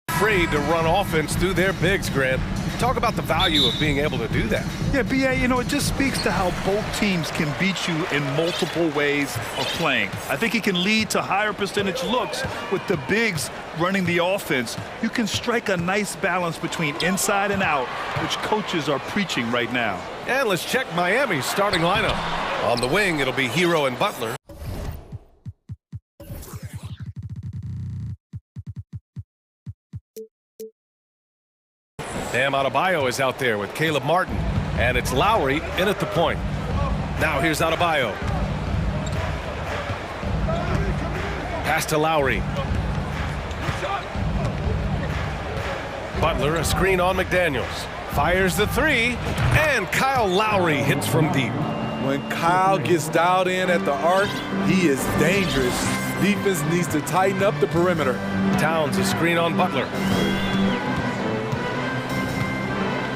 Afraid to run offense through their bigs, Grant. Talk about the value of being able to do that. Yeah, BA, you know, it just speaks to how both teams can beat you in multiple ways of playing. I think it can lead to higher percentage looks with the bigs running the offense. You can strike a nice balance between inside and out, which coaches are preaching right now. And let's check Miami's starting lineup. On the wing, it'll be Hero and Butler. Bam Adebayo is out there with Caleb Martin. And it's Lowry in at the point. Now here's Adebayo. Pass to Lowry. Butler, a screen on McDaniels. Fires the three, and Kyle Lowry hits from deep. When Kyle gets dialed in at the arc, he is dangerous. Defense needs to tighten up the perimeter. Towns, a screen on Butler.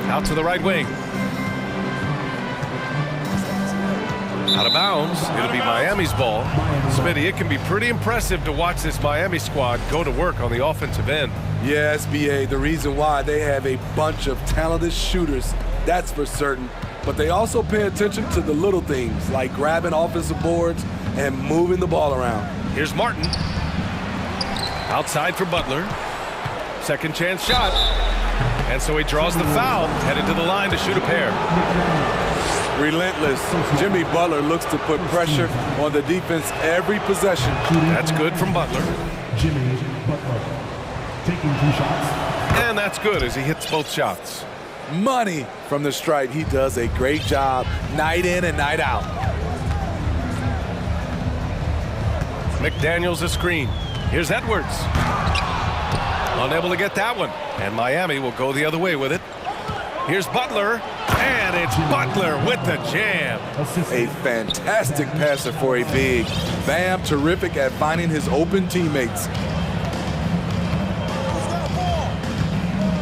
Out to the right wing. Out of bounds. It'll be Miami's ball. Smitty, it can be pretty impressive to watch this Miami squad go to work on the offensive end. Yes, BA, the reason why they have a bunch of talented shooters, that's for certain. But they also pay attention to the little things, like grabbing offensive boards and moving the ball around. Here's Martin. Outside for Butler. Second chance shot. And so he draws the foul, headed to the line to shoot a pair. Relentless. Jimmy Butler looks to put pressure on the defense every possession. That's good from Butler. Jimmy Butler taking 2 shots. And that's good as he hits both shots. Money from the stripe. He does a great job night in and night out. McDaniels a screen. Here's Edwards. Unable to get that one. And Miami will go the other way with it. Here's Butler. And it's Butler with the jam. A fantastic passer for a big. Bam, terrific at finding his open teammates.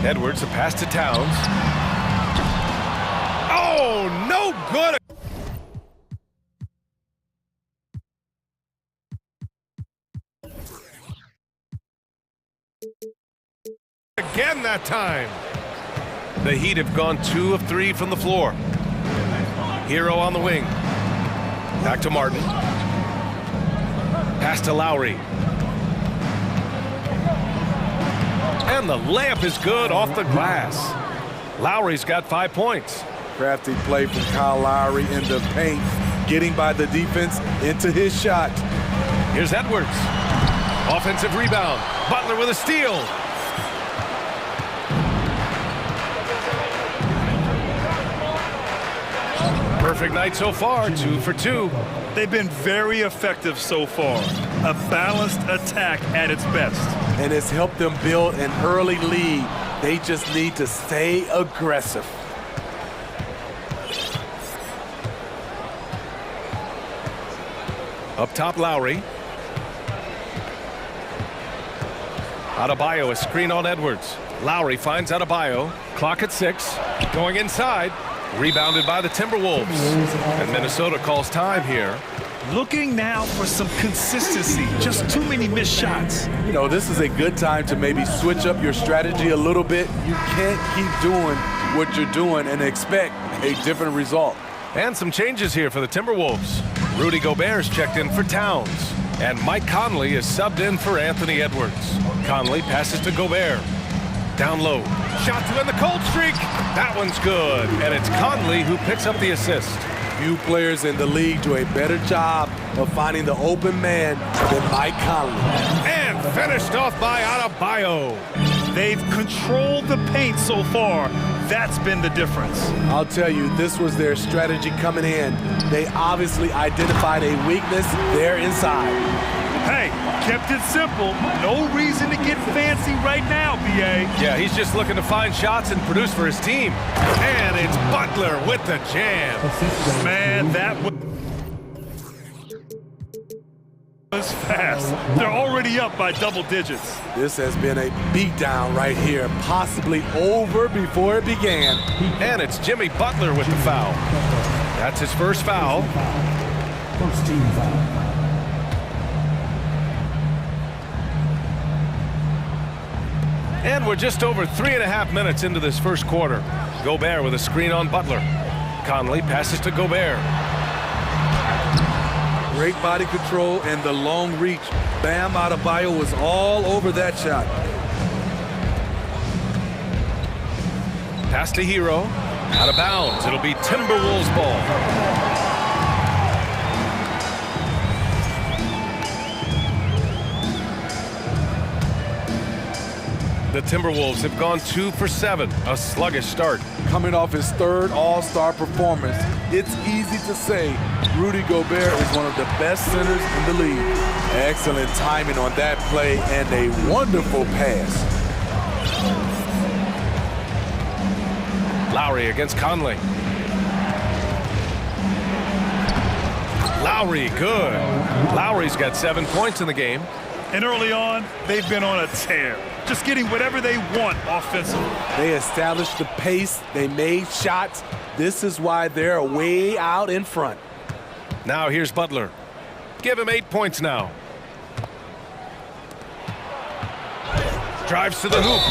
Edwards, a pass to Towns. Oh, no good. Again that time. The Heat have gone 2 of 3 from the floor. Hero on the wing. Back to Martin. Pass to Lowry. And the layup is good off the glass. Lowry's got 5 points. Crafty play from Kyle Lowry in the paint, getting by the defense into his shot. Here's Edwards. Offensive rebound. Butler with a steal. Perfect night so far, 2 for 2. They've been very effective so far. A balanced attack at its best. And it's helped them build an early lead. They just need to stay aggressive. Up top, Lowry. Adebayo, a screen on Edwards. Lowry finds Adebayo. Clock at 6. Going inside. Rebounded by the Timberwolves. And Minnesota calls time here. Looking now for some consistency. Just too many missed shots. You know, this is a good time to maybe switch up your strategy a little bit. You can't keep doing what you're doing and expect a different result. And some changes here for the Timberwolves. Rudy Gobert's checked in for Towns. And Mike Conley is subbed in for Anthony Edwards. Conley passes to Gobert. Down low. Shot to end the cold streak. That one's good. And it's Conley who picks up the assist. Few players in the league do a better job of finding the open man than Mike Conley. And finished off by Adebayo. They've controlled the paint so far. That's been the difference. I'll tell you, this was their strategy coming in. They obviously identified a weakness there inside. Hey, kept it simple. No reason to get fancy right now, BA. Yeah, he's just looking to find shots and produce for his team. And it's Butler with the jam. Man, that was fast. They're already up by double digits. This has been a beatdown right here, possibly over before it began. And it's Jimmy Butler with the foul. That's his first foul. First team foul. And we're just over 3.5 minutes into this first quarter. Gobert with a screen on Butler. Conley passes to Gobert. Great body control and the long reach. Bam Adebayo was all over that shot. Pass to Hero. Out of bounds. It'll be Timberwolves ball. The Timberwolves have gone 2 for 7. A sluggish start. Coming off his third All-Star performance, it's easy to say Rudy Gobert is one of the best centers in the league. Excellent timing on that play and a wonderful pass. Lowry against Conley. Lowry, good. Lowry's got 7 points in the game. And early on, they've been on a tear. Just getting whatever they want offensively. They established the pace. They made shots. This is why they're way out in front. Now here's Butler. Give him 8 points now. Drives to the hoop.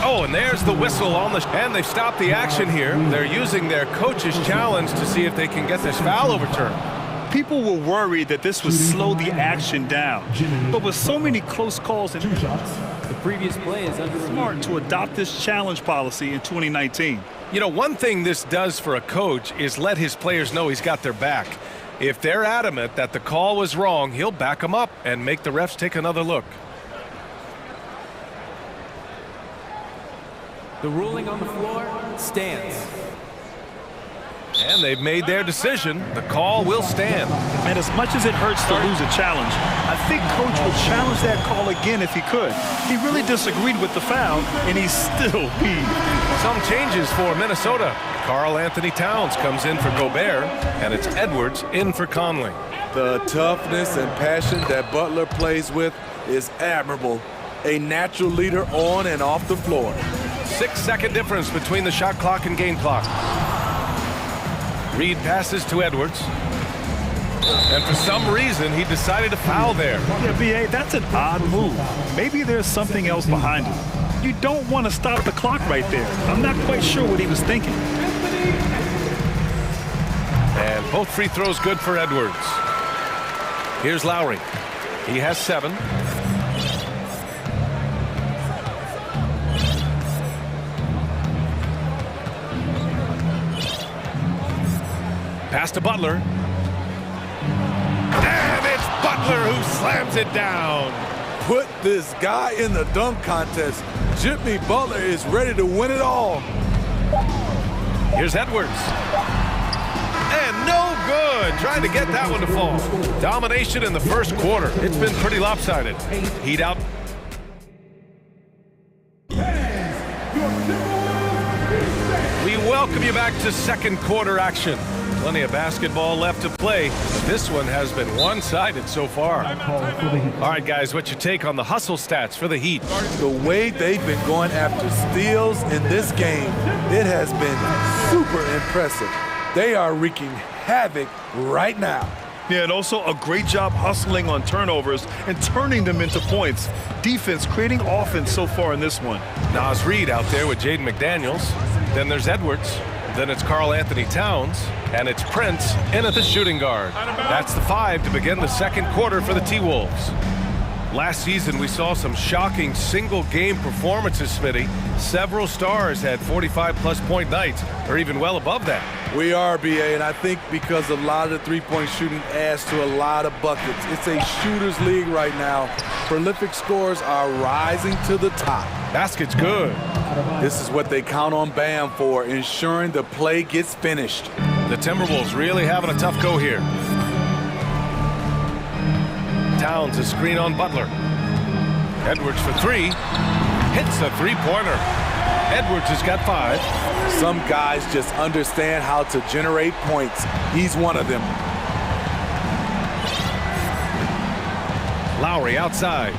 Oh, and there's the whistle on the... And they've stopped the action here. They're using their coach's challenge to see if they can get this foul overturned. People were worried that this would slow the action down. But with so many close calls, and The previous play is under smart to adopt this challenge policy in 2019. You know, one thing this does for a coach is let his players know he's got their back. If they're adamant that the call was wrong, he'll back them up and make the refs take another look. The ruling on the floor stands. And they've made their decision. The call will stand. And as much as it hurts to lose a challenge, I think Coach would challenge that call again if he could. He really disagreed with the foul, and he's still peeved. Some changes for Minnesota. Karl Anthony Towns comes in for Gobert, and it's Edwards in for Conley. The toughness and passion that Butler plays with is admirable. A natural leader on and off the floor. 6-second difference between the shot clock and game clock. Reed passes to Edwards. And for some reason, he decided to foul there. Yeah, B.A., that's an odd move. Maybe there's something else behind it. You don't want to stop the clock right there. I'm not quite sure what he was thinking. And both free throws good for Edwards. Here's Lowry. He has 7. Pass to Butler. And it's Butler who slams it down. Put this guy in the dunk contest. Jimmy Butler is ready to win it all. Here's Edwards. And no good. Trying to get that one to fall. Domination in the first quarter. It's been pretty lopsided. Heat out. We welcome you back to second quarter action. Plenty of basketball left to play. This one has been one-sided so far. All right, guys, what's your take on the hustle stats for the Heat? The way they've been going after steals in this game, it has been super impressive. They are wreaking havoc right now. Yeah, and also a great job hustling on turnovers and turning them into points. Defense creating offense so far in this one. Nas Reed out there with Jaden McDaniels. Then there's Edwards. Then it's Karl Anthony Towns. And it's Prince in at the shooting guard. That's the 5 to begin the second quarter for the T-Wolves. Last season, we saw some shocking single-game performances, Smitty. Several stars had 45-plus point nights, or even well above that. We are, B.A., and I think because a lot of the three-point shooting adds to a lot of buckets. It's a shooter's league right now. Prolific scores are rising to the top. Basket's good. This is what they count on Bam for, ensuring the play gets finished. The Timberwolves really having a tough go here. Towns a screen on Butler. Edwards for 3. Hits a three-pointer. Edwards has got 5. Some guys just understand how to generate points. He's one of them. Lowry outside.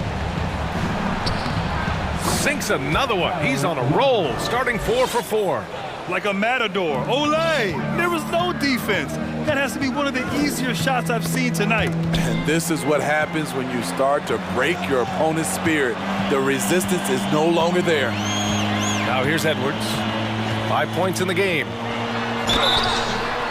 Sinks another one. He's on a roll, starting 4 for 4. like a matador. Olay! There was no defense. That has to be one of the easier shots I've seen tonight. And this is what happens when you start to break your opponent's spirit. The resistance is no longer there. Now here's Edwards. 5 points in the game.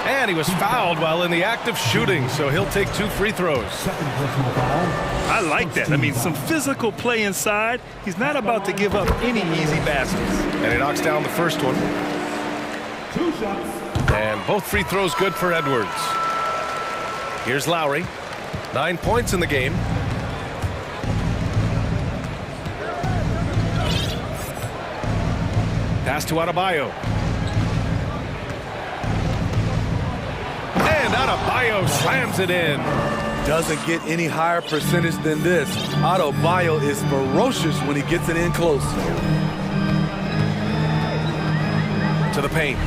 And he was fouled while in the act of shooting, so he'll take 2 free throws. Second personal foul. I like that. I mean, some physical play inside. He's not about to give up any easy baskets. And he knocks down the first one. 2 shots. And both free throws good for Edwards. Here's Lowry. 9 points in the game. Pass to Adebayo. And Adebayo slams it in. Doesn't get any higher percentage than this. Adebayo is ferocious when he gets it in close. To the paint.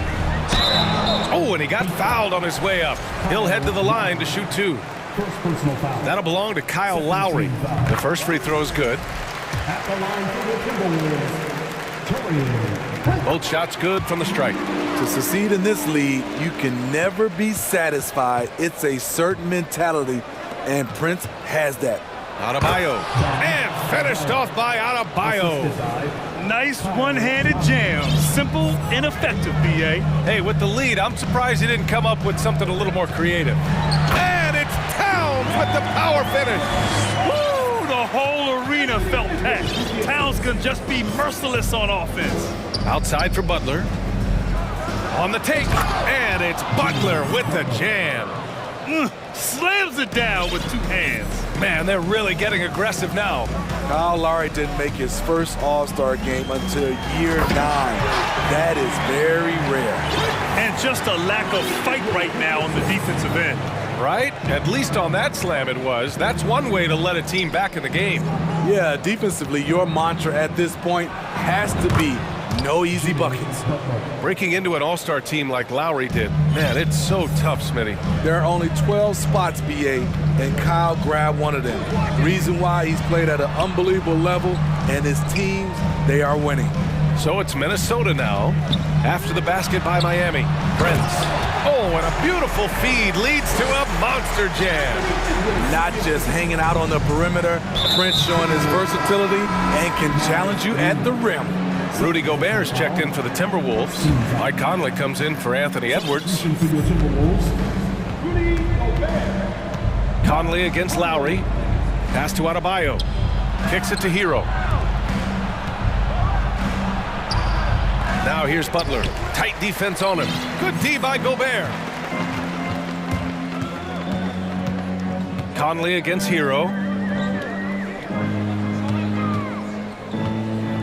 Oh, and he got fouled on his way up. He'll head to the line to shoot 2. First personal foul. That'll belong to Kyle Lowry. The first free throw is good. At the line for the Timberwolves, Both shots good from the stripe. To succeed in this league, you can never be satisfied. It's a certain mentality, and Prince has that. Adebayo. And finished off by Adebayo. Nice one-handed jam. Simple and effective, B.A. Hey, with the lead, I'm surprised he didn't come up with something a little more creative. And it's Towns with the power finish. Woo! The whole arena felt that. Towns can just be merciless on offense. Outside for Butler. On the take. And it's Butler with the jam. Slams it down with 2 hands. Man, they're really getting aggressive now. Kyle Lowry didn't make his first All-Star game until year 9. That is very rare. And just a lack of fight right now on the defensive end. Right? At least on that slam it was. That's one way to let a team back in the game. Yeah, defensively, your mantra at this point has to be no easy buckets. Breaking into an all-star team like Lowry did, man, it's so tough, Smitty. There are only 12 spots, BA, and Kyle grabbed one of them. Reason why he's played at an unbelievable level, and his teams, they are winning. So it's Minnesota now, after the basket by Miami. Prince. Oh, and a beautiful feed leads to a monster jam. Not just hanging out on the perimeter, Prince showing his versatility and can challenge you at the rim. Rudy Gobert is checked in for the Timberwolves. Mike Conley comes in for Anthony Edwards. Conley against Lowry. Pass to Adebayo. Kicks it to Hero. Now here's Butler. Tight defense on him. Good D by Gobert. Conley against Hero.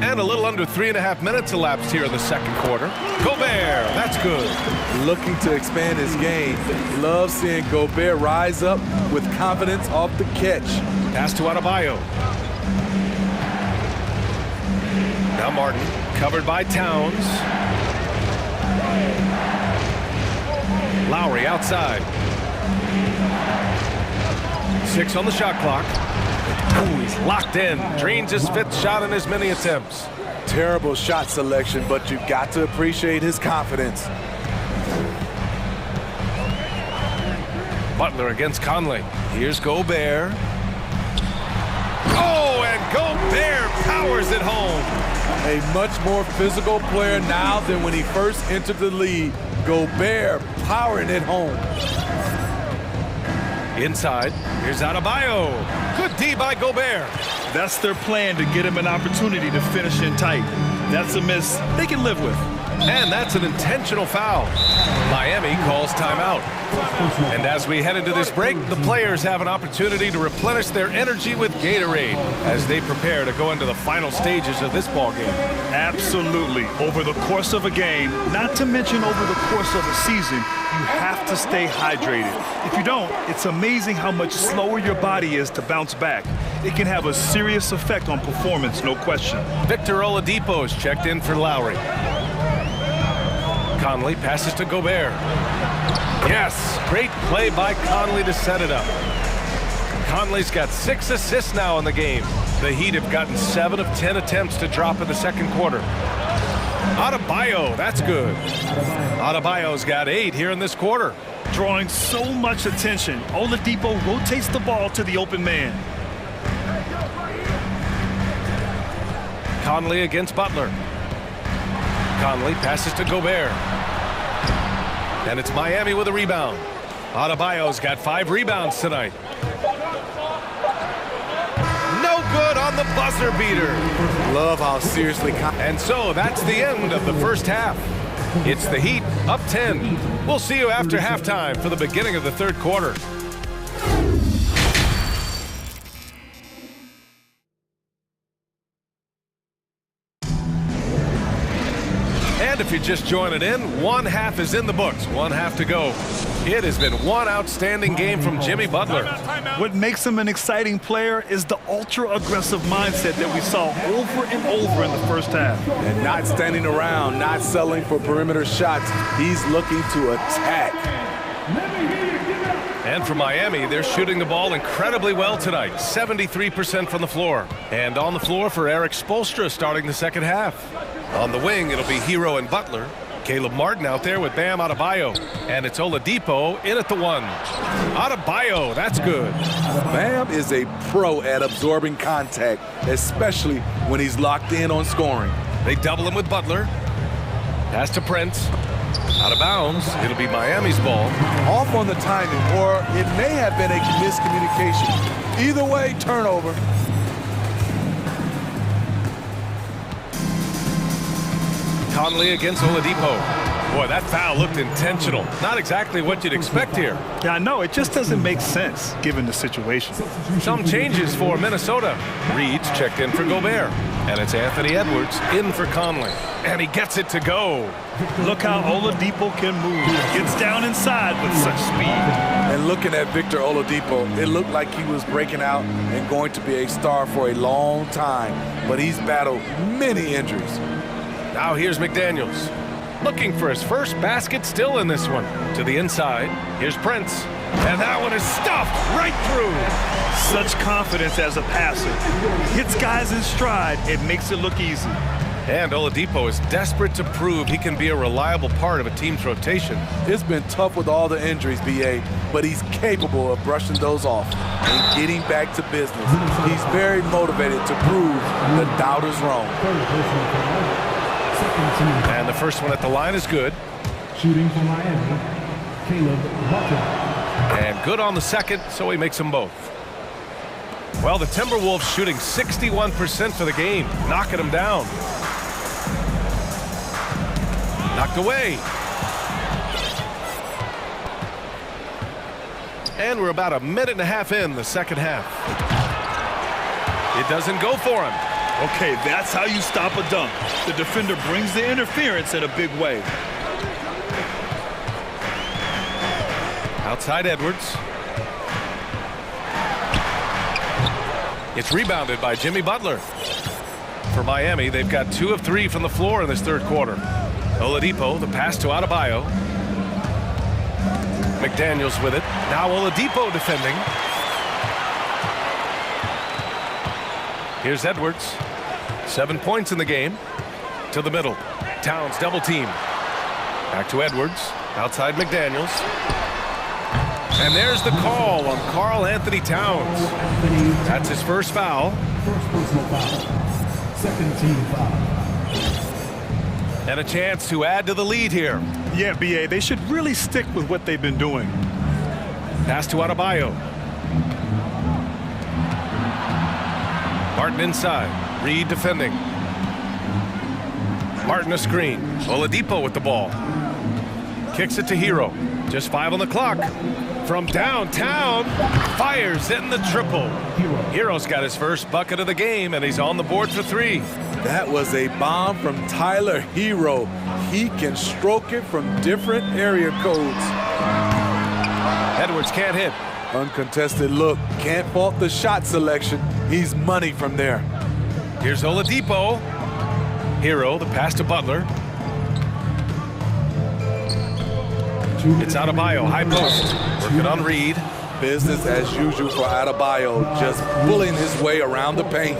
And a little under 3.5 minutes elapsed here in the second quarter. Gobert, that's good. Looking to expand his game. Love seeing Gobert rise up with confidence off the catch. Pass to Adebayo. Now Martin, covered by Towns. Lowry outside. 6 on the shot clock. Ooh, he's locked in. Drains his 5th shot in as many attempts. Terrible shot selection, but you've got to appreciate his confidence. Butler against Conley. Here's Gobert. Oh, and Gobert powers it home. A much more physical player now than when he first entered the league. Gobert powering it home. Inside, here's Adebayo. Good D by Gobert. That's their plan, to get him an opportunity to finish in tight. That's a miss they can live with. And that's an intentional foul. Miami calls timeout. And as we head into this break, the players have an opportunity to replenish their energy with Gatorade as they prepare to go into the final stages of this ball game. Absolutely. Over the course of a game, not to mention over the course of a season, you have to stay hydrated. If you don't, it's amazing how much slower your body is to bounce back. It can have a serious effect on performance, no question. Victor Oladipo is checked in for Lowry. Conley passes to Gobert. Yes, great play by Conley to set it up. Conley's got 6 assists now in the game. The Heat have gotten 7 of 10 attempts to drop in the second quarter. Adebayo, that's good. Adebayo's got 8 here in this quarter. Drawing so much attention, Oladipo rotates the ball to the open man. Conley against Butler. Conley passes to Gobert. And it's Miami with a rebound. Adebayo's got 5 rebounds tonight. No good on the buzzer beater. Love how seriously. And so that's the end of the first half. It's the Heat up 10. We'll see you after halftime for the beginning of the third quarter. And if you're just joining in, one half is in the books, one half to go. It has been one outstanding game from Jimmy Butler. What makes him an exciting player is the ultra-aggressive mindset that we saw over and over in the first half. And not standing around, not settling for perimeter shots. He's looking to attack. And for Miami, they're shooting the ball incredibly well tonight, 73% from the floor. And on the floor for Eric Spoelstra starting the second half. On the wing, it'll be Hero and Butler. Caleb Martin out there with Bam Adebayo. And it's Oladipo in at the 1. Adebayo, that's good. Bam is a pro at absorbing contact, especially when he's locked in on scoring. They double him with Butler. Pass to Prince. Out of bounds. It'll be Miami's ball. Off on the timing, or it may have been a miscommunication. Either way, turnover. Conley against Oladipo. Boy, that foul looked intentional. Not exactly what you'd expect here. Yeah, I know. It just doesn't make sense given the situation. Some changes for Minnesota. Reed's checked in for Gobert. And it's Anthony Edwards in for Conley. And he gets it to go. Look how Oladipo can move. Gets down inside with such speed. And looking at Victor Oladipo, it looked like he was breaking out and going to be a star for a long time. But he's battled many injuries. Now here's McDaniels. Looking for his first basket still in this one. To the inside. Here's Prince. And that one is stuffed right through. Such confidence as a passer. Hits guys in stride. It makes it look easy. And Oladipo is desperate to prove he can be a reliable part of a team's rotation. It's been tough with all the injuries, BA, but he's capable of brushing those off and getting back to business. He's very motivated to prove the doubters wrong. And the first one at the line is good. Shooting for Miami, Caleb Butler. And good on the second, so he makes them both. Well, the Timberwolves shooting 61% for the game, knocking them down. Knocked away. And we're about a minute and a half in the second half. It doesn't go for him. Okay, that's how you stop a dunk. The defender brings the interference in a big way. Outside Edwards. It's rebounded by Jimmy Butler. For Miami, they've got 2 of 3 from the floor in this third quarter. Oladipo, the pass to Adebayo. McDaniels with it. Now Oladipo defending. Here's Edwards. 7 points in the game. To the middle. Towns double team. Back to Edwards. Outside McDaniels. And there's the call on Karl Anthony Towns. That's his first foul. First personal foul. Second team foul. And a chance to add to the lead here. Yeah, BA, they should really stick with what they've been doing. Pass to Adebayo. Martin inside. Reed defending. Martin a screen. Oladipo with the ball. Kicks it to Hero. Just 5 on the clock. From downtown, fires in the triple. Hero's got his first bucket of the game, and he's on the board for 3. That was a bomb from Tyler Hero. He can stroke it from different area codes. Edwards can't hit. Uncontested look. Can't fault the shot selection. He's money from there. Here's Oladipo. Hero, the pass to Butler. It's Adebayo, high post. Working on Reed. Business as usual for Adebayo, just pulling his way around the paint.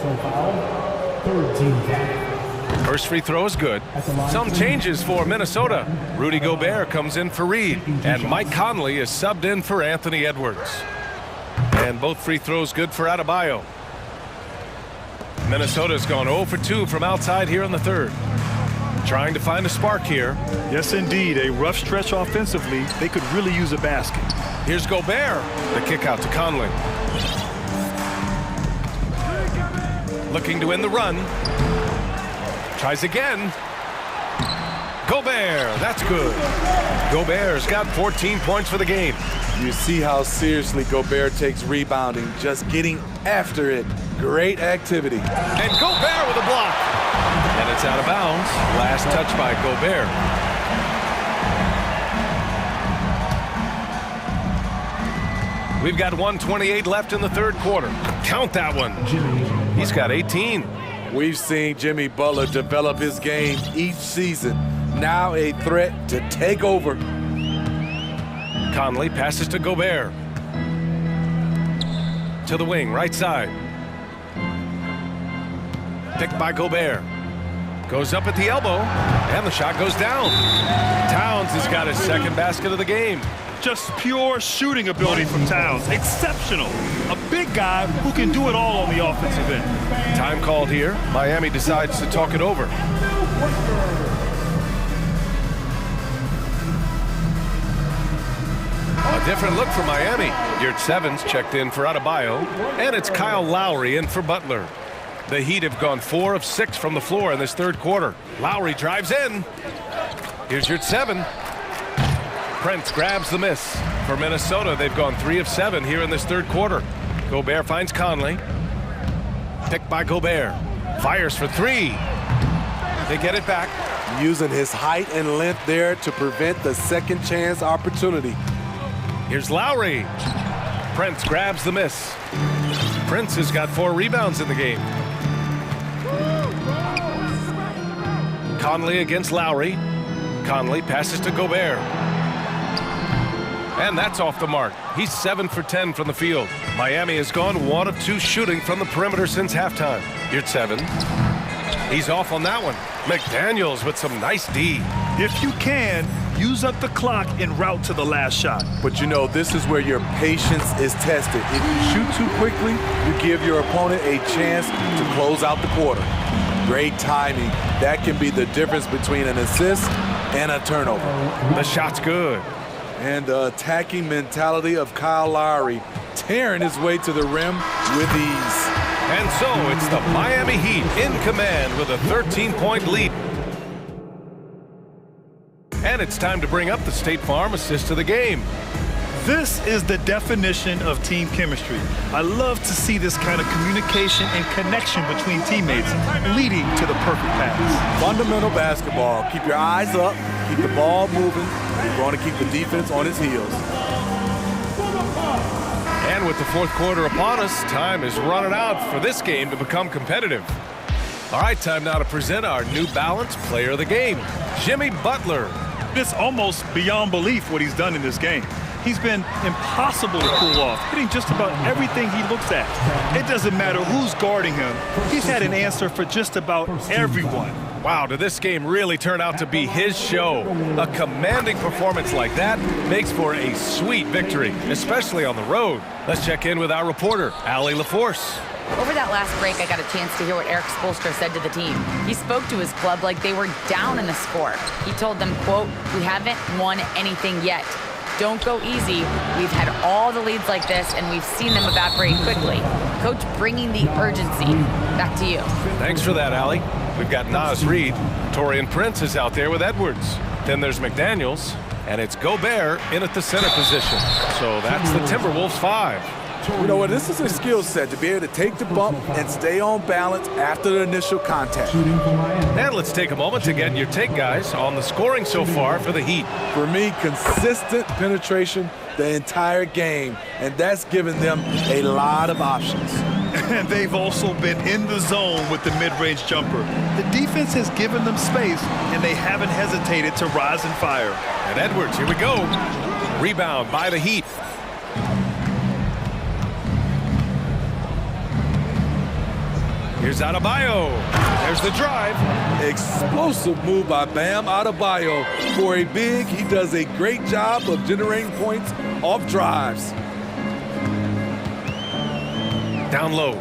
Third team foul. First free throw is good. Some changes for Minnesota. Rudy Gobert comes in for Reed, and Mike Conley is subbed in for Anthony Edwards. And both free throws good for Adebayo. Minnesota's gone 0 for 2 from outside here in the third. Trying to find a spark here. Yes, indeed. A rough stretch offensively. They could really use a basket. Here's Gobert. The kick out to Conley. Looking to win the run. Tries again. Gobert, that's good. Gobert's got 14 points for the game. You see how seriously Gobert takes rebounding, just getting after it. Great activity. And Gobert with a block. And it's out of bounds. Last touch by Gobert. We've got 1:28 left in the third quarter. Count that one. He's got 18. We've seen Jimmy Butler develop his game each season. Now a threat to take over. Conley passes to Gobert. To the wing, right side. Picked by Gobert. Goes up at the elbow, and the shot goes down. Towns has got his second basket of the game. Just pure shooting ability from Towns. Exceptional. A big guy who can do it all on the offensive end. Time called here. Miami decides to talk it over. A different look for Miami. Yurt Sevens checked in for Adebayo, and it's Kyle Lowry in for Butler. The Heat have gone 4 of 6 from the floor in this third quarter. Lowry drives in. Here's Yurt Seven. Prince grabs the miss. For Minnesota, they've gone 3 of 7 here in this third quarter. Gobert finds Conley. Picked by Gobert. Fires for 3. They get it back. Using his height and length there to prevent the second chance opportunity. Here's Lowry. Prince grabs the miss. Prince has got 4 rebounds in the game. Conley against Lowry. Conley passes to Gobert. And that's off the mark. He's 7 for 10 from the field. Miami has gone 1 of 2 shooting from the perimeter since halftime. Yurt Seven. He's off on that one. McDaniels with some nice D. If you can, use up the clock en route to the last shot. But you know, this is where your patience is tested. If you shoot too quickly, you give your opponent a chance to close out the quarter. Great timing. That can be the difference between an assist and a turnover. The shot's good. And the attacking mentality of Kyle Lowry, tearing his way to the rim with ease. And so it's the Miami Heat in command with a 13-point lead. And it's time to bring up the State Farm assist of the game. This is the definition of team chemistry. I love to see this kind of communication and connection between teammates leading to the perfect pass. Fundamental basketball. Keep your eyes up, keep the ball moving. You're going to keep the defense on its heels. And with the fourth quarter upon us, time is running out for this game to become competitive. All right, time now to present our New Balance Player of the Game, Jimmy Butler. It's almost beyond belief what he's done in this game. He's been impossible to pull off, hitting just about everything he looks at. It doesn't matter who's guarding him. He's had an answer for just about everyone. Wow, did this game really turn out to be his show? A commanding performance like that makes for a sweet victory, especially on the road. Let's check in with our reporter, Allie LaForce. Over that last break, I got a chance to hear what Eric Spoelstra said to the team. He spoke to his club like they were down in the score. He told them, quote, "We haven't won anything yet. Don't go easy. We've had all the leads like this, and we've seen them evaporate quickly." Coach bringing the urgency. Back to you. Thanks for that, Allie. We've got Naz Reid. Torian Prince is out there with Edwards. Then there's McDaniels, and it's Gobert in at the center position. So that's the Timberwolves 5. You know what? This is a skill set to be able to take the bump and stay on balance after the initial contact. And let's take a moment to get your take, guys, on the scoring so far for the Heat. For me, consistent penetration the entire game, and that's given them a lot of options. And they've also been in the zone with the mid-range jumper. The defense has given them space, and they haven't hesitated to rise and fire. And Edwards, here we go. Rebound by the Heat. Here's Adebayo. There's the drive. Explosive move by Bam Adebayo. For a big, he does a great job of generating points off drives. Down low.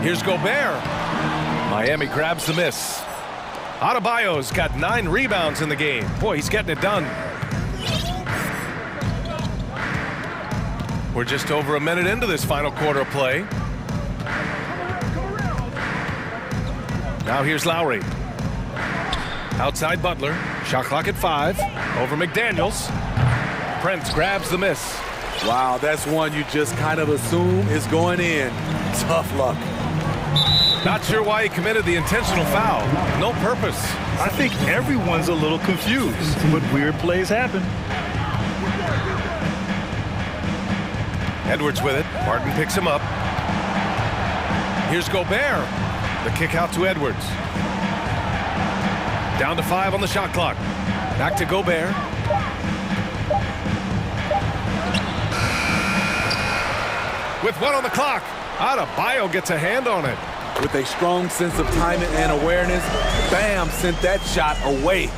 Here's Gobert. Miami grabs the miss. Adebayo's got 9 rebounds in the game. Boy, he's getting it done. We're just over a minute into this final quarter of play. Now here's Lowry. Outside Butler. Shot clock at 5. Over McDaniels. Prince grabs the miss. Wow, that's one you just kind of assume is going in. Tough luck. Not sure why he committed the intentional foul. No purpose. I think everyone's a little confused, but weird plays happen. Edwards with it. Martin picks him up. Here's Gobert. The kick out to Edwards. Down to 5 on the shot clock. Back to Gobert. With 1 on the clock. Adebayo gets a hand on it. With a strong sense of timing and awareness, Bam sent that shot away.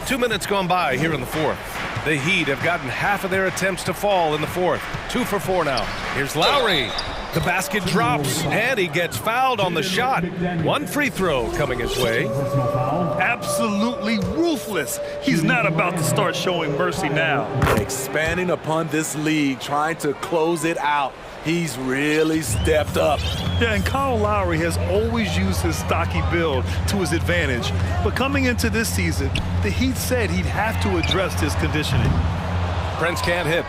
2 minutes gone by here in the fourth. The Heat have gotten half of their attempts to fall in the fourth. 2 for 4 now. Here's Lowry. The basket drops, and he gets fouled on the shot. 1 free throw coming his way. Absolutely ruthless. He's not about to start showing mercy now. Expanding upon this lead, trying to close it out. He's really stepped up. Yeah, and Kyle Lowry has always used his stocky build to his advantage. But coming into this season, the Heat said he'd have to address his conditioning. Prince can't hit.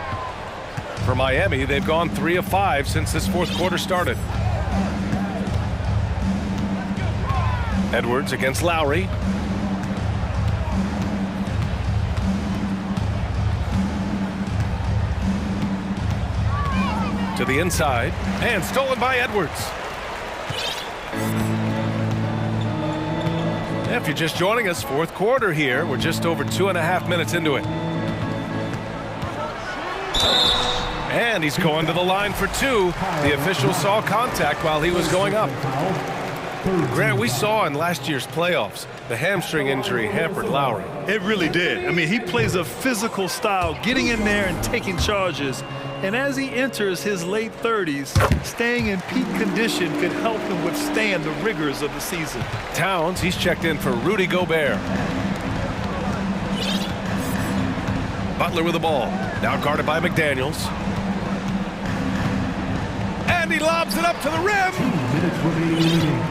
For Miami, they've gone 3 of 5 since this fourth quarter started. Edwards against Lowry. To the inside, and stolen by Edwards. If you're just joining us, fourth quarter here. We're just over 2.5 minutes into it. And he's going to the line for 2. The official saw contact while he was going up. Grant, we saw in last year's playoffs, the hamstring injury hampered Lowry. It really did. I mean, he plays a physical style, getting in there and taking charges. And as he enters his late 30s, staying in peak condition could help him withstand the rigors of the season. Towns, he's checked in for Rudy Gobert. Butler with the ball. Now guarded by McDaniels. And he lobs it up to the rim. 2 minutes remaining.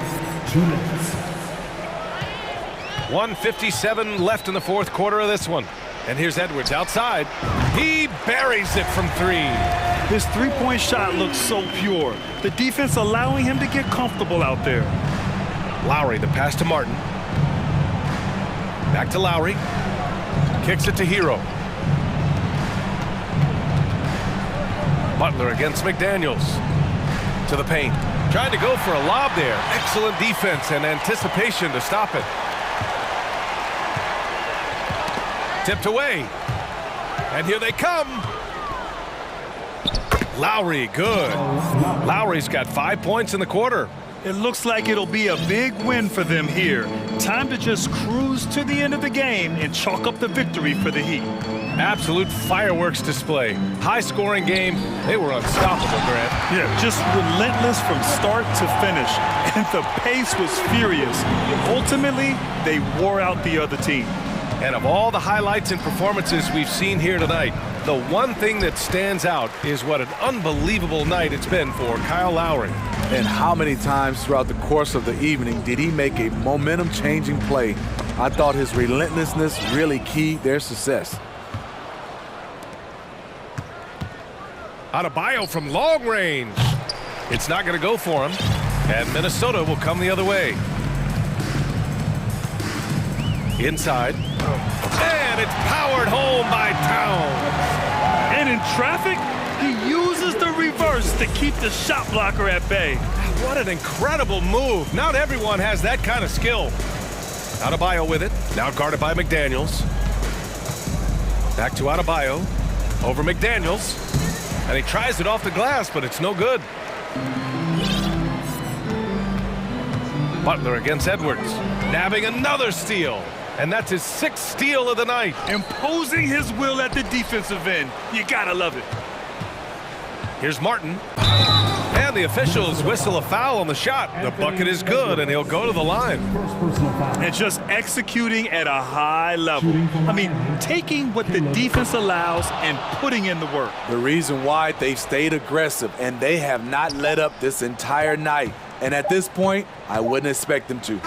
2 minutes. 1:57 left in the fourth quarter of this one. And here's Edwards outside. He buries it from 3. His three-point shot looks so pure. The defense allowing him to get comfortable out there. Lowry, the pass to Martin. Back to Lowry. Kicks it to Hero. Butler against McDaniels. To the paint. Trying to go for a lob there. Excellent defense and anticipation to stop it. Tipped away. And here they come. Lowry, good. Lowry's got 5 points in the quarter. It looks like it'll be a big win for them here. Time to just cruise to the end of the game and chalk up the victory for the Heat. Absolute fireworks display. High-scoring game. They were unstoppable, Grant. Yeah, just relentless from start to finish. And the pace was furious. Ultimately, they wore out the other team. And of all the highlights and performances we've seen here tonight, the one thing that stands out is what an unbelievable night it's been for Kyle Lowry. And how many times throughout the course of the evening did he make a momentum-changing play? I thought his relentlessness really keyed their success. Adebayo from long range. It's not going to go for him. And Minnesota will come the other way. Inside. And it's powered home by Towns. And in traffic, he uses the reverse to keep the shot blocker at bay. What an incredible move. Not everyone has that kind of skill. Adebayo with it. Now guarded by McDaniels. Back to Adebayo. Over McDaniels. And he tries it off the glass, but it's no good. Butler against Edwards, nabbing another steal. And that's his 6th steal of the night. Imposing his will at the defensive end. You gotta love it. Here's Martin. And the officials whistle a foul on the shot. The bucket is good, and he'll go to the line. First personal foul. And just executing at a high level. I mean, taking what the defense allows and putting in the work. The reason why they've stayed aggressive and they have not let up this entire night. And at this point, I wouldn't expect them to.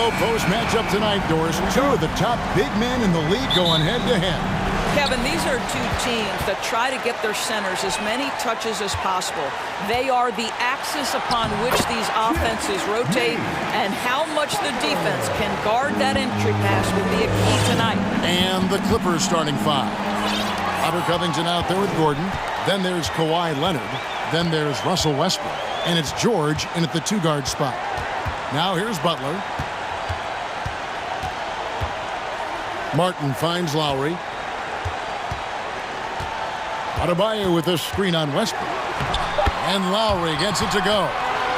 low-post matchup tonight, Doris. Two of the top big men in the league going head-to-head. Kevin, these are two teams that try to get their centers as many touches as possible. They are the axis upon which these offenses rotate, and how much the defense can guard that entry pass will be a key tonight. And the Clippers starting five. Robert Covington out there with Gordon. Then there's Kawhi Leonard. Then there's Russell Westbrook. And it's George in at the two-guard spot. Now here's Butler. Martin finds Lowry. Adebayo with a screen on Westbrook. And Lowry gets it to go.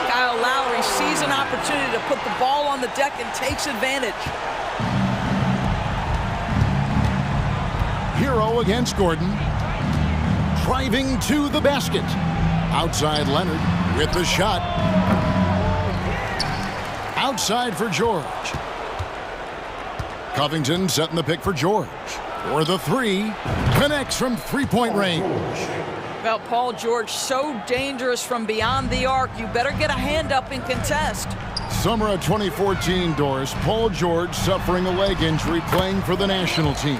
Kyle Lowry sees an opportunity to put the ball on the deck and takes advantage. Hero against Gordon. Driving to the basket. Outside Leonard with the shot. Outside for George. Covington setting the pick for George. For the three. Connects from three-point range. Well, Paul George, so dangerous from beyond the arc. You better get a hand up and contest. Summer of 2014, Doris. Paul George suffering a leg injury playing for the national team.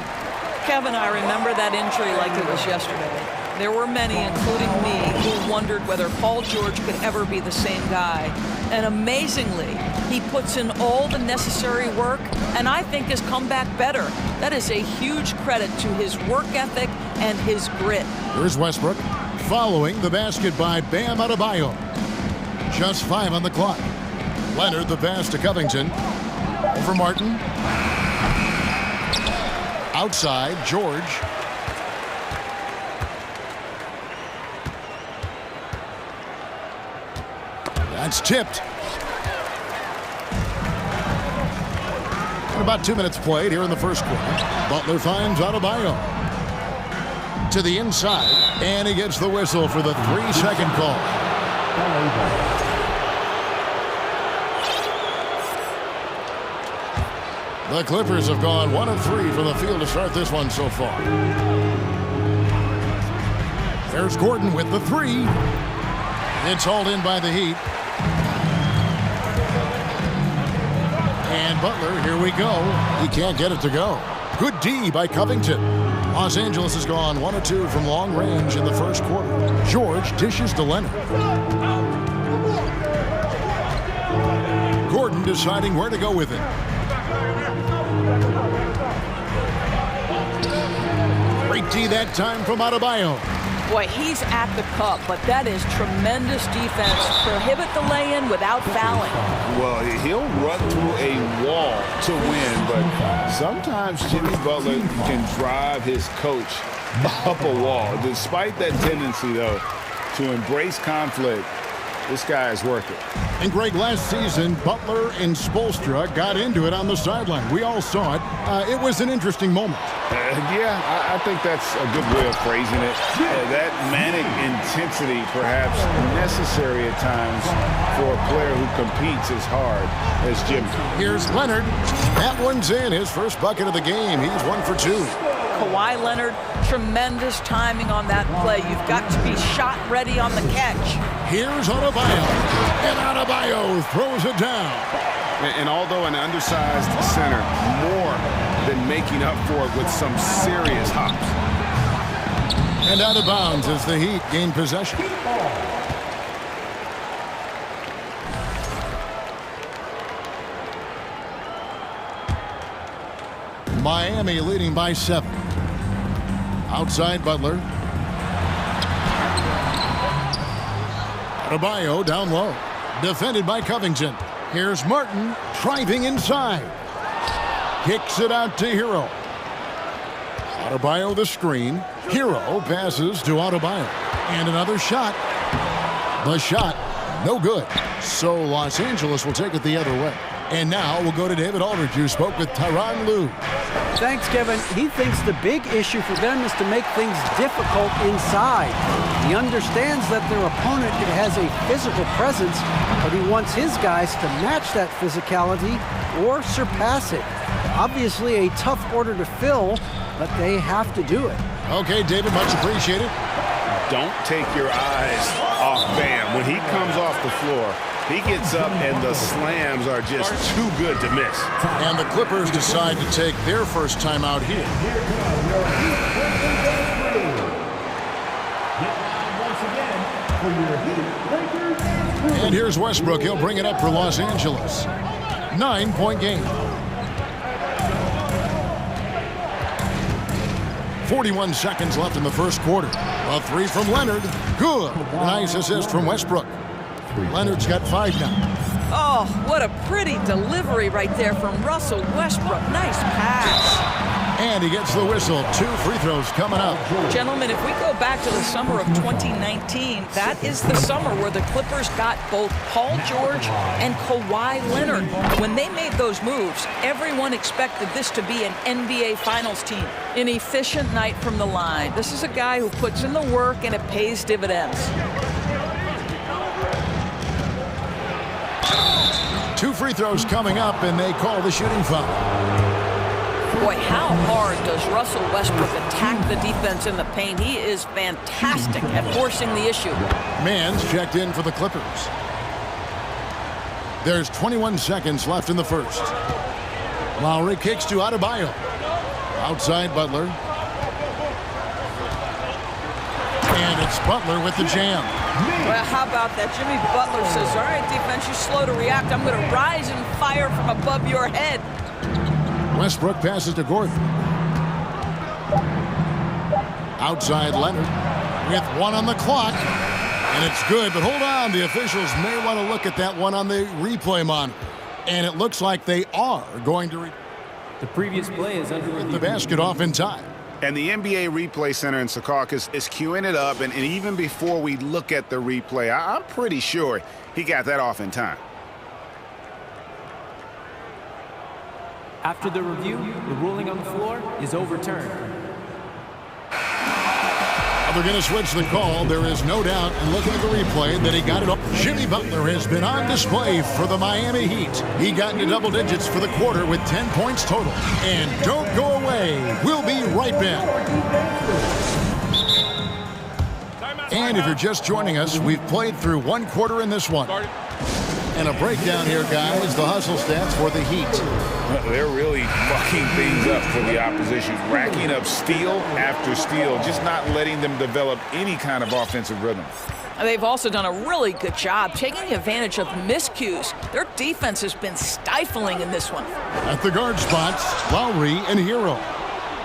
Kevin, I remember that injury like it was yesterday. There were many, including me, who wondered whether Paul George could ever be the same guy. And amazingly, he puts in all the necessary work, and I think has come back better. That is a huge credit to his work ethic and his grit. Here's Westbrook, following the basket by Bam Adebayo. Just 5 on the clock. Leonard the pass to Covington. Over Martin. Outside, George. That's tipped. And about 2 minutes played here in the first quarter. Butler finds Adebayo. To the inside, and he gets the whistle for the 3-second call. The Clippers have gone 1 of 3 from the field to start this one so far. There's Gordon with the 3. It's hauled in by the Heat. And Butler, here we go. He can't get it to go. Good D by Covington. Los Angeles has gone 1 of 2 from long range in the first quarter. George dishes to Leonard. Gordon deciding where to go with it. Great D that time from Adebayo. Boy, he's at the cup, but that is tremendous defense. Prohibit the lay-in without fouling. Well, he'll run through a wall to win, but sometimes Jimmy Butler can drive his coach up a wall. Despite that tendency, though, to embrace conflict, this guy is working. And Greg, last season, Butler and Spoelstra got into it on the sideline. We all saw it. It was an interesting moment. Yeah, I think that's a good way of phrasing it. That manic intensity, perhaps necessary at times for a player who competes as hard as Jimmy. Here's Leonard. That one's in. His first bucket of the game. He's 1 for 2. Kawhi Leonard, tremendous timing on that play. You've got to be shot ready on the catch. Here's Adebayo. And Adebayo throws it down. And although an undersized center, more than making up for it with some serious hops. And out of bounds as the Heat gain possession. Miami leading by 7. Outside Butler. Adebayo down low. Defended by Covington. Here's Martin driving inside. Kicks it out to Hero. Adebayo the screen. Hero passes to Adebayo. And another shot. The shot, no good. So Los Angeles will take it the other way. And now we'll go to David Aldridge, who spoke with Tyronn Lue. Thanks, Kevin. He thinks the big issue for them is to make things difficult inside. He understands that their opponent has a physical presence, but he wants his guys to match that physicality or surpass it. Obviously a tough order to fill, but they have to do it. Okay, David, much appreciated. Don't take your eyes off Bam. When he comes off the floor, He gets up, and the slams are just too good to miss. And the Clippers decide to take their first timeout here. And here's Westbrook. He'll bring it up for Los Angeles. 9-point game. 41 seconds left in the first quarter. A three from Leonard. Good. Nice assist from Westbrook. Leonard's got 5 now. Oh, what a pretty delivery right there from Russell Westbrook. Nice pass. And he gets the whistle. 2 free throws coming up. Gentlemen, if we go back to the summer of 2019, that is the summer where the Clippers got both Paul George and Kawhi Leonard. When they made those moves, everyone expected this to be an NBA Finals team. An efficient night from the line. This is a guy who puts in the work and it pays dividends. 2 free throws coming up, and they call the shooting foul. Boy, how hard does Russell Westbrook attack the defense in the paint? He is fantastic at forcing the issue. Mann's checked in for the Clippers. There's 21 seconds left in the first. Lowry kicks to Adebayo. Outside Butler. And it's Butler with the jam. Well, how about that? Jimmy Butler says, all right, defense, you're slow to react. I'm going to rise and fire from above your head. Westbrook passes to Gordon. Outside Leonard with 1 on the clock. And it's good, but hold on. The officials may want to look at that one on the replay monitor. And it looks like they are going to The previous play is under the basket off in time. And the NBA Replay Center in Secaucus is queuing it up, and even before we look at the replay, I'm pretty sure he got that off in time. After the review, the ruling on the floor is overturned. They're going to switch the call. There is no doubt, and looking at the replay, that he got it up. Jimmy Butler has been on display for the Miami Heat. He got into double digits for the quarter with 10 points total. And don't go away. We'll be right back. And if you're just joining us, we've played through 1 quarter in this one. And a breakdown here, guys, the hustle stats for the Heat. They're really fucking things up for the opposition, racking up steal after steal, just not letting them develop any kind of offensive rhythm. They've also done a really good job taking advantage of miscues. Their defense has been stifling in this one. At the guard spots, Lowry and Hero.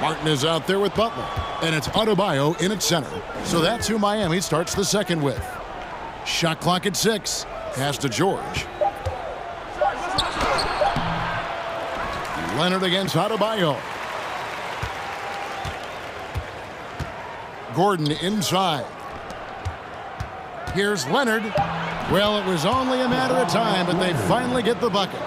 Martin is out there with Butler, and it's Adebayo in at center. So that's who Miami starts the second with. Shot clock at 6. Pass to George. Leonard against Adebayo. Gordon inside. Here's Leonard. Well, it was only a matter of time, but they finally get the bucket.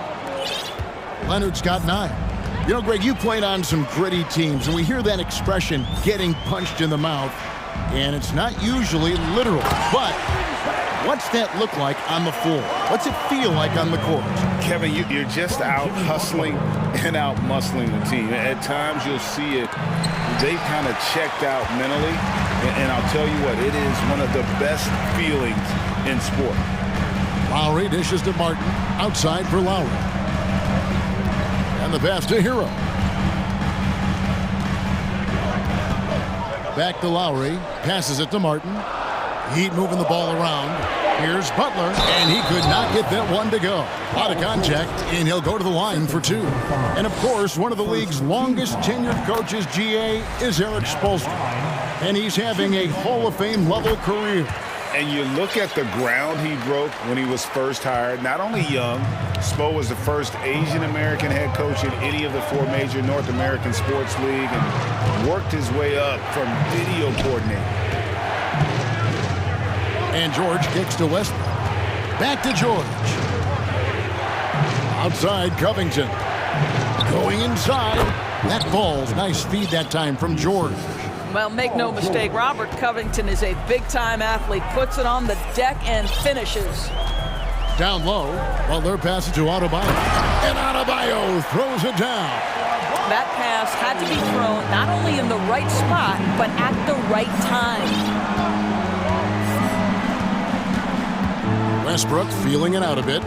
Leonard's got 9. You know, Greg, you played on some gritty teams, and we hear that expression, getting punched in the mouth, and it's not usually literal, but what's that look like on the floor? What's it feel like on the court? Kevin, you're just out hustling and out muscling the team. At times you'll see it. They've kind of checked out mentally. And I'll tell you what, it is one of the best feelings in sport. Lowry dishes to Martin. Outside for Lowry. And the pass to Hero. Back to Lowry. Passes it to Martin. Heat moving the ball around. Here's Butler, and he could not get that one to go. Out of contact, and he'll go to the line for 2. And, of course, one of the league's longest tenured coaches, GA, is Eric Spoelstra. And he's having a Hall of Fame level career. And you look at the ground he broke when he was first hired. Not only young, Spo was the first Asian-American head coach in any of the 4 major North American sports league and worked his way up from video coordinator. And George kicks to Westbrook. Back to George. Outside Covington. Going inside. That ball's nice feed that time from George. Well, make no mistake, Robert Covington is a big-time athlete. Puts it on the deck and finishes. Down low. Butler passes to Adebayo. And Adebayo throws it down. That pass had to be thrown not only in the right spot, but at the right time. Westbrook feeling it out a bit.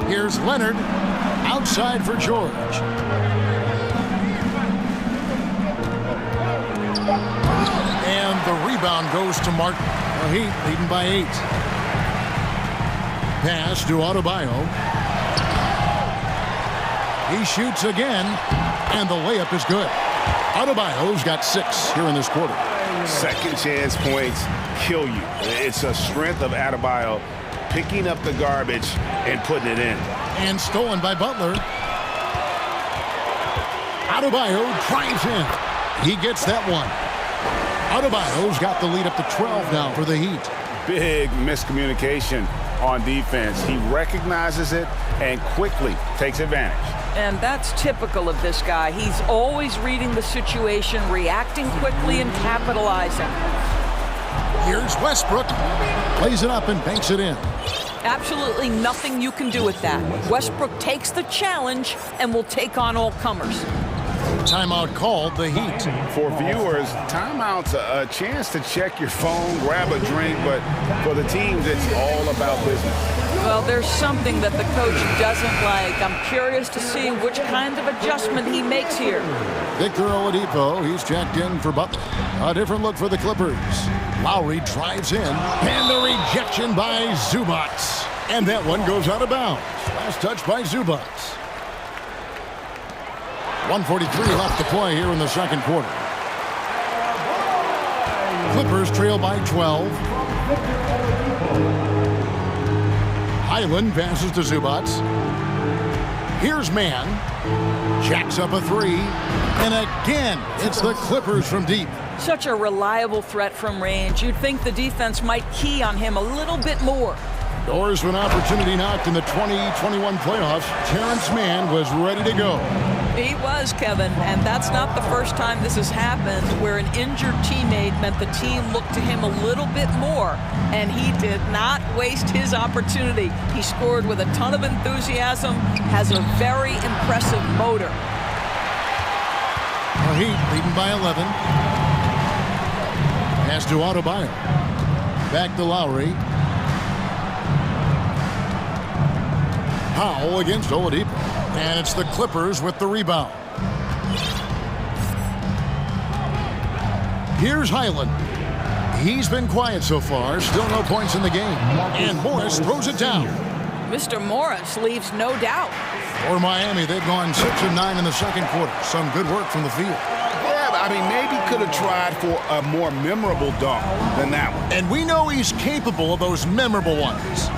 Here's Leonard. Outside for George. And the rebound goes to Martin. The Heat leading by 8. Pass to Adebayo. He shoots again, and the layup is good. Adebayo's got 6 here in this quarter. Second chance points kill you. It's a strength of Adebayo picking up the garbage and putting it in. And stolen by Butler. Adebayo drives in. He gets that one. Adebayo's got the lead up to 12 now for the Heat. Big miscommunication on defense. He recognizes it and quickly takes advantage. And that's typical of this guy. He's always reading the situation, reacting quickly, and capitalizing. Here's Westbrook. Plays it up and banks it in. Absolutely nothing you can do with that. Westbrook takes the challenge and will take on all comers. Timeout called, the Heat. For viewers, timeout's a chance to check your phone, grab a drink, but for the teams, it's all about business. Well, there's something that the coach doesn't like. I'm curious to see which kind of adjustment he makes here. Victor Oladipo, he's checked in for Butler. A different look for the Clippers. Lowry drives in, and the rejection by Zubac. And that one goes out of bounds. Last touch by Zubac. 1:43 left to play here in the second quarter. Clippers trail by 12. Highland passes to Zubac. Here's Mann. Jacks up a 3. And again, it's the Clippers from deep. Such a reliable threat from range. You'd think the defense might key on him a little bit more. Doors of an opportunity knocked in the 2021 playoffs. Terrence Mann was ready to go. He was, Kevin, and that's not the first time this has happened where an injured teammate meant the team looked to him a little bit more, and he did not waste his opportunity. He scored with a ton of enthusiasm, has a very impressive motor. The Heat leading by 11. Pass to Adebayo. Back to Lowry. Powell against Oladipo. And it's the Clippers with the rebound. Here's Highland. He's been quiet so far. Still no points in the game. And Morris throws it down. Mr. Morris leaves no doubt. For Miami, they've gone 6 of 9 in the second quarter. Some good work from the field. Yeah, I mean, maybe could have tried for a more memorable dunk than that one. And we know he's capable of those memorable ones.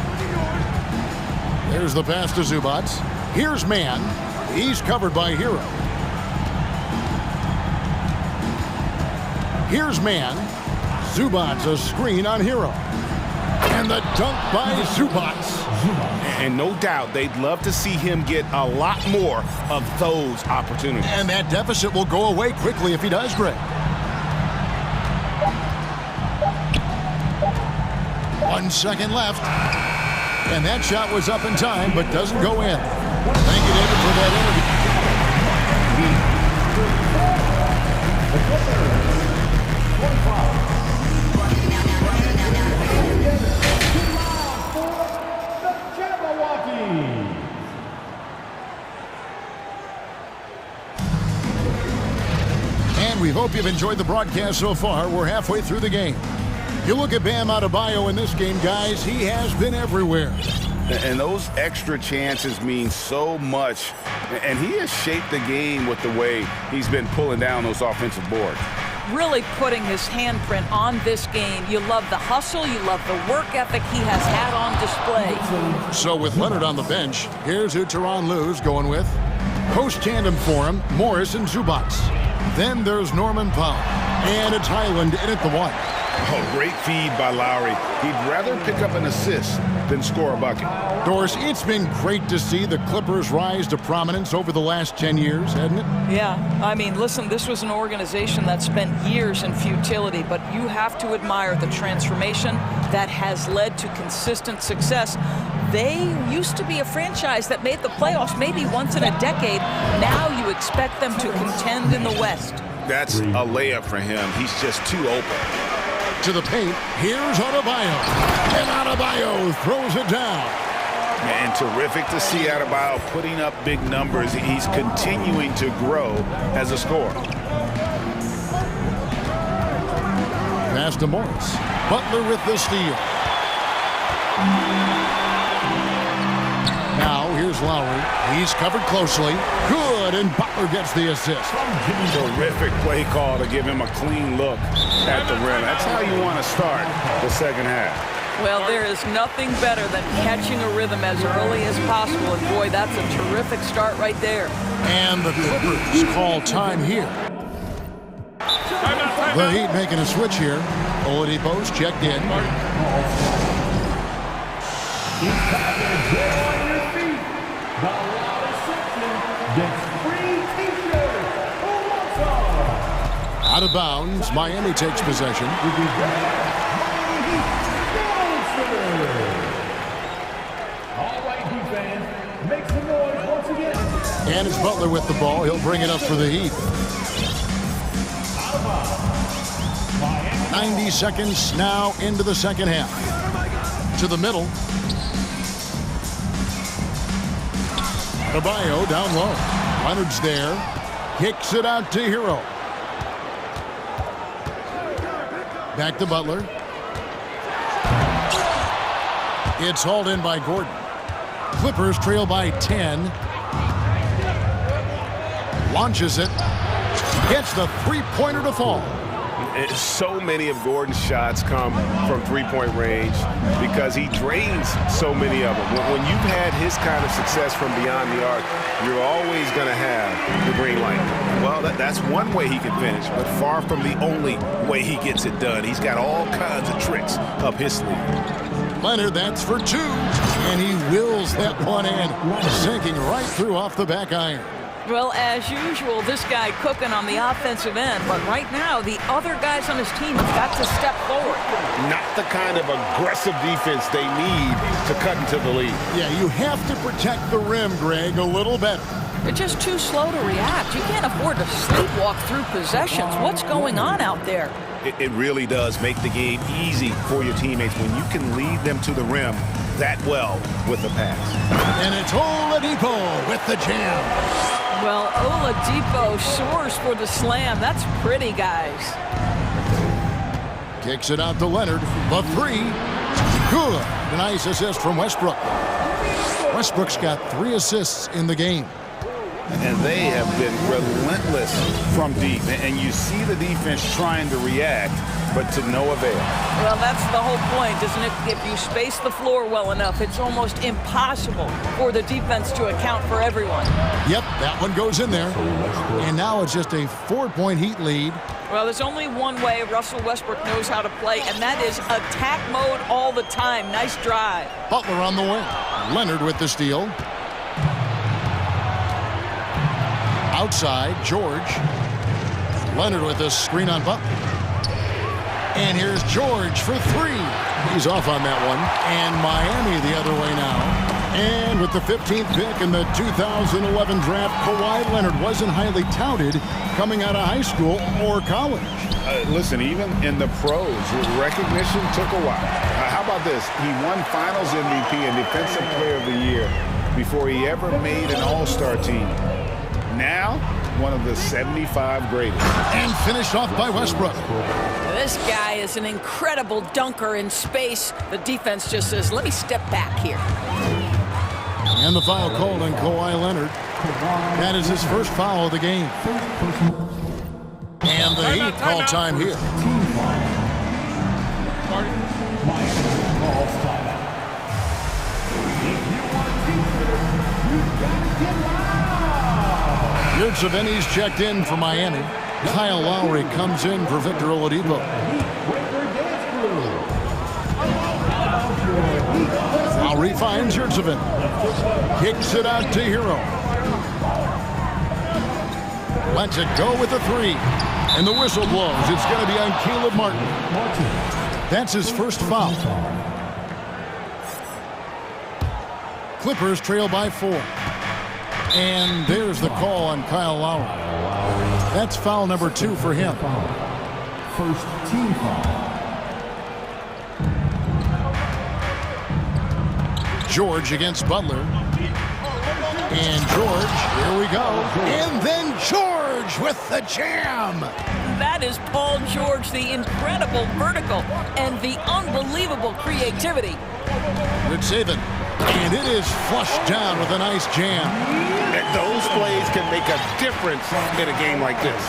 There's the pass to Zubac. Here's Mann. He's covered by Hero. Here's Mann. Zubac, a screen on Hero. And the dunk by Zubac. And no doubt they'd love to see him get a lot more of those opportunities. And that deficit will go away quickly if he does, Greg. 1 second left. And that shot was up in time, but doesn't go in. Thank you, David, for that And we hope you've enjoyed the broadcast so far. We're halfway through the game. You look at Bam Adebayo in this game, guys, he has been everywhere. And those extra chances mean so much. And he has shaped the game with the way he's been pulling down those offensive boards. Really putting his handprint on this game. You love the hustle, you love the work ethic he has had on display. So with Leonard on the bench, here's who Tyronn Lue's going with. Post tandem for him, Morris and Zubac. Then there's Norman Powell. And it's Highland in at the 1. Oh, great feed by Lowry. He'd rather pick up an assist than score a bucket. Doris, it's been great to see the Clippers rise to prominence over the last 10 years, hasn't it? Yeah, I mean, listen, this was an organization that spent years in futility, but you have to admire the transformation that has led to consistent success. They used to be a franchise that made the playoffs maybe once in a decade. Now you expect them to contend in the West. That's a layup for him. He's just too open. To the paint. Here's Adebayo. And Adebayo throws it down. And terrific to see Adebayo putting up big numbers. He's continuing to grow as a scorer. Pass to Morris. Butler with the steal. Now here's Lowry. He's covered closely. Good, and Butler gets the assist. Terrific play call to give him a clean look at the rim. That's how you want to start the second half. Well, there is nothing better than catching a rhythm as early as possible. And boy, that's a terrific start right there. And the Clippers call time here. The Heat making a switch here. Oladipo's checked in. Out of bounds, Miami takes possession. And it's Butler with the ball. He'll bring it up for the Heat. 90 seconds now into the second half. To the middle. Adebayo down low. Leonard's there. Kicks it out to Hero. Back to Butler. It's hauled in by Gordon. Clippers trail by 10. Launches it. Gets the three-pointer to fall. So many of Gordon's shots come from three-point range because he drains so many of them. When you've had his kind of success from beyond the arc, you're always going to have the green light. Well, that's one way he can finish, but far from the only way he gets it done. He's got all kinds of tricks up his sleeve. Leonard, that's for two, and he wills that one in, sinking right through off the back iron. Well, as usual, this guy cooking on the offensive end, but right now the other guys on his team have got to step forward. Not the kind of aggressive defense they need to cut into the lead. Yeah, you have to protect the rim, Greg, a little better. They're just too slow to react. You can't afford to sleepwalk through possessions. What's going on out there? It really does make the game easy for your teammates when you can lead them to the rim that well with the pass. And it's Oladipo with the jam. Well, Oladipo soars for the slam. That's pretty, guys. Kicks it out to Leonard. The three. Good. A nice assist from Westbrook. Westbrook's got 3 assists in the game. And they have been relentless from deep. And you see the defense trying to react, but to no avail. Well, that's the whole point, isn't it? If you space the floor well enough, it's almost impossible for the defense to account for everyone. Yep, that one goes in there. And now it's just a 4-point Heat lead. Well, there's only one way Russell Westbrook knows how to play, and that is attack mode all the time. Nice drive. Butler on the wing. Leonard with the steal. Outside, George. Leonard with the screen on Butler. And here's George for 3. He's off on that one. And Miami the other way now. And with the 15th pick in the 2011 draft, Kawhi Leonard wasn't highly touted coming out of high school or college. Listen, even in the pros, recognition took a while. How about this? He won Finals MVP and Defensive Player of the Year before he ever made an All-Star team. Now, one of the 75 greatest. And finished off by Westbrook. This guy is an incredible dunker in space. The defense just says, let me step back here. And the foul called on Kawhi Leonard. That is his first foul of the game. And the Heat call time here. Yurtseven's checked in for Miami. Kyle Lowry comes in for Victor Oladipo. Lowry finds Yurtseven. Kicks it out to Hero. Lets it go with a 3. And the whistle blows. It's going to be on Caleb Martin. That's his first foul. Clippers trail by 4. And there's the call on Kyle Lowry. That's foul number 2 for him. First team foul. George against Butler. And George, here we go. And then George with the jam. That is Paul George, the incredible vertical and the unbelievable creativity. Good saving. And it is flushed down with a nice jam. And those plays can make a difference in a game like this.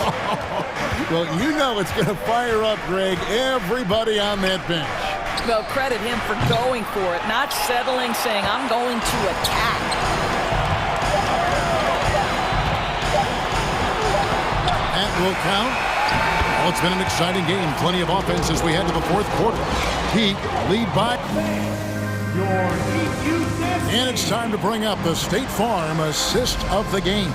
Well, you know it's going to fire up, Greg, everybody on that bench. Well, credit him for going for it, not settling, saying, I'm going to attack. That will count. Well, it's been an exciting game. Plenty of offense as we head to the fourth quarter. Heat lead by. And it's time to bring up the State Farm assist of the game.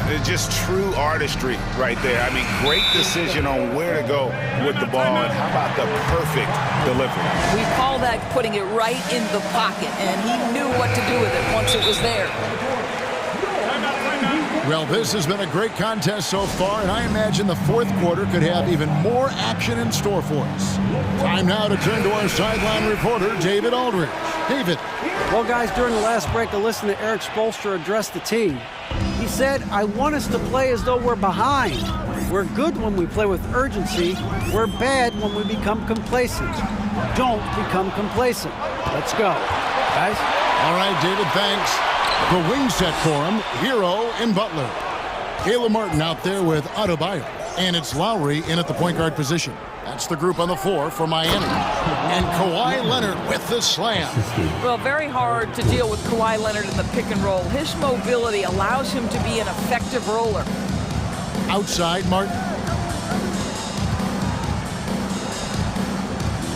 It's just true artistry right there. I mean, great decision on where to go with the ball. And how about the perfect delivery? We call that putting it right in the pocket, and he knew what to do with it once it was there. Well, this has been a great contest so far, and I imagine the fourth quarter could have even more action in store for us. Time now to turn to our sideline reporter, David Aldridge. David. Well, guys, during the last break, I listened to Eric Spoelstra address the team. He said, I want us to play as though we're behind. We're good when we play with urgency. We're bad when we become complacent. Don't become complacent. Let's go. Guys? All right, David, thanks. The wing set for him, Hero and Butler. Caleb Martin out there with Adebayo. And it's Lowry in at the point guard position. That's the group on the floor for Miami. And Kawhi Leonard with the slam. Well, very hard to deal with Kawhi Leonard in the pick and roll. His mobility allows him to be an effective roller. Outside, Martin.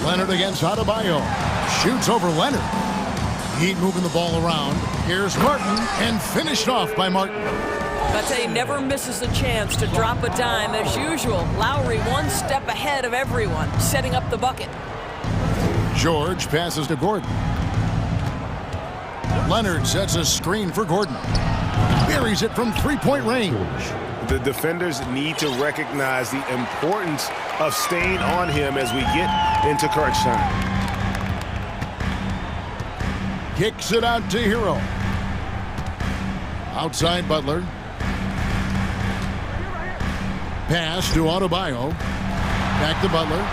Leonard against Adebayo. Shoots over Leonard. Heat moving the ball around. Here's Martin, and finished off by Martin. I tell you, never misses a chance to drop a dime as usual. Lowry one step ahead of everyone, setting up the bucket. George passes to Gordon. Leonard sets a screen for Gordon. Buries it from three-point range. The defenders need to recognize the importance of staying on him as we get into crunch time. Kicks it out to Hero. Outside Butler. Pass to Adebayo. Back to Butler.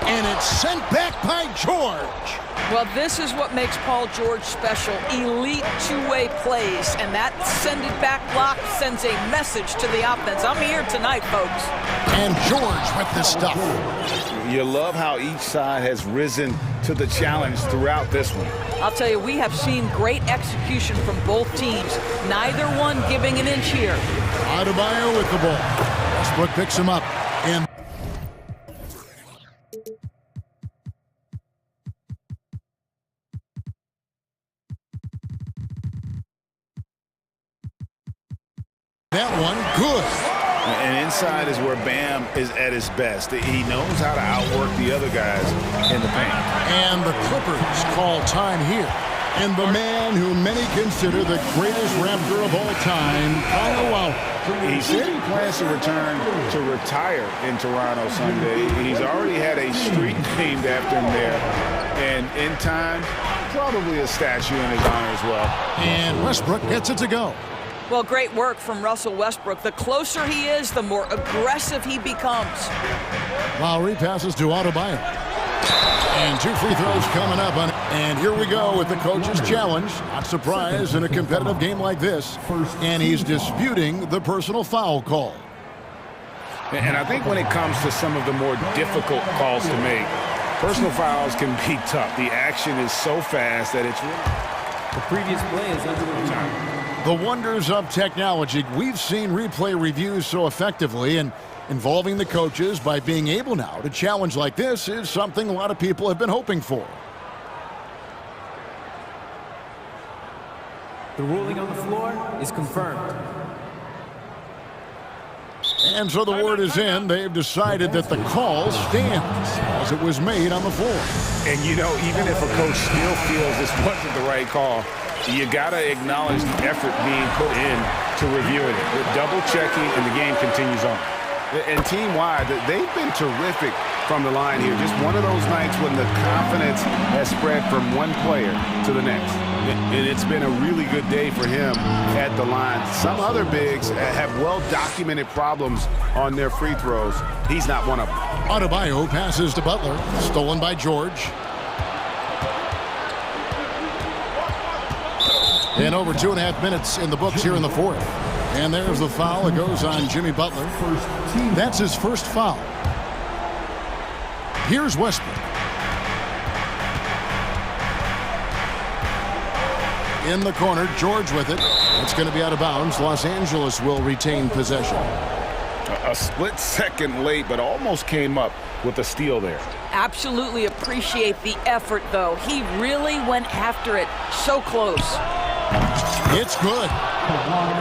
And it's sent back by George. Well, this is what makes Paul George special. Elite two-way plays. And that send-it-back block sends a message to the offense. I'm here tonight, folks. And George with the stuff. You love how each side has risen to the challenge throughout this one. I'll tell you, we have seen great execution from both teams. Neither one giving an inch here. Adebayo with the ball. Westbrook picks him up. And that one, good. And inside is where Bam is at his best. He knows how to outwork the other guys in the paint. And the Clippers call time here. And the man who many consider the greatest Raptor of all time, Kyle Lowry. He said he plans to return to retire in Toronto someday. He's already had a street named after him there. And in time, probably a statue in his honor as well. And Westbrook gets it to go. Well, great work from Russell Westbrook. The closer he is, the more aggressive he becomes. Lowry passes to Adebayo. And two free throws coming up. And here we go with the coach's challenge. Not surprised in a competitive game like this. And he's disputing the personal foul call. And I think when it comes to some of the more difficult calls to make, personal fouls can be tough. The action is so fast that it's really... The previous play is under the wonders of technology. We've seen replay reviews so effectively, and involving the coaches by being able now to challenge like this is something a lot of people have been hoping for. The ruling on the floor is confirmed. And so the word is in. They've decided that the call stands as it was made on the floor. And, you know, even if a coach still feels this wasn't the right call, you got to acknowledge the effort being put in to reviewing it. Double checking, and the game continues on. And team-wide, they've been terrific from from the line here. Just one of those nights when the confidence has spread from one player to the next. And it's been a really good day for him at the line. Some other bigs have well-documented problems on their free throws. He's not one of them. Adebayo passes to Butler. Stolen by George. And over 2.5 minutes in the books here in the fourth. And there's the foul. It goes on Jimmy Butler. That's his first foul. Here's Westbrook. In the corner, George with it. It's going to be out of bounds. Los Angeles will retain possession. A split second late, but almost came up with a steal there. Absolutely appreciate the effort, though. He really went after it. So close. It's good.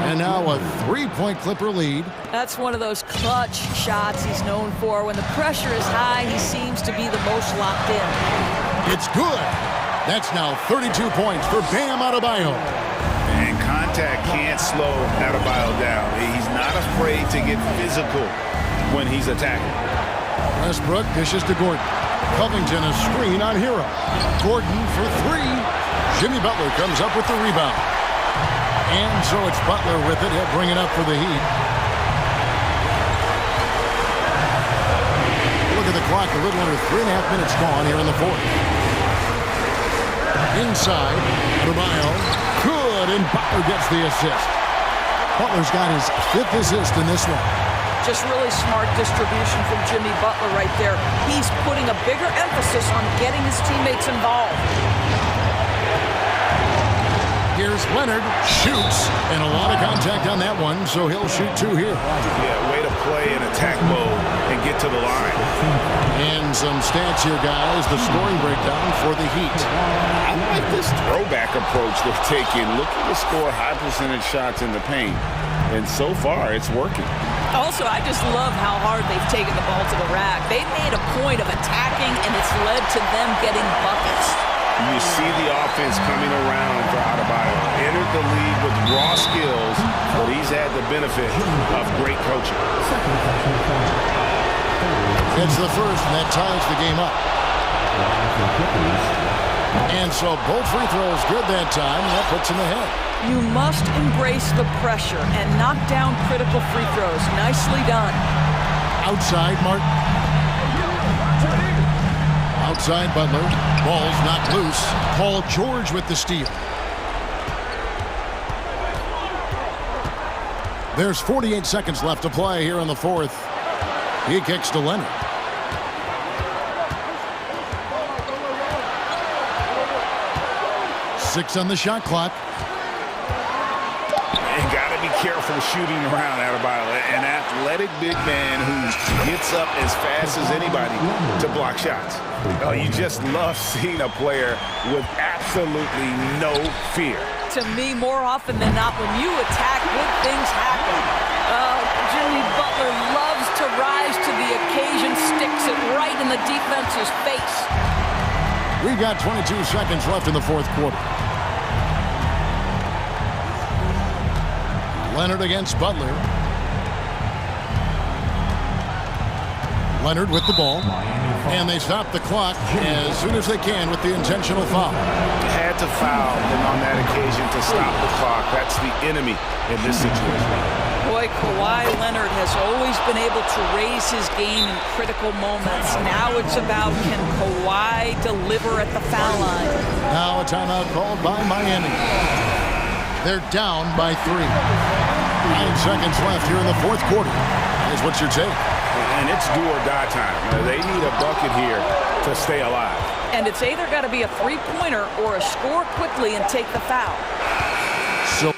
And now a 3-point Clipper lead. That's one of those clutch shots he's known for. When the pressure is high, he seems to be the most locked in. It's good. That's now 32 points for Bam Adebayo. And contact can't slow Adebayo down. He's not afraid to get physical when he's attacking. Westbrook dishes to Gordon. Covington a screen on Hero. Gordon for three. Jimmy Butler comes up with the rebound. And so it's Butler with it. He'll bring it up for the Heat. Look at the clock. A little under 3.5 minutes gone here in the fourth. Inside. Adebayo. Good. And Butler gets the assist. Butler's got his 5th assist in this one. Just really smart distribution from Jimmy Butler right there. He's putting a bigger emphasis on getting his teammates involved. Here's Leonard, shoots, and a lot of contact on that one, so he'll shoot 2 here. Yeah, way to play in attack mode and get to the line. And some stats here, guys. The scoring breakdown for the Heat. I like this throwback approach they're taking, looking to score high percentage shots in the paint. And so far, it's working. Also, I just love how hard they've taken the ball to the rack. They've made a point of attacking, and it's led to them getting buckets. You see the offense coming around for Adebayo. Entered the league with raw skills, but he's had the benefit of great coaching. It's the first, and that ties the game up. And so both free throws good that time, and that puts him ahead. You must embrace the pressure and knock down critical free throws. Nicely done. Outside, Martin. Outside Butler. Ball's not loose. Paul George with the steal. There's 48 seconds left to play here in the fourth. He kicks to Leonard. Six on the shot clock. And got to be careful shooting around Adebayo. An athletic big man who gets up as fast as anybody to block shots. Oh, you just love seeing a player with absolutely no fear. To me, more often than not, when you attack, good things happen. Jimmy Butler loves to rise to the occasion, sticks it right in the defense's face. We've got 22 seconds left in the fourth quarter. Leonard against Butler. Leonard with the ball. And they stop the clock as soon as they can with the intentional foul. Had to foul on that occasion to stop the clock. That's the enemy in this situation. Boy, Kawhi Leonard has always been able to raise his game in critical moments. Now it's about, can Kawhi deliver at the foul line? Now a timeout called by Miami. They're down by 3. 9 seconds left here in the fourth quarter. Here's what your take. And it's do or die time. They need a bucket here to stay alive. And it's either got to be a three-pointer or a score quickly and take the foul. So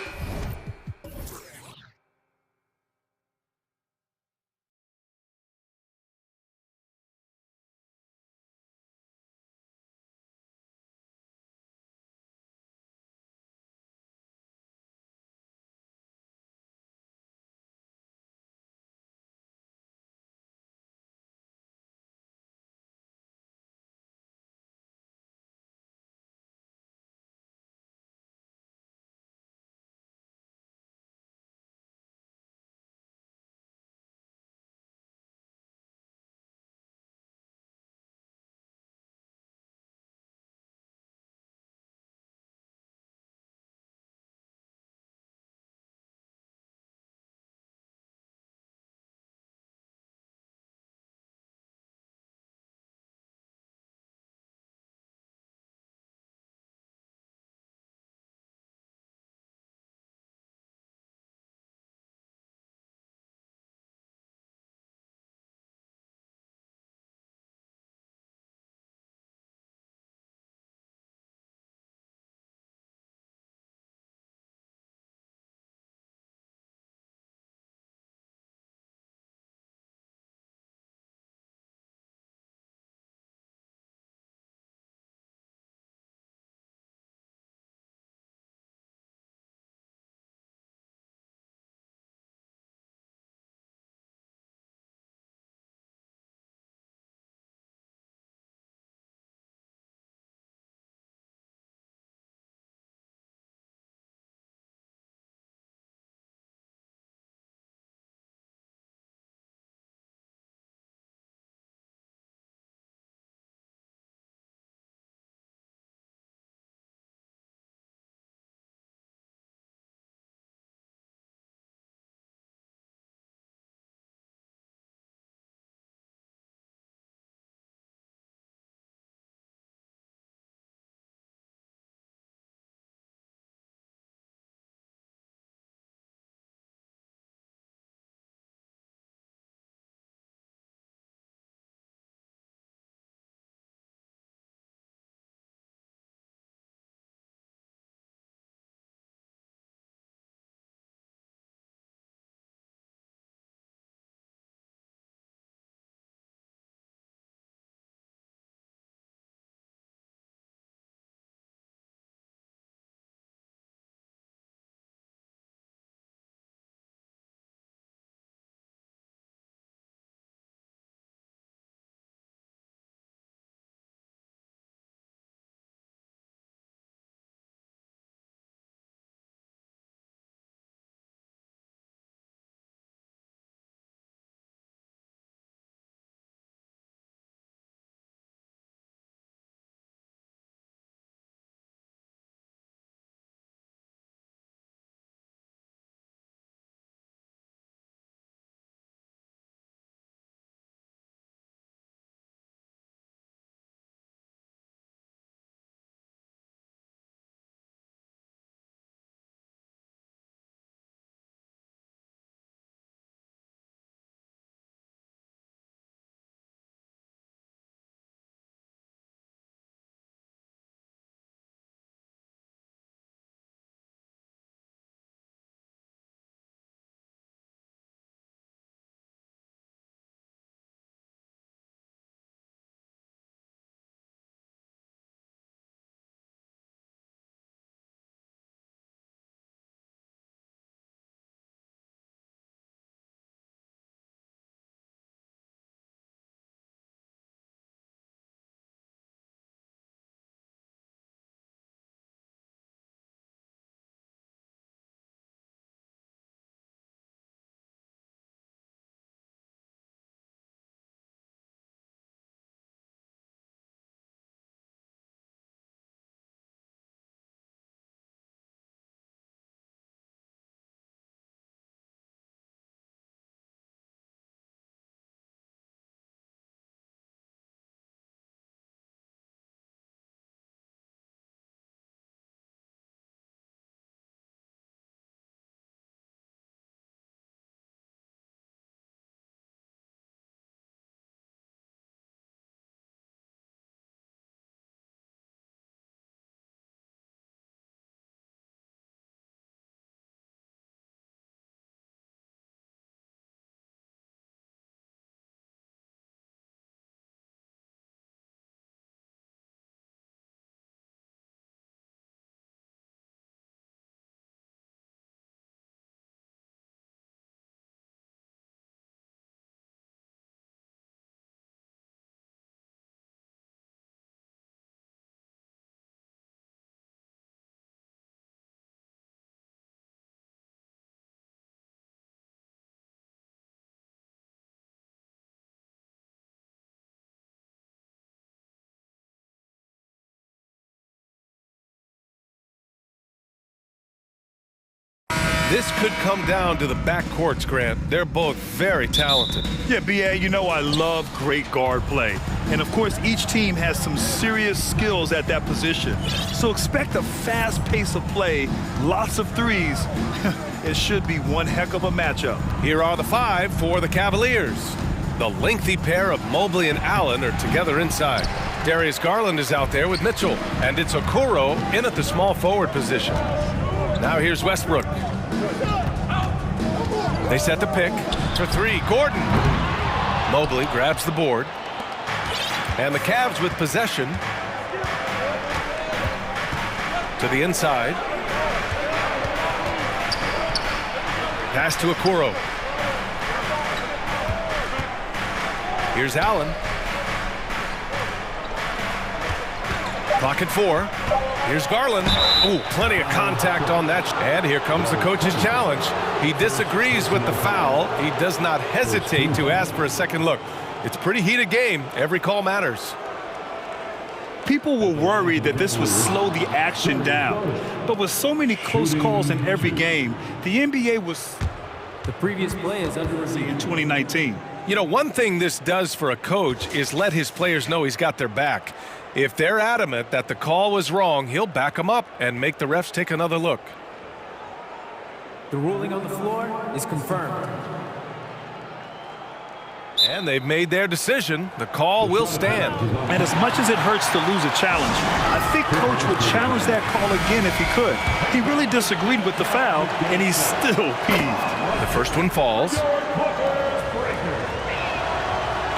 This could come down to the backcourts, Grant. They're both very talented. Yeah, B.A., you know I love great guard play. And, of course, each team has some serious skills at that position. So expect a fast pace of play, lots of threes. It should be one heck of a matchup. Here are the 5 for the Cavaliers. The lengthy pair of Mobley and Allen are together inside. Darius Garland is out there with Mitchell, and it's Okoro in at the small forward position. Now here's Westbrook. They set the pick for 3. Gordon. Mobley grabs the board. And the Cavs with possession. To the inside. Pass to Okoro. Here's Allen. Clock at 4. Here's Garland. Ooh, plenty of contact on that. And here comes the coach's challenge. He disagrees with the foul. He does not hesitate to ask for a second look. It's a pretty heated game. Every call matters. People were worried that this would slow the action down. But with so many close calls in every game, the NBA was The previous play is under review. in 2019. You know, one thing this does for a coach is let his players know he's got their back. If they're adamant that the call was wrong, he'll back them up and make the refs take another look. The ruling on the floor is confirmed. And they've made their decision. The call will stand. And as much as it hurts to lose a challenge, I think Coach would challenge that call again if he could. He really disagreed with the foul, and he's still peeved. The first one falls.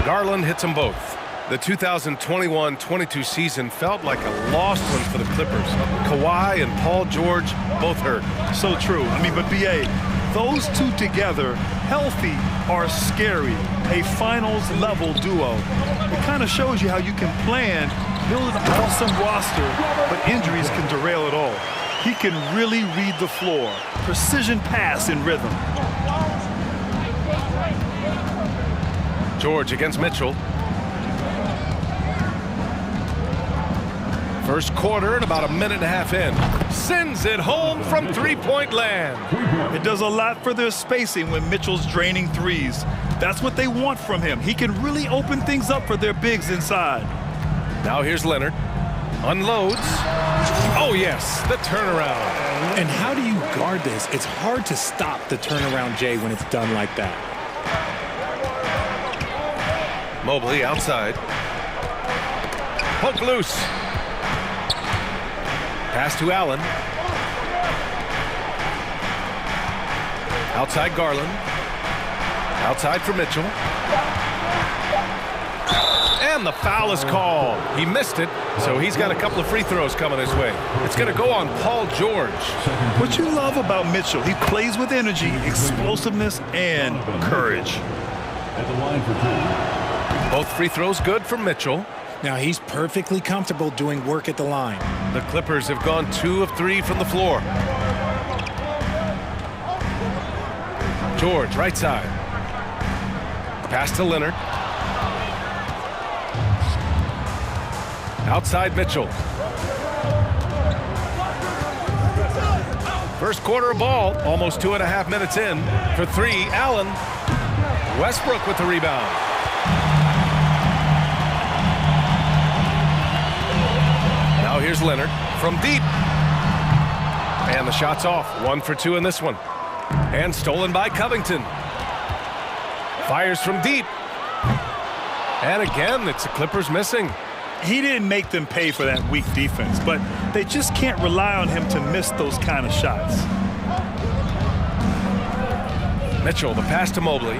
Garland hits them both. The 2021-22 season felt like a lost one for the Clippers. Kawhi and Paul George both hurt. So true. I mean, but B.A., those two together, healthy, are scary. A finals-level duo. It kind of shows you how you can plan, build an awesome roster, but injuries can derail it all. He can really read the floor. Precision pass in rhythm. George against Mitchell. First quarter and about a minute and a half in. Sends it home from three-point land. It does a lot for their spacing when Mitchell's draining threes. That's what they want from him. He can really open things up for their bigs inside. Now here's Leonard. Unloads. Oh, yes, the turnaround. And how do you guard this? It's hard to stop the turnaround, Jay, when it's done like that. Mobley outside. Poke loose. Pass to Allen. Outside Garland. Outside for Mitchell. And the foul is called. He missed it, so he's got a couple of free throws coming his way. It's going to go on Paul George. What you love about Mitchell, he plays with energy, explosiveness, and courage. At the line for 2. Both free throws good for Mitchell. Now he's perfectly comfortable doing work at the line. The Clippers have gone 2 of 3 from the floor. George, right side. Pass to Leonard. Outside Mitchell. First quarter of ball, almost 2.5 minutes in. For 3, Allen. Westbrook with the rebound. Now here's Leonard from deep. And the shot's off. 1 for 2 in this one. And stolen by Covington. Fires from deep. And again, it's the Clippers missing. He didn't make them pay for that weak defense, but they just can't rely on him to miss those kind of shots. Mitchell, the pass to Mobley.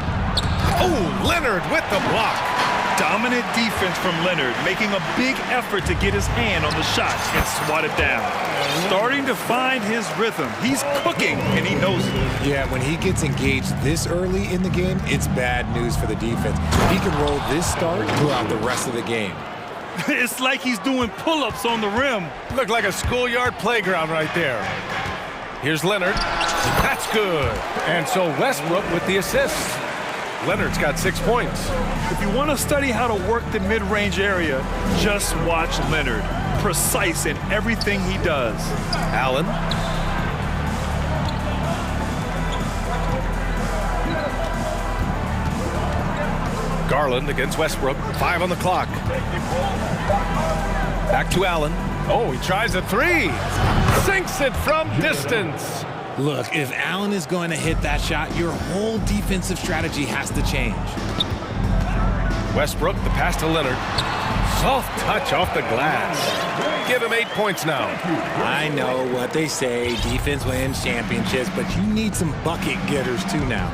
Oh, Leonard with the block. Dominant defense from Leonard, making a big effort to get his hand on the shot and swat it down. Starting to find his rhythm. He's cooking, and he knows it. Yeah, when he gets engaged this early in the game, it's bad news for the defense. He can roll this start throughout the rest of the game. It's like he's doing pull-ups on the rim. Looked like a schoolyard playground right there. Here's Leonard. That's good. And so Westbrook with the assist. Leonard's got 6 points. If you want to study how to work the mid-range area, just watch Leonard. Precise in everything he does. Allen. Garland against Westbrook. 5 on the clock. Back to Allen. Oh, he tries a three. Sinks it from distance. Look, if Allen is going to hit that shot, your whole defensive strategy has to change. Westbrook, the pass to Leonard. Soft touch off the glass. Give him 8 points now. I know what they say, defense wins championships, but you need some bucket getters too now.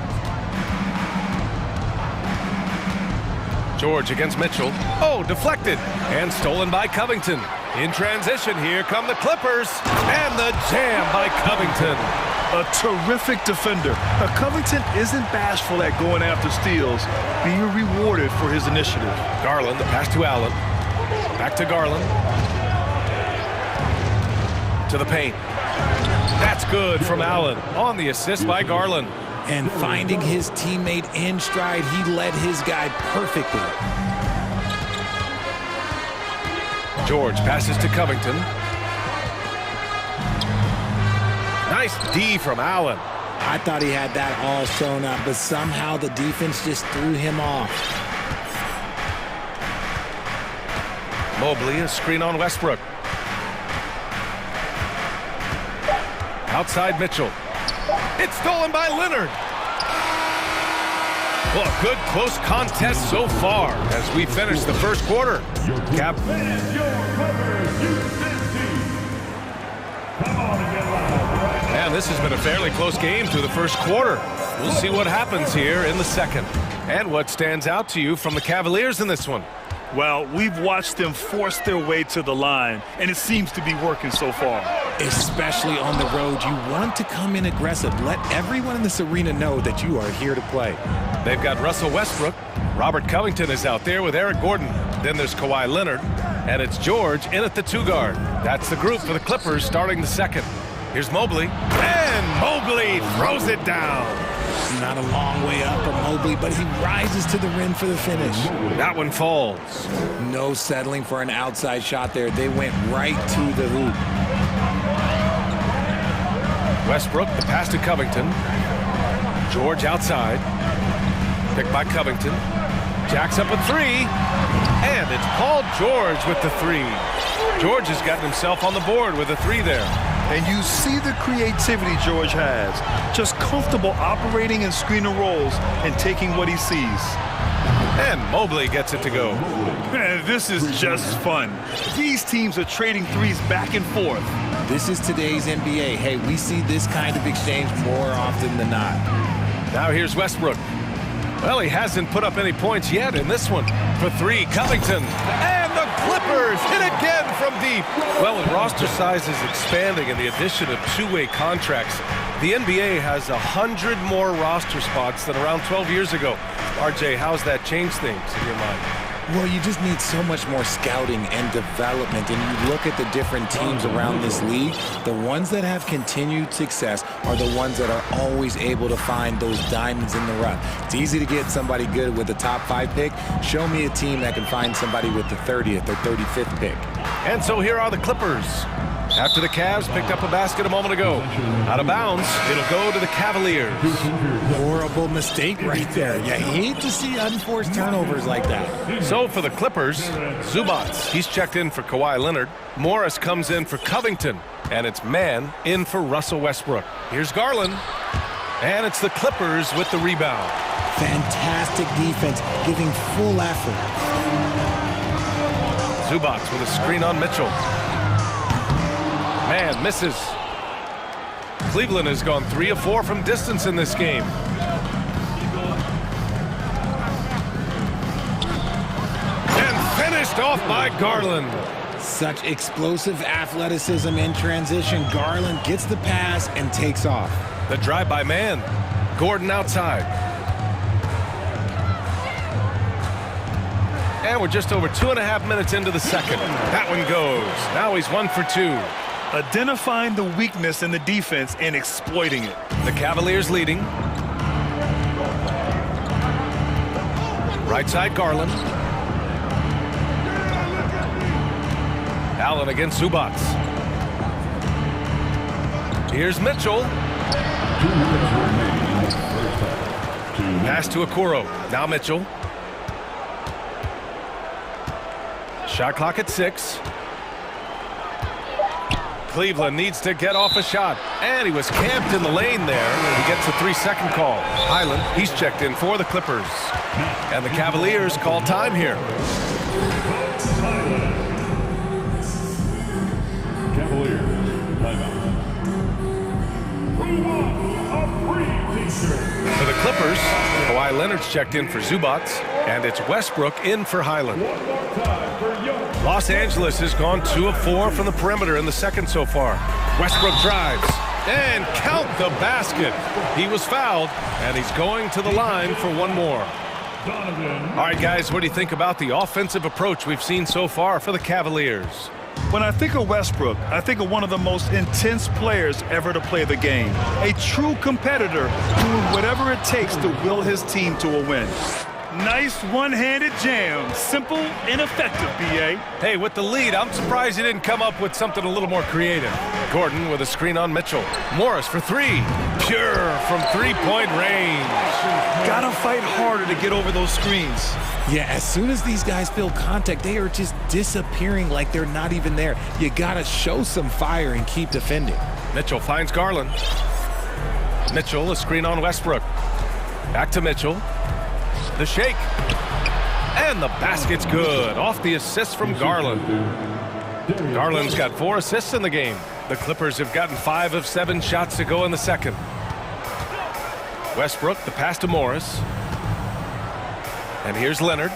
George against Mitchell. Oh, deflected and stolen by Covington. In transition, here come the Clippers, and the jam by Covington. A terrific defender. Now, Covington isn't bashful at going after steals, being rewarded for his initiative. Garland, the pass to Allen. Back to Garland. To the paint. That's good from Allen on the assist by Garland. And finding his teammate in stride, he led his guy perfectly. George passes to Covington. Nice D from Allen. I thought he had that all sewn up, but somehow the defense just threw him off. Mobley, a screen on Westbrook. Outside Mitchell. It's stolen by Leonard. Well, a good close contest so far as we finish the first quarter. Cap. And this has been a fairly close game through the first quarter. We'll see what happens here in the second. And what stands out to you from the Cavaliers in this one? Well, we've watched them force their way to the line, and it seems to be working so far. Especially on the road, you want to come in aggressive. Let everyone in this arena know that you are here to play. They've got Russell Westbrook. Robert Covington is out there with Eric Gordon. Then there's Kawhi Leonard, and it's George in at the 2 guard. That's the group for the Clippers starting the second. Here's Mobley, and Mobley throws it down. Not a long way up for Mobley, but he rises to the rim for the finish. That one falls. No settling for an outside shot there. They went right to the hoop. Westbrook, the pass to Covington. George outside. Picked by Covington. Jacks up a 3. And it's Paul George with the 3. George has gotten himself on the board with a 3 there. And you see the creativity George has. Just comfortable operating in screen and rolls and taking what he sees. And Mobley gets it to go. Man, this is just fun. These teams are trading threes back and forth. This is today's NBA. Hey, we see this kind of exchange more often than not. Now here's Westbrook. Well, he hasn't put up any points yet in this one. For 3, Covington. And the Clippers hit again from deep. Well, with roster sizes expanding and the addition of two-way contracts, the NBA has 100 more roster spots than around 12 years ago. RJ, how's that changed things in your mind? Well, you just need so much more scouting and development, and you look at the different teams around this league, the ones that have continued success are the ones that are always able to find those diamonds in the rough. It's easy to get somebody good with the top 5 pick. Show me a team that can find somebody with the 30th or 35th pick. And so here are the Clippers. After the Cavs picked up a basket a moment ago. Out of bounds, it'll go to the Cavaliers. Horrible mistake right there. You hate to see unforced turnovers like that. So for the Clippers, Zubats, he's checked in for Kawhi Leonard. Morris comes in for Covington. And it's Mann in for Russell Westbrook. Here's Garland. And it's the Clippers with the rebound. Fantastic defense, giving full effort. Zubats with a screen on Mitchell. Man misses. Cleveland has gone 3 of 4 from distance in this game. And finished off by Garland. Such explosive athleticism in transition. Garland gets the pass and takes off. The drive by Mann. Gordon outside. And we're just over 2.5 minutes into the second. That one goes. Now he's 1 for 2. Identifying the weakness in the defense and exploiting it. The Cavaliers leading. Right side Garland. Allen against Zubats. Here's Mitchell. Pass to Okoro. Now Mitchell. Shot clock at 6. Cleveland needs to get off a shot. And he was camped in the lane there. He gets a 3-second call. Highland, he's checked in for the Clippers. And the Cavaliers call time here. Cavaliers, timeout. For the Clippers, Kawhi Leonard's checked in for Zubats, and it's Westbrook in for Highland. Los Angeles has gone 2 of 4 from the perimeter in the second so far. Westbrook drives, and count the basket. He was fouled, and he's going to the line for one more. All right, guys, what do you think about the offensive approach we've seen so far for the Cavaliers? When I think of Westbrook, I think of one of the most intense players ever to play the game. A true competitor doing whatever it takes to will his team to a win. Nice one-handed jam. Simple and effective, B.A. Hey, with the lead, I'm surprised he didn't come up with something a little more creative. Gordon with a screen on Mitchell. Morris for 3. Pure from three-point range. Gotta fight harder to get over those screens. Yeah, as soon as these guys feel contact, they are just disappearing like they're not even there. You gotta show some fire and keep defending. Mitchell finds Garland. Mitchell, a screen on Westbrook. Back to Mitchell. The shake. And the basket's good. Off the assist from Garland. Garland's got 4 assists in the game. The Clippers have gotten 5 of 7 shots to go in the second. Westbrook, the pass to Morris. And here's Leonard.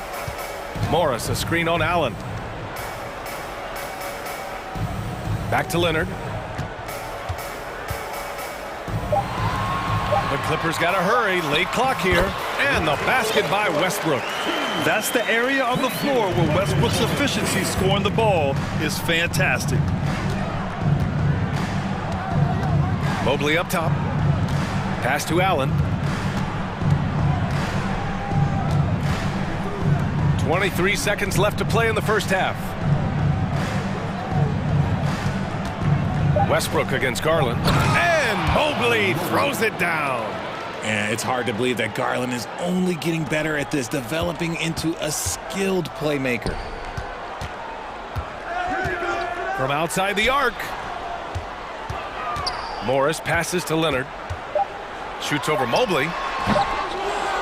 Morris, a screen on Allen. Back to Leonard. The Clippers got to hurry. Late clock here. And the basket by Westbrook. That's the area of the floor where Westbrook's efficiency scoring the ball is fantastic. Mobley up top. Pass to Allen. 23 seconds left to play in the first half. Westbrook against Garland. And Mobley throws it down. And it's hard to believe that Garland is only getting better at this, developing into a skilled playmaker. From outside the arc. Morris passes to Leonard. Shoots over Mobley.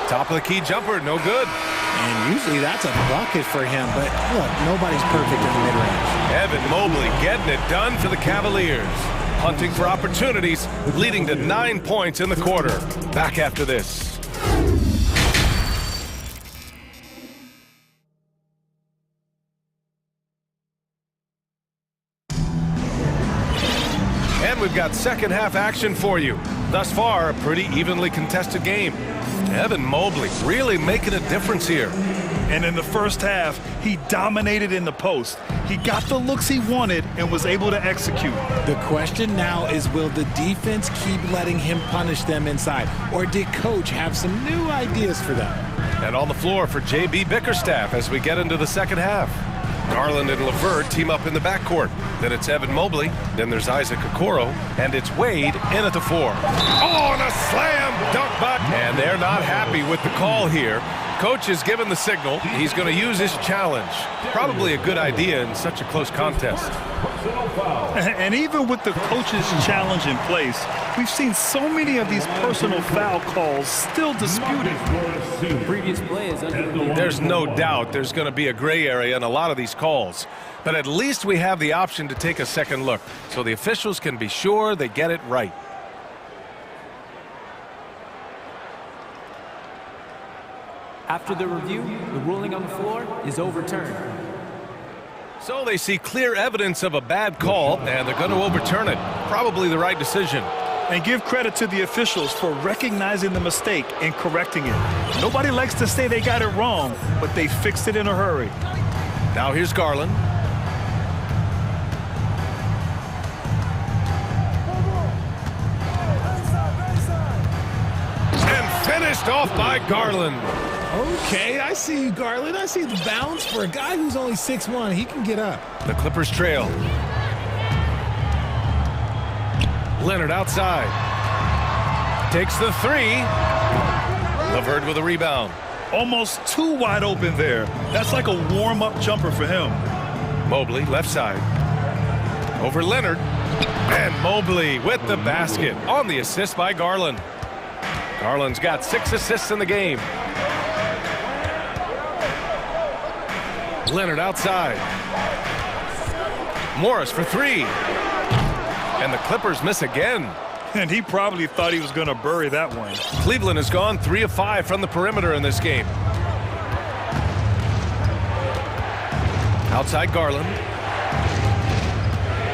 Top of the key jumper, no good. And usually that's a bucket for him, but look, nobody's perfect in the mid-range. Evan Mobley getting it done for the Cavaliers. Hunting for opportunities, leading to 9 points in the quarter. Back after this. And we've got second half action for you. Thus far, a pretty evenly contested game. Evan Mobley really making a difference here. And in the first half, he dominated in the post. He got the looks he wanted and was able to execute. The question now is, will the defense keep letting him punish them inside? Or did coach have some new ideas for them? And on the floor for J.B. Bickerstaff as we get into the second half. Garland and LeVert team up in the backcourt. Then it's Evan Mobley. Then there's Isaac Okoro. And it's Wade in at the 4. Oh, and a slam dunk by. And they're not happy with the call here. Coach has given the signal. He's going to use his challenge. Probably a good idea in such a close contest. And even with the coach's challenge in place, we've seen so many of these personal foul calls still disputed. The previous play is under. There's no doubt there's going to be a gray area in a lot of these calls. But at least we have the option to take a second look, so the officials can be sure they get it right. After the review, the ruling on the floor is overturned. So they see clear evidence of a bad call, and they're going to overturn it. Probably the right decision. And give credit to the officials for recognizing the mistake and correcting it. Nobody likes to say they got it wrong, but they fixed it in a hurry. Now here's Garland. And finished off by Garland. Okay, I see you, Garland. I see the bounce for a guy who's only 6'1". He can get up. The Clippers trail. Leonard outside. Takes the 3. LeVert with a rebound. Almost too wide open there. That's like a warm-up jumper for him. Mobley, left side. Over Leonard. And Mobley with the basket on the assist by Garland. Garland's got 6 assists in the game. Leonard outside. Morris for 3. And the Clippers miss again. And he probably thought he was going to bury that one. Cleveland has gone 3 of 5 from the perimeter in this game. Outside Garland.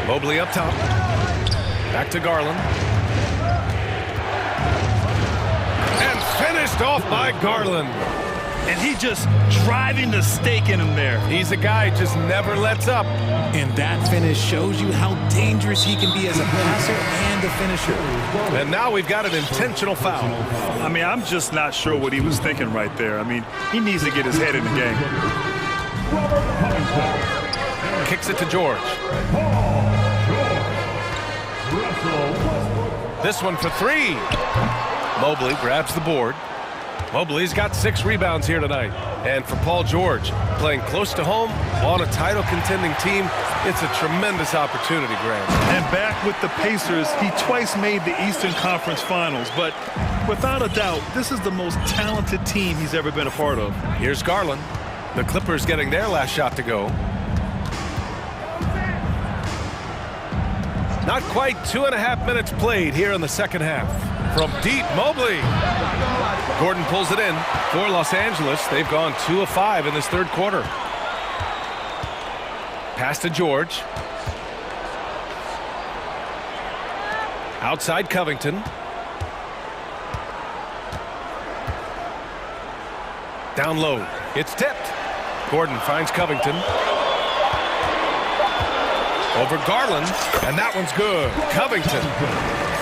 Mobley up top. Back to Garland. And finished off by Garland. And he just driving the stake in him there. He's a guy who just never lets up. And that finish shows you how dangerous he can be as a passer and a finisher. And now we've got an intentional foul. I mean, I'm just not sure what he was thinking right there. I mean, he needs to get his head in the game. Kicks it to George. This one for 3. Mobley grabs the board. Mobley's got 6 rebounds here tonight. And for Paul George, playing close to home on a title contending team, it's a tremendous opportunity, Grant. And back with the Pacers, he twice made the Eastern Conference Finals. But without a doubt, this is the most talented team he's ever been a part of. Here's Garland. The Clippers getting their last shot to go. Not quite 2.5 minutes played here in the second half. From deep, Mobley. Gordon pulls it in for Los Angeles. They've gone 2 of 5 in this third quarter. Pass to George. Outside Covington. Down low. It's tipped. Gordon finds Covington. Over Garland, and that one's good. Covington.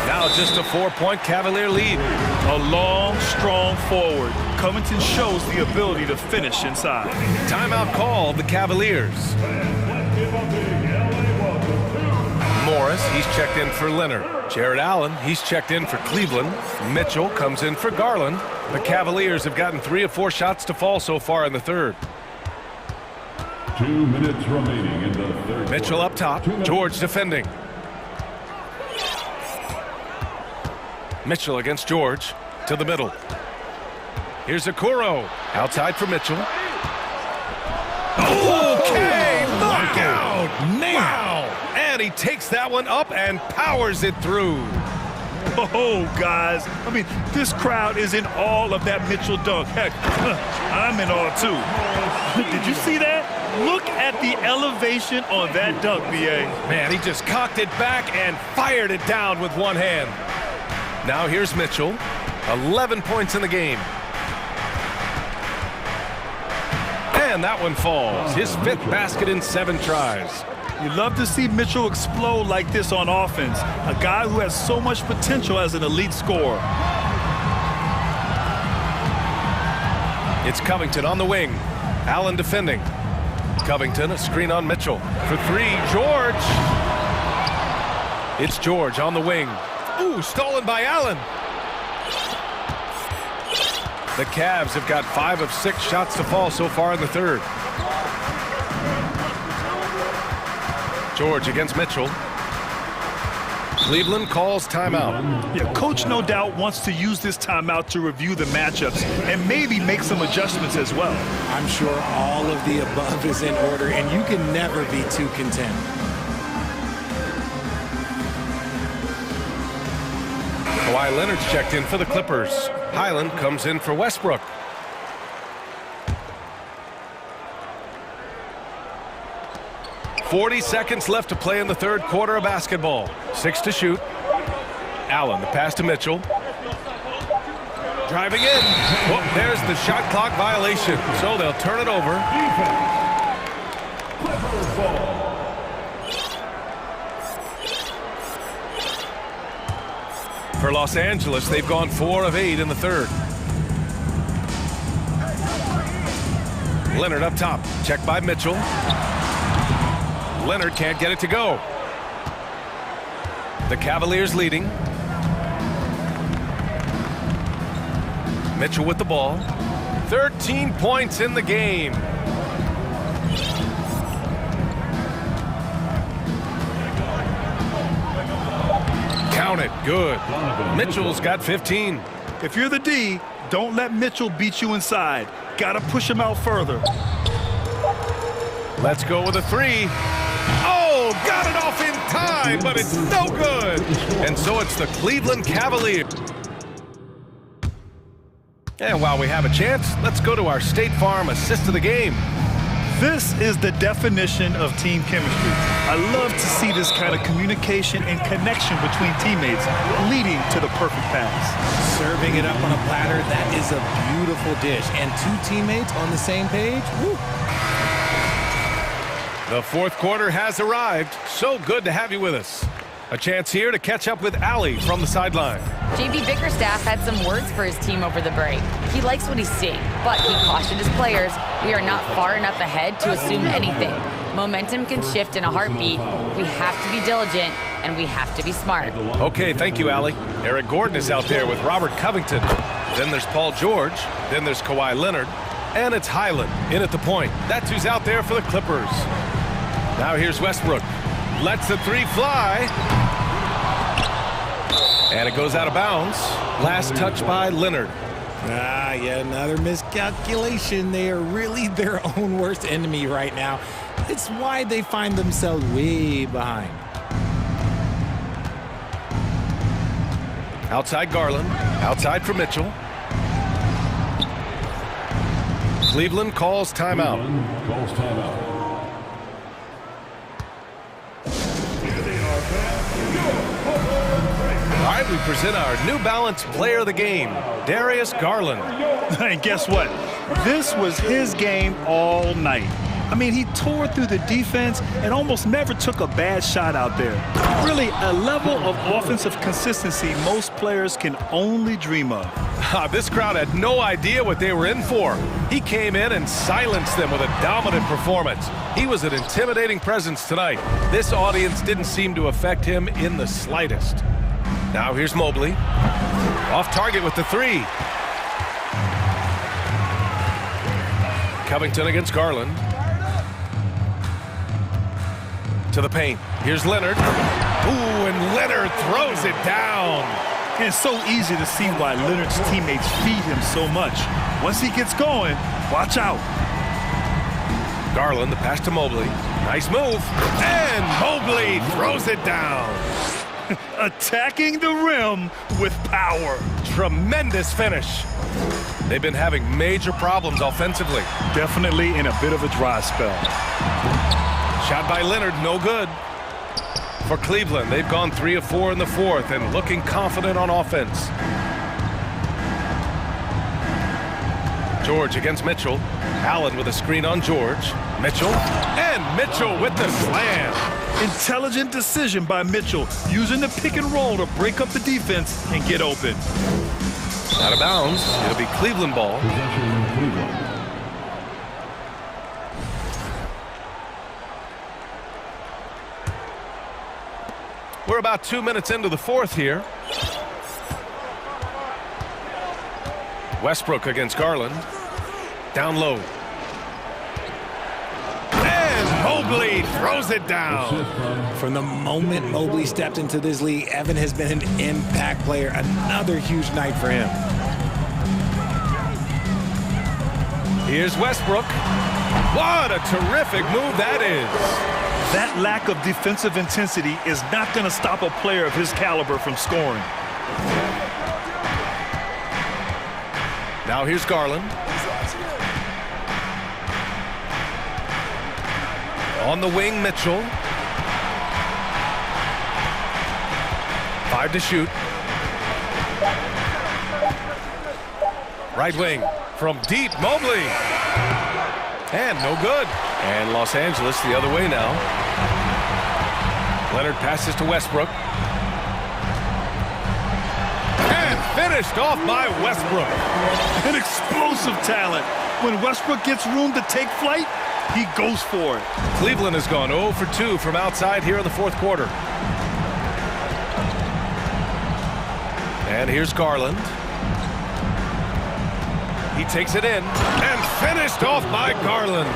Now just a 4-point Cavalier lead. A long, strong forward. Covington shows the ability to finish inside. Timeout called the Cavaliers. Morris, he's checked in for Leonard. Jared Allen, he's checked in for Cleveland. Mitchell comes in for Garland. The Cavaliers have gotten 3 of 4 shots to fall so far in the third. 2 minutes remaining in the third. Mitchell up top. George defending. Mitchell against George. To the middle. Here's Okoro. Outside for Mitchell. Okay, knockout! Wow! And he takes that one up and powers it through. Oh, guys. I mean, this crowd is in awe of that Mitchell dunk. Heck, I'm in awe, too. Did you see that? Look at the elevation on that dunk, B.A. Man, he just cocked it back and fired it down with one hand. Now here's Mitchell. 11 points in the game. And that one falls. His 5th basket in 7 tries. You love to see Mitchell explode like this on offense. A guy who has so much potential as an elite scorer. It's Covington on the wing. Allen defending. Covington, a screen on Mitchell. For 3, George. It's George on the wing. Ooh, stolen by Allen. The Cavs have got 5 of 6 shots to fall so far in the third. George against Mitchell. Cleveland calls timeout. Yeah, coach no doubt wants to use this timeout to review the matchups and maybe make some adjustments as well. I'm sure all of the above is in order, and you can never be too content. Kawhi Leonard's checked in for the Clippers. Highland comes in for Westbrook. .40 seconds left to play in the third quarter of basketball. 6 to shoot. Allen, the pass to Mitchell. Driving in. Well, there's the shot clock violation, so they'll turn it over. For Los Angeles, they've gone 4 of 8 in the third. Leonard up top. Checked by Mitchell. Leonard can't get it to go. The Cavaliers leading. Mitchell with the ball. 13 points in the game. Count it. Good. Mitchell's got 15. If you're the D, don't let Mitchell beat you inside. Gotta push him out further. Let's go with a three. Oh, got it off in time, but it's no good. And so it's the Cleveland Cavaliers. And while we have a chance, let's go to our State Farm assist of the game. This is the definition of team chemistry. I love to see this kind of communication and connection between teammates leading to the perfect pass. Serving it up on a platter, that is a beautiful dish. And two teammates on the same page, woo. The fourth quarter has arrived. So good to have you with us. A chance here to catch up with Allie from the sideline. JV Bickerstaff had some words for his team over the break. He likes what he's seeing, but he cautioned his players, we are not far enough ahead to assume anything. Momentum can shift in a heartbeat. We have to be diligent, and we have to be smart. Okay, thank you, Allie. Eric Gordon is out there with Robert Covington. Then there's Paul George. Then there's Kawhi Leonard. And it's Highland in at the point. That's who's out there for the Clippers. Now here's Westbrook. Lets the three fly. And it goes out of bounds. Last touch by Leonard. Yet another miscalculation. They are really their own worst enemy right now. It's why they find themselves way behind. Outside Garland. Outside for Mitchell. Cleveland calls timeout. Calls timeout. All right, we present our New Balance player of the game, Darius Garland. And guess what? This was his game all night. I mean, he tore through the defense and almost never took a bad shot out there. Really, a level of offensive consistency most players can only dream of. This crowd had no idea what they were in for. He came in and silenced them with a dominant performance. He was an intimidating presence tonight. This audience didn't seem to affect him in the slightest. Now here's Mobley. Off target with the three. Covington against Garland. To the paint. Here's Leonard. Ooh, and Leonard throws it down. And it's so easy to see why Leonard's teammates feed him so much. Once he gets going, watch out. Garland, the pass to Mobley. Nice move. And Mobley throws it down. Attacking the rim with power. Tremendous finish. They've been having major problems offensively. Definitely in a bit of a dry spell. Shot by Leonard, no good. For Cleveland, they've gone 3 of 4 in the fourth and looking confident on offense. George against Mitchell. Allen with a screen on George. Mitchell. And Mitchell with the slam. Intelligent decision by Mitchell, using the pick and roll to break up the defense and get open. Out of bounds. It'll be Cleveland ball. Possession Cleveland. We're about 2 minutes into the fourth here. Westbrook against Garland. Down low. And Mobley throws it down. From the moment Mobley stepped into this league, Evan has been an impact player. Another huge night for him. Here's Westbrook. What a terrific move that is. That lack of defensive intensity is not going to stop a player of his caliber from scoring. Now here's Garland. On the wing, Mitchell. 5 to shoot. Right wing from deep, Mobley. And no good. And Los Angeles the other way now. Leonard passes to Westbrook. And finished off by Westbrook. An explosive talent. When Westbrook gets room to take flight, he goes for it. Cleveland has gone 0 for 2 from outside here in the fourth quarter. And here's Garland. He takes it in and finished off by Garland.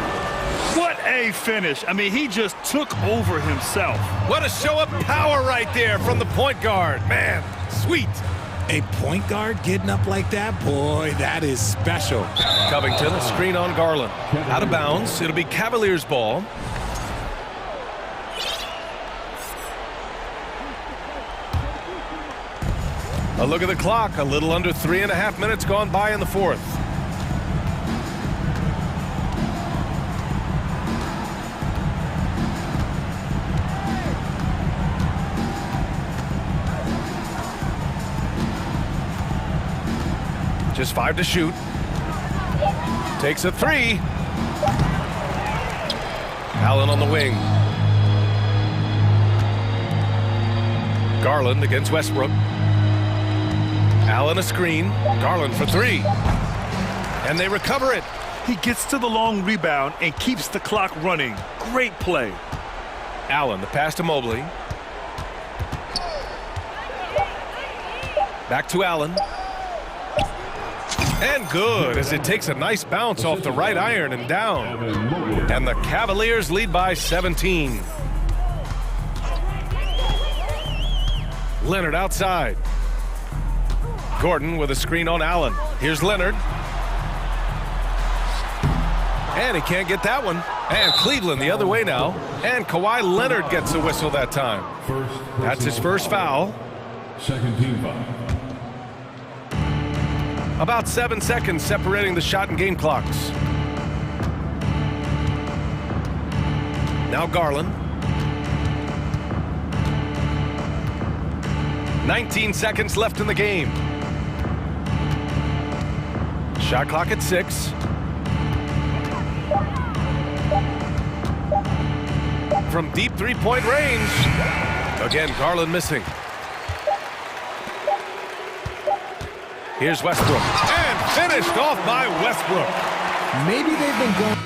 What A finish. I mean, he just took over himself. What a show of power right there from the point guard. Man, sweet. A point guard getting up like that, boy, that is special. Covington, a screen on Garland. Out of bounds. It'll be Cavaliers ball. A look at the clock. A little under 3.5 minutes gone by in the fourth. Just 5 to shoot. Takes a 3. Allen on the wing. Garland against Westbrook. Allen a screen. Garland for 3. And they recover it. He gets to the long rebound and keeps the clock running. Great play. Allen, the pass to Mobley. Back to Allen. And good, as it takes a nice bounce off the right iron and down. And the Cavaliers lead by 17. Leonard outside. Gordon with a screen on Allen. Here's Leonard. And he can't get that one. And Cleveland the other way now. And Kawhi Leonard gets a whistle that time. That's his first foul. Second team foul. About 7 seconds separating the shot and game clocks. Now Garland. 19 seconds left in the game. Shot clock at 6. From deep three-point range. Again, Garland missing. Here's Westbrook. And finished off by Westbrook. Maybe they've been going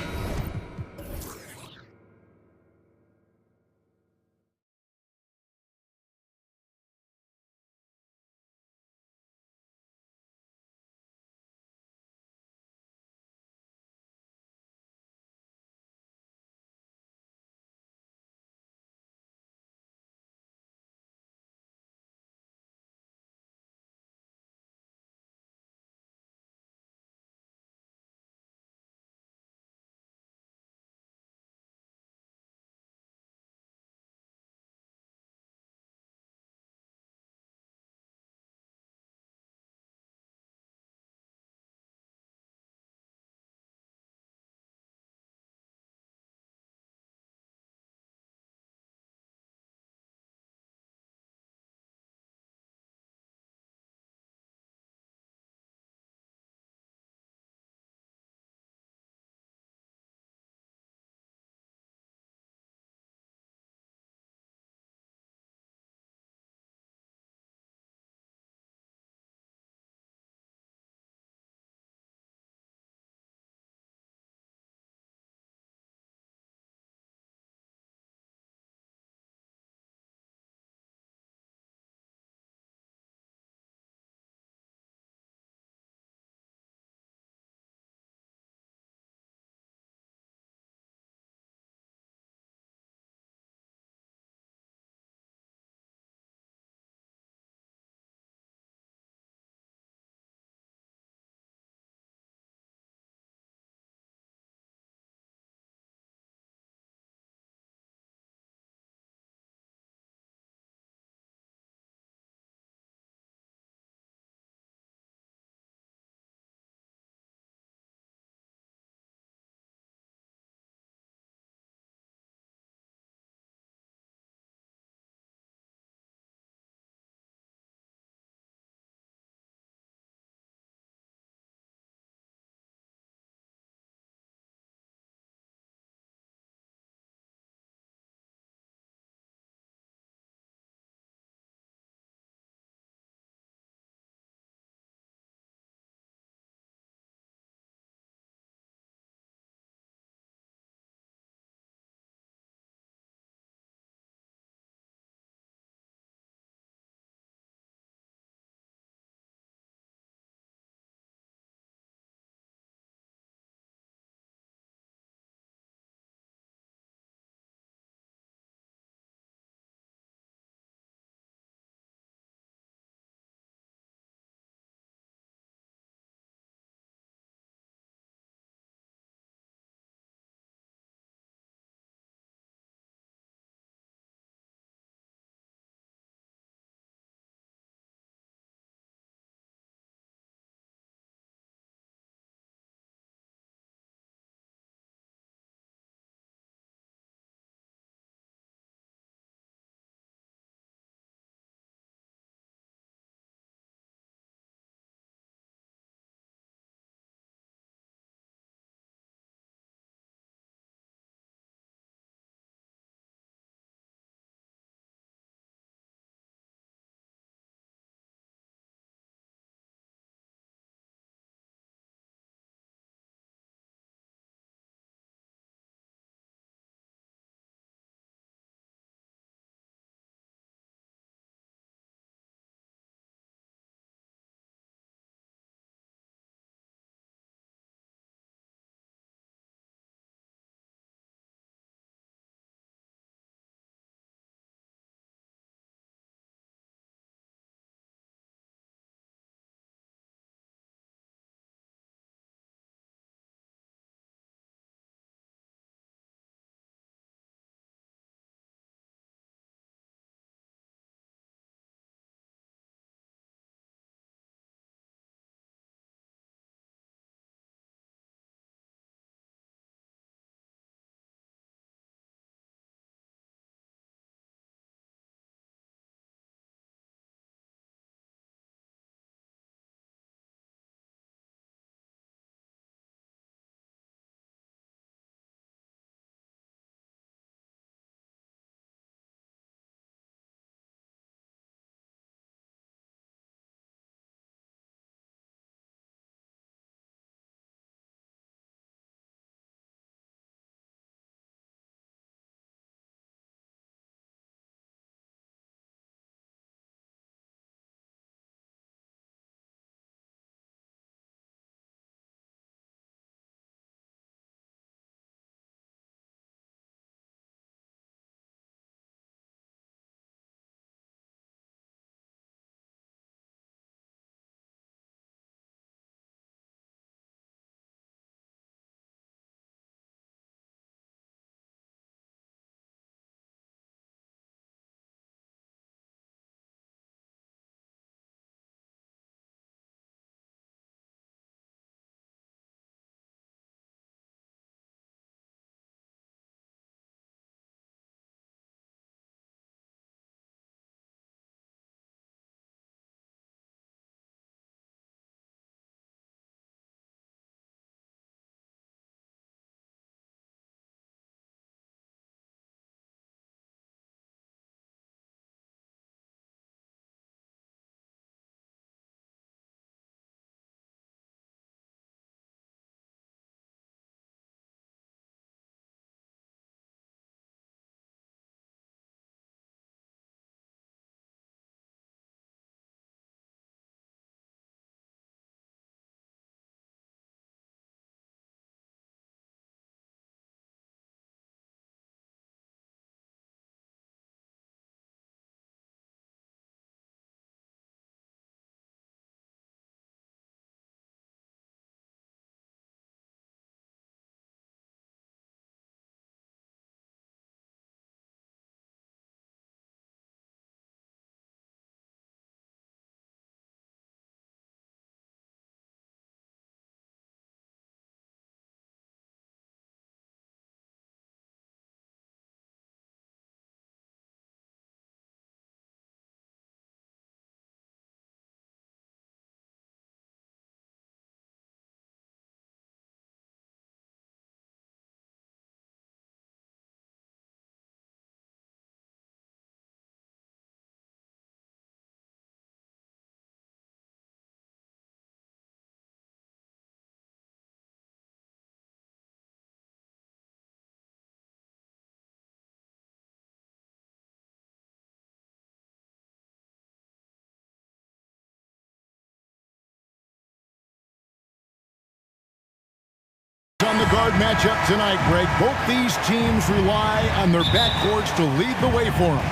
hard matchup tonight, Greg. Both these teams rely on their backcourts to lead the way for them.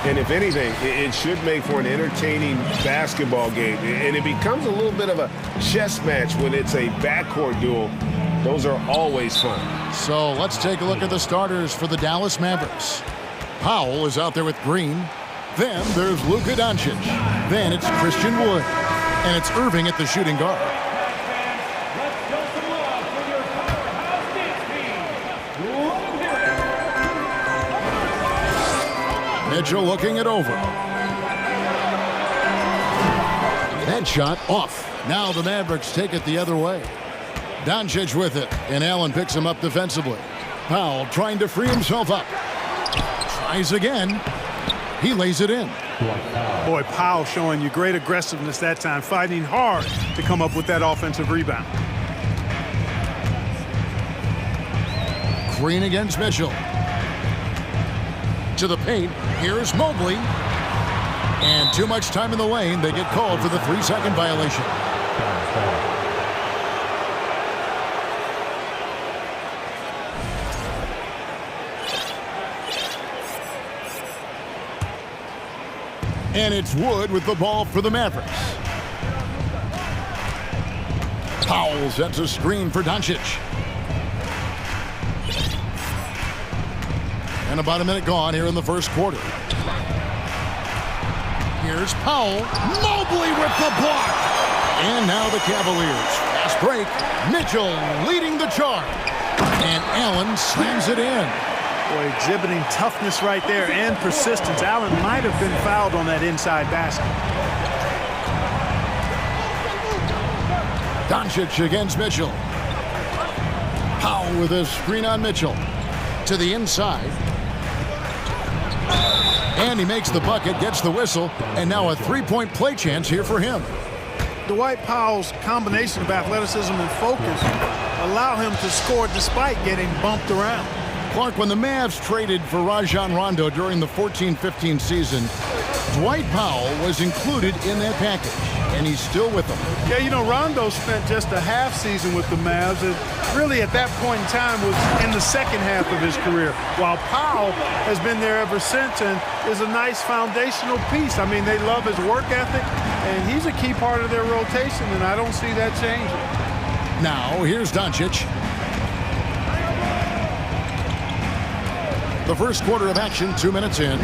And if anything, it should make for an entertaining basketball game. And it becomes a little bit of a chess match when it's a backcourt duel. Those are always fun. So let's take a look at the starters for the Dallas Mavericks. Powell is out there with Green. Then there's Luka Doncic. Then it's Christian Wood. And it's Irving at the shooting guard. Mitchell looking it over. That shot off. Now the Mavericks take it the other way. Doncic with it, and Allen picks him up defensively. Powell trying to free himself up. Tries again. He lays it in. Boy, Powell showing you great aggressiveness that time, fighting hard to come up with that offensive rebound. Green against Mitchell. To the paint. Here's Mobley. And too much time in the lane. They get called for the 3-second violation. And it's Wood with the ball for the Mavericks. Powell sets a screen for Doncic. And about a minute gone here in the first quarter. Here's Powell. Mobley with the block. And now the Cavaliers. Fast break. Mitchell leading the charge. And Allen slams it in. Boy, exhibiting toughness right there and persistence. Allen might have been fouled on that inside basket. Doncic against Mitchell. Powell with a screen on Mitchell. To the inside. And he makes the bucket, gets the whistle, and now a three-point play chance here for him. Dwight Powell's combination of athleticism and focus allow him to score despite getting bumped around. Clark, when the Mavs traded for Rajon Rondo during the 14-15 season, Dwight Powell was included in that package, and he's still with them. Yeah, you know, Rondo spent just a half season with the Mavs, and really at that point in time was in the second half of his career, while Powell has been there ever since and is a nice foundational piece. I mean, they love his work ethic, and he's a key part of their rotation, and I don't see that changing. Now, here's Doncic. The first quarter of action, 2 minutes in.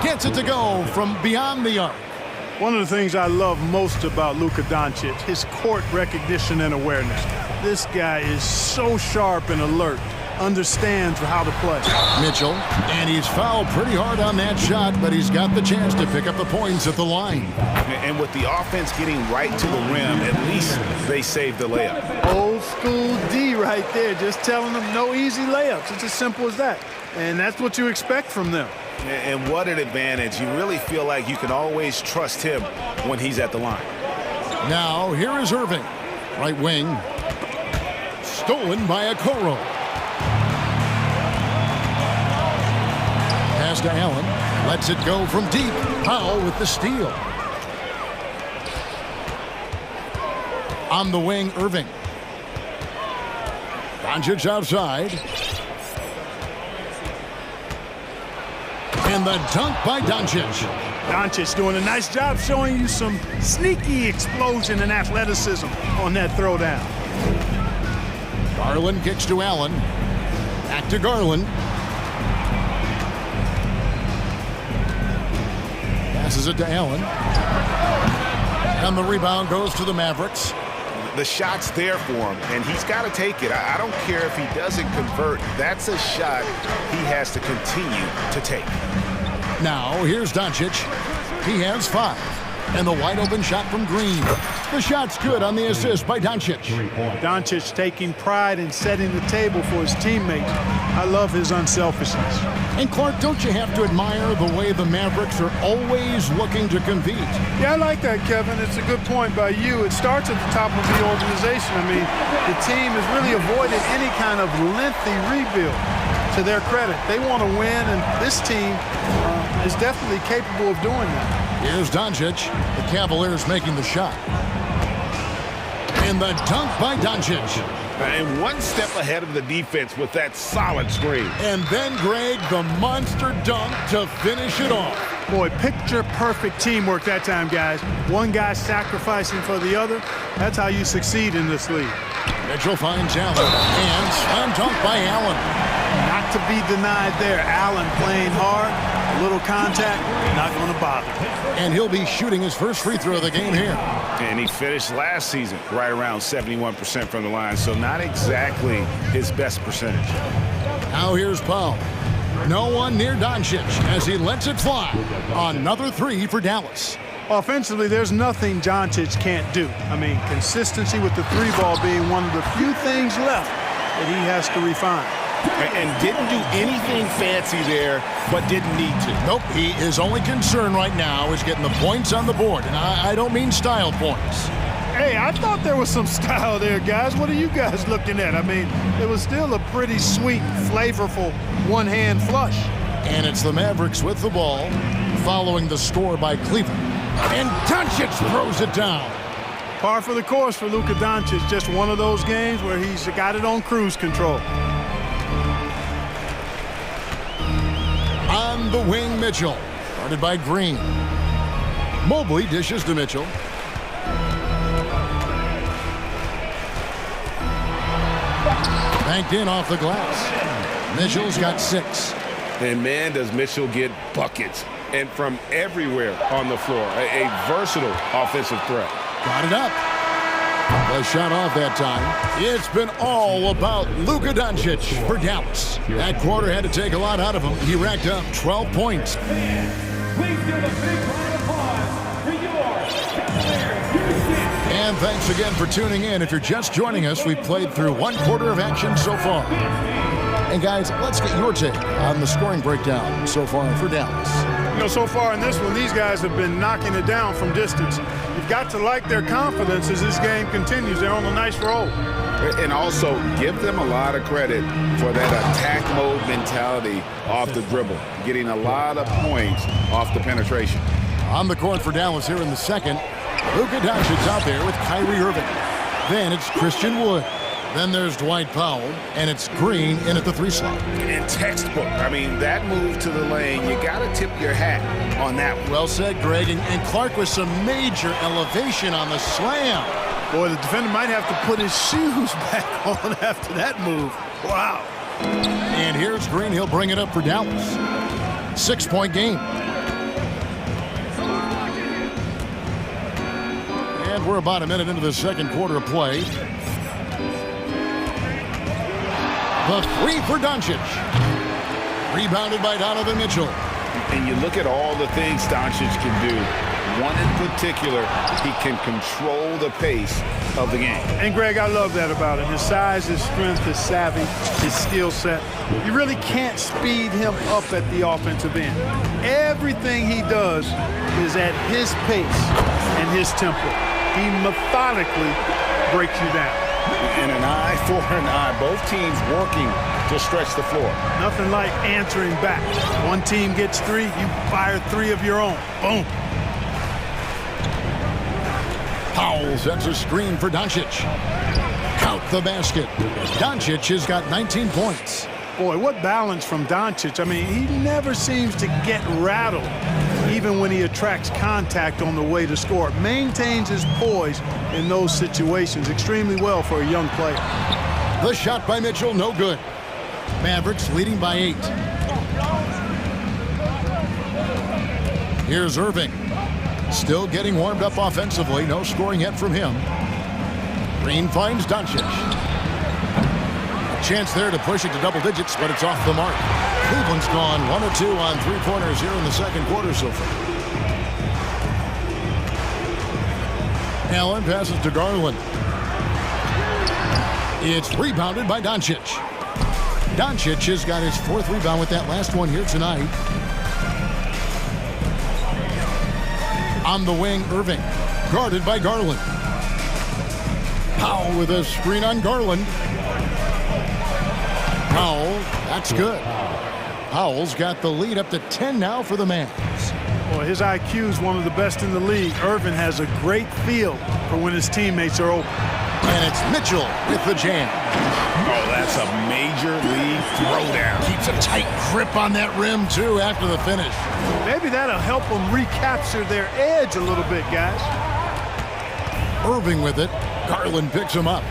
Gets it to go from beyond the arc. One of the things I love most about Luka Doncic, his court recognition and awareness. This guy is so sharp and alert, understands how to play. Mitchell, and he's fouled pretty hard on that shot, but he's got the chance to pick up the points at the line. And with the offense getting right to the rim, at least they saved the layup. Old school D right there, just telling them no easy layups. It's as simple as that. And that's what you expect from them. And what an advantage. You really feel like you can always trust him when he's at the line. Now, here is Irving. Right wing. Stolen by Okoro. Pass to Allen. Lets it go from deep. Powell with the steal. On the wing, Irving. Doncic outside. And the dunk by Doncic. Doncic doing a nice job showing you some sneaky explosion and athleticism on that throwdown. Garland kicks to Allen. Back to Garland. Passes it to Allen. And the rebound goes to the Mavericks. The shot's there for him, and he's got to take it. I don't care if he doesn't convert. That's a shot he has to continue to take. Now, here's Doncic. He has 5. And the wide-open shot from Green. The shot's good on the assist by Doncic. Doncic taking pride in setting the table for his teammates. I love his unselfishness. And, Clark, don't you have to admire the way the Mavericks are always looking to compete? Yeah, I like that, Kevin. It's a good point by you. It starts at the top of the organization. I mean, the team has really avoided any kind of lengthy rebuild. To their credit, they want to win, and this team is definitely capable of doing that. Here's Doncic. The Cavaliers making the shot. And the dunk by Doncic. And one step ahead of the defense with that solid screen. And then, Greg, the monster dunk to finish it off. Boy, picture-perfect teamwork that time, guys. One guy sacrificing for the other. That's how you succeed in this league. Mitchell finds Allen, and slam dunk by Allen. Not to be denied there. Allen playing hard, a little contact, not going to bother. And he'll be shooting his first free throw of the game here. And he finished last season right around 71% from the line, so not exactly his best percentage. Now here's Powell. No one near Doncic as he lets it fly. Another three for Dallas. Offensively, there's nothing Doncic can't do. I mean, consistency with the three ball being one of the few things left that he has to refine. And didn't do anything fancy there, but didn't need to. Nope, his only concern right now is getting the points on the board. And I don't mean style points. Hey, I thought there was some style there, guys. What are you guys looking at? I mean, it was still a pretty sweet, flavorful one-hand flush. And it's the Mavericks with the ball, following the score by Cleveland. And Doncic throws it down. Par for the course for Luka Doncic. Just one of those games where he's got it on cruise control. On the wing, Mitchell. Guarded by Green. Mobley dishes to Mitchell. Banked in off the glass. Mitchell's got 6. And man, does Mitchell get buckets. And from everywhere on the floor. A versatile offensive threat. Got it up. The shot off that time. It's been all about Luka Doncic for Dallas. That quarter had to take a lot out of him. He racked up 12 points. Please give a big round of applause for And thanks again for tuning in. If you're just joining us, we've played through one quarter of action so far. And guys, let's get your take on the scoring breakdown so far for Dallas. You know, so far in this one, these guys have been knocking it down from distance. You've got to like their confidence as this game continues. They're on a nice roll. And also give them a lot of credit for that attack mode mentality off the dribble, getting a lot of points off the penetration. On the court for Dallas here in the second, Luka Doncic out there with Kyrie Irving. Then it's Christian Wood. Then there's Dwight Powell, and it's Green in at the 3 slot. And textbook. I mean, that move to the lane, you got to tip your hat on that one. Well said, Greg. And Clark with some major elevation on the slam. Boy, the defender might have to put his shoes back on after that move. Wow. And here's Green. He'll bring it up for Dallas. 6-point game. And we're about a minute into the second quarter of play. The 3 for Doncic. Rebounded by Donovan Mitchell. And you look at all the things Doncic can do. One in particular, he can control the pace of the game. And Greg, I love that about him. His size, his strength, his savvy, his skill set. You really can't speed him up at the offensive end. Everything he does is at his pace and his tempo. He methodically breaks you down. And an eye for an eye. Both teams working to stretch the floor. Nothing like answering back. One team gets 3, you fire 3 of your own. Boom. Powell sets a screen for Doncic. Count the basket. Doncic has got 19 points. Boy, what balance from Doncic. I mean, he never seems to get rattled, even when he attracts contact on the way to score. Maintains his poise in those situations extremely well for a young player. The shot by Mitchell, no good. Mavericks leading by 8. Here's Irving. Still getting warmed up offensively. No scoring yet from him. Green finds Doncic. Chance there to push it to double digits, but it's off the mark. Cleveland's gone 1 of 2 on 3-pointers here in the second quarter so far. Allen passes to Garland. It's rebounded by Doncic. Doncic has got his 4th rebound with that last one here tonight. On the wing, Irving, guarded by Garland. Powell with a screen on Garland. Powell, that's good. Powell's got the lead up to 10 now for the Mavs. Boy, his IQ is one of the best in the league. Irving has a great feel for when his teammates are open. And it's Mitchell with the jam. Oh, that's a major league throwdown. Keeps a tight grip on that rim, too, after the finish. Maybe that'll help them recapture their edge a little bit, guys. Irving with it. Garland picks him up.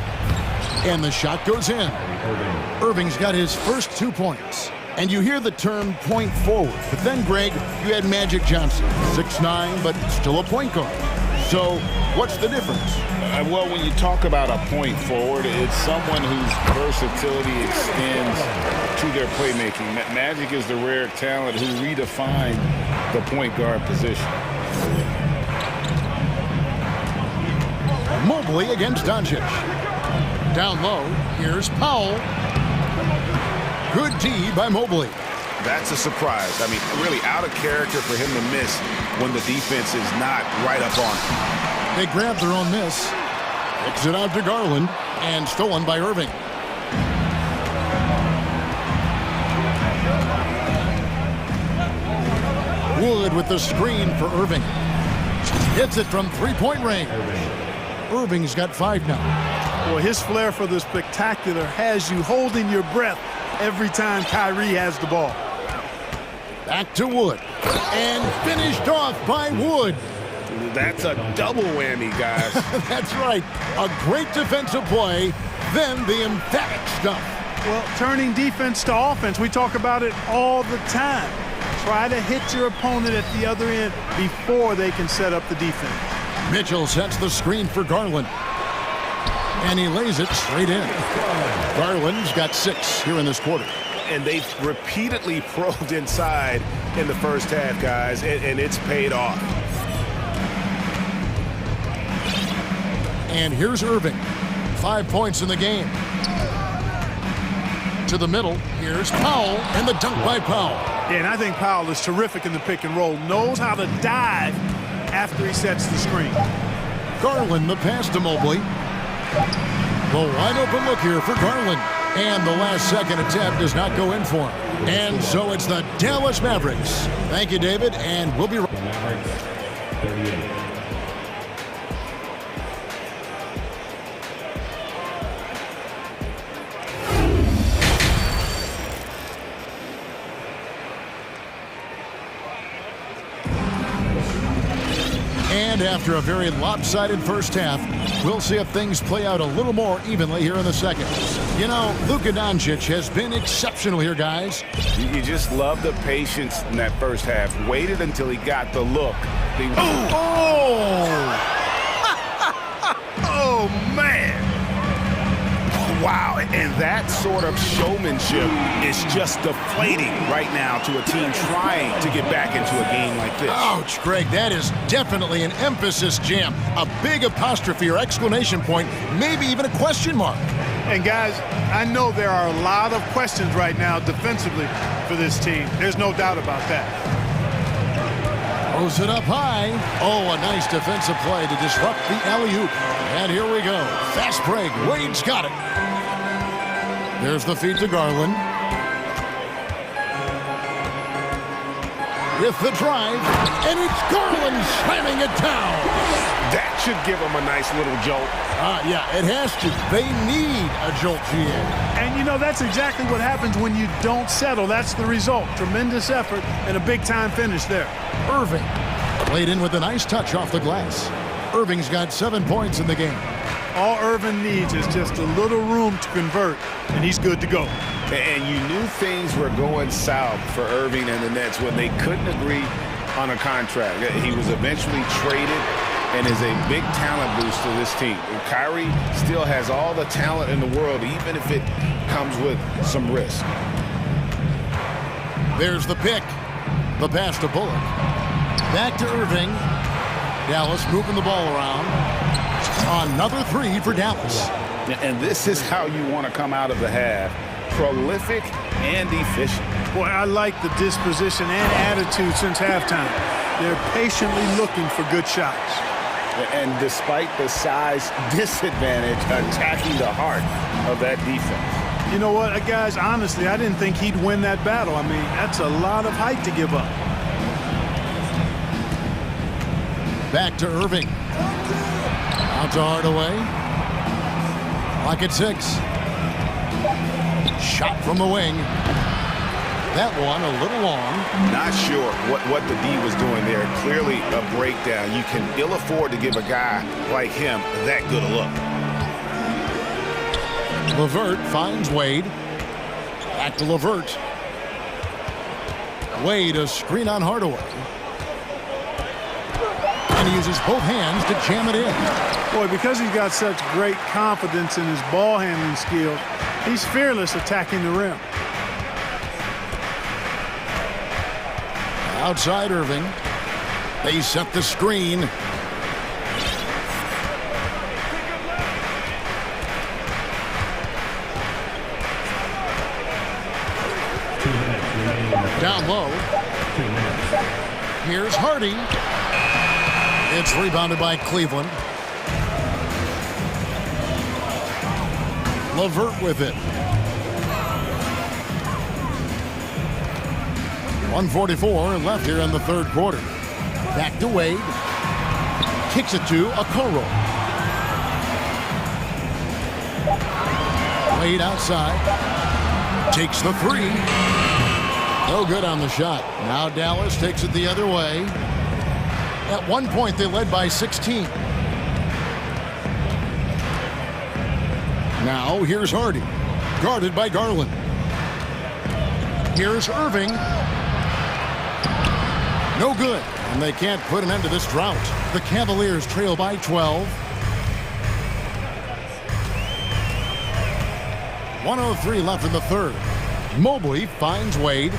And the shot goes in. Irving's got his first 2 points. And you hear the term point forward. But then, Greg, you had Magic Johnson. 6'9", but still a point guard. So what's the difference? Well, when you talk about a point forward, it's someone whose versatility extends to their playmaking. Magic is the rare talent who redefined the point guard position. Mobley against Doncic. Down low, here's Powell. Good D by Mobley. That's a surprise. I mean, really out of character for him to miss when the defense is not right up on him. They grab their own miss. Kicks it out to Garland, and stolen by Irving. Wood with the screen for Irving. Hits it from three-point range. Irving's got 5 now. Well, his flair for the spectacular has you holding your breath every time Kyrie has the ball. Back to Wood. And finished off by Wood. That's a double whammy, guys. That's right. A great defensive play, then the emphatic stuff. Well, turning defense to offense, we talk about it all the time. Try to hit your opponent at the other end before they can set up the defense. Mitchell sets the screen for Garland. And he lays it straight in. Garland's got 6 here in this quarter. And they've repeatedly probed inside in the first half, guys, and it's paid off. And here's Irving. 5 points in the game. To the middle, here's Powell, and the dunk by Powell. Yeah, and I think Powell is terrific in the pick and roll. Knows how to dive after he sets the screen. Garland, the pass to Mobley. The wide open look here for Garland. And the last second attempt does not go in for him. And so it's the Dallas Mavericks. Thank you, David, and we'll be right back. And after a very lopsided first half, we'll see if things play out a little more evenly here in the second. You know, Luka Doncic has been exceptional here, guys. You just love the patience in that first half. Waited until he got the look. Oh, man. Wow, and that sort of showmanship is just deflating right now to a team trying to get back into a game like this. Ouch, Greg, that is definitely an emphasis jam. A big apostrophe or exclamation point, maybe even a question mark. And guys, I know there are a lot of questions right now defensively for this team. There's no doubt about that. Throws it up high. Oh, a nice defensive play to disrupt the alley-oop. And here we go. Fast break. Wade's got it. There's the feed to Garland. With the drive. And it's Garland slamming it down. That should give them a nice little jolt. Yeah, it has to. They need a jolt, GA. And, you know, that's exactly what happens when you don't settle. That's the result. Tremendous effort and a big-time finish there. Irving played in with a nice touch off the glass. Irving's got 7 points in the game. All Irving needs is just a little room to convert, and he's good to go. And you knew things were going south for Irving and the Nets when they couldn't agree on a contract. He was eventually traded and is a big talent boost to this team. Kyrie still has all the talent in the world, even if it comes with some risk. There's the pick. The pass to Bullock. Back to Irving. Dallas moving the ball around. Another 3 for Dallas. And this is how you want to come out of the half. Prolific and efficient. Boy, I like the disposition and attitude since halftime. They're patiently looking for good shots. And despite the size disadvantage, attacking the heart of that defense. You know what, guys, honestly, I didn't think he'd win that battle. I mean, that's a lot of height to give up. Back to Irving. Out to Hardaway. Clock at 6. Shot from the wing. That one a little long. Not sure what the D was doing there. Clearly a breakdown. You can ill afford to give a guy like him that good a look. LeVert finds Wade. Back to LeVert. Wade, a screen on Hardaway. And he uses both hands to jam it in. Boy, because he's got such great confidence in his ball handling skills, he's fearless attacking the rim. Outside Irving. They set the screen. Down low. Here's Hardy. It's rebounded by Cleveland. LeVert with it. 1:44 left here in the third quarter. Back to Wade. Kicks it to Okoro. Wade outside. Takes the three. No good on the shot. Now Dallas takes it the other way. At one point, they led by 16. Now, here's Hardy. Guarded by Garland. Here's Irving. No good. And they can't put an end to this drought. The Cavaliers trail by 12. 1:03 left in the third. Mobley finds Wade.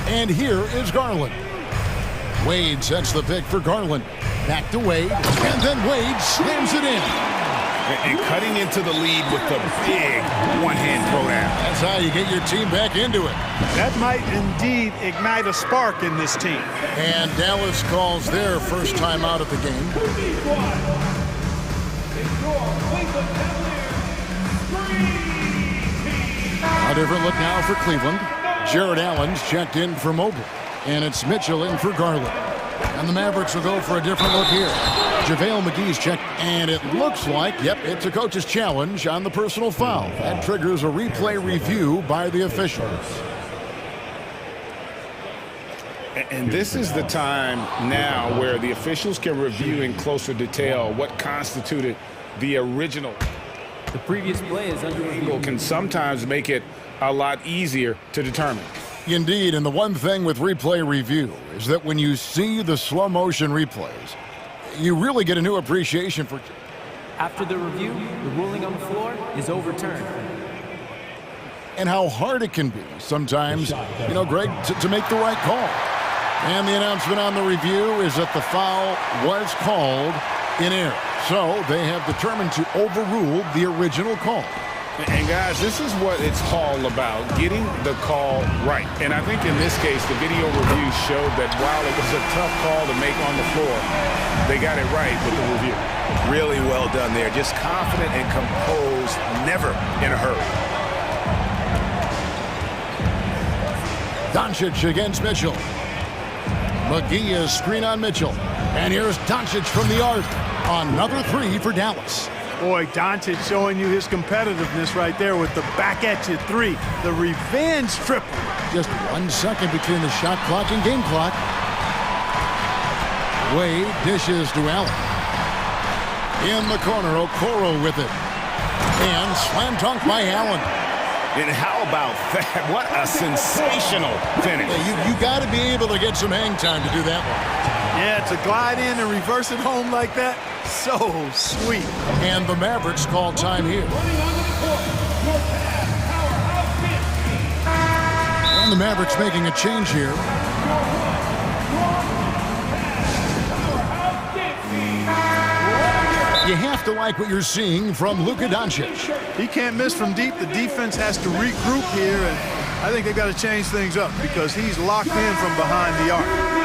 And here is Garland. Wade sets the pick for Garland. Back to Wade. And then Wade slams it in. And cutting into the lead with the big one-hand throwdown. That's how you get your team back into it. That might indeed ignite a spark in this team. And Dallas calls their first time out of the game. A different look now for Cleveland. Jared Allen's checked in for Mobley. And it's Mitchell in for Garland. And the Mavericks will go for a different look here. JaVale McGee's checked, and it looks like, yep, it's a coach's challenge on the personal foul. That triggers a replay review by the officials. And this is the time now where the officials can review in closer detail what constituted the original. The previous play is under review. Can sometimes make it a lot easier to determine. Indeed, and the one thing with replay review is that when you see the slow motion replays, you really get a new appreciation for. After the review, the ruling on the floor is overturned. And how hard it can be sometimes, you know, Greg, to make the right call. And the announcement on the review is that the foul was called in error. So they have determined to overrule the original call. And guys, this is what it's all about, getting the call right. And I think in this case, the video review showed that while it was a tough call to make on the floor, they got it right with the review. Really well done there. Just confident and composed, never in a hurry. Doncic against Mitchell. McGee is screen on Mitchell. And here's Doncic from the arc. Another three for Dallas. Boy, Doncic showing you his competitiveness right there with the back at you three. The revenge triple. Just 1 second between the shot clock and game clock. Wade dishes to Allen. In the corner, Okoro with it. And slam dunk by Allen. And how about that? What a sensational finish. Yeah, you got to be able to get some hang time to do that one. Yeah, to glide in and reverse it home like that, so sweet. And the Mavericks call time here. And the Mavericks making a change here. You have to like what you're seeing from Luka Doncic. He can't miss from deep. The defense has to regroup here, and I think they've got to change things up because he's locked in from behind the arc.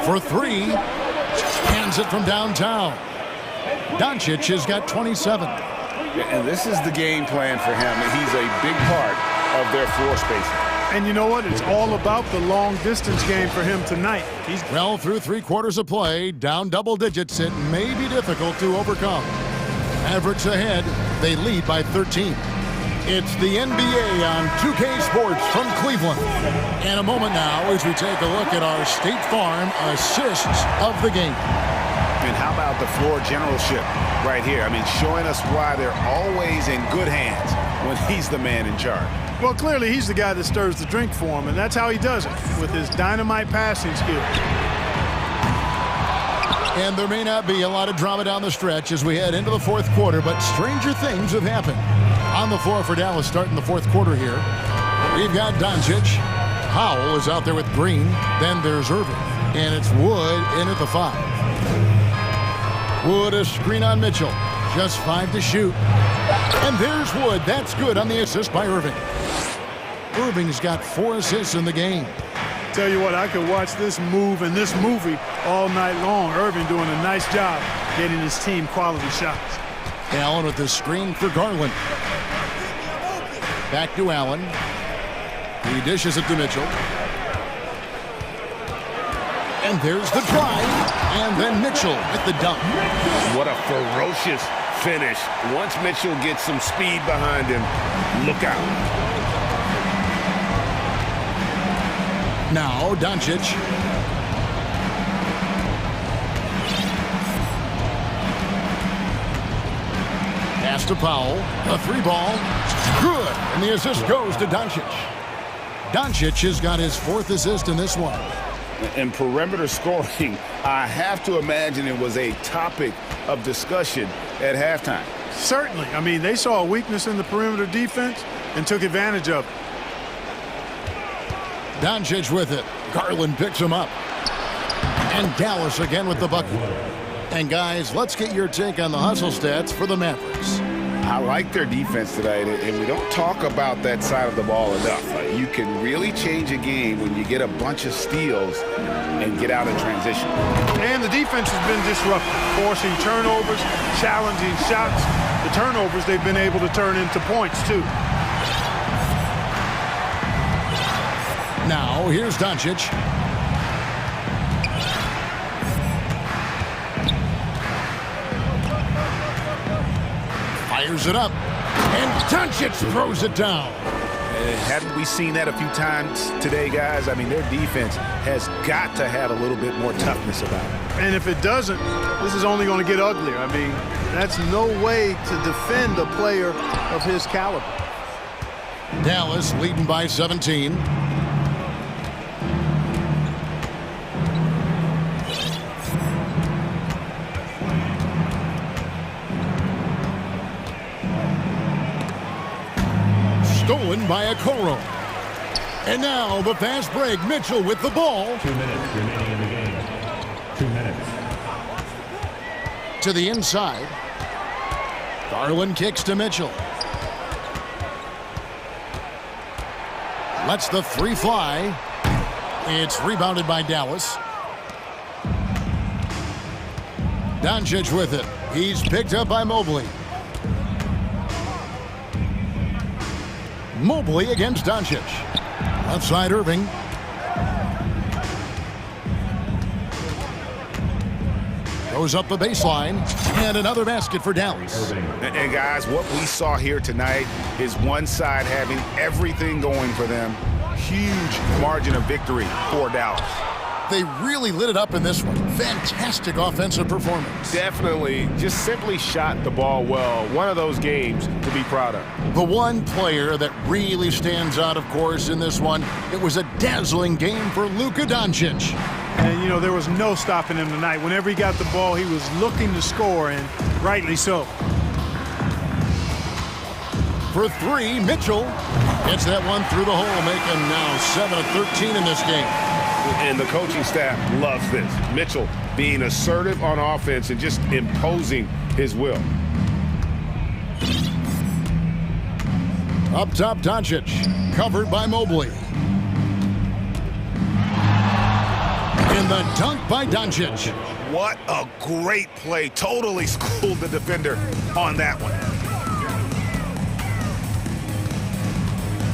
For three. Hands it from downtown. Doncic has got 27. And this is the game plan for him. He's a big part of their floor spacing. And you know what? It's all about the long-distance game for him tonight. Well, through 3 quarters of play, down double digits, it may be difficult to overcome. Mavericks ahead. They lead by 13. It's the NBA on 2K Sports from Cleveland. In a moment now, as we take a look at our State Farm assists of the game. And how about the floor generalship right here? I mean, showing us why they're always in good hands when he's the man in charge. Well, clearly he's the guy that stirs the drink for him, and that's how he does it, with his dynamite passing skills. And there may not be a lot of drama down the stretch as we head into the fourth quarter, but stranger things have happened. On the floor for Dallas starting the fourth quarter here. We've got Doncic. Powell is out there with Green. Then there's Irving. And it's Wood in at the 5. Wood a screen on Mitchell. Just 5 to shoot. And there's Wood. That's good on the assist by Irving. Irving's got 4 assists in the game. Tell you what, I could watch this move and this movie all night long. Irving doing a nice job getting his team quality shots. Allen with the screen for Garland. Back to Allen. He dishes it to Mitchell. And there's the drive. And then Mitchell with the dunk. What a ferocious finish. Once Mitchell gets some speed behind him, look out. Now Doncic. Pass to Powell. A 3-ball. Good. And the assist goes to Doncic. Doncic has got his 4th assist in this one. And perimeter scoring, I have to imagine it was a topic of discussion at halftime. Certainly. I mean, they saw a weakness in the perimeter defense and took advantage of it. Doncic with it. Garland picks him up. And Dallas again with the bucket. And guys, let's get your take on the hustle stats for the Mavericks. I like their defense tonight, and we don't talk about that side of the ball enough. You can really change a game when you get a bunch of steals and get out in transition. And the defense has been disruptive, forcing turnovers, challenging shots. The turnovers they've been able to turn into points, too. Now, here's Doncic. Fires it up. And Doncic throws it down. Haven't we seen that a few times today, guys? I mean, their defense has got to have a little bit more toughness about it. And if it doesn't, this is only going to get uglier. I mean, that's no way to defend a player of his caliber. Dallas leading by 17. Stolen by Okoro. And now the fast break. Mitchell with the ball. 2 minutes remaining in the game. 2 minutes. To the inside. Garland kicks to Mitchell. Lets the 3 fly. It's rebounded by Dallas. Doncic with it. He's picked up by Mobley. Mobley against Doncic. Outside Irving. Goes up the baseline. And another basket for Dallas. And guys, what we saw here tonight is one side having everything going for them. Huge margin of victory for Dallas. They really lit it up in this one. Fantastic offensive performance. Definitely just simply shot the ball well. One of those games to be proud of. The one player that really stands out, of course, in this one, it was a dazzling game for Luka Doncic. And, you know, there was no stopping him tonight. Whenever he got the ball, he was looking to score, and rightly so. For 3, Mitchell gets that one through the hole, making now 7 of 13 in this game. And the coaching staff loves this. Mitchell being assertive on offense and just imposing his will. Up top, Doncic, covered by Mobley. And the dunk by Doncic. What a great play. Totally schooled the defender on that one.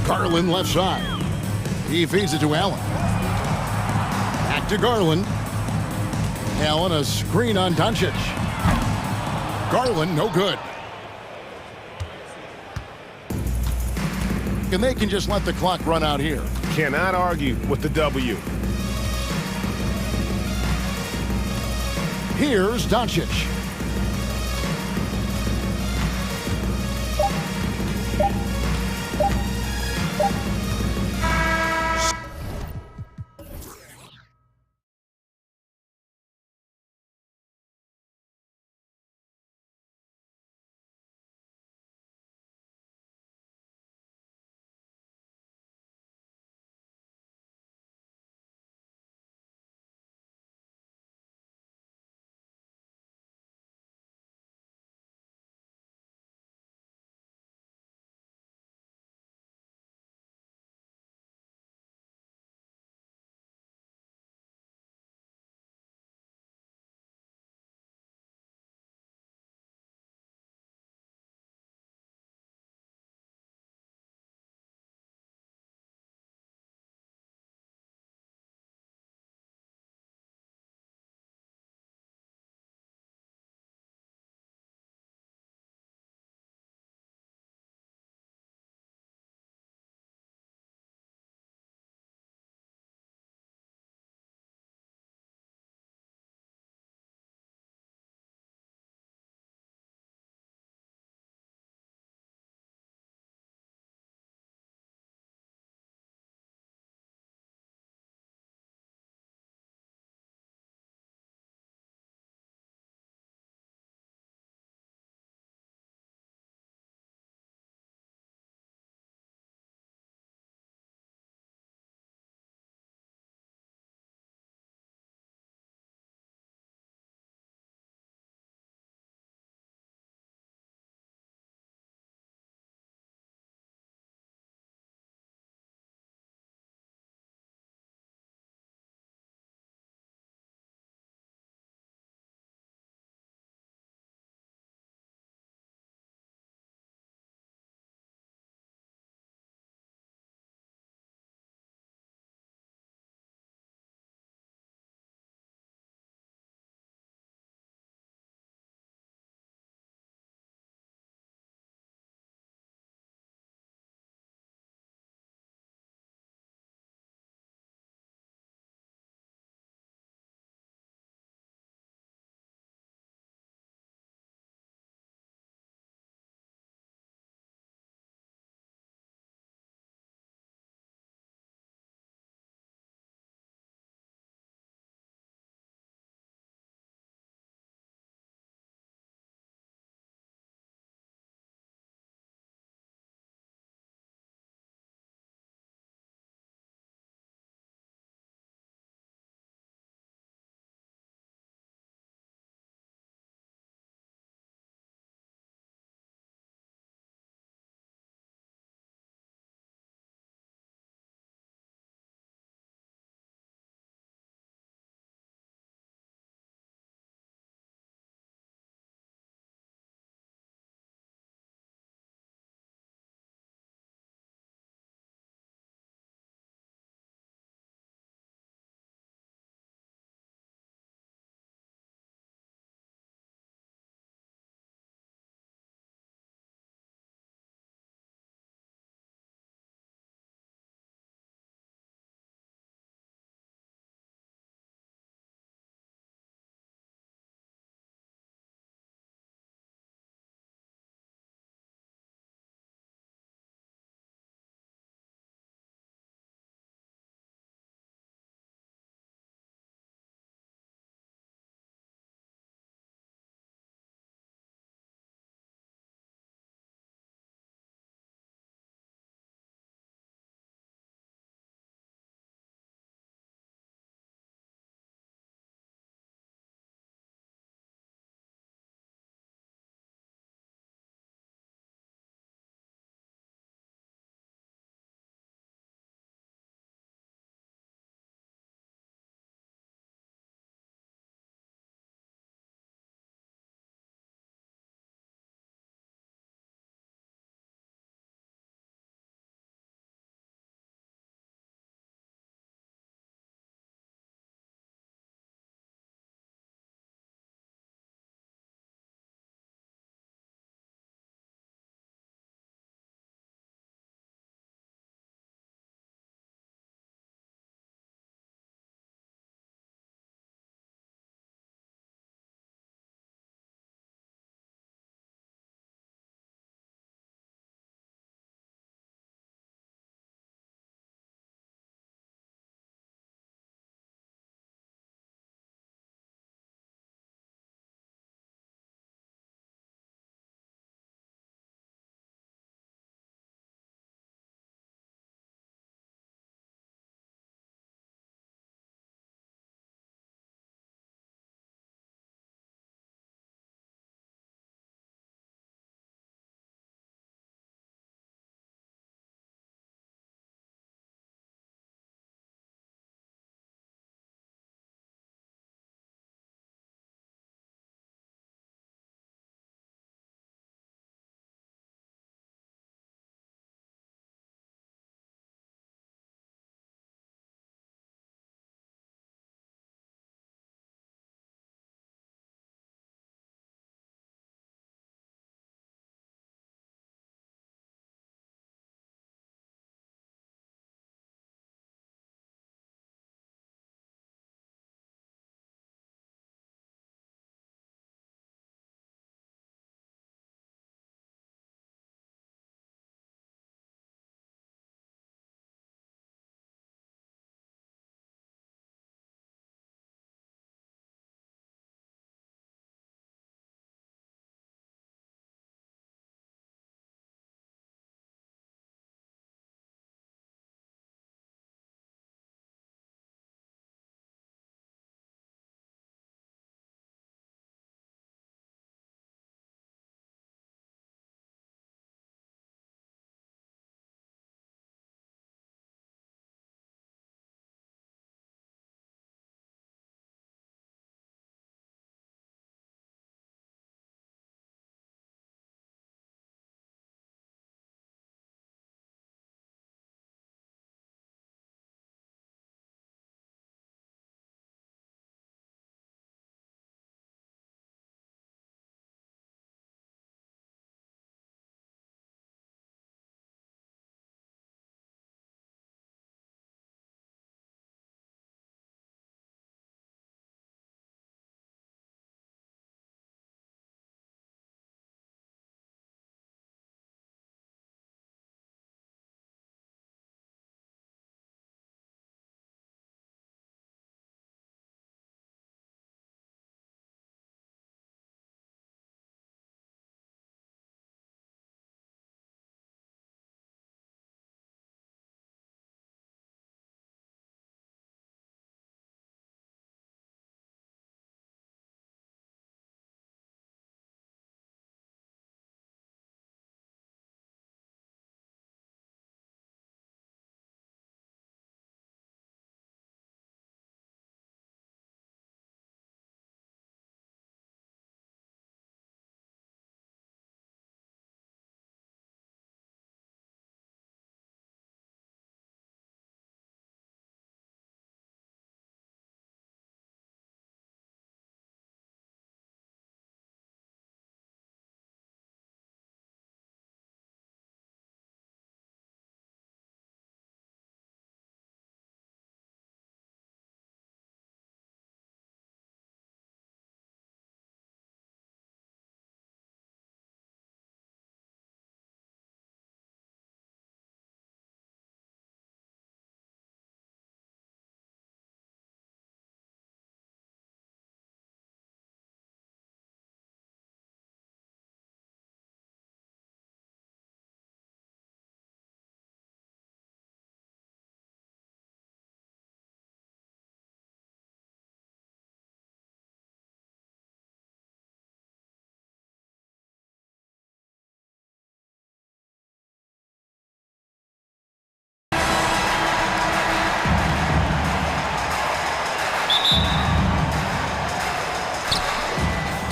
Garland left side. He feeds it to Allen. Back to Garland. Allen, a screen on Doncic. Garland, no good. And they can just let the clock run out here. Cannot argue with the W. Here's Doncic.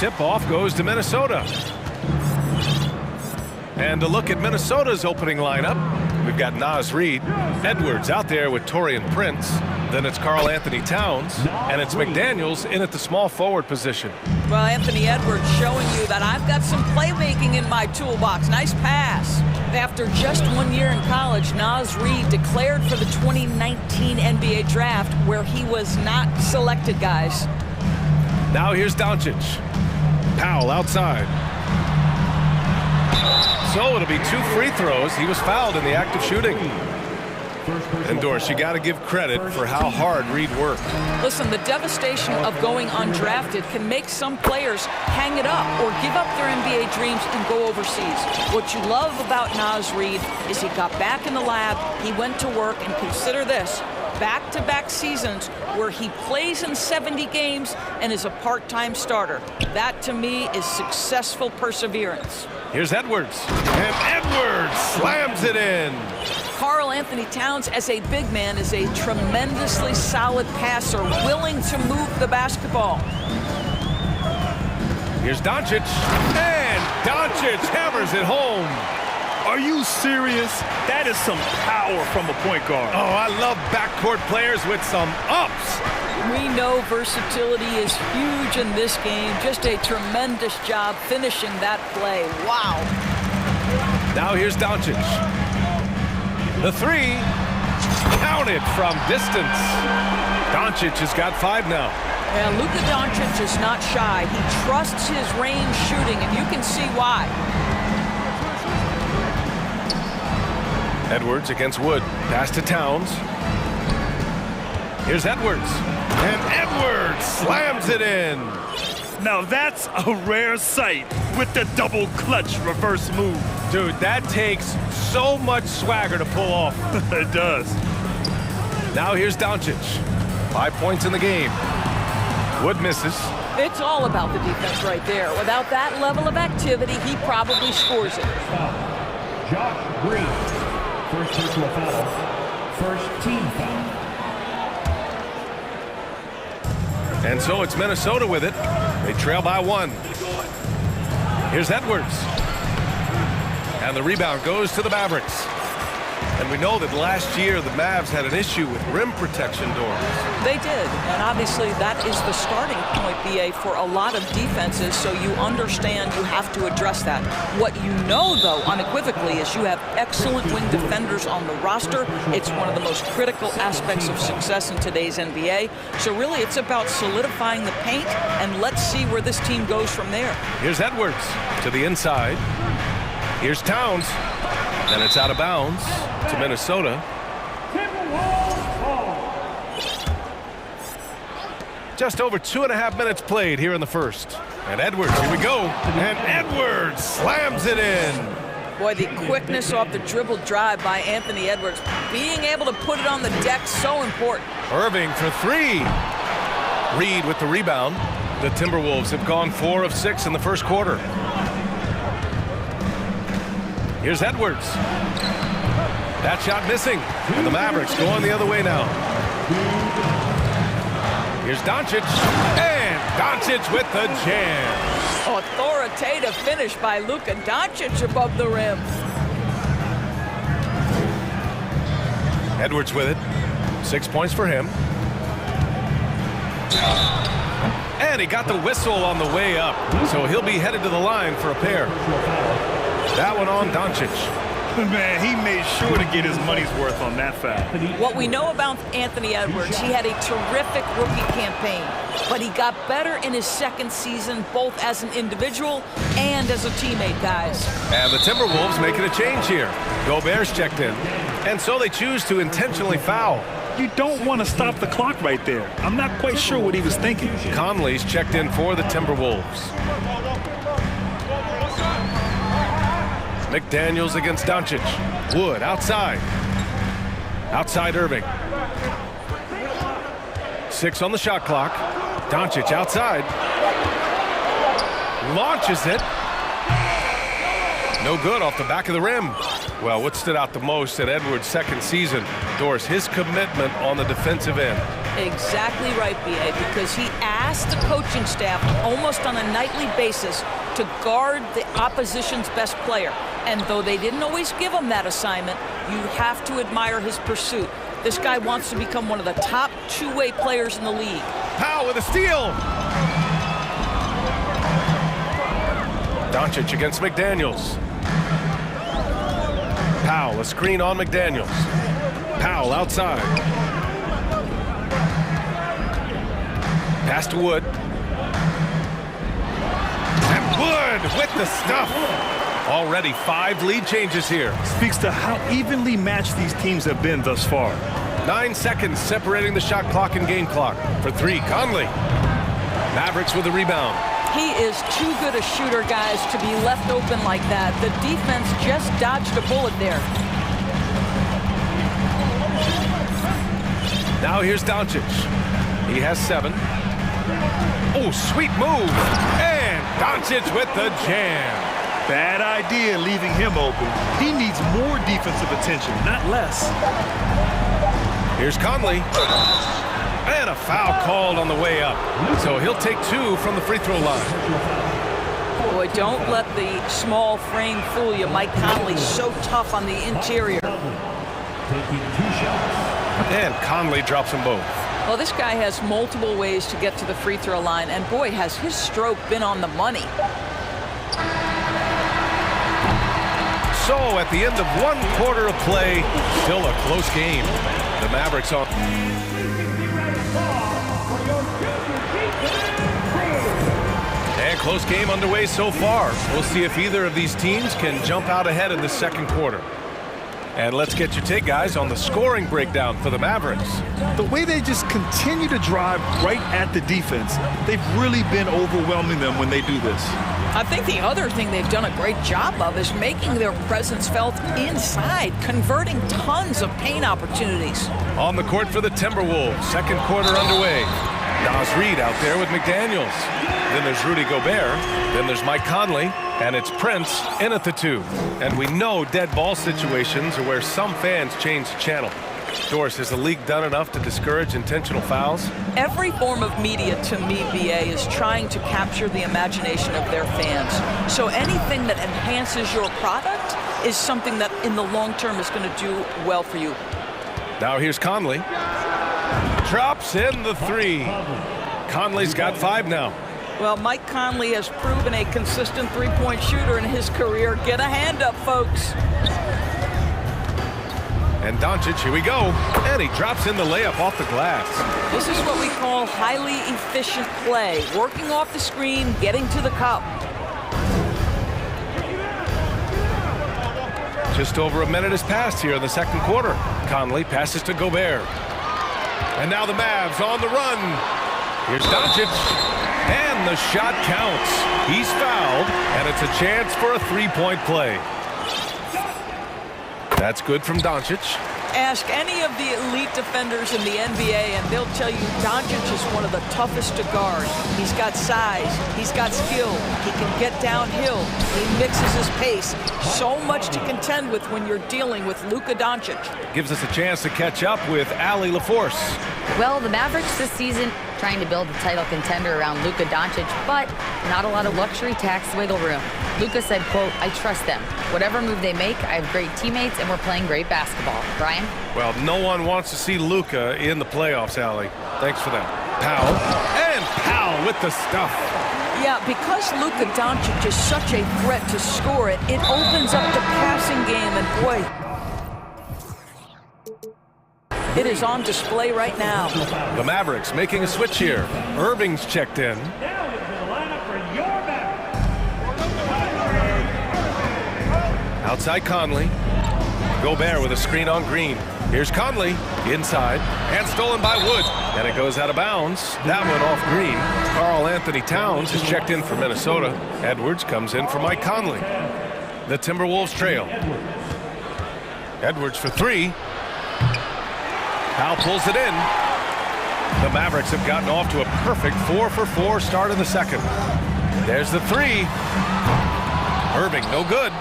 tip-off goes to Minnesota. And to look at Minnesota's opening lineup, we've got Naz Reid, Edwards out there with Taurean Prince. Then it's Karl Anthony Towns, and it's McDaniels in at the small forward position. Well, Anthony Edwards showing you that I've got some playmaking in my toolbox. Nice pass. After just 1 year in college, Naz Reid declared for the 2019 NBA draft, where he was not selected, guys. Now here's Doncic. Powell outside. So it'll be 2 free throws. He was fouled in the act of shooting. And Doris, you got to give credit for how hard Reid worked. Listen, the devastation of going undrafted can make some players hang it up or give up their NBA dreams and go overseas. What you love about Naz Reid is he got back in the lab, he went to work, and consider this, back-to-back seasons where he plays in 70 games and is a part-time starter. That, to me, is successful perseverance. Here's Edwards. And Edwards slams it in. Karl Anthony Towns, as a big man, is a tremendously solid passer, willing to move the basketball. Here's Doncic. And Doncic hammers it home. Are you serious? That is some power from a point guard. Oh, I love backcourt players with some ups. We know versatility is huge in this game. Just a tremendous job finishing that play. Wow. Now here's Doncic. The three, counted from distance. Doncic has got 5 now. And Luka Doncic is not shy. He trusts his range shooting, and you can see why. Edwards against Wood. Pass to Towns. Here's Edwards. And Edwards slams it in. Now that's a rare sight with the double clutch reverse move. Dude, that takes so much swagger to pull off. It does. Now here's Doncic. 5 points in the game. Wood misses. It's all about the defense right there. Without that level of activity, he probably scores it. Josh Green. First personal foul. First team foul. And so it's Minnesota with it. They trail by 1. Here's Edwards. And the rebound goes to the Mavericks. And we know that last year the Mavs had an issue with rim protection doors. They did, and obviously that is the starting point, BA, for a lot of defenses, so you understand you have to address that. What you know, though, unequivocally, is you have excellent wing defenders on the roster. It's one of the most critical aspects of success in today's NBA. So really, it's about solidifying the paint, and let's see where this team goes from there. Here's Edwards to the inside. Here's Towns. And it's out of bounds to Minnesota. Just over 2.5 minutes played here in the first. And Edwards, here we go. And Edwards slams it in. Boy, the quickness off the dribble drive by Anthony Edwards. Being able to put it on the deck, so important. Irving for 3. Reid with the rebound. The Timberwolves have gone 4 of 6 in the first quarter. Here's Edwards. That shot missing. And the Mavericks going the other way now. Here's Doncic. And Doncic with the jam. Authoritative finish by Luka Doncic above the rim. Edwards with it. 6 points for him. And he got the whistle on the way up. So he'll be headed to the line for a pair. That one on Doncic. Man, he made sure to get his money's worth on that foul. What we know about Anthony Edwards, he had a terrific rookie campaign, but he got better in his second season, both as an individual and as a teammate, guys. And the Timberwolves making a change here. Gobert's checked in, and so they choose to intentionally foul. You don't want to stop the clock right there. I'm not quite sure what he was thinking. Conley's checked in for the Timberwolves. McDaniels against Doncic. Wood outside. Outside Irving. 6 on the shot clock. Doncic outside. Launches it. No good off the back of the rim. Well, what stood out the most in Edwards' second season, Doris, his commitment on the defensive end. Exactly right, B.A., because he asked the coaching staff almost on a nightly basis to guard the opposition's best player. And though they didn't always give him that assignment, you have to admire his pursuit. This guy wants to become one of the top two-way players in the league. Powell with a steal. Doncic against McDaniels. Powell, a screen on McDaniels. Powell outside. Pass to Wood. And Wood with the stuff. Already 5 lead changes here. Speaks to how evenly matched these teams have been thus far. 9 seconds separating the shot clock and game clock. For 3, Conley. Mavericks with the rebound. He is too good a shooter, guys, to be left open like that. The defense just dodged a bullet there. Now here's Doncic. He has 7. Oh, sweet move. And Doncic with the jam. Bad idea leaving him open. He needs more defensive attention, not less. Here's Conley. And a foul called on the way up. So he'll take 2 from the free throw line. Boy, don't let the small frame fool you. Mike Conley's so tough on the interior. And Conley drops them both. Well, this guy has multiple ways to get to the free throw line, and boy, has his stroke been on the money. So at the end of 1 quarter of play, still a close game. The Mavericks on. And close game underway so far. We'll see if either of these teams can jump out ahead in the second quarter. And let's get your take, guys, on the scoring breakdown for the Mavericks. The way they just continue to drive right at the defense, they've really been overwhelming them when they do this. I think the other thing they've done a great job of is making their presence felt inside, converting tons of paint opportunities. On the court for the Timberwolves, second quarter underway. Nas Reed out there with McDaniels. Then there's Rudy Gobert. Then there's Mike Conley. And it's Prince in at the 2. And we know dead ball situations are where some fans change the channel. Doris, has the league done enough to discourage intentional fouls? Every form of media, to me, BA, is trying to capture the imagination of their fans. So anything that enhances your product is something that in the long term is going to do well for you. Now here's Conley. Drops in the 3. Conley's got 5 now. Well, Mike Conley has proven a consistent three-point shooter in his career. Get a hand up, folks. And Doncic, here we go. And he drops in the layup off the glass. This is what we call highly efficient play. Working off the screen, getting to the cup. Just over a minute has passed here in the second quarter. Conley passes to Gobert. And now the Mavs on the run. Here's Doncic. And the shot counts. He's fouled, and it's a chance for a 3-point play. That's good from Doncic. Ask any of the elite defenders in the NBA, and they'll tell you Doncic is one of the toughest to guard. He's got size. He's got skill. He can get downhill. He mixes his pace. So much to contend with when you're dealing with Luka Doncic. Gives us a chance to catch up with Allie LaForce. Well, the Mavericks this season trying to build a title contender around Luka Doncic, but not a lot of luxury tax wiggle room. Luka said, quote, "I trust them. Whatever move they make, I have great teammates and we're playing great basketball." Brian? Well, no one wants to see Luka in the playoffs, Allie. Thanks for that. Powell. And Powell with the stuff. Yeah, because Luka Doncic is such a threat to score it, it opens up the passing game, and boy, it is on display right now. The Mavericks making a switch here. Irving's checked in. Outside Conley. Gobert with a screen on Green. Here's Conley inside and stolen by Wood. And it goes out of bounds. That went off Green. Karl Anthony Towns is checked in for Minnesota. Edwards comes in for Mike Conley. The Timberwolves trail. Edwards for 3. Powell pulls it in. The Mavericks have gotten off to a perfect 4-for-4 start in the second. There's the 3. Irving, no good.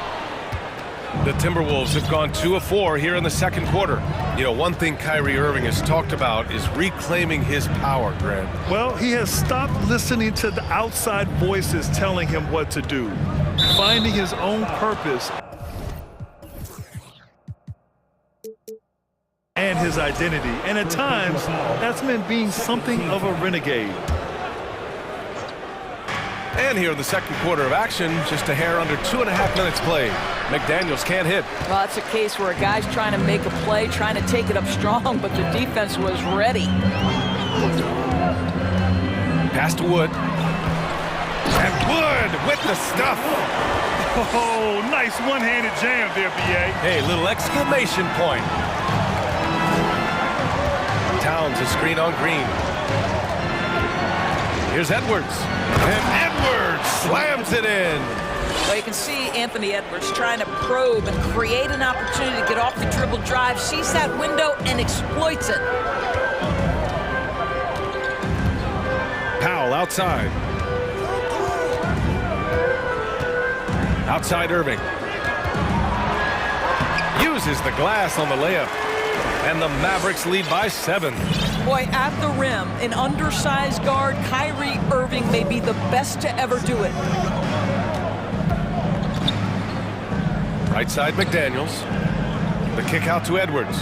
The Timberwolves have gone 2 of 4 here in the second quarter. You know, one thing Kyrie Irving has talked about is reclaiming his power, Grant. Well, he has stopped listening to the outside voices telling him what to do, finding his own purpose and his identity. And at times, that's meant being something of a renegade. And here in the second quarter of action, just a hair under 2.5 minutes played. McDaniels can't hit. Well, it's a case where a guy's trying to make a play, trying to take it up strong, but the defense was ready. Pass to Wood. And Wood with the stuff. Oh, nice one-handed jam there, B.A. Hey, little exclamation point. Towns a screen on Green. Here's Edwards. And Edwards slams it in. Well, you can see Anthony Edwards trying to probe and create an opportunity to get off the dribble drive, sees that window and exploits it. Powell outside. Outside Irving. Uses the glass on the layup. And the Mavericks lead by 7. Boy, at the rim, an undersized guard, Kyrie Irving may be the best to ever do it. Right side McDaniels. The kick out to Edwards.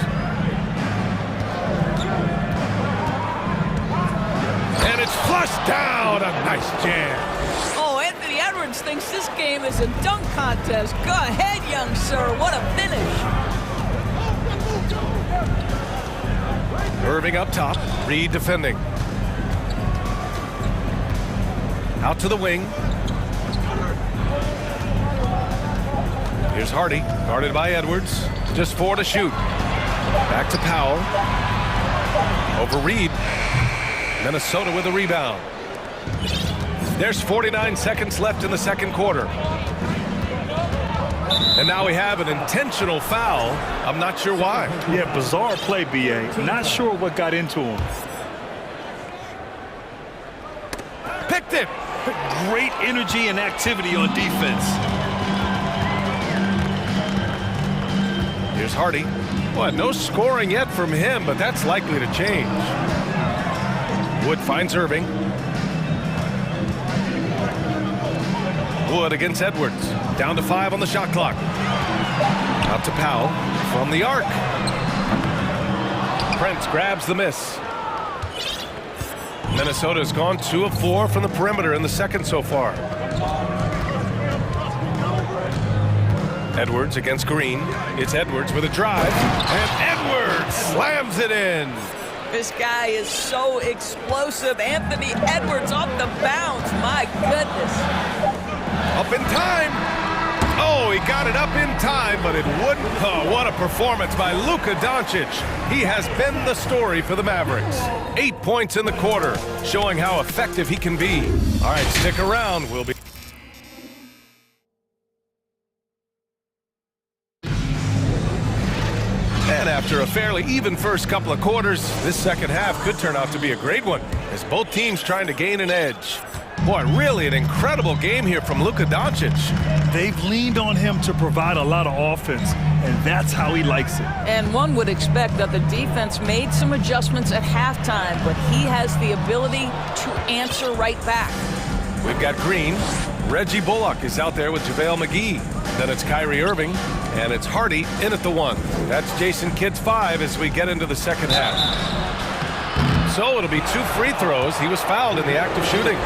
And it's flushed down. A nice jam. Oh, Anthony Edwards thinks this game is a dunk contest. Go ahead, young sir. What a finish. Irving up top. Reed defending. Out to the wing. Here's Hardy, guarded by Edwards. Just 4 to shoot. Back to Powell. Over Reed. Minnesota with a rebound. There's 49 seconds left in the second quarter. And now we have an intentional foul. I'm not sure why. Yeah, bizarre play, B.A. Not sure what got into him. Picked it. Great energy and activity on defense. Here's Hardy. Boy, no scoring yet from him, but that's likely to change. Wood finds Irving. Wood against Edwards. Down to 5 on the shot clock. Out to Powell from the arc. Prince grabs the miss. Minnesota's gone 2 of 4 from the perimeter in the second so far. Edwards against Green. It's Edwards with a drive. And Edwards slams it in. This guy is so explosive. Anthony Edwards off the bounce. My goodness. Up in time. Oh, he got it up in time, but it wouldn't. Oh, what a performance by Luka Doncic. He has been the story for the Mavericks. 8 points in the quarter, showing how effective he can be. All right, stick around. We'll be... And after a fairly even first couple of quarters, this second half could turn out to be a great one, as both teams trying to gain an edge. Boy, really an incredible game here from Luka Doncic. They've leaned on him to provide a lot of offense, and that's how he likes it. And one would expect that the defense made some adjustments at halftime, but he has the ability to answer right back. We've got Green. Reggie Bullock is out there with JaVale McGee. Then it's Kyrie Irving, and it's Hardy in at the 1. That's Jason Kidd's 5 as we get into the second half. So it'll be 2 free throws. He was fouled in the act of shooting.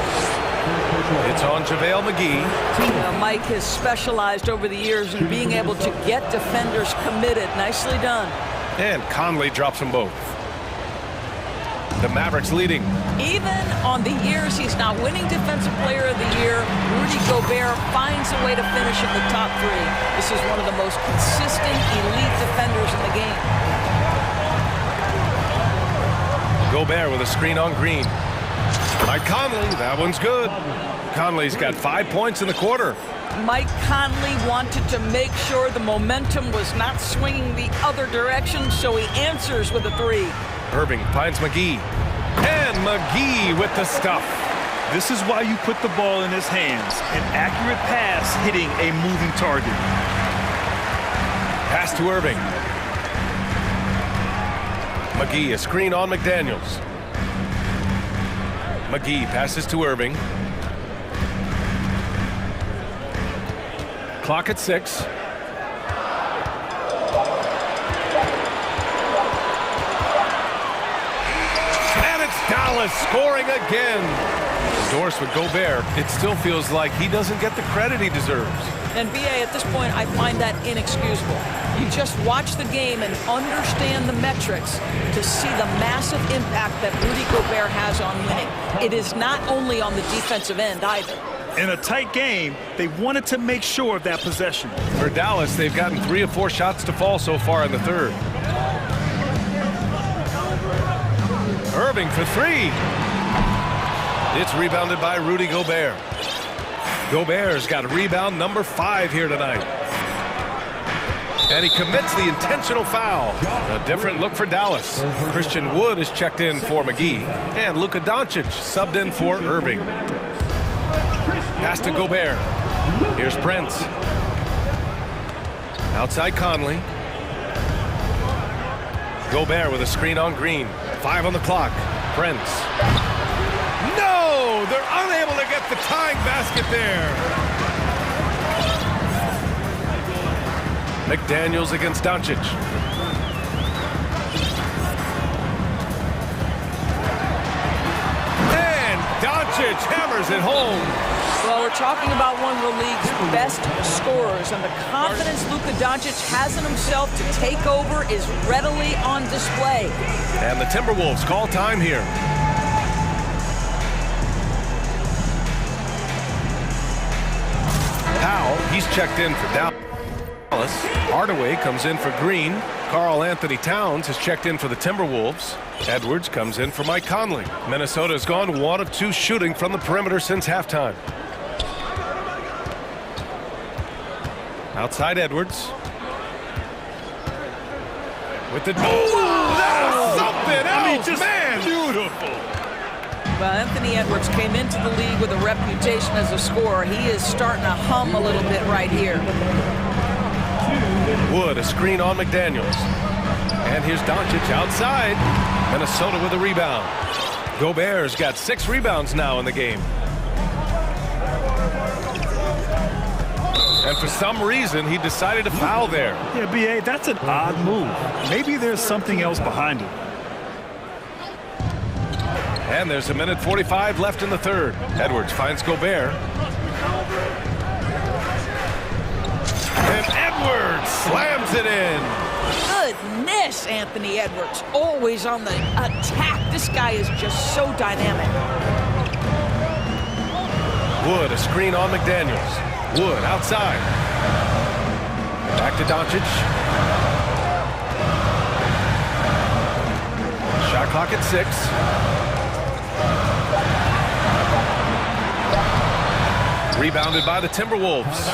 It's on JaVale McGee. Mike has specialized over the years in being able to get defenders committed. Nicely done. And Conley drops them both. The Mavericks leading. Even on the years he's not winning Defensive Player of the Year, Rudy Gobert finds a way to finish in the top 3. This is one of the most consistent elite defenders in the game. Gobert with a screen on Green. Mike Conley, that one's good. Conley's got 5 points in the quarter. Mike Conley wanted to make sure the momentum was not swinging the other direction, so he answers with a 3. Irving finds McGee. And McGee with the stuff. This is why you put the ball in his hands. An accurate pass hitting a moving target. Pass to Irving. McGee, a screen on McDaniels. McGee passes to Irving. Clock at 6. And it's Dallas scoring again. Endorsed with Gobert, it still feels like he doesn't get the credit he deserves. And BA, at this point, I find that inexcusable. You just watch the game and understand the metrics to see the massive impact that Rudy Gobert has on winning. It is not only on the defensive end either. In a tight game, they wanted to make sure of that possession. For Dallas, they've gotten 3 of 4 shots to fall so far in the third. Irving for 3. It's rebounded by Rudy Gobert. Gobert's got rebound number 5 here tonight. And he commits the intentional foul. A different look for Dallas. Christian Wood is checked in for McGee. And Luka Doncic subbed in for Irving. Pass to Gobert. Here's Prince. Outside Conley. Gobert with a screen on Green. 5 on the clock. Prince. No! They're unable to get the tying basket there. McDaniels against Doncic. And Doncic hammers it home. Well, we're talking about one of the league's best scorers, and the confidence Luka Doncic has in himself to take over is readily on display. And the Timberwolves call time here. Powell, he's checked in for Dallas. Hardaway comes in for Green. Karl Anthony Towns has checked in for the Timberwolves. Edwards comes in for Mike Conley. Minnesota's gone 1 of 2 shooting from the perimeter since halftime. Outside Edwards. With the... Oh, that is something else, just man! Beautiful. Well, Anthony Edwards came into the league with a reputation as a scorer. He is starting to hum a little bit right here. Wood, a screen on McDaniels. And here's Doncic outside. Minnesota with a rebound. Gobert's got 6 rebounds now in the game. And for some reason, he decided to foul there. Yeah, B.A., that's an odd move. Maybe there's something else behind it. And there's 1:45 left in the third. Edwards finds Gobert. And Edwards slams it in. Goodness, Anthony Edwards, always on the attack. This guy is just so dynamic. Wood, a screen on McDaniels. Wood outside. Back to Doncic. Shot clock at 6. Rebounded by the Timberwolves.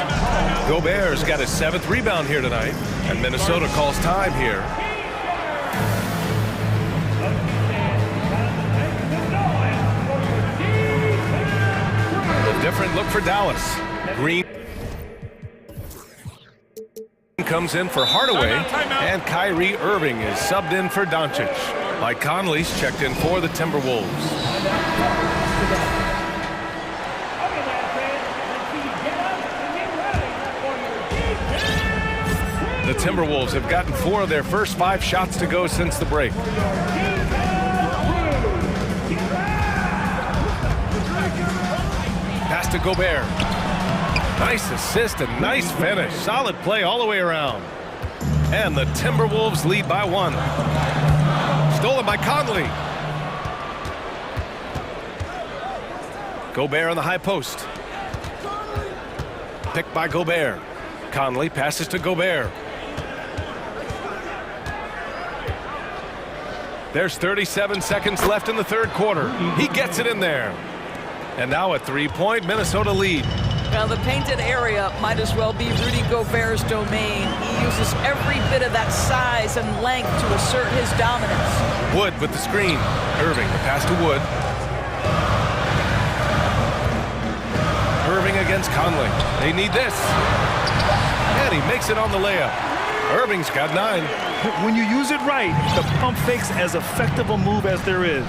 Gobert's got his 7th rebound here tonight. And Minnesota calls time here. A different look for Dallas. Green comes in for Hardaway. And Kyrie Irving is subbed in for Doncic. Mike Conley's checked in for the Timberwolves. The Timberwolves have gotten 4 of their first 5 shots to go since the break. Pass to Gobert. Nice assist and nice finish. Solid play all the way around. And the Timberwolves lead by 1. Stolen by Conley. Gobert on the high post. Picked by Gobert. Conley passes to Gobert. There's 37 seconds left in the third quarter. He gets it in there. And now a 3-point Minnesota lead. Now the painted area might as well be Rudy Gobert's domain. He uses every bit of that size and length to assert his dominance. Wood with the screen. Irving, the pass to Wood. Irving against Conley. They need this. And he makes it on the layup. Irving's got 9. When you use it right, the pump fake's as effective a move as there is.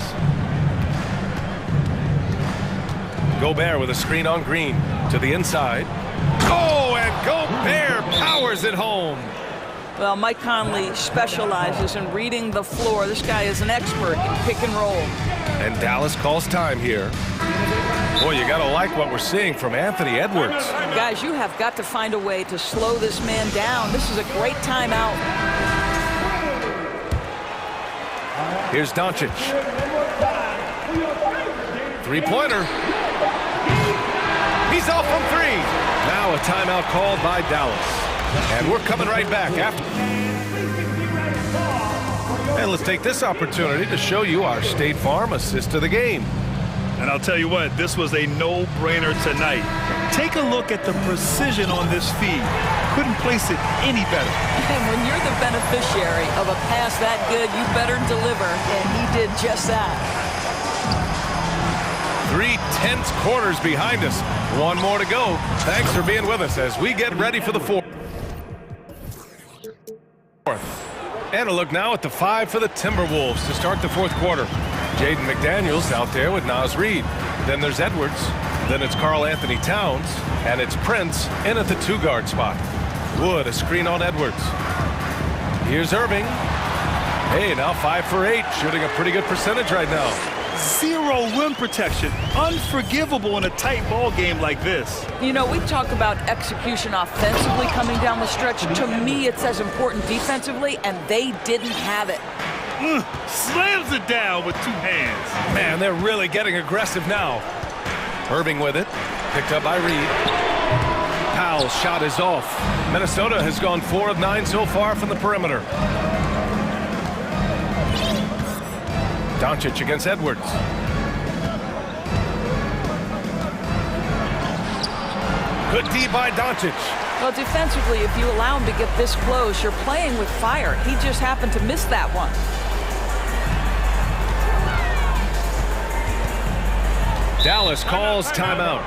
Gobert with a screen on Green to the inside. Oh, and Gobert powers it home. Well, Mike Conley specializes in reading the floor. This guy is an expert in pick and roll. And Dallas calls time here. Boy, you got to like what we're seeing from Anthony Edwards. Guys, you have got to find a way to slow this man down. This is a great timeout. Here's Doncic. Three-pointer. He's off from 3. Now a timeout called by Dallas. And we're coming right back after. And let's take this opportunity to show you our State Farm assist of the game. And I'll tell you what, this was a no-brainer tonight. Take a look at the precision on this feed. Couldn't place it any better. And when you're the beneficiary of a pass that good, you better deliver. And he did just that. 3 tense quarters behind us. 1 more to go. Thanks for being with us as we get ready for the 4th. And a look now at the 5 for the Timberwolves to start the 4th quarter. Jaden McDaniels out there with Naz Reid. Then there's Edwards. Then it's Karl Anthony Towns. And it's Prince in at the 2-guard spot. Wood, a screen on Edwards. Here's Irving. Hey, now 5 for 8. Shooting a pretty good percentage right now. 0 rim protection. Unforgivable in a tight ball game like this. You know, we talk about execution offensively coming down the stretch. To me, it's as important defensively, and they didn't have it. Slams it down with 2 hands. Man, they're really getting aggressive now. Irving with it. Picked up by Reed. Powell's shot is off. Minnesota has gone 4 of 9 so far from the perimeter. Doncic against Edwards. Good D by Doncic. Well, defensively, if you allow him to get this close, you're playing with fire. He just happened to miss that one. Dallas calls timeout.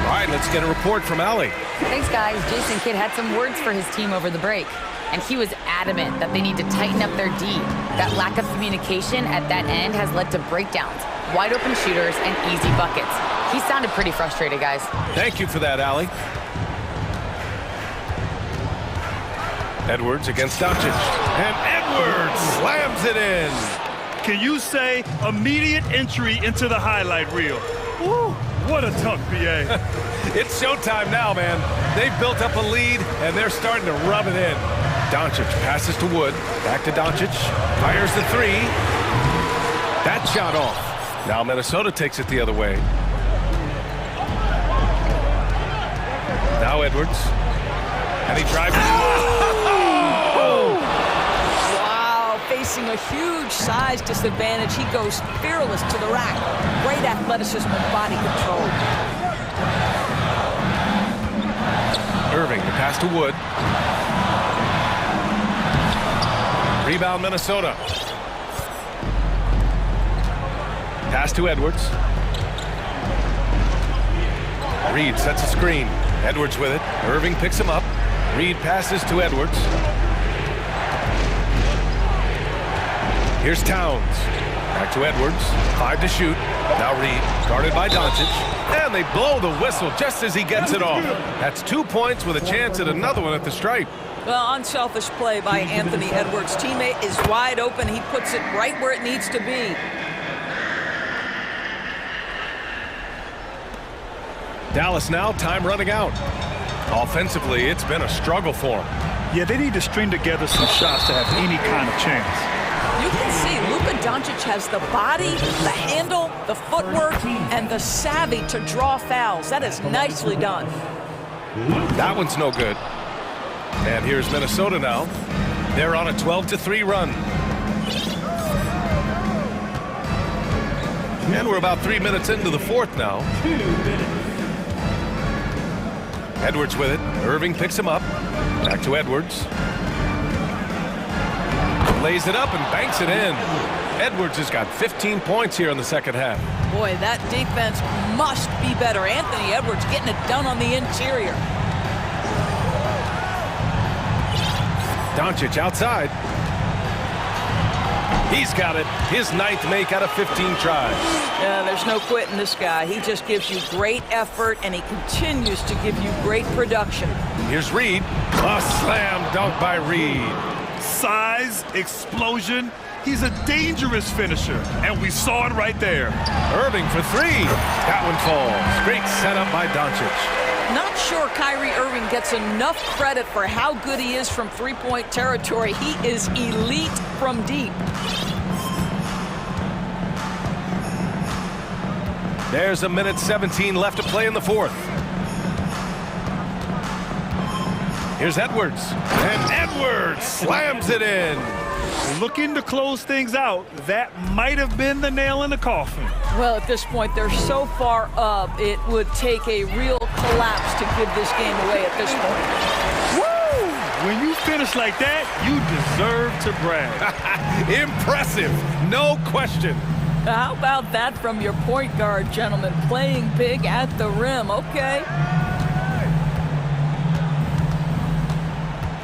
All right, let's get a report from Allie. Thanks, guys. Jason Kidd had some words for his team over the break, and he was adamant that they need to tighten up their D. That lack of communication at that end has led to breakdowns, wide open shooters, and easy buckets. He sounded pretty frustrated, guys. Thank you for that, Allie. Edwards against Doncic. And Edwards slams it in. Can you say immediate entry into the highlight reel? Woo, what a tough PA. It's showtime now, man. They've built up a lead, and they're starting to rub it in. Doncic passes to Wood. Back to Doncic. Fires the 3. That shot off. Now Minnesota takes it the other way. Now Edwards. And he drives. Wow, facing a huge size disadvantage. He goes fearless to the rack. Great athleticism and body control. Irving, the pass to Wood. Rebound Minnesota. Pass to Edwards. Reed sets a screen. Edwards with it. Irving picks him up. Reed passes to Edwards. Here's Towns. Back to Edwards. 5 to shoot. Now Reed, guarded by Doncic. And they blow the whistle just as he gets it off. That's 2 points with a chance at another one at the stripe. Well, unselfish play by Anthony Edwards. Teammate is wide open. He puts it right where it needs to be. Dallas now, time running out. Offensively, it's been a struggle for them. Yeah, they need to string together some shots to have any kind of chance. You can see Luka Doncic has the body, the handle, the footwork, and the savvy to draw fouls. That is nicely done. That one's no good. And here's Minnesota now. They're on a 12-3 run. And we're about 3 minutes into the 4th now. Edwards with it. Irving picks him up. Back to Edwards. Lays it up and banks it in. Edwards has got 15 points here in the second half. Boy, that defense must be better. Anthony Edwards getting it done on the interior. Doncic outside. He's got it. His 9th make out of 15 tries. Yeah, there's no quitting this guy. He just gives you great effort, and he continues to give you great production. Here's Reed. A slam dunk by Reed. Size, explosion. He's a dangerous finisher, and we saw it right there. Irving for 3. That one falls. Great setup by Doncic. Not sure Kyrie Irving gets enough credit for how good he is from three-point territory. He is elite from deep. There's a minute 17 left to play in the fourth. Here's Edwards. And Edwards slams it in. Looking to close things out. That might have been the nail in the coffin. Well, at this point, they're so far up, it would take a real collapse to give this game away at this point. Woo! When you finish like that, you deserve to brag. Impressive, no question. How about that from your point guard, gentlemen? Playing big at the rim, okay.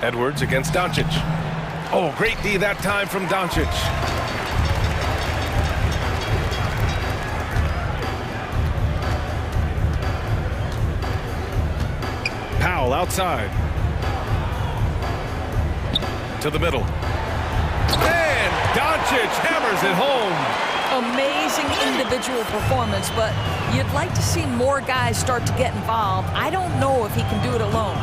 Edwards against Doncic. Oh, great D that time from Doncic. Powell outside. To the middle. And Doncic hammers it home. Amazing individual performance, but you'd like to see more guys start to get involved. I don't know if he can do it alone.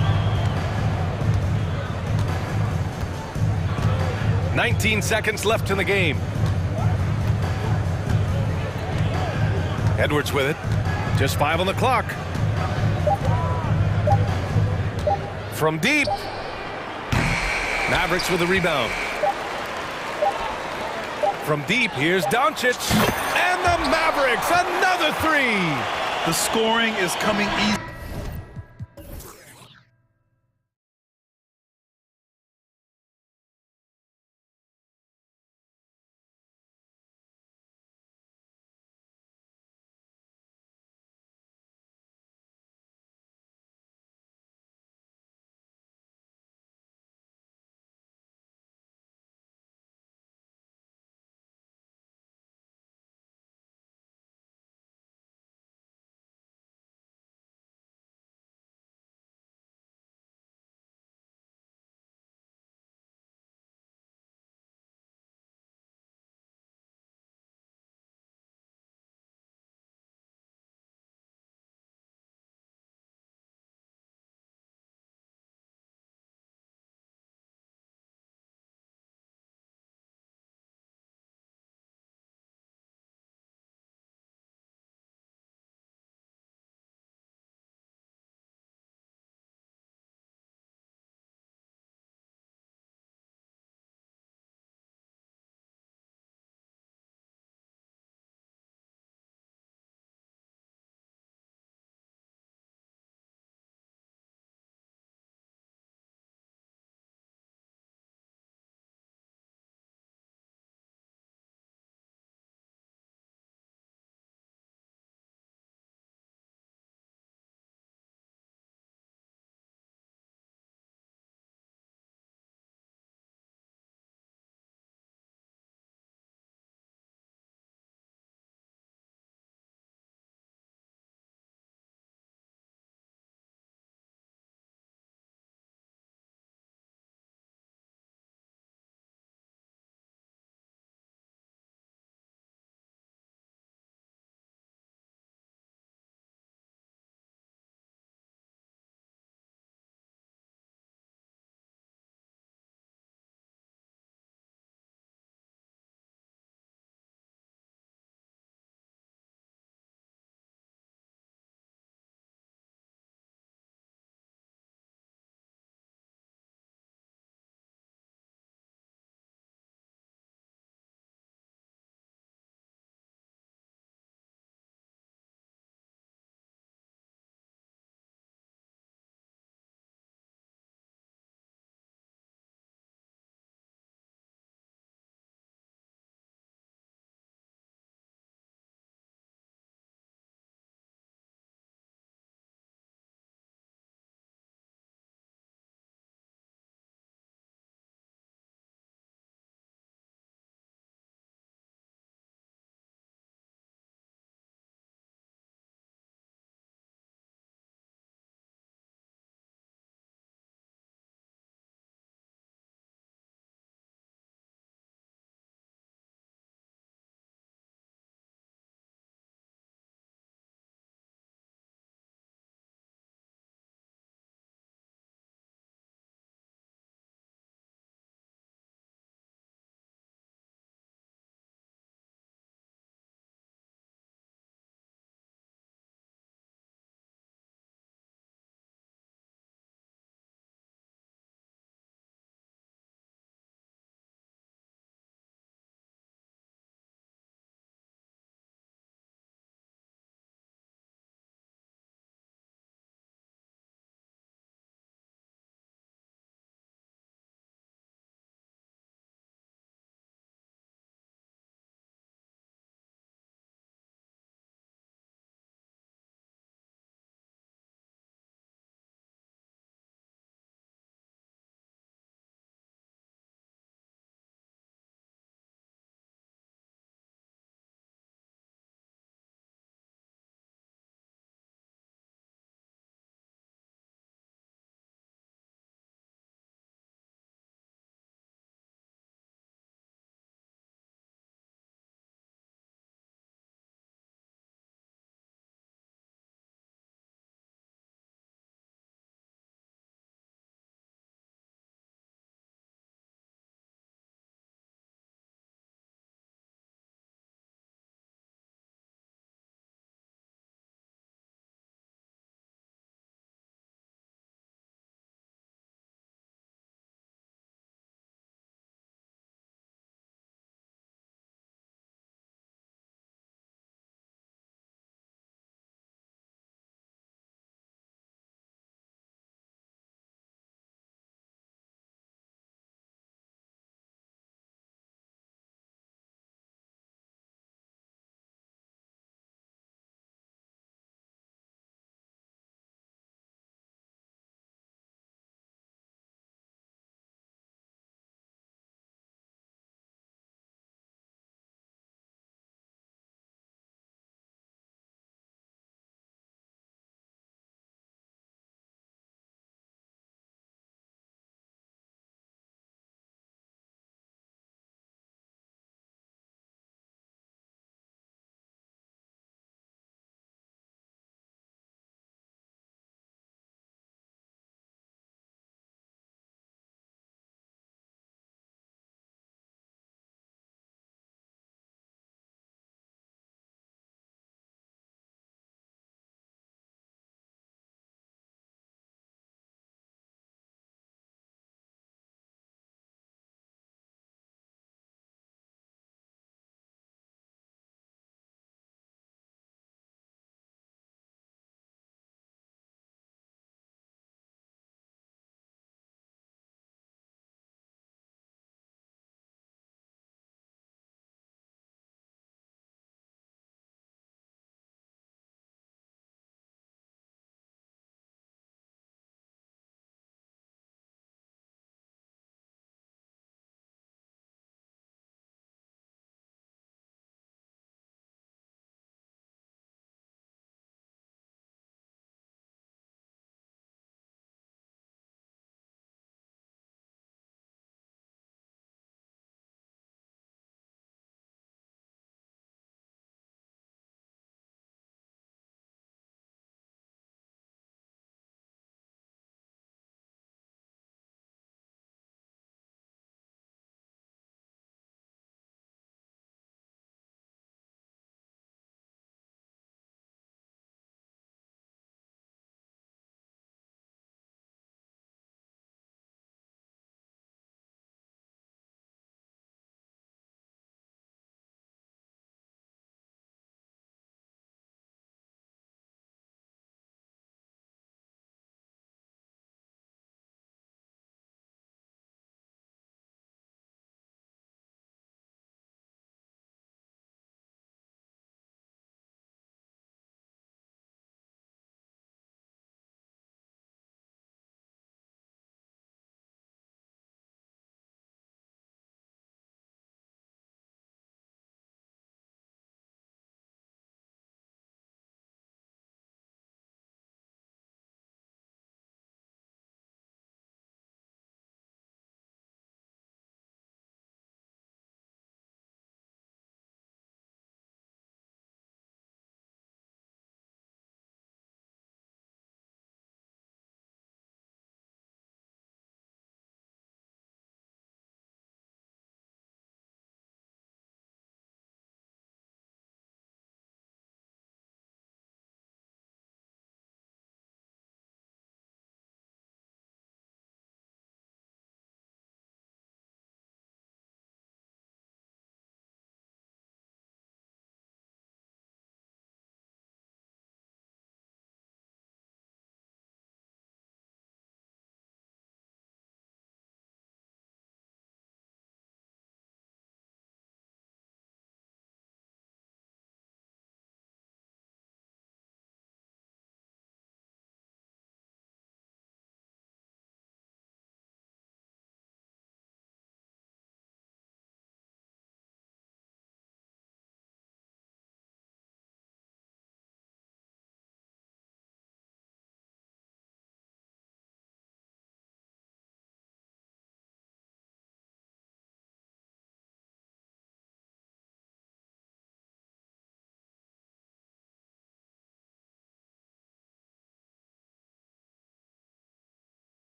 19 seconds left in the game. Edwards with it. Just 5 on the clock. From deep. Mavericks with the rebound. From deep, here's Doncic. And the Mavericks, another 3. The scoring is coming easy.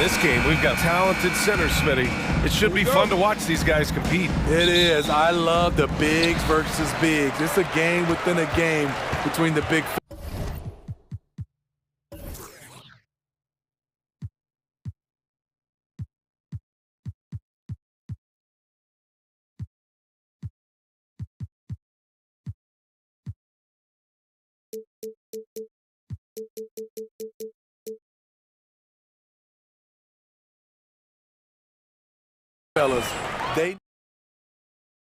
this game, we've got talented centers, Smitty. It should be fun to watch these guys compete. It is. I love the bigs versus bigs. It's a game within a game between the big. Fellas, they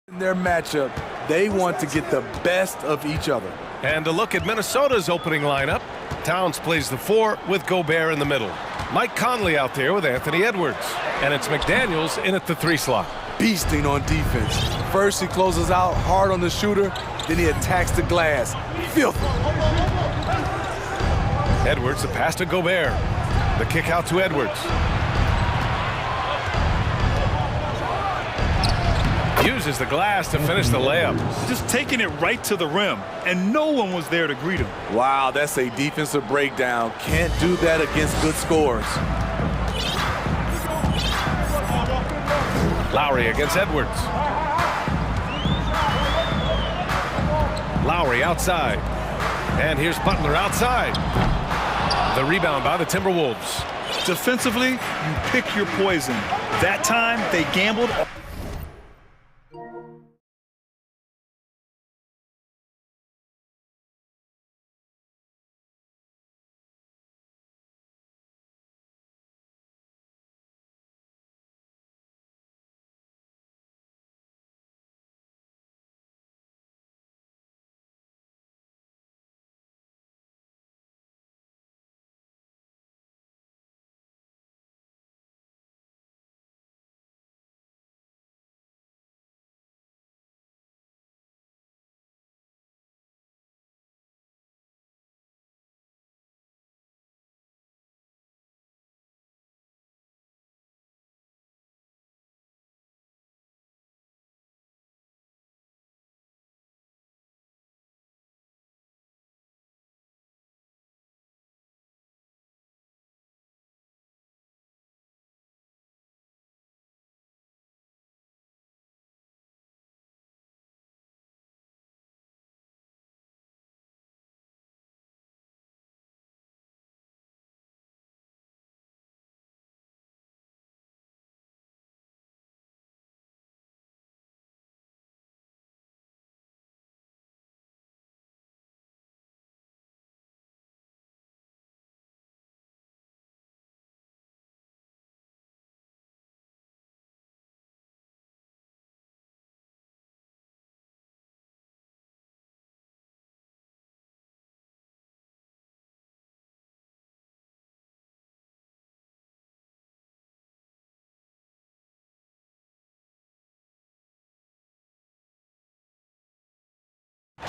in their matchup, they want to get the best of each other. And a look at Minnesota's opening lineup. Towns plays the 4 with Gobert in the middle. Mike Conley out there with Anthony Edwards. And it's McDaniels in at the 3 slot. Beasting on defense. First he closes out hard on the shooter, then he attacks the glass. Filthy. Edwards, the pass to Gobert. The kick out to Edwards. Uses the glass to finish the layup. Just taking it right to the rim, and no one was there to greet him. Wow, that's a defensive breakdown. Can't do that against good scores. Lowry against Edwards. Lowry outside. And here's Butler outside. The rebound by the Timberwolves. Defensively, you pick your poison. That time, they gambled.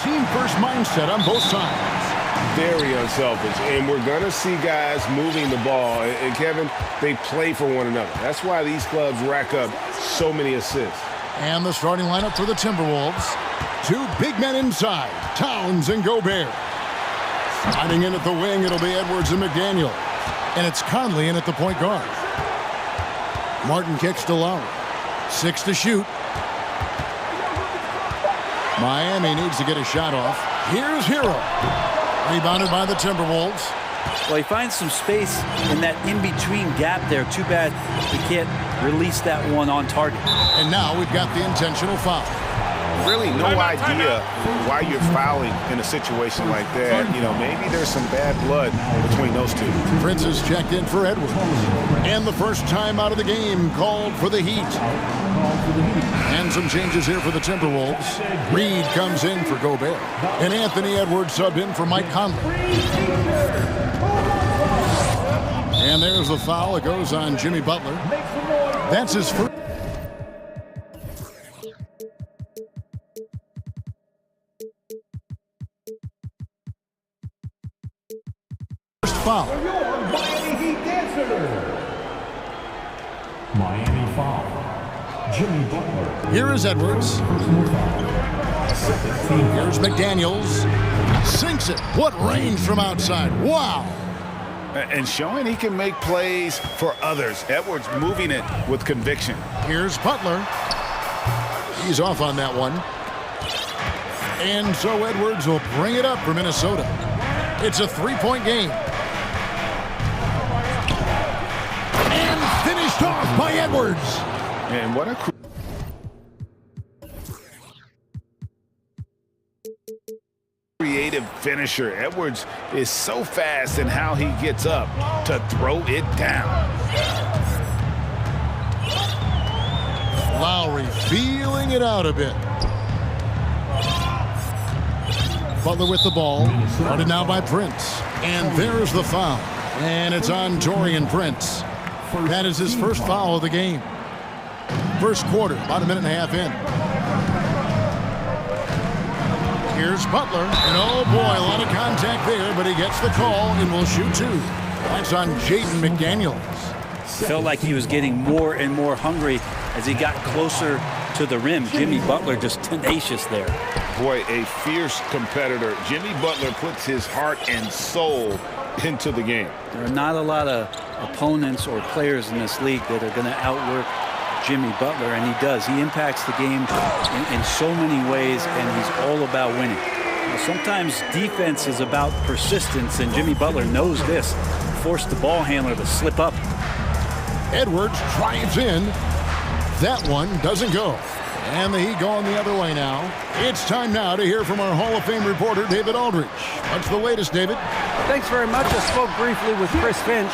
Team first mindset on both sides. Very unselfish, and we're going to see guys moving the ball. And Kevin, they play for one another. That's why these clubs rack up so many assists. And the starting lineup for the Timberwolves. 2 big men inside, Towns and Gobert. Sliding in at the wing, it'll be Edwards and McDaniel. And it's Conley in at the point guard. Martin kicks to Lowry. 6 to shoot. Miami needs to get a shot off. Here's Hero. Rebounded by the Timberwolves. Well, he finds some space in that in-between gap there. Too bad he can't release that one on target. And now we've got the intentional foul. Really no idea why you're fouling in a situation like that. You know, maybe there's some bad blood between those two. Prince is checked in for Edwards. And the first time out of the game called for the Heat. And some changes here for the Timberwolves. Reed comes in for Gobert. And Anthony Edwards subbed in for Mike Conley. And there's the foul. It goes on Jimmy Butler. That's his first. Foul. Miami foul. Jimmy Butler. Here is Edwards. Here's McDaniels. Sinks it. What range from outside. Wow. And showing he can make plays for others. Edwards moving it with conviction. Here's Butler. He's off on that one. And so Edwards will bring it up for Minnesota. It's a three-point game. And finished off by Edwards. And what a creative finisher. Edwards is so fast in how he gets up to throw it down. Lowry feeling it out a bit. Butler with the ball. Started now by Prince. And there's the foul. And it's on Taurean Prince. That is his first foul of the game. First quarter, about a minute and a half in. Here's Butler. And oh boy, a lot of contact there, but he gets the call and will shoot two. That's on Jaden McDaniels. Felt like he was getting more and more hungry as he got closer to the rim. Jimmy Butler just tenacious there. Boy, a fierce competitor. Jimmy Butler puts his heart and soul into the game. There are not a lot of opponents or players in this league that are going to outwork Jimmy Butler, and he does. He impacts the game in so many ways, and he's all about winning. Now, sometimes defense is about persistence, and Jimmy Butler knows this. Forced the ball handler to slip up. Edwards drives in. That one doesn't go. And the Heat going the other way now. It's time now to hear from our Hall of Fame reporter, David Aldridge. What's the latest, David? Thanks very much. I spoke briefly with Chris Finch.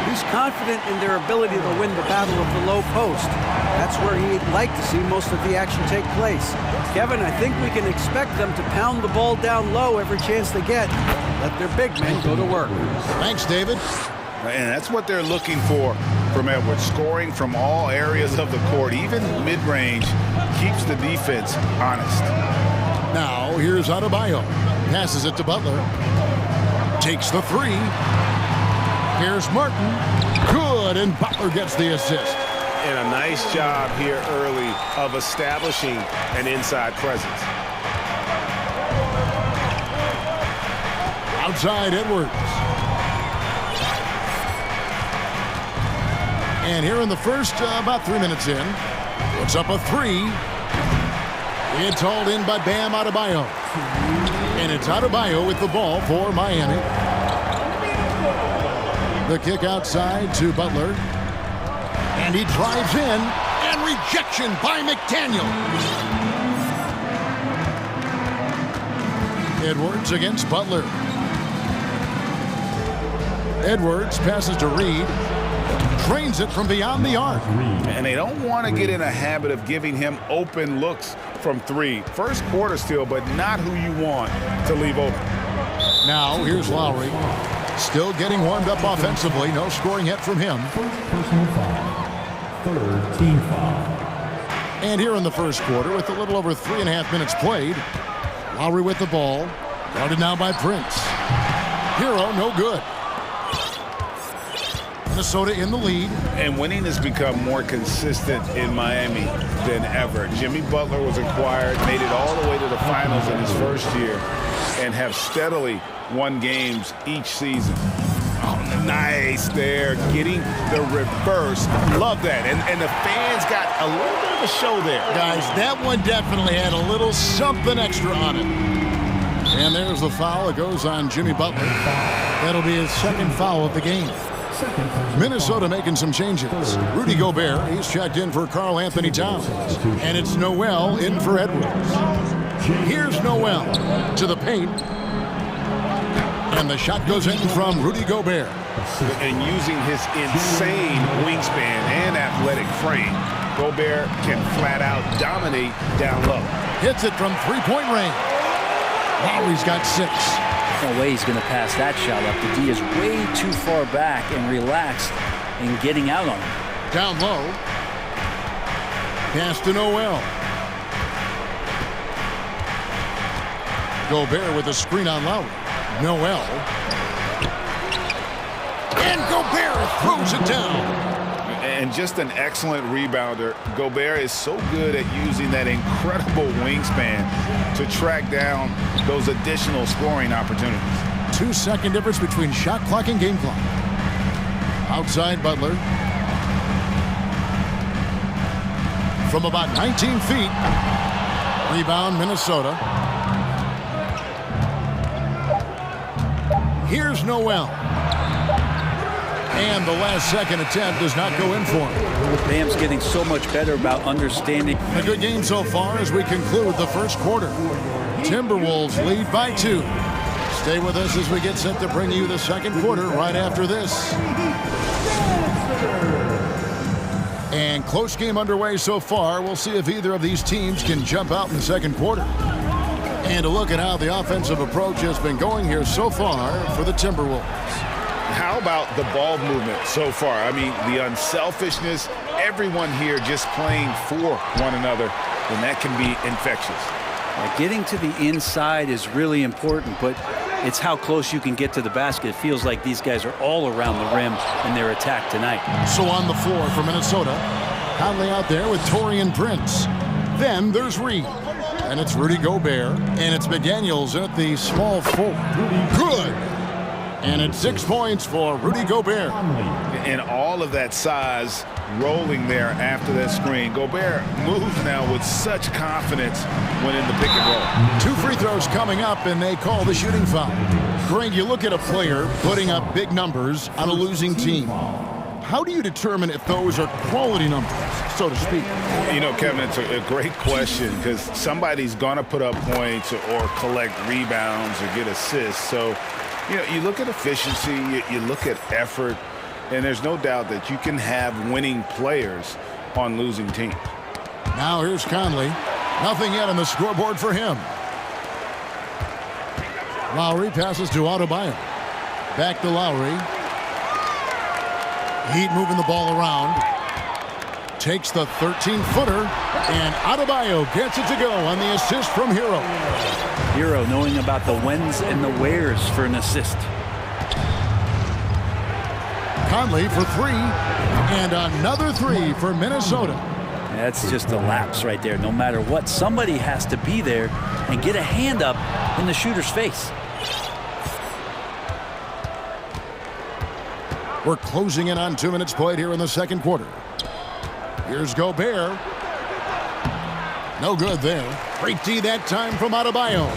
He's confident in their ability to win the battle of the low post. That's where he'd like to see most of the action take place. Kevin, I think we can expect them to pound the ball down low every chance they get. Let their big men go to work. Thanks, David. And that's what they're looking for from Edwards. Scoring from all areas of the court, even mid-range, keeps the defense honest. Now, here's Adebayo. Passes it to Butler. Takes the three. Here's Martin. Good, and Butler gets the assist. And a nice job here early of establishing an inside presence. Outside Edwards. And here in the first, about 3 minutes in, puts up a three. It's hauled in by Bam Adebayo. And it's Adebayo with the ball for Miami. The kick outside to Butler. And he drives in. And rejection by McDaniel. Edwards against Butler. Edwards passes to Reed. Trains it from beyond the arc. And they don't want to get in a habit of giving him open looks from three. First quarter still, but not who you want to leave open. Now, here's Lowry. Still getting warmed up offensively. No scoring yet from him. Personal foul. Third team foul. And here in the first quarter, with a little over 3.5 minutes played, Lowry with the ball. Guarded now by Prince. Hero, no good. Minnesota in the lead. And winning has become more consistent in Miami than ever. Jimmy Butler was acquired, made it all the way to the finals in his first year, and have steadily won games each season. Oh, nice there, getting the reverse. Love that. And the fans got a little bit of a show there. Guys, that one definitely had a little something extra on it. And there's the foul. It goes on Jimmy Butler. That'll be his second foul of the game. Minnesota making some changes. Rudy Gobert, he's checked in for Karl Anthony Towns. And it's Noel in for Edwards. Here's Noel to the paint. And the shot goes in from Rudy Gobert. And using his insane wingspan and athletic frame, Gobert can flat out dominate down low. Hits it from three-point range. Lowry's got 6. No way he's going to pass that shot up. The D is way too far back and relaxed in getting out on him. Down low. Pass to Noel. Gobert with a screen on Lowry. Noel. And Gobert throws it down. And just an excellent rebounder. Gobert is so good at using that incredible wingspan to track down those additional scoring opportunities. 2-second difference between shot clock and game clock. Outside Butler. From about 19 feet. Rebound Minnesota. Here's Noel. And the last second attempt does not go in for him. Bam's getting so much better about understanding. A good game so far as we conclude the first quarter. Timberwolves lead by 2. Stay with us as we get set to bring you the second quarter right after this. And close game underway so far. We'll see if either of these teams can jump out in the second quarter. And a look at how the offensive approach has been going here so far for the Timberwolves. How about the ball movement so far? I mean, the unselfishness, everyone here just playing for one another, and that can be infectious. Getting to the inside is really important, but it's how close you can get to the basket. It feels like these guys are all around the rim in their attack tonight. So on the floor for Minnesota, Conley out there with Taurean Prince. Then there's Reed. And it's Rudy Gobert. And it's McDaniels at the small forward. Good. And it's 6 points for Rudy Gobert. And all of that size rolling there after that screen. Gobert moves now with such confidence when in the pick and roll. 2 free throws coming up, and they call the shooting foul. Greg, you look at a player putting up big numbers on a losing team. How do you determine if those are quality numbers, so to speak? You know, Kevin, it's a great question because somebody's going to put up points or collect rebounds or get assists. So, you know, you look at efficiency, you look at effort, and there's no doubt that you can have winning players on losing teams. Now here's Conley. Nothing yet on the scoreboard for him. Lowry passes to Adebayo. Back to Lowry. Heat moving the ball around. Takes the 13-footer, and Adebayo gets it to go on the assist from Hero. Hero knowing about the whens and the wheres for an assist. Conley for 3, and another 3 for Minnesota. That's just a lapse right there. No matter what, somebody has to be there and get a hand up in the shooter's face. We're closing in on 2 minutes played here in the second quarter. Here's Gobert. No good there. Great D that time from Adebayo.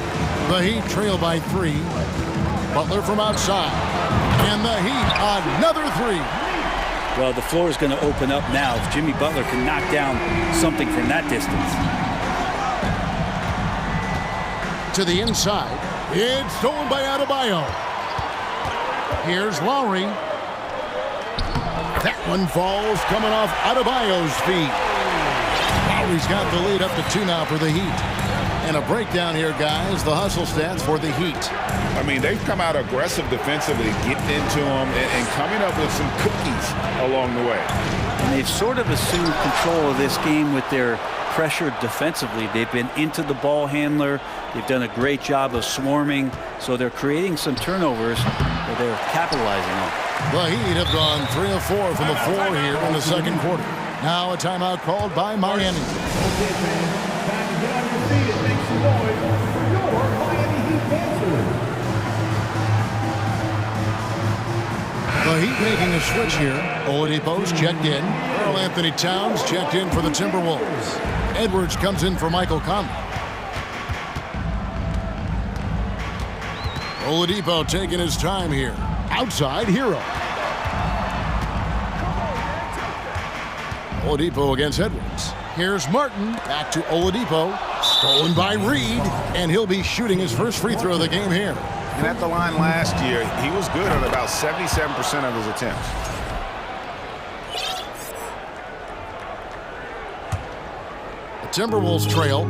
The Heat trail by 3. Butler from outside. And the Heat, another 3. Well, the floor is going to open up now if Jimmy Butler can knock down something from that distance. To the inside. It's stolen by Adebayo. Here's Lowry. That one falls coming off Adebayo's feet. Lowry's got the lead up to 2 now for the Heat. And a breakdown here, guys. The hustle stats for the Heat. I mean, they've come out aggressive defensively, getting into them and coming up with some cookies along the way. And they've sort of assumed control of this game with their pressure defensively. They've been into the ball handler. They've done a great job of swarming. So they're creating some turnovers that they're capitalizing on. The Heat have gone 3 of 4 from the floor here in the second quarter. Now a timeout called by Miami. The Heat making a switch here. Oladipo's checked in. Karl Anthony Towns checked in for the Timberwolves. Edwards comes in for Michael Conley. Oladipo taking his time here. Outside Hero. Oladipo against Edwards. Here's Martin. Back to Oladipo. Stolen by Reed. And he'll be shooting his first free throw of the game here. And at the line last year, he was good at about 77% of his attempts. The Timberwolves trail.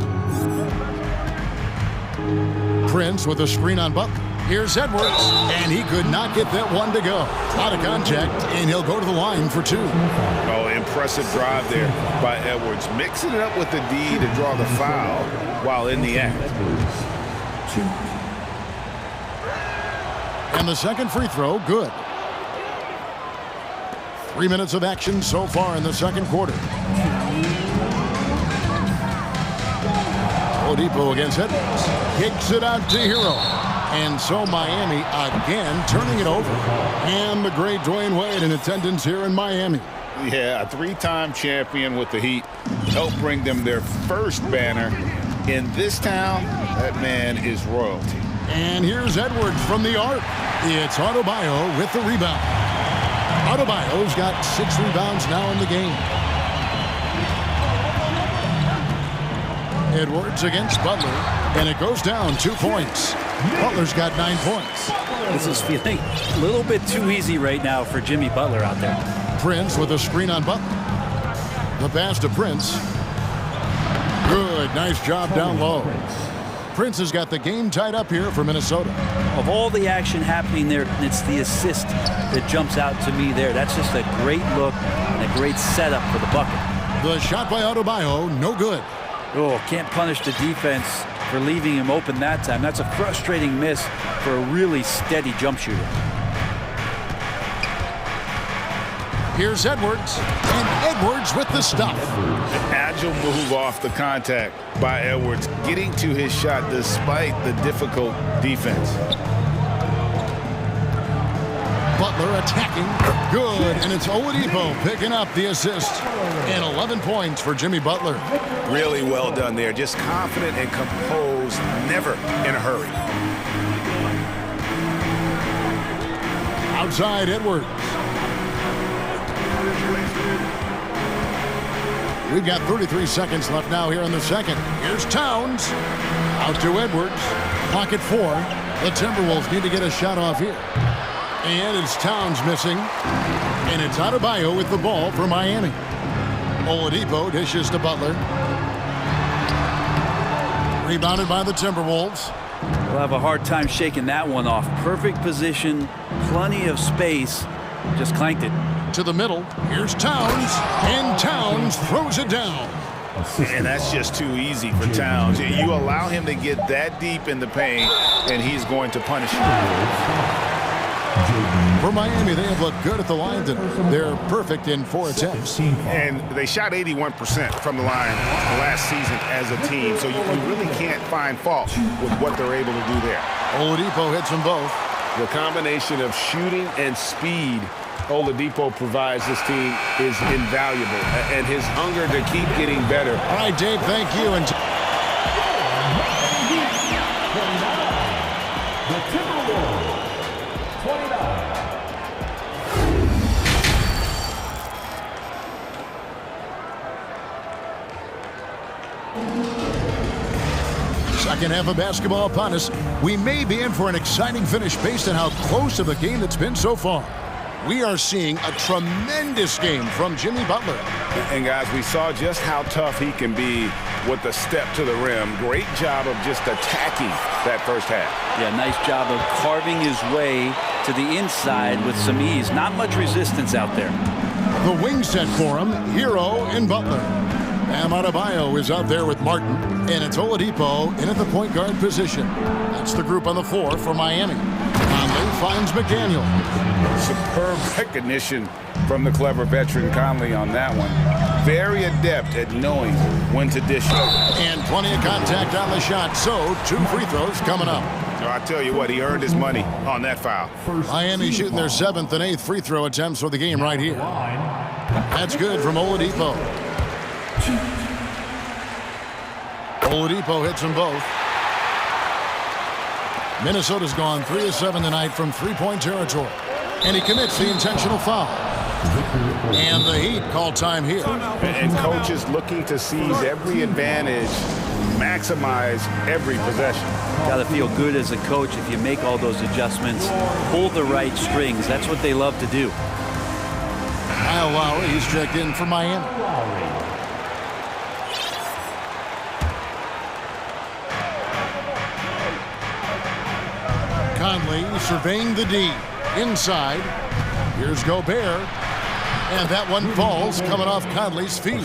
Prince with a screen on Butler. Here's Edwards, and he could not get that one to go. Out of contact, and he'll go to the line for 2. Oh, impressive drive there by Edwards. Mixing it up with the D to draw the foul while in the act. And the second free throw, good. 3 minutes of action so far in the second quarter. Oladipo against Edwards. Kicks it out to Hero. And so Miami again turning it over. And the great Dwayne Wade in attendance here in Miami. Yeah, a 3-time champion with the Heat. Helped bring them their first banner. In this town, that man is royalty. And here's Edwards from the arc. It's Adebayo with the rebound. Adebayo's got 6 rebounds now in the game. Edwards against Butler, and it goes down 2 points. Butler's got 9 points. This is feeling a little bit too easy right now for Jimmy Butler out there. Prince with a screen on Butler. The pass to Prince. Good, nice job down low. Prince has got the game tied up here for Minnesota. Of all the action happening there, it's the assist that jumps out to me there. That's just a great look and a great setup for the bucket. The shot by Adebayo, no good. Oh, can't punish the defense for leaving him open that time. That's a frustrating miss for a really steady jump shooter. Here's Edwards, and Edwards with the stop. An agile move off the contact by Edwards, getting to his shot despite the difficult defense. Butler attacking, good, and it's Oladipo picking up the assist. And 11 points for Jimmy Butler. Really well done there, just confident and composed, never in a hurry. Outside Edwards. We've got 33 seconds left now here in the second. Here's Towns. Out to Edwards. Pocket 4. The Timberwolves need to get a shot off here. And it's Towns missing. And it's Adebayo with the ball for Miami. Oladipo dishes to Butler. Rebounded by the Timberwolves. We'll have a hard time shaking that one off. Perfect position, plenty of space. Just clanked it. To the middle. Here's Towns. And Towns throws it down. And that's just too easy for Towns. You allow him to get that deep in the paint, and he's going to punish you. For Miami, they have looked good at the line. They're perfect in 4 attempts. And they shot 81% from the line last season as a team, so you really can't find fault with what they're able to do there. Oladipo hits them both. The combination of shooting and speed Oladipo provides this team is invaluable, and his hunger to keep getting better. All right, Dave, thank you. And second half of basketball upon us. We may be in for an exciting finish based on how close of a game it's been so far. We are seeing a tremendous game from Jimmy Butler. And guys, we saw just how tough he can be with the step to the rim. Great job of just attacking that first half. Yeah, nice job of carving his way to the inside with some ease. Not much resistance out there. The wing set for him, Hero and Butler. Bam Adebayo is out there with Martin, and it's Oladipo in at the point guard position. That's the group on the floor for Miami. Conley finds McDaniel. Superb recognition from the clever veteran Conley on that one. Very adept at knowing when to dish it. And plenty of contact on the shot, so 2 free throws coming up. I tell you what, he earned his money on that foul. Miami shooting their 7th and 8th free throw attempts for the game right here. That's good from Oladipo. Oladipo hits them both. Minnesota's gone 3 of 7 tonight from 3-point territory. And he commits the intentional foul. And the Heat call time here. And coaches looking to seize every advantage, maximize every possession. Got to feel good as a coach if you make all those adjustments, pull the right strings. That's what they love to do. Kyle Lowry, he's checked in for Miami. Conley surveying the D. Inside. Here's Gobert. And that one falls coming off Conley's feet.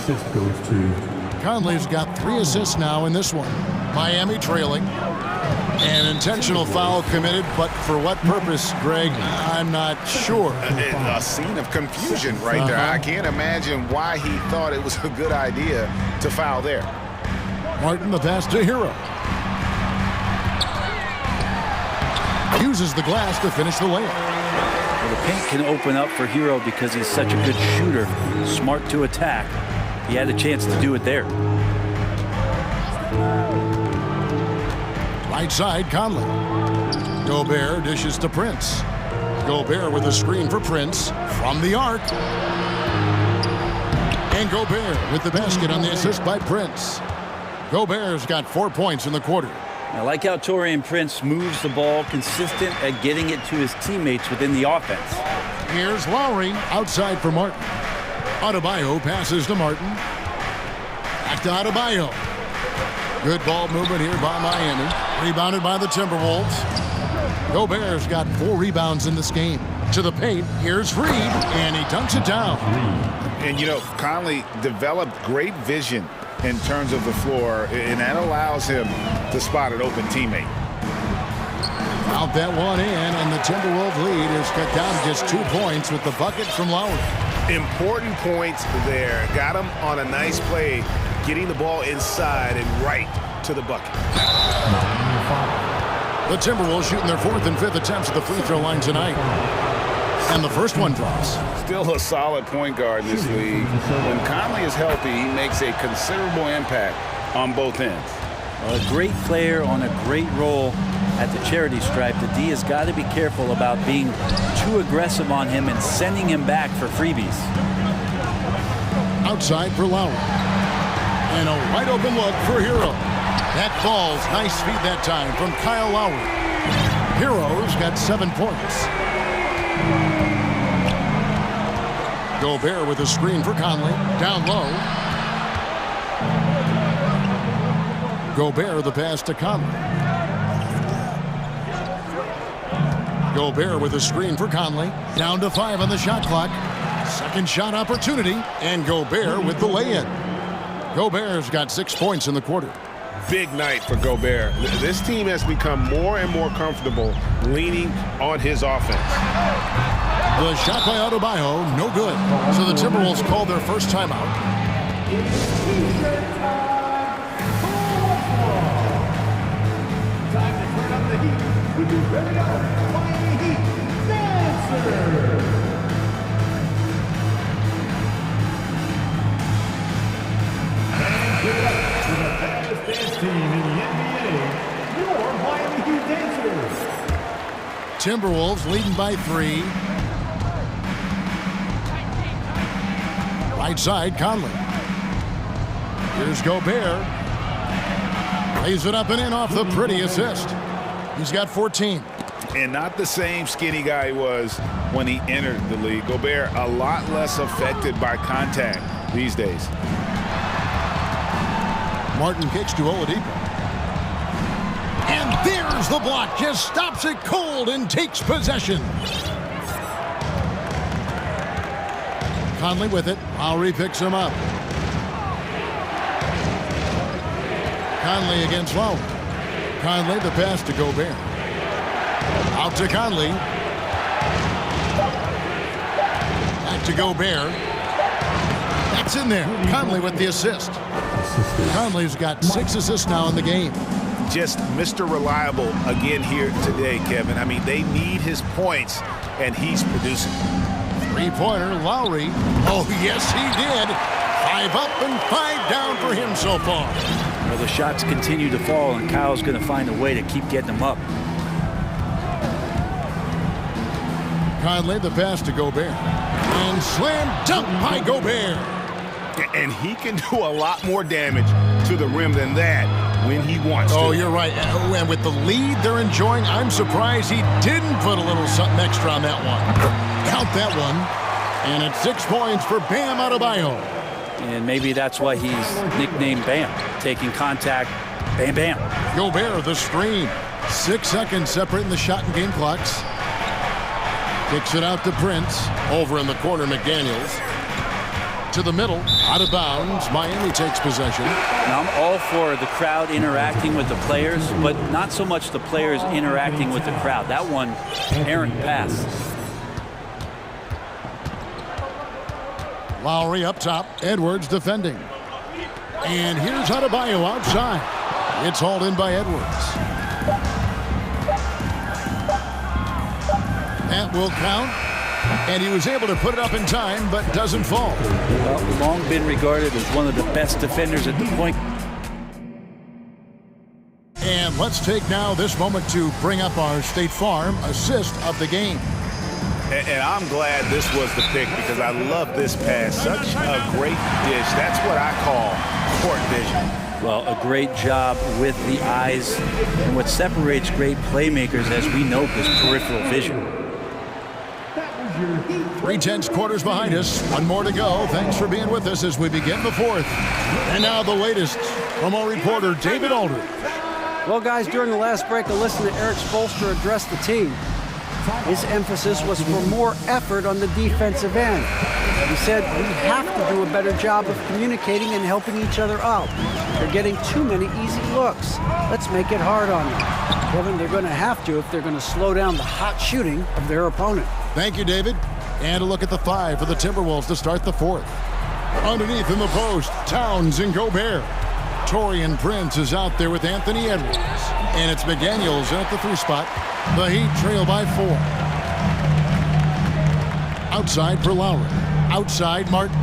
Conley's got 3 assists now in this one. Miami trailing. An intentional foul committed, but for what purpose, Greg, I'm not sure. A scene of confusion right there. I can't imagine why he thought it was a good idea to foul there. Martin, the pass to Hero. Uses the glass to finish the layup. Well, the paint can open up for Hero because he's such a good shooter, smart to attack. He had a chance to do it there. Right side, Conley. Gobert dishes to Prince. Gobert with a screen for Prince from the arc. And Gobert with the basket on the assist by Prince. Gobert's got 4 points in the quarter. I like how Taurean Prince moves the ball, consistent at getting it to his teammates within the offense. Here's Lowry outside for Martin. Adebayo passes to Martin. Back to Adebayo. Good ball movement here by Miami. Rebounded by the Timberwolves. Gobert's got 4 rebounds in this game. To the paint, here's Reed, and he dunks it down. And, you know, Conley developed great vision in terms of the floor, and that allows him to spot an open teammate. Out that one in, and the Timberwolves lead is cut down to just 2 points with the bucket from Lowry. Important points there. Got him on a nice play, getting the ball inside and right to the bucket. The Timberwolves shooting their 4th and 5th attempts at the free throw line tonight. And the first one drops. Still a solid point guard in this league. When Conley is healthy, he makes a considerable impact on both ends. A great player on a great role at the charity stripe. The D has got to be careful about being too aggressive on him and sending him back for freebies. Outside for Lowry. And a wide open look for Hero. That falls. Nice feed that time from Kyle Lowry. Hero's got 7 points. Gobert with a screen for Conley. Down low. Gobert the pass to Conley. Gobert with a screen for Conley. Down to 5 on the shot clock. Second shot opportunity. And Gobert with the lay-in. Gobert's got 6 points in the quarter. Big night for Gobert. This team has become more and more comfortable leaning on his offense. The shot by Adebayo, no good. So the Timberwolves called their first timeout. Time to turn up the heat with your very own Miami Heat Dancer. Give it up to the fastest dance team in the NBA, your Miami Heat Dancers. Timberwolves leading by 3. Right side, Conley. Here's Gobert. Lays it up and in off the pretty assist. He's got 14. And not the same skinny guy he was when he entered the league. Gobert a lot less affected by contact these days. Martin kicks to Oladipo. And there's the block. Just stops it cold and takes possession. Conley with it. Lowry picks him up. Conley against Lowry. Conley the pass to Gobert. Out to Conley. Back to Gobert. That's in there. Conley with the assist. Conley's got 6 assists now in the game. Just Mr. Reliable again here today, Kevin. I mean, they need his points, and he's producing. 3-pointer, Lowry. Oh, yes, he did. 5 up and 5 down for him so far. Well, the shots continue to fall, and Kyle's going to find a way to keep getting them up. Conley the pass to Gobert. And slam dunk by Gobert. And he can do a lot more damage to the rim than that when he wants to. Oh, you're right. And with the lead they're enjoying, I'm surprised he didn't put a little something extra on that one. Count that one. And it's 6 points for Bam Adebayo. And maybe that's why he's nicknamed Bam. Taking contact, bam, bam. Gobert the screen. 6 seconds separating the shot and game clocks. Kicks it out to Prince. Over in the corner, McDaniels. To the middle, out of bounds. Miami takes possession. Now, I'm all for the crowd interacting with the players, but not so much the players interacting with the crowd. That one, errant pass. Lowry up top. Edwards defending. And here's Adebayo outside. It's hauled in by Edwards. That will count. And he was able to put it up in time, but doesn't fall. Well, long been regarded as one of the best defenders at the point. And let's take now this moment to bring up our State Farm assist of the game. And I'm glad this was the pick because I love this pass. Such a great dish. That's what I call court vision. Well, a great job with the eyes. And what separates great playmakers, as we know, is peripheral vision. 3/10 quarters behind us. One more to go. Thanks for being with us as we begin the fourth. And now the latest from our reporter, David Aldridge. Well, guys, during the last break, I listened to Eric Spoelstra address the team. His emphasis was for more effort on the defensive end. He said we have to do a better job of communicating and helping each other out. They're getting too many easy looks. Let's make it hard on them. Kevin, they're going to have to if they're going to slow down the hot shooting of their opponent. Thank you, David. And a look at the 5 for the Timberwolves to start the fourth. Underneath in the post, Towns and Gobert. Torian Prince is out there with Anthony Edwards. And it's McDaniels in at the 3 spot. The Heat trail by 4. Outside for Lowry. Outside Martin.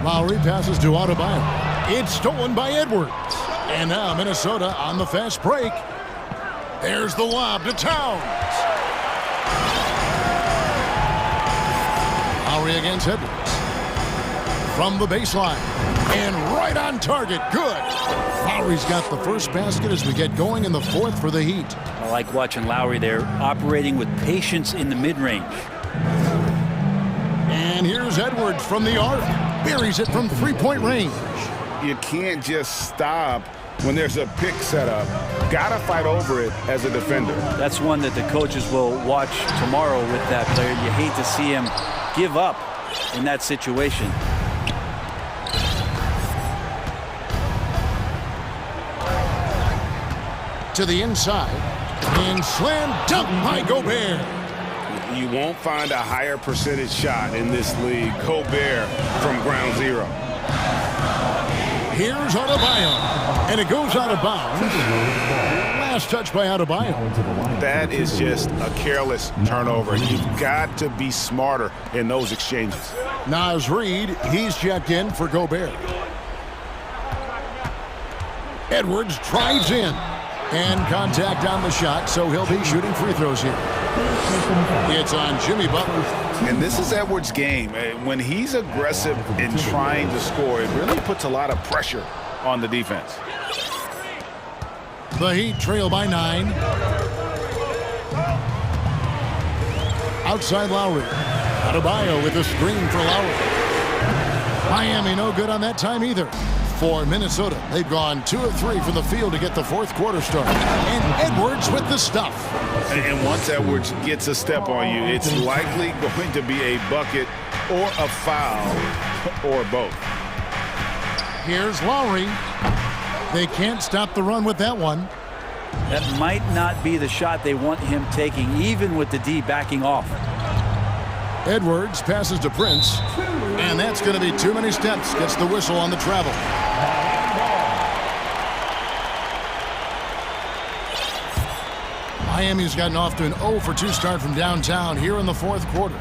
Lowry passes to Adebayo. It's stolen by Edwards. And now Minnesota on the fast break. There's the lob to Towns. Lowry against Edwards. From the baseline. And right on target. Good. Lowry's got the first basket as we get going in the fourth for the Heat. I like watching Lowry there, operating with patience in the mid-range. And here's Edwards from the arc. Buries it from 3-point range. You can't just stop when there's a pick set up. Gotta fight over it as a defender. That's one that the coaches will watch tomorrow with that player. You hate to see him give up in that situation. To the inside. And slam dunk by Gobert. You won't find a higher percentage shot in this league. Gobert from ground zero. Here's Adebayo. And it goes out of bounds. Last touch by Adebayo. That is just a careless turnover. You've got to be smarter in those exchanges. Naz Reid, he's checked in for Gobert. Edwards drives in. And contact on the shot, so he'll be shooting free throws here. It's on Jimmy Butler. And this is Edwards' game. When he's aggressive in trying to score, it really puts a lot of pressure on the defense. The Heat trail by 9. Outside Lowry. Adebayo with a screen for Lowry. Miami no good on that time either. For Minnesota, they've gone 2 of 3 from the field to get the fourth quarter started. And Edwards with the stuff. And once Edwards gets a step on you, it's likely going to be a bucket or a foul or both. Here's Lowry. They can't stop the run with that one. That might not be the shot they want him taking, even with the D backing off. Edwards passes to Prince. And that's going to be too many steps. Gets the whistle on the travel. Miami's gotten off to an 0 for 2 start from downtown here in the fourth quarter.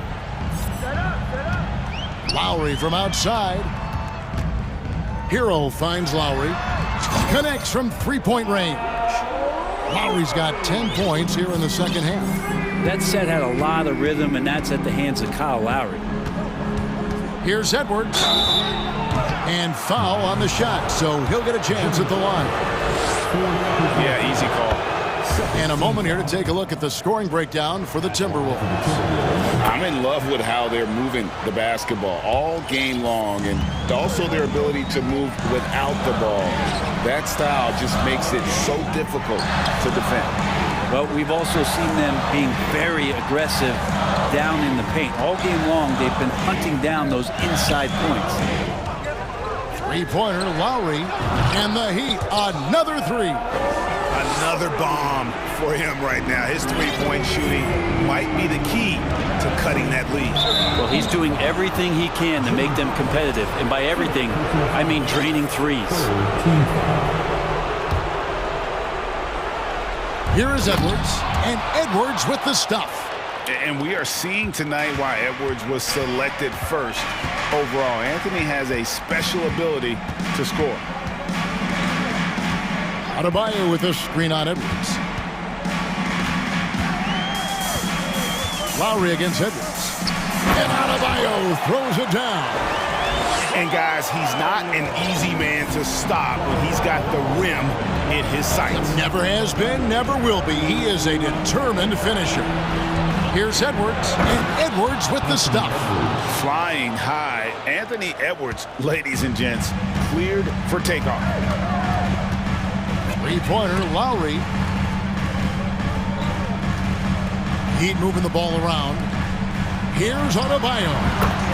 Lowry from outside. Hero finds Lowry. Connects from 3-point range. Lowry's got 10 points here in the second half. That set had a lot of rhythm, and that's at the hands of Kyle Lowry. Here's Edwards. And foul on the shot, so he'll get a chance at the line. Yeah, easy call. And a moment here to take a look at the scoring breakdown for the Timberwolves. I'm in love with how they're moving the basketball all game long, and also their ability to move without the ball. That style just makes it so difficult to defend. Well, we've also seen them being very aggressive down in the paint. All game long, they've been hunting down those inside points. Three-pointer, Lowry, and the Heat, another 3. Another bomb for him right now. His three-point shooting might be the key to cutting that lead. Well, he's doing everything he can to make them competitive. And by everything, I mean draining threes. Here is Edwards, and Edwards with the stuff. And we are seeing tonight why Edwards was selected first overall. Anthony has a special ability to score. Adebayo with a screen on Edwards. Lowry against Edwards. And Adebayo throws it down. And guys, he's not an easy man to stop when he's got the rim in his sights. Never has been, never will be. He is a determined finisher. Here's Edwards, and Edwards with the stuff. Flying high, Anthony Edwards, ladies and gents, cleared for takeoff. Three-pointer, Lowry. Heat moving the ball around. Here's Adebayo.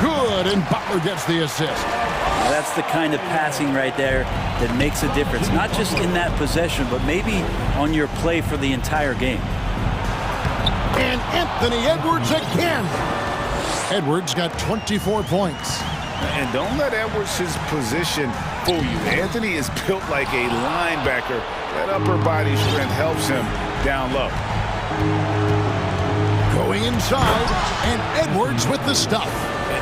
Good, and Butler gets the assist. Now that's the kind of passing right there that makes a difference, not just in that possession, but maybe on your play for the entire game. And Anthony Edwards again. Edwards got 24 points. And don't let Edwards' position fool you. Anthony is built like a linebacker. That upper body strength helps him down low. Going inside, and Edwards with the stuff.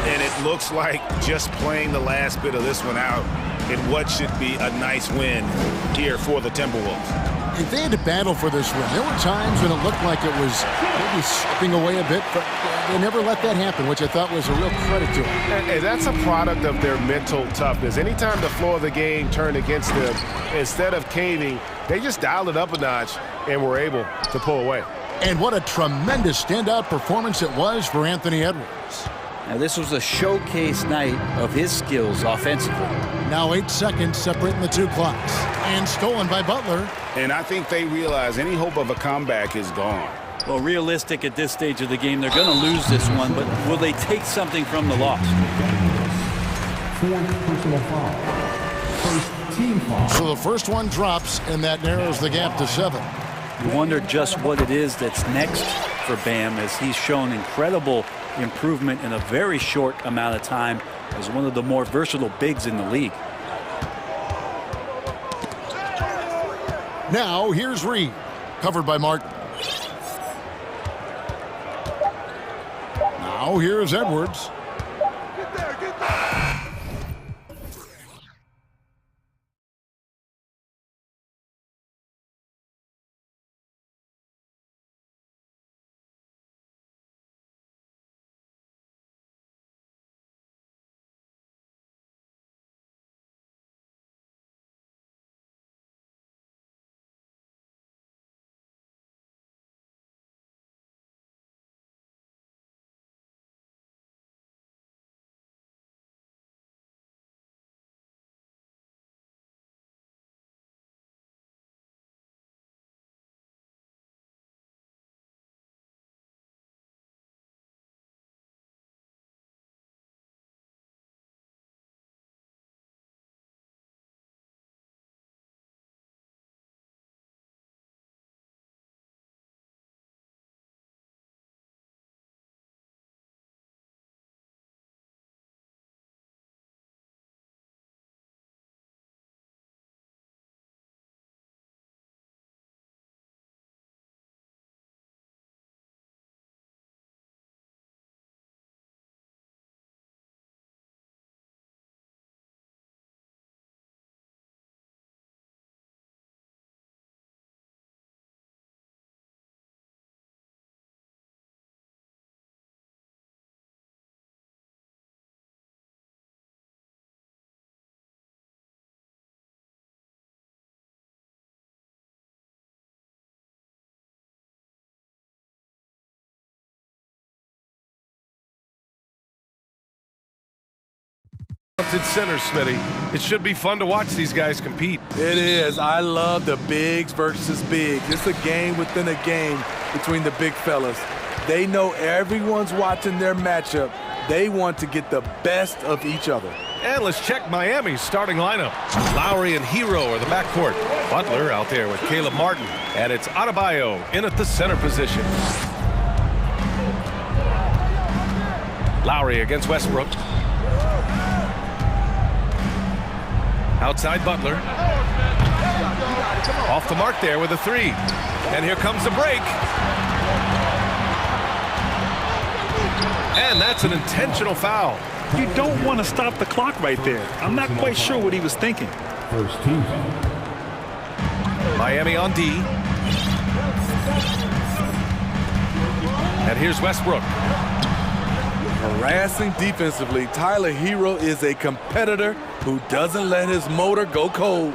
And it looks like just playing the last bit of this one out in what should be a nice win here for the Timberwolves. If they had to battle for this win, there were times when it looked like it was maybe slipping away a bit, but they never let that happen, which I thought was a real credit to them. And that's a product of their mental toughness. Anytime the flow of the game turned against them, instead of caving, they just dialed it up a notch and were able to pull away. And what a tremendous standout performance it was for Anthony Edwards. Now this was a showcase night of his skills offensively. Now 8 seconds separating the two clocks. And stolen by Butler. And I think they realize any hope of a comeback is gone. Well, realistic at this stage of the game, they're going to lose this one, but will they take something from the loss? Fourth personal foul. First team foul. So the first one drops, and that narrows the gap to 7. You wonder just what it is that's next for Bam, as he's shown incredible improvement in a very short amount of time as one of the more versatile bigs in the league. Now here's Reed, covered by Martin. Now here's Edwards. At center, Smitty. It should be fun to watch these guys compete. It is. I love the bigs versus bigs. It's a game within a game between the big fellas. They know everyone's watching their matchup. They want to get the best of each other. And let's check Miami's starting lineup. Lowry and Hero are the backcourt. Butler out there with Caleb Martin. And it's Adebayo in at the center position. Lowry against Westbrook. Outside Butler. Off the mark there with a three. And here comes the break. And that's an intentional foul. You don't want to stop the clock right there. I'm not quite sure what he was thinking. First team. Miami on D. And here's Westbrook. Harassing defensively, Tyler Hero is a competitor who doesn't let his motor go cold.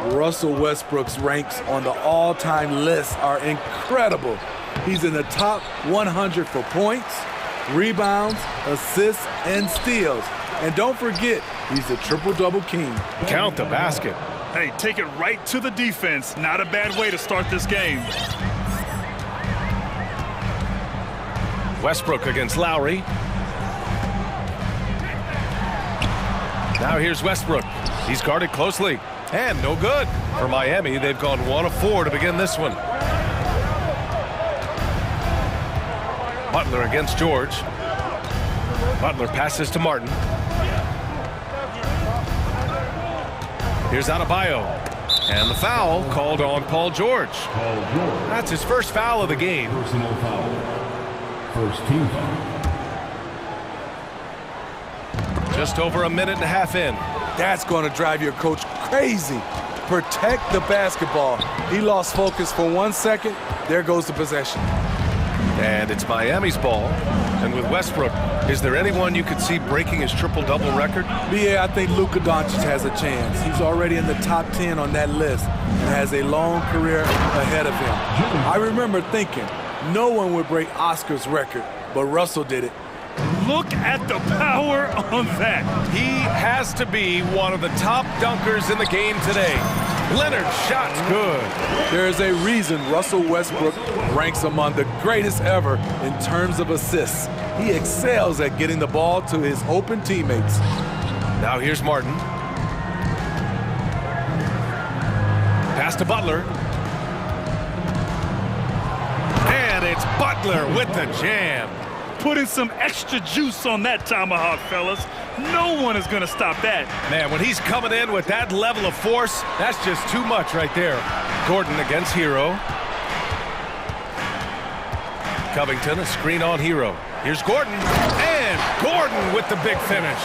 Russell Westbrook's ranks on the all-time list are incredible. He's in the top 100 for points, rebounds, assists, and steals. And don't forget, he's a triple-double king. Count the basket. Hey, take it right to the defense. Not a bad way to start this game. Westbrook against Lowry. Now here's Westbrook. He's guarded closely. And no good. For Miami, they've gone 1 of 4 to begin this one. Butler against George. Butler passes to Martin. Here's Adebayo. And the foul called on Paul George. That's his first foul of the game. Personal foul. First team foul. Just over a minute and a half in. That's going to drive your coach crazy. Protect the basketball. He lost focus for 1 second. There goes the possession. And it's Miami's ball. And with Westbrook, is there anyone you could see breaking his triple-double record? Yeah, I think Luka Doncic has a chance. He's already in the top 10 on that list and has a long career ahead of him. I remember thinking no one would break Oscar's record, but Russell did it. Look at the power on that. He has to be one of the top dunkers in the game today. Leonard's shot's good. There is a reason Russell Westbrook ranks among the greatest ever in terms of assists. He excels at getting the ball to his open teammates. Now here's Martin. Pass to Butler. And it's Butler with the jam. Putting some extra juice on that tomahawk, fellas. No one is going to stop that. Man, when he's coming in with that level of force, that's just too much right there. Gordon against Hero. Covington, a screen on Hero. Here's Gordon. And Gordon with the big finish.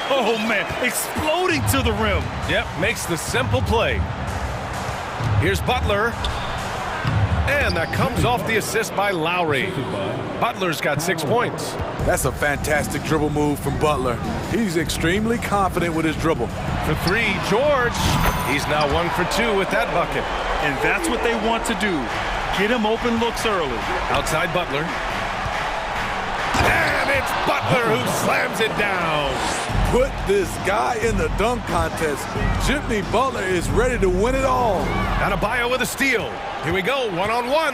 Oh, man, exploding to the rim. Yep, makes the simple play. Here's Butler. And that comes off the assist by Lowry. Butler's got 6 points. That's a fantastic dribble move from Butler. He's extremely confident with his dribble. For 3, George. He's now 1 for 2 with that bucket. And that's what they want to do. Get him open looks early. Outside Butler. And it's Butler who slams it down. Put this guy in the dunk contest. Jimmy Butler is ready to win it all. Adebayo with a steal. Here we go, 1-on-1.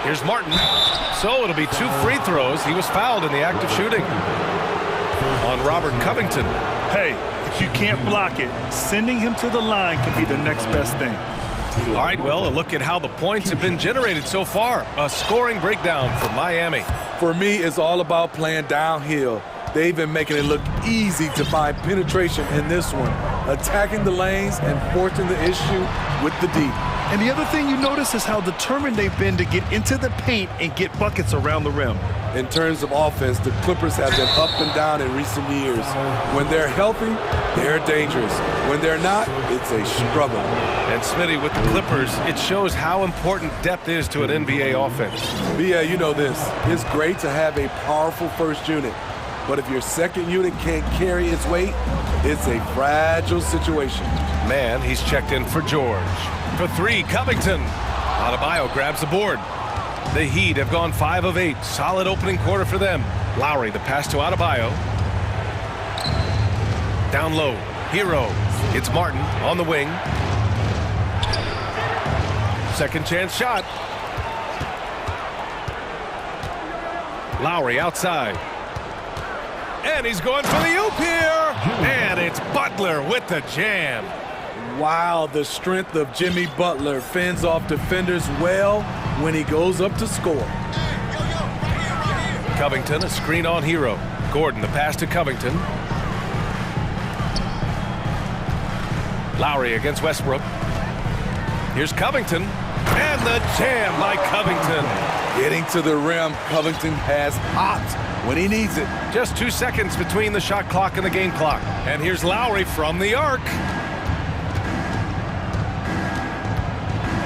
Here's Martin. So it'll be 2 free throws. He was fouled in the act of shooting on Robert Covington. Hey, if you can't block it, sending him to the line can be the next best thing. All right, well, a look at how the points have been generated so far. A scoring breakdown for Miami. For me, it's all about playing downhill. They've been making it look easy to find penetration in this one, attacking the lanes and forcing the issue with the D. And the other thing you notice is how determined they've been to get into the paint and get buckets around the rim. In terms of offense, the Clippers have been up and down in recent years. When they're healthy, they're dangerous. When they're not, it's a struggle. And Smitty, with the Clippers, it shows how important depth is to an NBA offense. Yeah, you know this. It's great to have a powerful first unit. But if your second unit can't carry its weight, it's a fragile situation. Man, he's checked in for George. For 3, Covington. Adebayo grabs the board. The Heat have gone 5 of 8. Solid opening quarter for them. Lowry, the pass to Adebayo. Down low, Hero. It's Martin on the wing. Second chance shot. Lowry outside. And he's going for the oop here. And it's Butler with the jam. Wow, the strength of Jimmy Butler fends off defenders well when he goes up to score. Covington, a screen on Hero. Gordon, the pass to Covington. Lowry against Westbrook. Here's Covington. And the jam by Covington. Getting to the rim, Covington has popped when he needs it. Just 2 seconds between the shot clock and the game clock. And here's Lowry from the arc.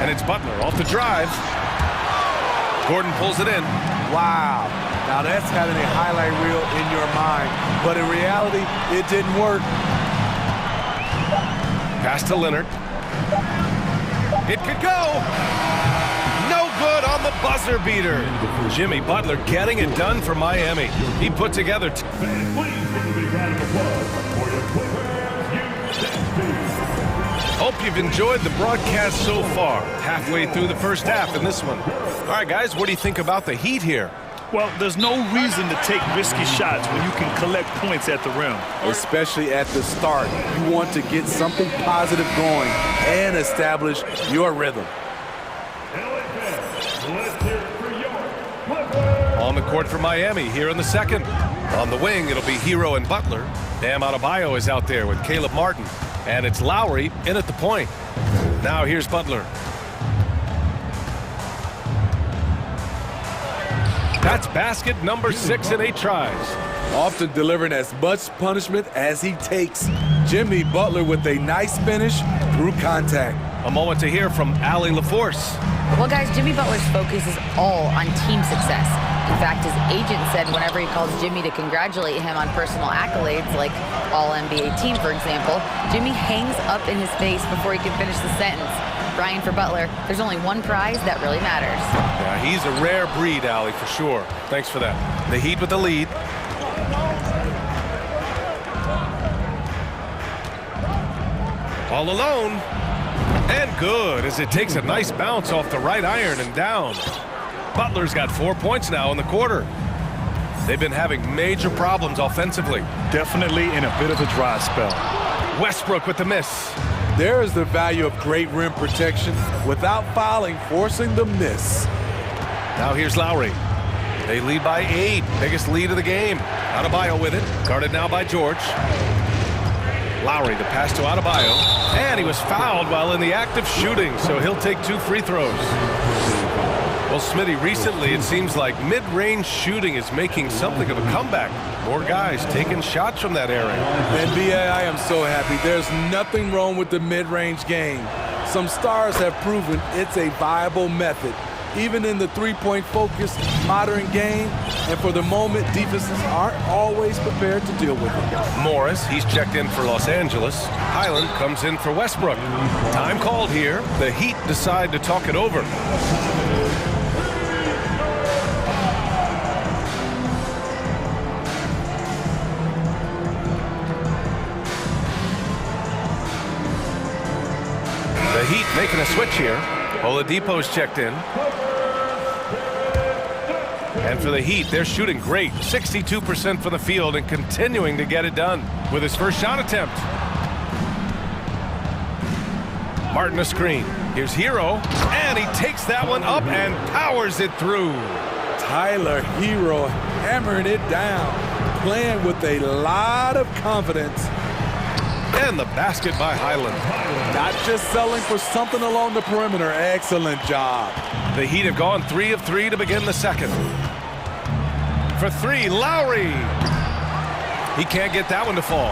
And it's Butler off the drive. Gordon pulls it in. Wow. Now that's having a highlight reel in your mind. But in reality, it didn't work. Pass to Leonard. It could go. No good on the buzzer beater. Jimmy Butler getting it done for Miami. He put together. Hope you've enjoyed the broadcast so far. Halfway through the first half in this one. All right, guys, what do you think about the Heat here? Well, there's no reason to take risky shots when you can collect points at the rim. Especially at the start. You want to get something positive going and establish your rhythm. On the court for Miami here in the second. On the wing, it'll be Hero and Butler. Bam Adebayo is out there with Caleb Martin. And it's Lowry in at the point. Now here's Butler. That's basket number 6 in 8 tries. Often delivering as much punishment as he takes. Jimmy Butler with a nice finish through contact. A moment to hear from Allie LaForce. Well, guys, Jimmy Butler's focus is all on team success. In fact, his agent said whenever he calls Jimmy to congratulate him on personal accolades, like All-NBA team, for example, Jimmy hangs up in his face before he can finish the sentence. Brian, for Butler, there's only one prize that really matters. Yeah, he's a rare breed, Allie, for sure. Thanks for that. The Heat with the lead. All alone. And good, as it takes a nice bounce off the right iron and down. Butler's got 4 points now in the quarter. They've been having major problems offensively. Definitely in a bit of a dry spell. Westbrook with the miss. There is the value of great rim protection without fouling, forcing the miss. Now here's Lowry. They lead by 8. Biggest lead of the game. Adebayo with it. Guarded now by George. Lowry, the pass to Adebayo. And he was fouled while in the act of shooting, so he'll take 2 free throws. Well, Smitty, recently it seems like mid-range shooting is making something of a comeback. More guys taking shots from that area. NBA, I am so happy. There's nothing wrong with the mid-range game. Some stars have proven it's a viable method, even in the three-point focused modern game. And for the moment, defenses aren't always prepared to deal with it. Morris, he's checked in for Los Angeles. Highland comes in for Westbrook. Time called here. The Heat decide to talk it over. The Heat making a switch here. Oladipo's checked in. And for the Heat, they're shooting great. 62% from the field and continuing to get it done with his first shot attempt. Martin a screen. Here's Hero. And he takes that one up and powers it through. Tyler Hero hammering it down. Playing with a lot of confidence. And the basket by Highland. Not just selling for something along the perimeter. Excellent job. The Heat have gone 3 of 3 to begin the second. For 3, Lowry. He can't get that one to fall.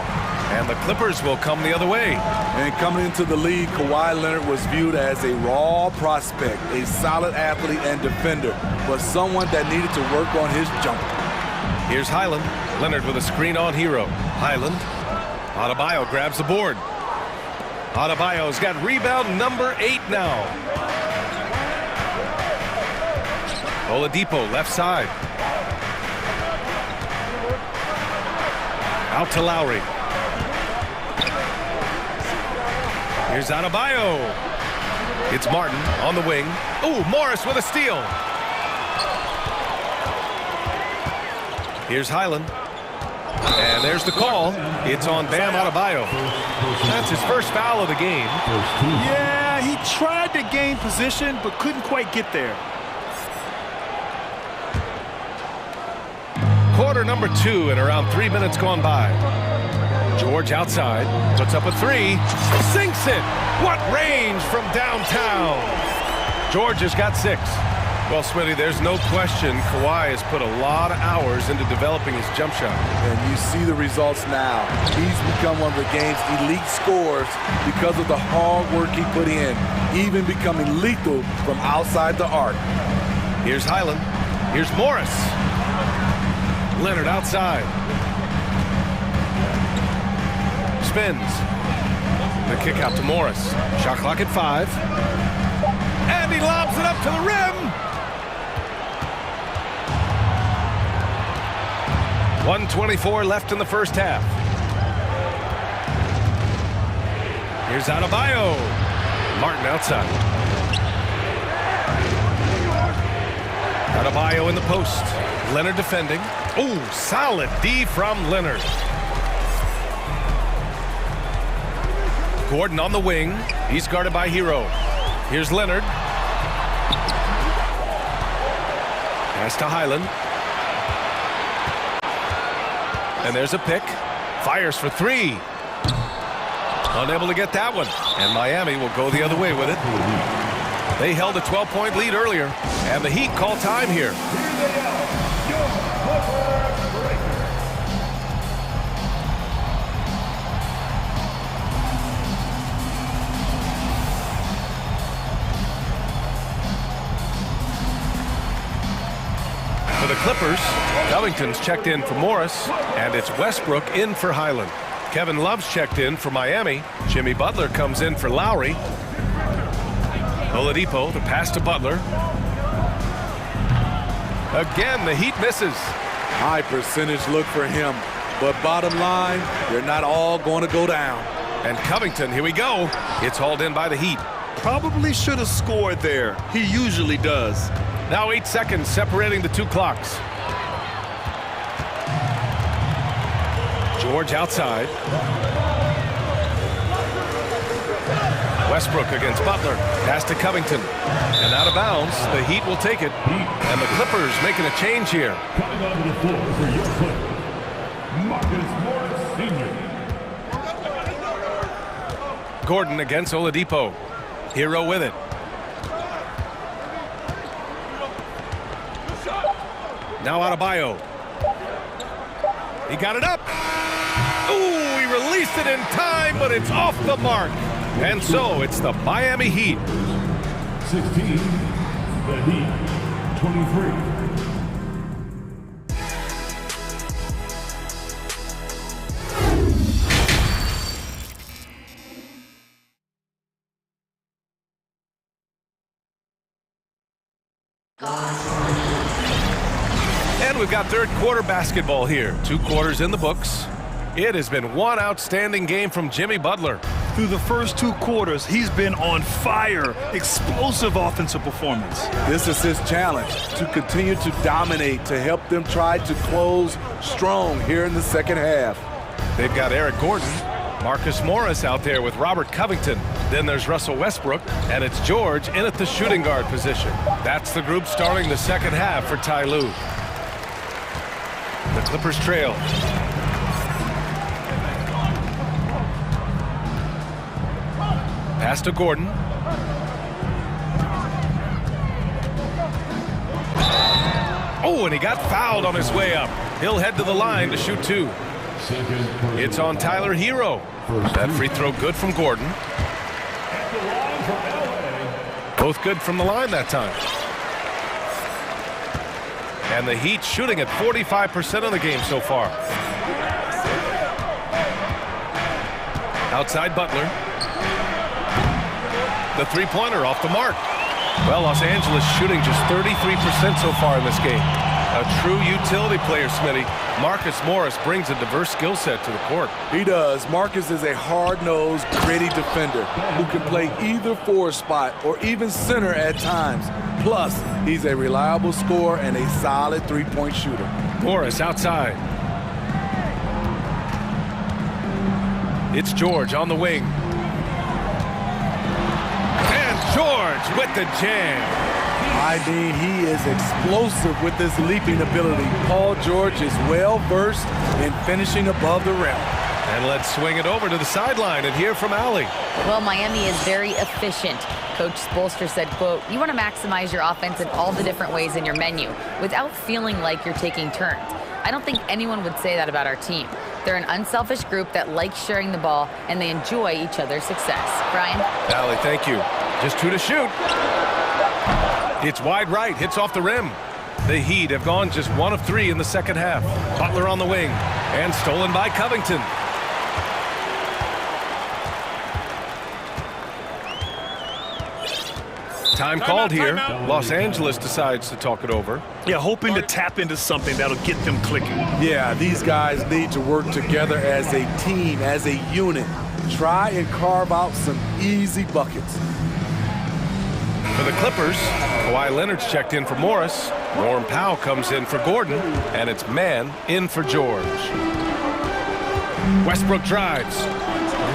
And the Clippers will come the other way. And coming into the league, Kawhi Leonard was viewed as a raw prospect, a solid athlete and defender, but someone that needed to work on his jumper. Here's Highland. Leonard with a screen on Hero. Highland. Adebayo grabs the board. Adebayo's got rebound number 8 now. Oladipo left side. Out to Lowry. Here's Adebayo. It's Martin on the wing. Ooh, Morris with a steal. Here's Highland. And there's the call. It's on Bam Adebayo. That's his first foul of the game. Yeah, he tried to gain position, but couldn't quite get there. Quarter number 2 and around 3 minutes gone by. George outside, puts up a 3, sinks it. What range from downtown. George has got 6. Well, Smitty, there's no question Kawhi has put a lot of hours into developing his jump shot. And you see the results now. He's become one of the game's elite scorers because of the hard work he put in, even becoming lethal from outside the arc. Here's Highland. Here's Morris. Leonard outside. Spins. The kick out to Morris. Shot clock at 5. And he lobs it up to the rim. 1:24 left in the first half. Here's Adebayo. Martin outside. Adebayo in the post. Leonard defending. Oh, solid D from Leonard. Gordon on the wing. He's guarded by Hero. Here's Leonard. Pass to Highland. And there's a pick. Fires for 3. Unable to get that one. And Miami will go the other way with it. They held a 12-point lead earlier. And the Heat call time here. For the Clippers, Covington's checked in for Morris, and it's Westbrook in for Highland. Kevin Love's checked in for Miami. Jimmy Butler comes in for Lowry. Oladipo, the pass to Butler. Again, the Heat misses. High percentage look for him, but bottom line, they're not all going to go down. And Covington, here we go. It's hauled in by the Heat. Probably should have scored there. He usually does. Now 8 seconds separating the two clocks. George outside. Westbrook against Butler. Pass to Covington. And out of bounds, the Heat will take it. And the Clippers making a change here. Coming onto the floor for your Clippers, Marcus Morris Sr. Gordon against Oladipo. Hero with it. Now Adebayo. He got it up. Ooh, he released it in time, but it's off the mark. And so it's the Miami Heat. 16, the Heat, 23. And we've got third quarter basketball here. 2 quarters in the books. It has been one outstanding game from Jimmy Butler. Through the first 2 quarters, he's been on fire. Explosive offensive performance. This is his challenge, to continue to dominate, to help them try to close strong here in the second half. They've got Eric Gordon, Marcus Morris out there with Robert Covington. Then there's Russell Westbrook, and it's George in at the shooting guard position. That's the group starting the second half for Ty Lue. The Clippers trail. Pass to Gordon. Oh, and he got fouled on his way up. He'll head to the line to shoot 2. It's on Tyler Hero. That free throw good from Gordon. Both good from the line that time. And the Heat shooting at 45% of the game so far. Outside Butler. The three-pointer off the mark. Well, Los Angeles shooting just 33% so far in this game. A true utility player, Smitty. Marcus Morris brings a diverse skill set to the court. He does. Marcus is a hard-nosed, gritty defender who can play either forward spot or even center at times. Plus, he's a reliable scorer and a solid three-point shooter. Morris outside. It's George on the wing. And George with the jam. I mean, he is explosive with his leaping ability. Paul George is well-versed in finishing above the rim. And let's swing it over to the sideline and hear from Allie. Well, Miami is very efficient. Coach Spoelstra said, quote, you want to maximize your offense in all the different ways in your menu without feeling like you're taking turns. I don't think anyone would say that about our team. They're an unselfish group that likes sharing the ball, and they enjoy each other's success. Brian? Allie, thank you. Just 2 to shoot. It's wide right, hits off the rim. The Heat have gone just 1 of 3 in the second half. Butler on the wing, and stolen by Covington. Time called here. Los Angeles decides to talk it over. Yeah, hoping to tap into something that'll get them clicking. Yeah, these guys need to work together as a team, as a unit. Try and carve out some easy buckets. For the Clippers, Kawhi Leonard's checked in for Morris. Norm Powell comes in for Gordon, and it's man in for George. Westbrook drives.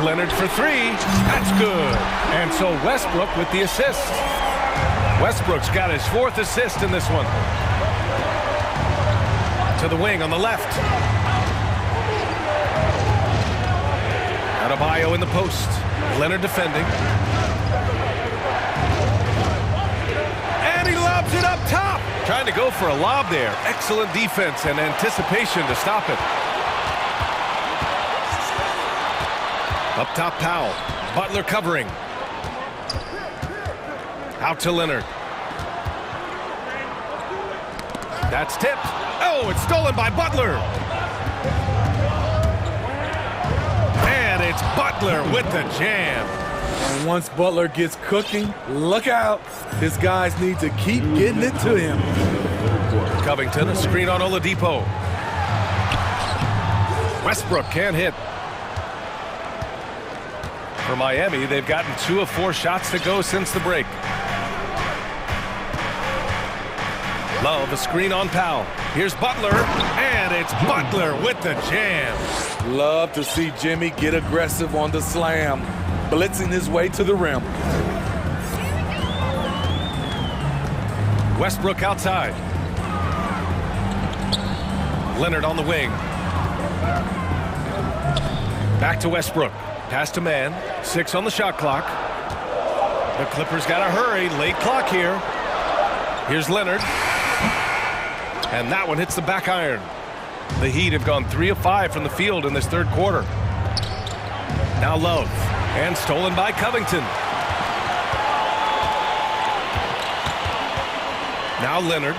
Leonard for 3. That's good. And so Westbrook with the assist. Westbrook's got his 4th assist in this one. To the wing on the left. Adebayo in the post. Leonard defending. And he lobs it up top. Trying to go for a lob there. Excellent defense and anticipation to stop it. Up top, Powell. Butler covering. Out to Leonard. That's tipped. Oh, it's stolen by Butler. And it's Butler with the jam. And once Butler gets cooking, look out. His guys need to keep getting it to him. Covington, a screen on Oladipo. Westbrook can't hit. For Miami, they've gotten 2 of 4 shots to go since the break. Love, a screen on Powell. Here's Butler, and it's Butler with the jam. Love to see Jimmy get aggressive on the slam, blitzing his way to the rim. Westbrook outside. Leonard on the wing. Back to Westbrook. Pass to man. 6 on the shot clock. The Clippers got to hurry. Late clock here. Here's Leonard. And that one hits the back iron. The Heat have gone 3 of 5 from the field in this third quarter. Now Love. And stolen by Covington. Now Leonard.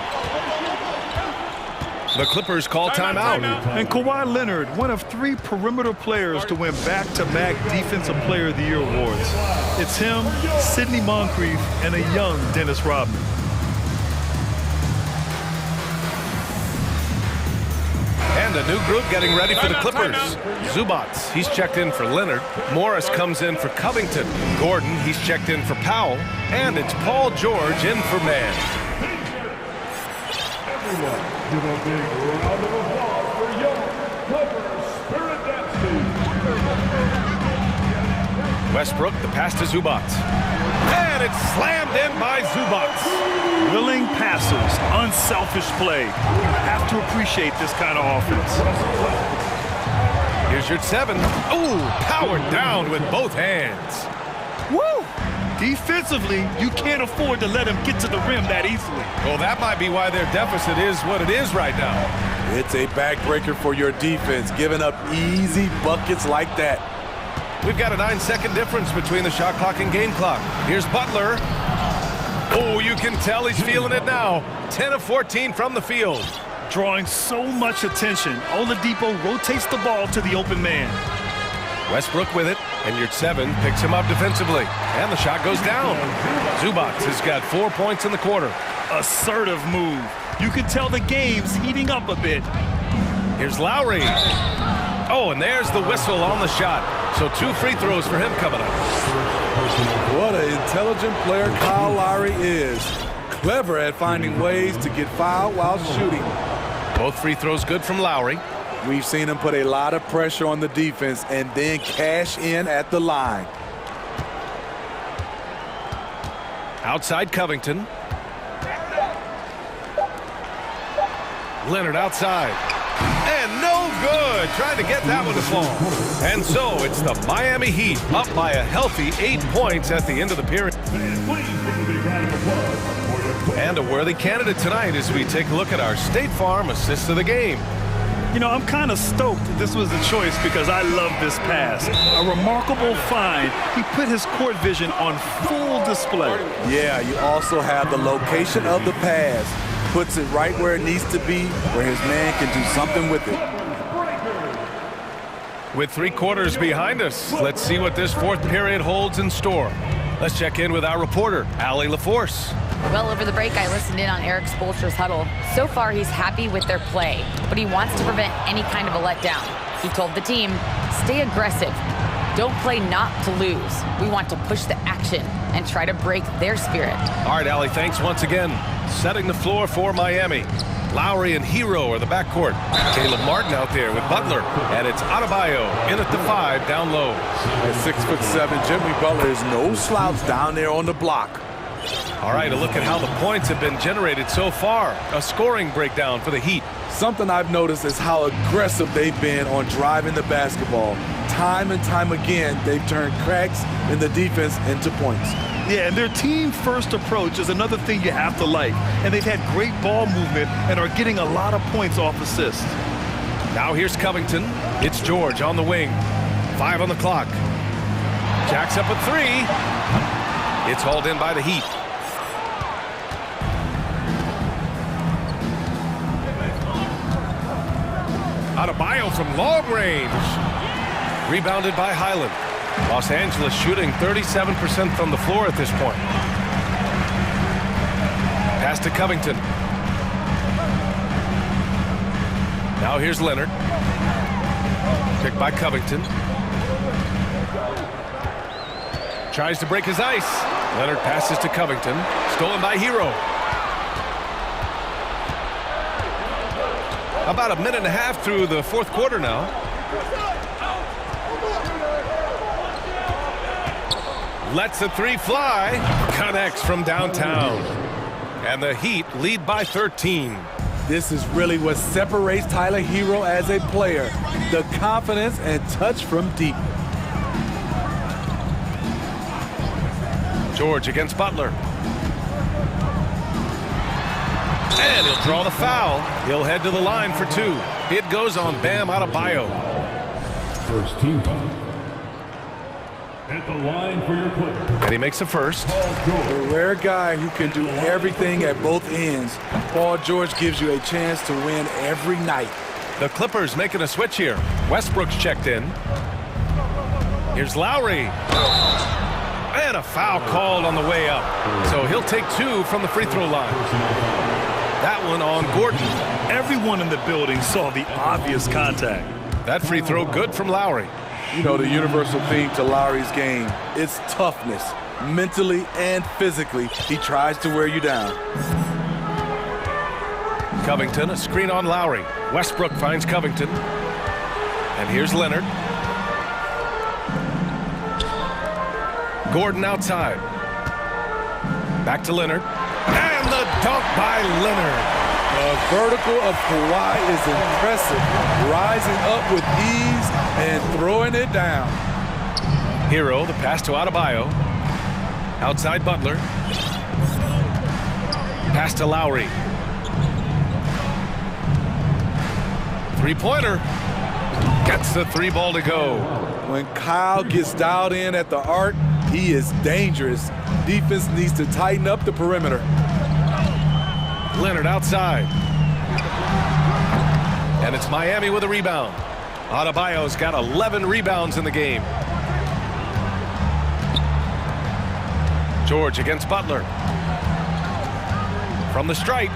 The Clippers call timeout. And Kawhi Leonard, one of 3 perimeter players to win back-to-back Defensive Player of the Year awards. It's him, Sidney Moncrief, and a young Dennis Rodman. And a new group getting ready for the Clippers. Zubats, he's checked in for Leonard. Morris comes in for Covington. Gordon, he's checked in for Powell. And it's Paul George in for man. Give a big round of applause for young Clippers Spirit Dempsey. Westbrook, the pass to Zubats. And it's slammed in by Zubats. Willing passes, unselfish play. You have to appreciate this kind of offense. Here's your 7. Ooh, powered down with both hands. Woo! Defensively, you can't afford to let him get to the rim that easily. Well, that might be why their deficit is what it is right now. It's a backbreaker for your defense, giving up easy buckets like that. We've got a 9-second difference between the shot clock and game clock. Here's Butler. Oh, you can tell he's feeling it now. 10 of 14 from the field. Drawing so much attention, Oladipo rotates the ball to the open man. Westbrook with it, and your 7 picks him up defensively. And the shot goes down. Zubats has got 4 points in the quarter. Assertive move. You can tell the game's heating up a bit. Here's Lowry. Oh, and there's the whistle on the shot. So 2 free throws for him coming up. What an intelligent player Kyle Lowry is. Clever at finding ways to get fouled while shooting. Both free throws good from Lowry. We've seen him put a lot of pressure on the defense and then cash in at the line. Outside Covington. Leonard outside. And no good. trying to get that one to fall. And so it's the Miami Heat up by a healthy 8 points at the end of the period. And a worthy candidate tonight as we take a look at our State Farm assist of the game. You know, I'm kind of stoked this was the choice because I love this pass. A remarkable find. He put his court vision on full display. Yeah, you also have the location of the pass. Puts it right where it needs to be, where his man can do something with it. With 3 quarters behind us, let's see what this fourth period holds in store. Let's check in with our reporter, Allie LaForce. Well, over the break, I listened in on Erik Spoelstra's huddle. So far, he's happy with their play, but he wants to prevent any kind of a letdown. He told the team, stay aggressive. Don't play not to lose. We want to push the action and try to break their spirit. All right, Allie, thanks once again. Setting the floor for Miami. Lowry and Hero are the backcourt. Caleb Martin out there with Butler. And it's Adebayo in at the 5 down low. At 6'7", Jimmy Butler is no slouch down there on the block. All right, a look at how the points have been generated so far. A scoring breakdown for the Heat. Something I've noticed is how aggressive they've been on driving the basketball. Time and time again, they've turned cracks in the defense into points. Yeah, and their team-first approach is another thing you have to like. And they've had great ball movement and are getting a lot of points off assists. Now here's Covington. It's George on the wing. 5 on the clock. Jacks up a 3. It's hauled in by the Heat. Adebayo from long range. Rebounded by Highland. Los Angeles shooting 37% from the floor at this point. Pass to Covington. Now here's Leonard. Picked by Covington. Tries to break his ice. Leonard passes to Covington. Stolen by Hero. About a minute and a half through the fourth quarter now. Lets the 3 fly. Connects from downtown. And the Heat lead by 13. This is really what separates Tyler Hero as a player. The confidence and touch from deep. George against Butler. And he'll draw the foul. He'll head to the line for 2. It goes on Bam Adebayo. First team foul. At the line for your play. And he makes the first. The rare guy who can do everything at both ends. Paul George gives you a chance to win every night. The Clippers making a switch here. Westbrook's checked in. Here's Lowry. And a foul called on the way up. So he'll take 2 from the free throw line. That one on Gordon. Everyone in the building saw the obvious contact. That free throw good from Lowry. You know, the universal theme to Lowry's game is toughness. Mentally and physically, he tries to wear you down. Covington, a screen on Lowry. Westbrook finds Covington. And here's Leonard. Gordon outside. Back to Leonard. And the dunk by Leonard. The vertical of Kawhi is impressive. Rising up with ease and throwing it down. Hero, the pass to Adebayo. Outside Butler. Pass to Lowry. 3-pointer. Gets the 3 ball to go. When Kyle gets dialed in at the arc, he is dangerous. Defense needs to tighten up the perimeter. Leonard outside. And it's Miami with a rebound. Adebayo's got 11 rebounds in the game. George against Butler. From the stripe.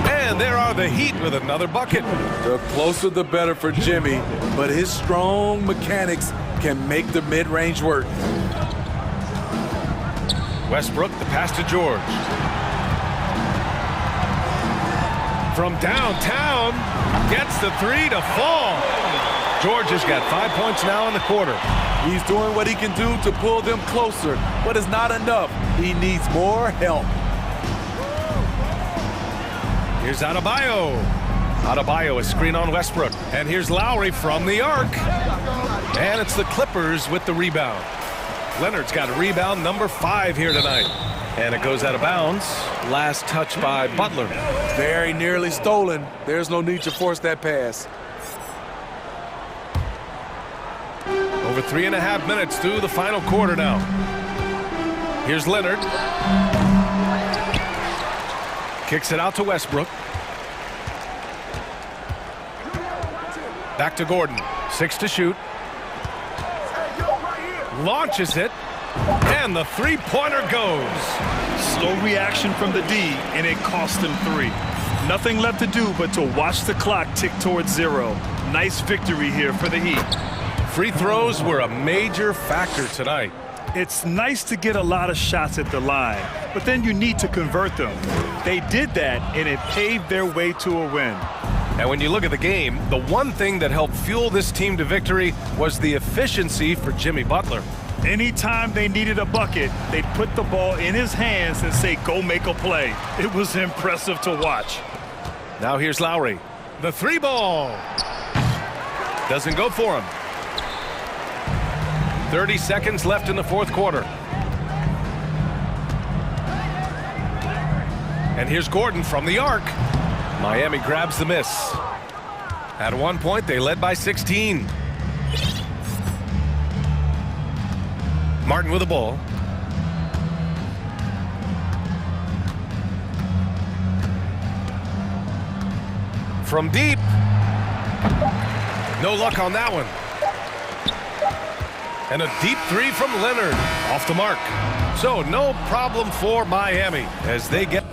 And there are the Heat with another bucket. The closer the better for Jimmy, but his strong mechanics can make the mid-range work. Westbrook, the pass to George. From downtown, gets the 3 to fall. George has got 5 points now in the quarter. He's doing what he can do to pull them closer, but it's not enough. He needs more help. Here's Adebayo. Adebayo, a screen on Westbrook. And here's Lowry from the arc. And it's the Clippers with the rebound. Leonard's got a rebound number 5 here tonight. And it goes out of bounds. Last touch by Butler. Very nearly stolen. There's no need to force that pass. Over 3.5 minutes through the final quarter now. Here's Leonard. Kicks it out to Westbrook. Back to Gordon. 6 to shoot. Launches it. And the three-pointer goes. Slow reaction from the D, and it cost him 3. Nothing left to do but to watch the clock tick towards 0. Nice victory here for the Heat. Free throws were a major factor tonight. It's nice to get a lot of shots at the line, but then you need to convert them. They did that, and it paved their way to a win. And when you look at the game, the one thing that helped fuel this team to victory was the efficiency for Jimmy Butler. Anytime they needed a bucket, they'd put the ball in his hands and say, go make a play. It was impressive to watch. Now here's Lowry. The 3 ball. Doesn't go for him. 30 seconds left in the 4th quarter. And here's Gordon from the arc. Miami grabs the miss. At one point, they led by 16. Martin with the ball. From deep. No luck on that one. And a deep 3 from Leonard. Off the mark. So no problem for Miami as they get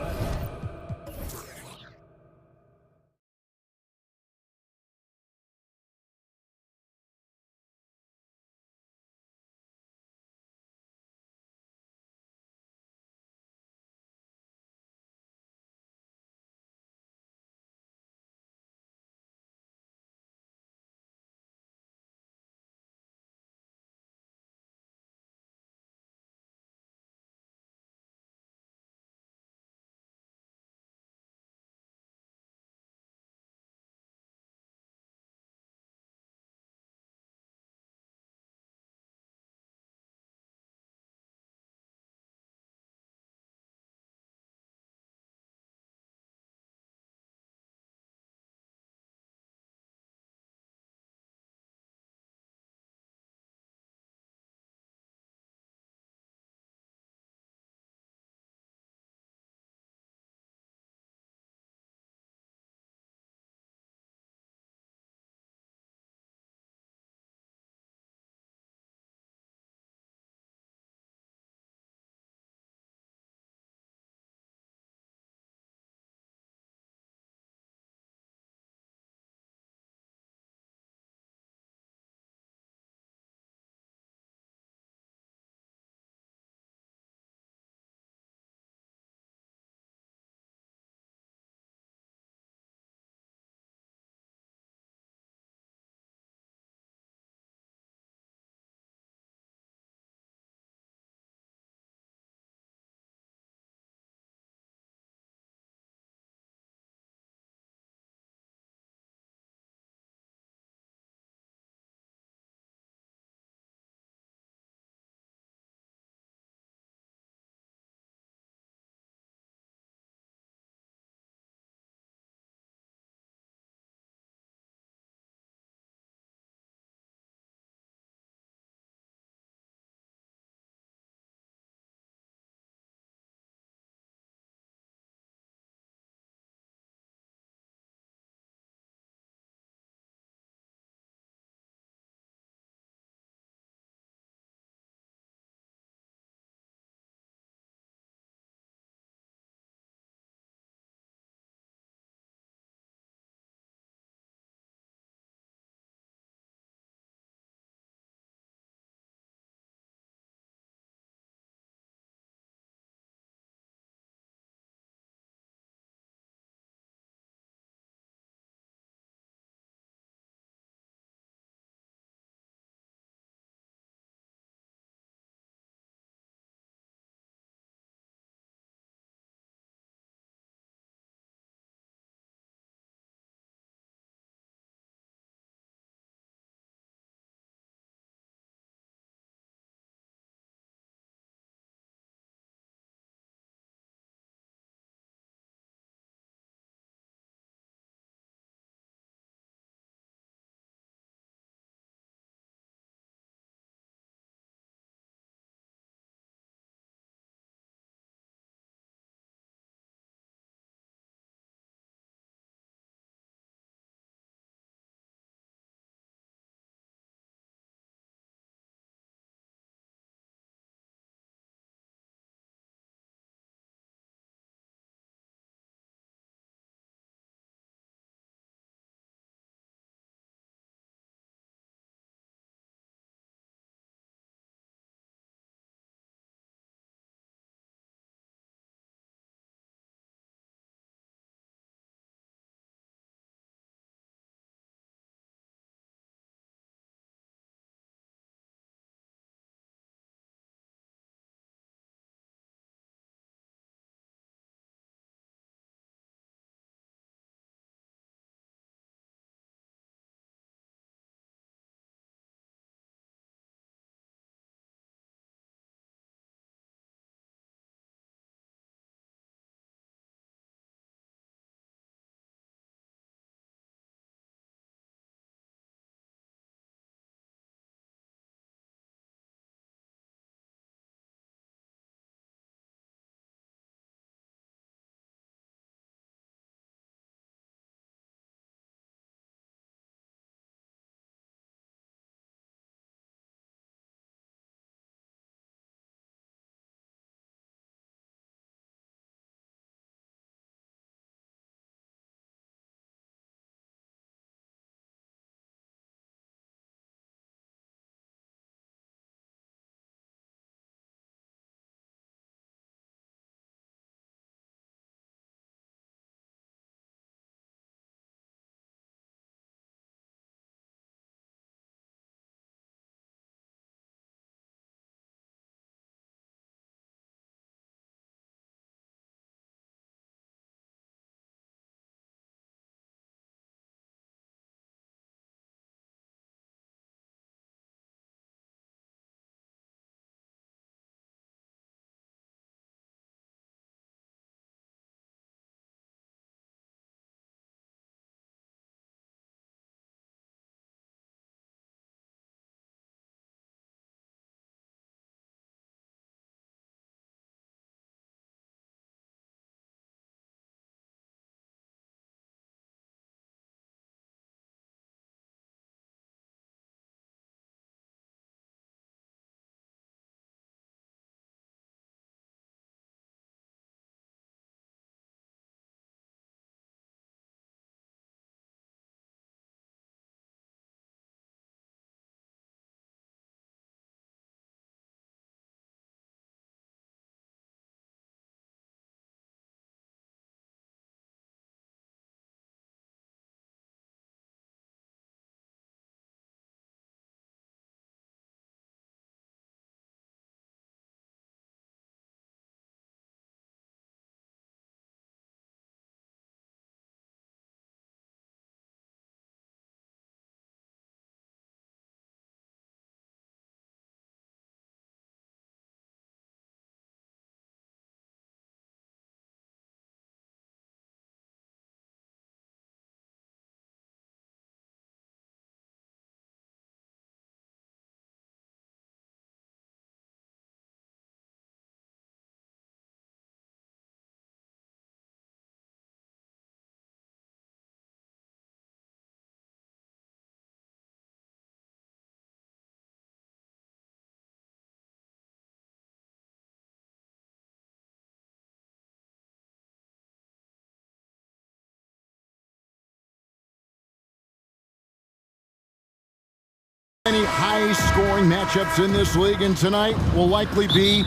Many high-scoring matchups in this league, and tonight will likely be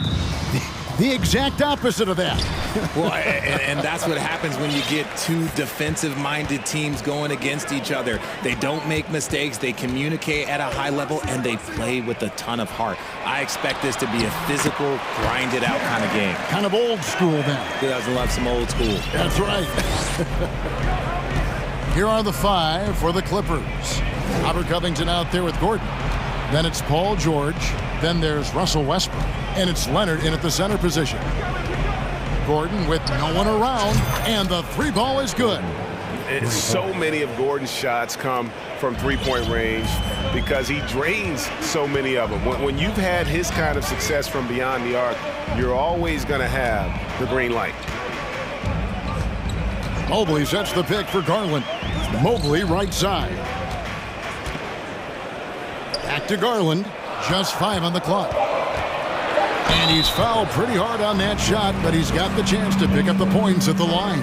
the exact opposite of that. Well, and that's what happens when you get two defensive-minded teams going against each other. They don't make mistakes, they communicate at a high level, and they play with a ton of heart. I expect this to be a physical, grinded-out kind of game. Kind of old school, then. Who doesn't love some old school? That's right. Here are the 5 for the Clippers. Robert Covington out there with Gordon. Then it's Paul George. Then there's Russell Westbrook. And it's Leonard in at the center position. Gordon with no one around. And the 3 ball is good. So many of Gordon's shots come from three-point range because he drains so many of them. When you've had his kind of success from beyond the arc, you're always going to have the green light. Mobley sets the pick for Garland. Mobley right side. Back to Garland. Just 5 on the clock. And he's fouled pretty hard on that shot, but he's got the chance to pick up the points at the line.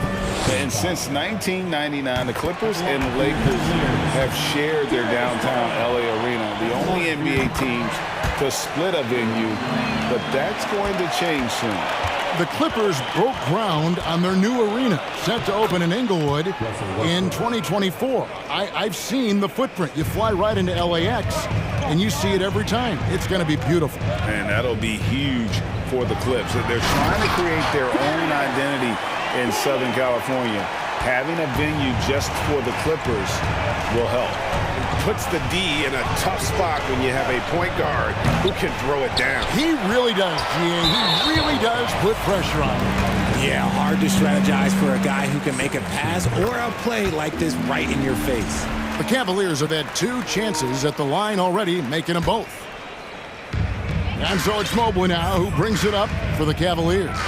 And since 1999, the Clippers and the Lakers have shared their downtown LA arena, the only NBA teams to split a venue, but that's going to change soon. The Clippers broke ground on their new arena, set to open in Inglewood in 2024. I've seen the footprint. You fly right into LAX, and you see it every time. It's going to be beautiful. And that'll be huge for the Clips. They're trying to create their own identity in Southern California. Having a venue just for the Clippers will help. Puts the D in a tough spot when you have a point guard who can throw it down. He really does, GA. He really does put pressure on him. Yeah, hard to strategize for a guy who can make a pass or a play like this right in your face. The Cavaliers have had 2 chances at the line already, making them both. And so it's Mobley now who brings it up for the Cavaliers.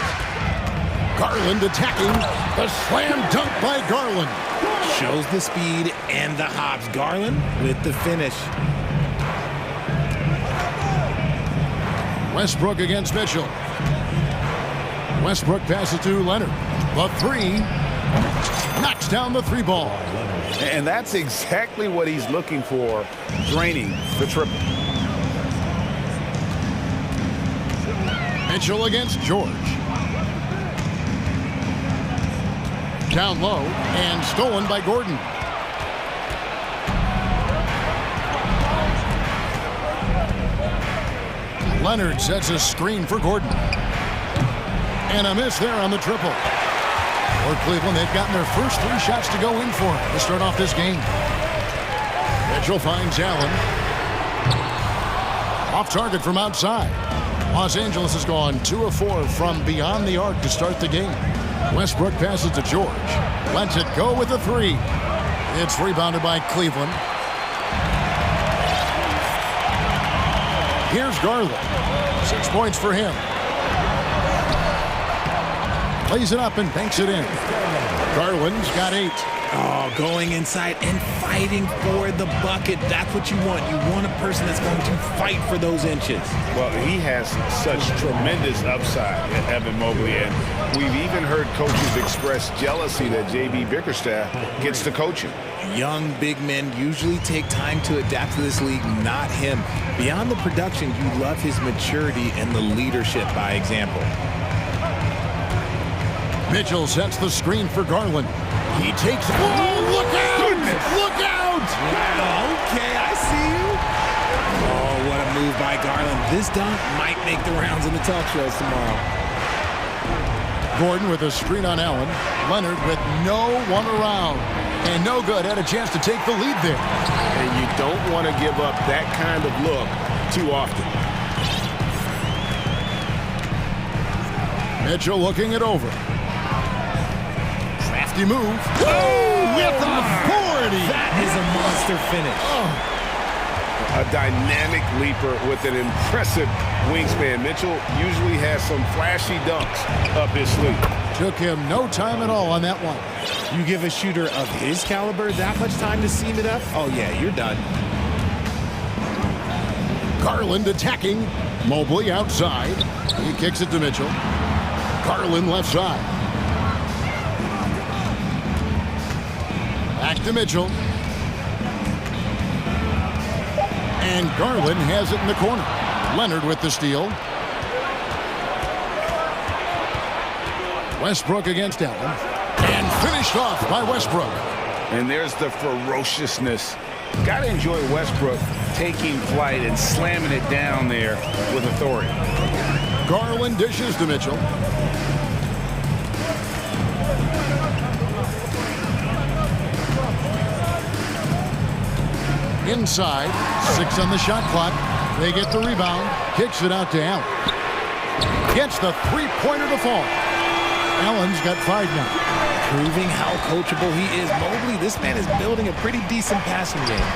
Garland attacking. The slam dunk by Garland. Shows the speed and the hops. Garland with the finish. Westbrook against Mitchell. Westbrook passes to Leonard. The 3. Knocks down the 3 ball. And that's exactly what he's looking for, draining the triple. Mitchell against George. Down low and stolen by Gordon. Leonard sets a screen for Gordon. And a miss there on the triple. For Cleveland, they've gotten their first 3 shots to go in for it to start off this game. Mitchell finds Allen. Off target from outside. Los Angeles has gone 2 of 4 from beyond the arc to start the game. Westbrook passes to George. Lets it go with a 3. It's rebounded by Cleveland. Here's Garland. 6 points for him. Plays it up and banks it in. Garland's got 8. Oh, going inside and fighting for the bucket. That's what you want. You want a person that's going to fight for those inches. Well, he has such tremendous upside, Evan Mobley, and we've even heard coaches express jealousy that J.B. Bickerstaff gets to coach him. Young big men usually take time to adapt to this league, not him. Beyond the production, you love his maturity and the leadership by example. Mitchell sets the screen for Garland. He takes... Whoa, look out! Goodness. Look out! Okay, I see you. Oh, what a move by Garland. This dunk might make the rounds in the talk shows tomorrow. Gordon with a screen on Allen. Leonard with no one around. And no good. Had a chance to take the lead there. And you don't want to give up that kind of look too often. Mitchell looking it over. Crafty move. Oh, with authority. That is a monster finish. Oh. A dynamic leaper with an impressive wingspan. Mitchell usually has some flashy dunks up his sleeve. Took him no time at all on that one. You give a shooter of his caliber that much time to seam it up? Oh, yeah, you're done. Garland attacking. Mobley outside. He kicks it to Mitchell. Garland left side. Back to Mitchell. And Garland has it in the corner. Leonard with the steal. Westbrook against Allen. And finished off by Westbrook. And there's the ferociousness. Got to enjoy Westbrook taking flight and slamming it down there with authority. Garland dishes to Mitchell. Inside, 6 on the shot clock. They get the rebound, kicks it out to Allen. Gets the three-pointer to fall. Allen's got 5 now. Proving how coachable he is. Mobley, this man is building a pretty decent passing game.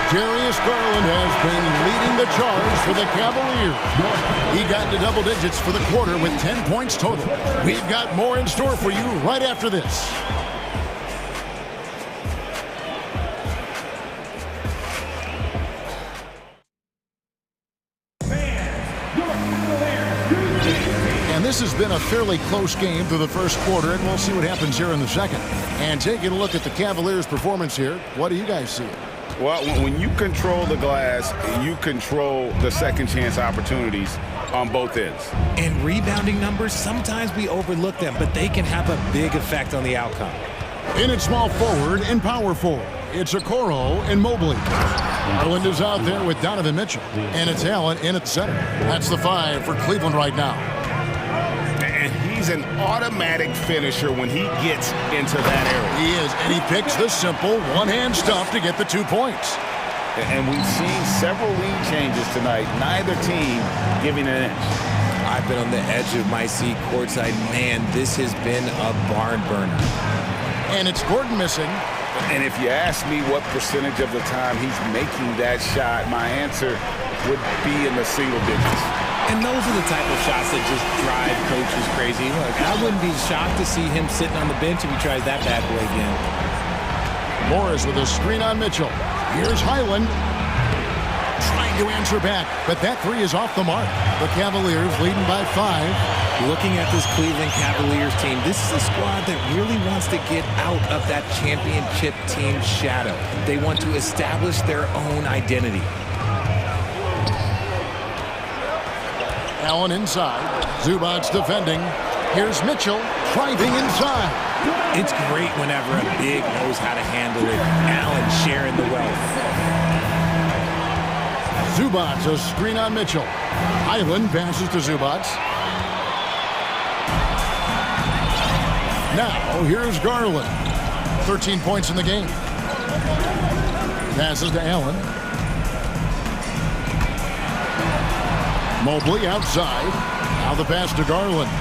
Darius Garland has been leading the charge for the Cavaliers. He got into double digits for the quarter with 10 points total. We've got more in store for you right after this. And this has been a fairly close game through the first quarter, and we'll see what happens here in the second. And taking a look at the Cavaliers' performance here, what do you guys see? Well, when you control the glass, you control the second chance opportunities on both ends. And rebounding numbers, sometimes we overlook them, but they can have a big effect on the outcome. In at small forward and power forward, it's Okoro and Mobley. Garland is out there with Donovan Mitchell, and it's Allen in at center. That's the 5 for Cleveland right now. And he's an automatic finisher when he gets into that area. He is, and he picks the simple one-hand stuff to get the 2 points. And we've seen several lead changes tonight, neither team giving an inch. I've been on the edge of my seat courtside. Man, this has been a barn burner. And it's Gordon missing. And if you ask me what percentage of the time he's making that shot, my answer would be in the single digits. And those are the type of shots that just drive coaches crazy. Look, I wouldn't be shocked to see him sitting on the bench if he tries that bad boy again. Morris with a screen on Mitchell. Here's Highland. Trying to answer back, but that 3 is off the mark. The Cavaliers leading by 5. Looking at this Cleveland Cavaliers team, this is a squad that really wants to get out of that championship team shadow. They want to establish their own identity. Allen inside. Zubac's defending. Here's Mitchell driving inside. It's great whenever a big knows how to handle it. Allen sharing the wealth. Zubac's a screen on Mitchell. Highland passes to Zubac's. Now here's Garland. 13 points in the game. Passes to Allen. Mobley outside. Now the pass to Garland.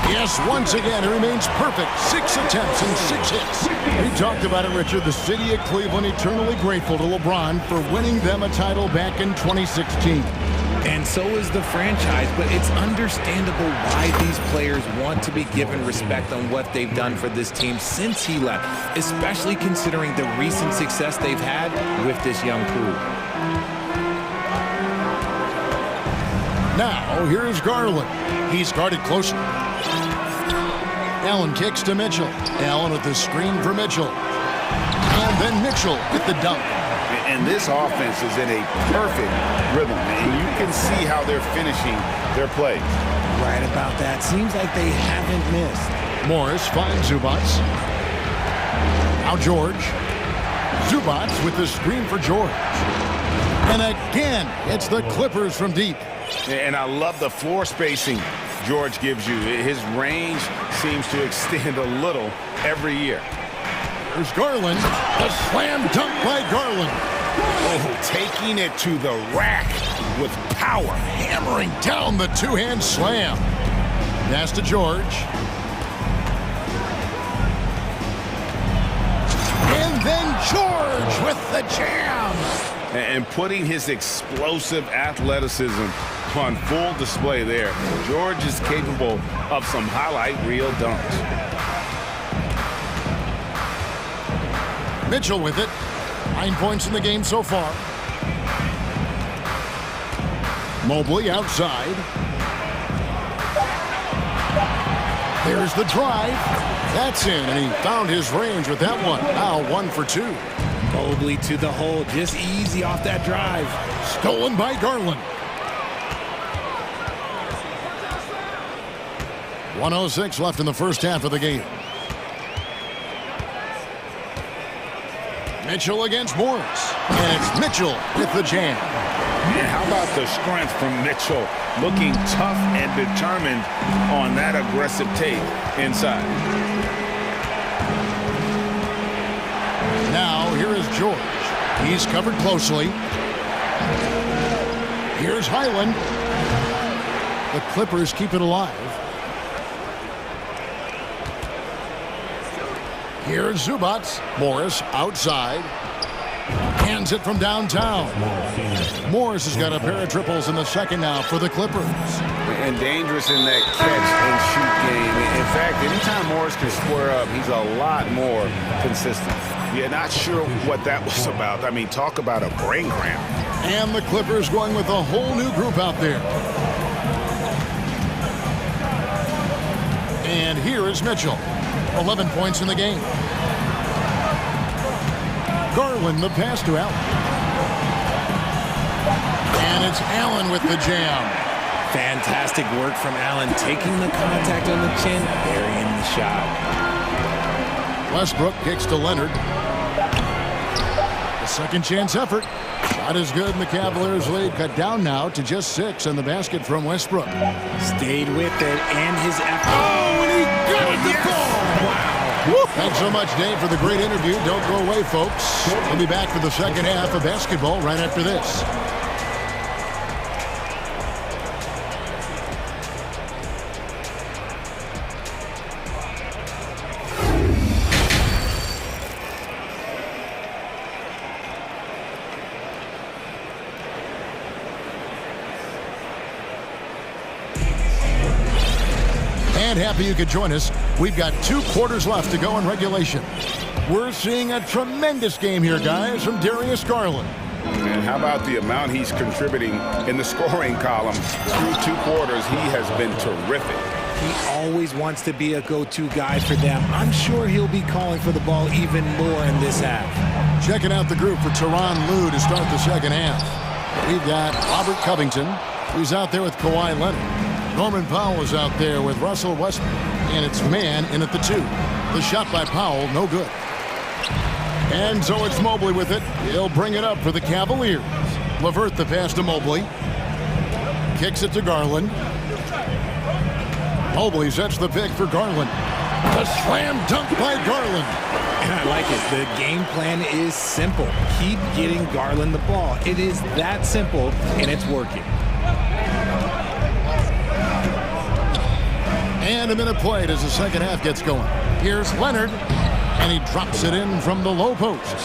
Yes, once again, it remains perfect. 6 attempts and 6 hits. We talked about it, Richard. The city of Cleveland eternally grateful to LeBron for winning them a title back in 2016. And so is the franchise, but it's understandable why these players want to be given respect on what they've done for this team since he left, especially considering the recent success they've had with this young crew. Now, here's Garland. He's guarded closer. Allen kicks to Mitchell. Allen with the screen for Mitchell. And then Mitchell with the dunk. And this offense is in a perfect rhythm, and you can see how they're finishing their plays. Right about that. Seems like they haven't missed. Morris finds Zubac's. Now George. Zubac's with the screen for George. And again, it's the Clippers from deep. And I love the floor spacing George gives you. His range seems to extend a little every year. There's Garland. A slam dunk by Garland. Oh, taking it to the rack with power. Hammering down the two-hand slam. Pass to George. And then George with the jam. And putting his explosive athleticism on full display there. George is capable of some highlight reel dunks. Mitchell with it. 9 points in the game so far. Mobley outside. There's the drive. That's in, and he found his range with that one. Now 1 for 2. Mobley to the hole, just easy off that drive. Stolen by Garland. 1:06 left in the first half of the game. Mitchell against Morris. And it's Mitchell with the jam. And how about the strength from Mitchell? Looking tough and determined on that aggressive take inside. Now, here is George. He's covered closely. Here's Highland. The Clippers keep it alive. Here's Zubats. Morris outside. Hands it from downtown. Morris has got a pair of triples in the second now for the Clippers. And dangerous in that catch and shoot game. In fact, anytime Morris can square up, he's a lot more consistent. Yeah, not sure what that was about. I mean, talk about a brain cramp. And the Clippers going with a whole new group out there. And here is Mitchell. 11 points in the game. Garland the pass to Allen. And it's Allen with the jam. Fantastic work from Allen, taking the contact on the chin, burying the shot. Westbrook kicks to Leonard. The second chance effort. Shot is good, and the Cavaliers lead cut down now to just 6 on the basket from Westbrook. Stayed with it and his effort. Oh, and he got it to fall. Wow. Thanks so much, Dave, for the great interview. Don't go away, folks. We'll be back for the second half of basketball right after this. And happy you could join us. We've got 2 quarters left to go in regulation. We're seeing a tremendous game here, guys, from Darius Garland. And how about the amount he's contributing in the scoring column? Through 2 quarters, he has been terrific. He always wants to be a go-to guy for them. I'm sure he'll be calling for the ball even more in this half. Checking out the group for Tyronn Lue to start the second half. We've got Robert Covington, who's out there with Kawhi Leonard. Norman Powell is out there with Russell Westbrook. And it's man in at the 2. The shot by Powell, no good. And so it's Mobley with it. He'll bring it up for the Cavaliers. LeVert the pass to Mobley. Kicks it to Garland. Mobley sets the pick for Garland. A slam dunk by Garland. And I like it. The game plan is simple. Keep getting Garland the ball. It is that simple, and it's working. And a minute played as the second half gets going. Here's Leonard, and he drops it in from the low post.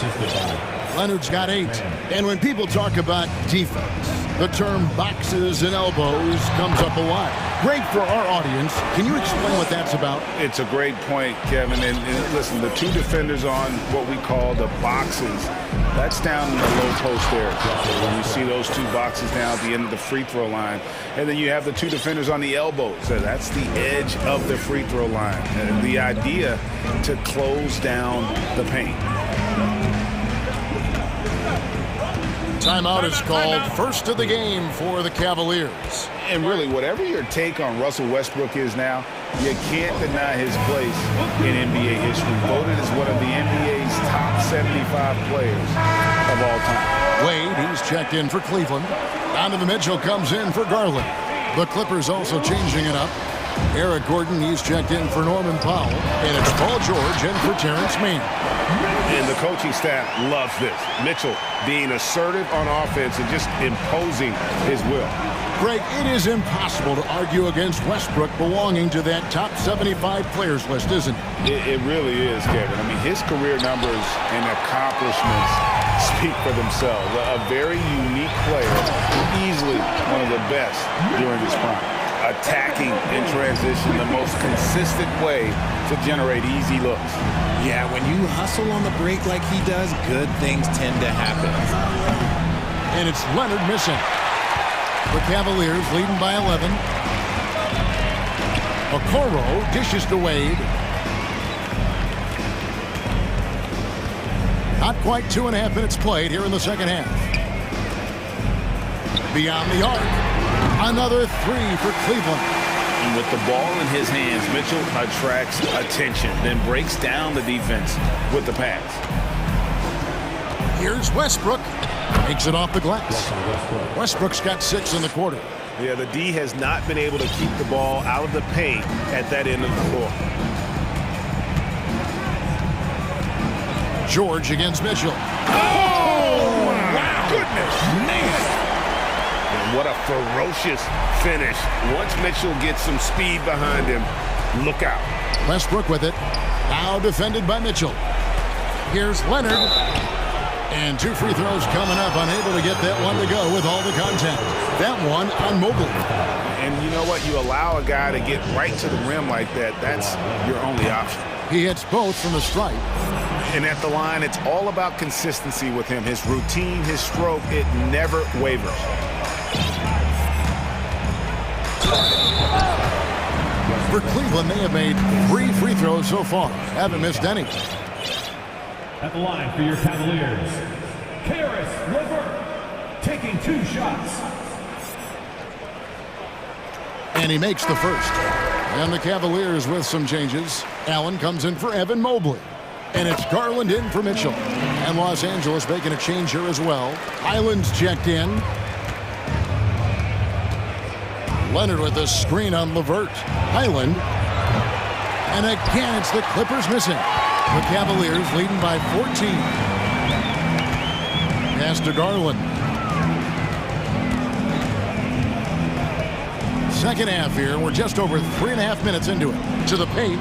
Leonard's got 8. And when people talk about defense, the term boxes and elbows comes up a lot. Great for our audience. Can you explain what that's about? It's a great point, Kevin. And listen, the 2 defenders on what we call the boxes, that's down in the low post area. When you see those 2 boxes down at the end of the free throw line. And then you have the 2 defenders on the elbows. So that's the edge of the free throw line. And the idea to close down the paint. Timeout is called. First of the game for the Cavaliers. And really, whatever your take on Russell Westbrook is now, you can't deny his place in NBA history. Voted as one of the NBA's top 75 players of all time. Wade, he's checked in for Cleveland. Donovan Mitchell comes in for Garland. The Clippers also changing it up. Eric Gordon, he's checked in for Norman Powell. And it's Paul George in for Terrence Mann. And the coaching staff loves this. Mitchell being assertive on offense and just imposing his will. Greg, it is impossible to argue against Westbrook belonging to that top 75 players list, isn't it? It really is, Kevin. I mean, his career numbers and accomplishments speak for themselves. A very unique player, easily one of the best during his prime. Attacking in transition, the most consistent way to generate easy looks. Yeah, when you hustle on the break like he does, good things tend to happen. And it's Leonard missing. The Cavaliers leading by 11. Okoro dishes to Wade. Not quite 2.5 minutes played here in the second half. Beyond the arc. Another three for Cleveland. And with the ball in his hands, Mitchell attracts attention, then breaks down the defense with the pass. Here's Westbrook. Takes it off the glass. Westbrook's got 6 in the quarter. Yeah, the D has not been able to keep the ball out of the paint at that end of the floor. George against Mitchell. Oh, wow. Goodness, man. And what a ferocious finish. Once Mitchell gets some speed behind him, look out. Westbrook with it. Now defended by Mitchell. Here's Leonard. And 2 free throws coming up. Unable to get that one to go with all the contact. That one on Mobley. And you know what? You allow a guy to get right to the rim like that. That's your only option. He hits both from the stripe. And at the line, it's all about consistency with him. His routine, his stroke, it never wavers. For Cleveland, they have made 3 free throws so far. Haven't missed any. At the line for your Cavaliers, Karis LeVert taking 2 shots. And he makes the first. And the Cavaliers with some changes. Allen comes in for Evan Mobley. And it's Garland in for Mitchell. And Los Angeles making a change here as well. Highland's checked in. Leonard with a screen on LeVert. Highland. And again, it's the Clippers missing. The Cavaliers leading by 14. Pass to Garland. Second half here. We're just over 3.5 minutes into it. To the paint.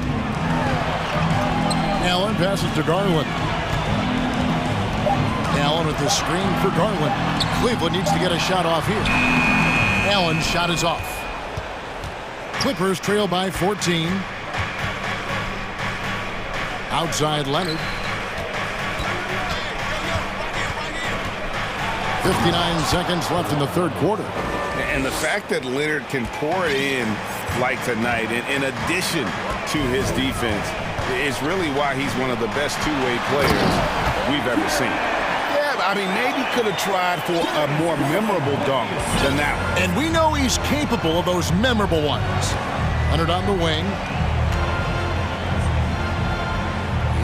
Allen passes to Garland. Allen with the screen for Garland. Cleveland needs to get a shot off here. Allen's shot is off. Clippers trail by 14. Outside Leonard. 59 seconds left in the third quarter. And the fact that Leonard can pour it in like tonight, in addition to his defense, is really why he's one of the best two-way players we've ever seen. Yeah, I mean, maybe could have tried for a more memorable dunk than that one. And we know he's capable of those memorable ones. Leonard on the wing.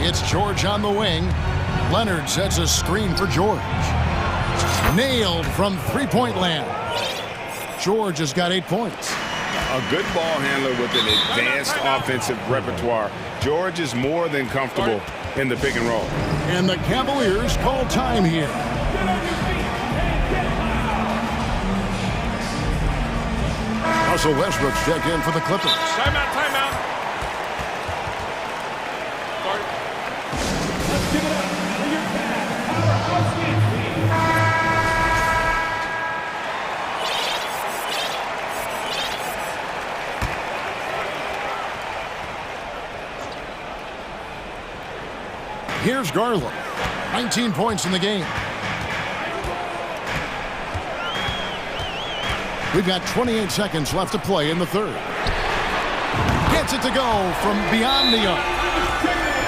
It's George on the wing. Leonard sets a screen for George. Nailed from three-point land. George has got 8 points. A good ball handler with an advanced offensive repertoire. George is more than comfortable in the pick and roll. And the Cavaliers call time here. Russell Westbrook's checked in for the Clippers. Timeout, timeout. Sorry. Let's give it up for your powerhouse team. Here's Garland. 19 points in the game. We've got 28 seconds left to play in the third. Gets it to go from beyond the arc.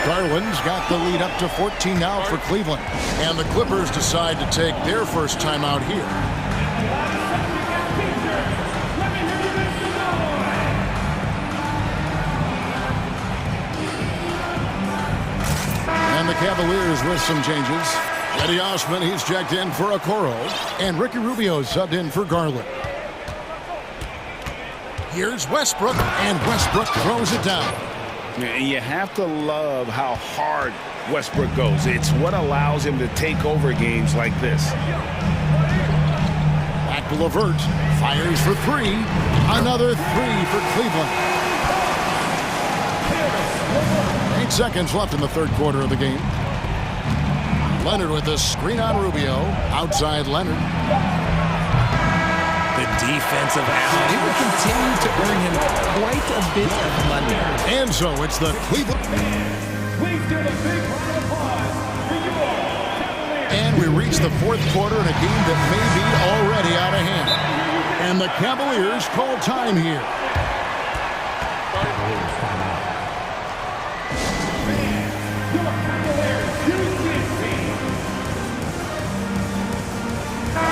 Garland's got the lead up to 14 now for Cleveland. And the Clippers decide to take their first timeout here. And the Cavaliers with some changes. Eddie Osman, he's checked in for Okoro. And Ricky Rubio subbed in for Garland. Here's Westbrook, and Westbrook throws it down. And you have to love how hard Westbrook goes. It's what allows him to take over games like this. Back to LeVert. Fires for 3. Another 3 for Cleveland. 8 seconds left in the third quarter of the game. Leonard with the screen on Rubio. Outside Leonard. The defense of Allen, it will continue to earn him quite a bit of money. And so it's the Cleveland. Please give a big round of applause for your Cavaliers. And we reach the fourth quarter in a game that may be already out of hand. And the Cavaliers call time here.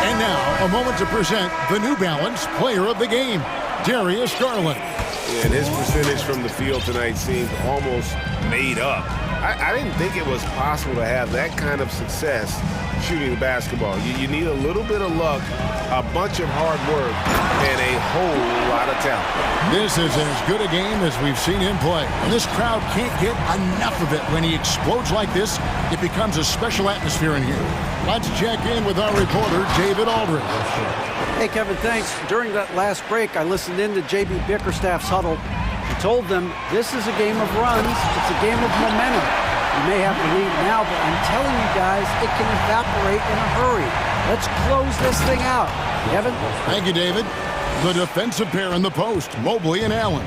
And now, a moment to present the New Balance Player of the Game, Darius Garland. And his percentage from the field tonight seemed almost made up. I didn't think it was possible to have that kind of success shooting the basketball. You need a little bit of luck, a bunch of hard work, and a whole lot of talent. This is as good a game as we've seen him play. And this crowd can't get enough of it. When he explodes like this, it becomes a special atmosphere in here. Let's check in with our reporter, David Aldridge. Hey, Kevin, thanks. During that last break, I listened in to J.B. Bickerstaff's huddle. He told them this is a game of runs. It's a game of momentum. You may have the lead now, but I'm telling you guys, it can evaporate in a hurry. Let's close this thing out. Kevin? Thank you, David. The defensive pair in the post, Mobley and Allen.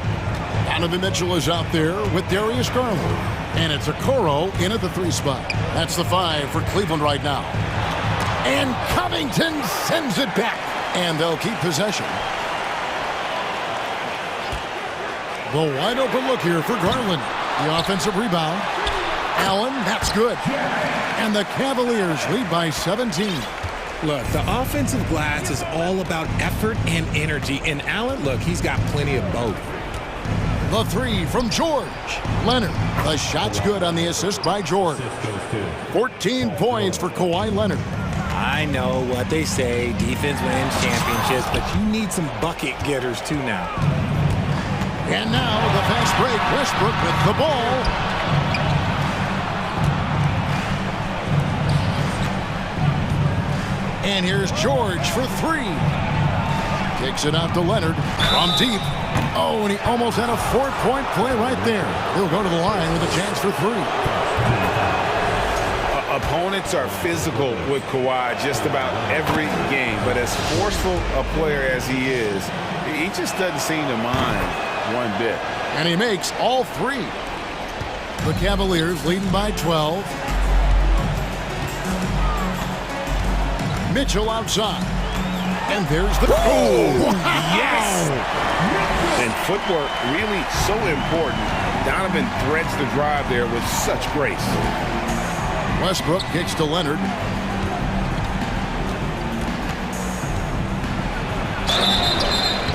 Donovan Mitchell is out there with Darius Garland. And it's Okoro in at the 3 spot. That's the 5 for Cleveland right now. And Covington sends it back. And they'll keep possession. The wide open look here for Garland. The offensive rebound. Allen, that's good. And the Cavaliers lead by 17. Look, the offensive glass is all about effort and energy. And Allen, look, he's got plenty of both. The 3 from George. Leonard. The shot's good on the assist by George. 14 points for Kawhi Leonard. I know what they say, defense wins championships, but you need some bucket getters too now. And now the fast break. Westbrook with the ball. And here's George for 3. Kicks it out to Leonard from deep. Oh, and he almost had a 4-point play right there. He'll go to the line with a chance for 3. Opponents are physical with Kawhi just about every game, but as forceful a player as he is, he just doesn't seem to mind one bit. And he makes all 3. The Cavaliers leading by 12. Mitchell outside. And there's the... Oh, wow. Yes! And footwork really so important. Donovan threads the drive there with such grace. Westbrook kicks to Leonard.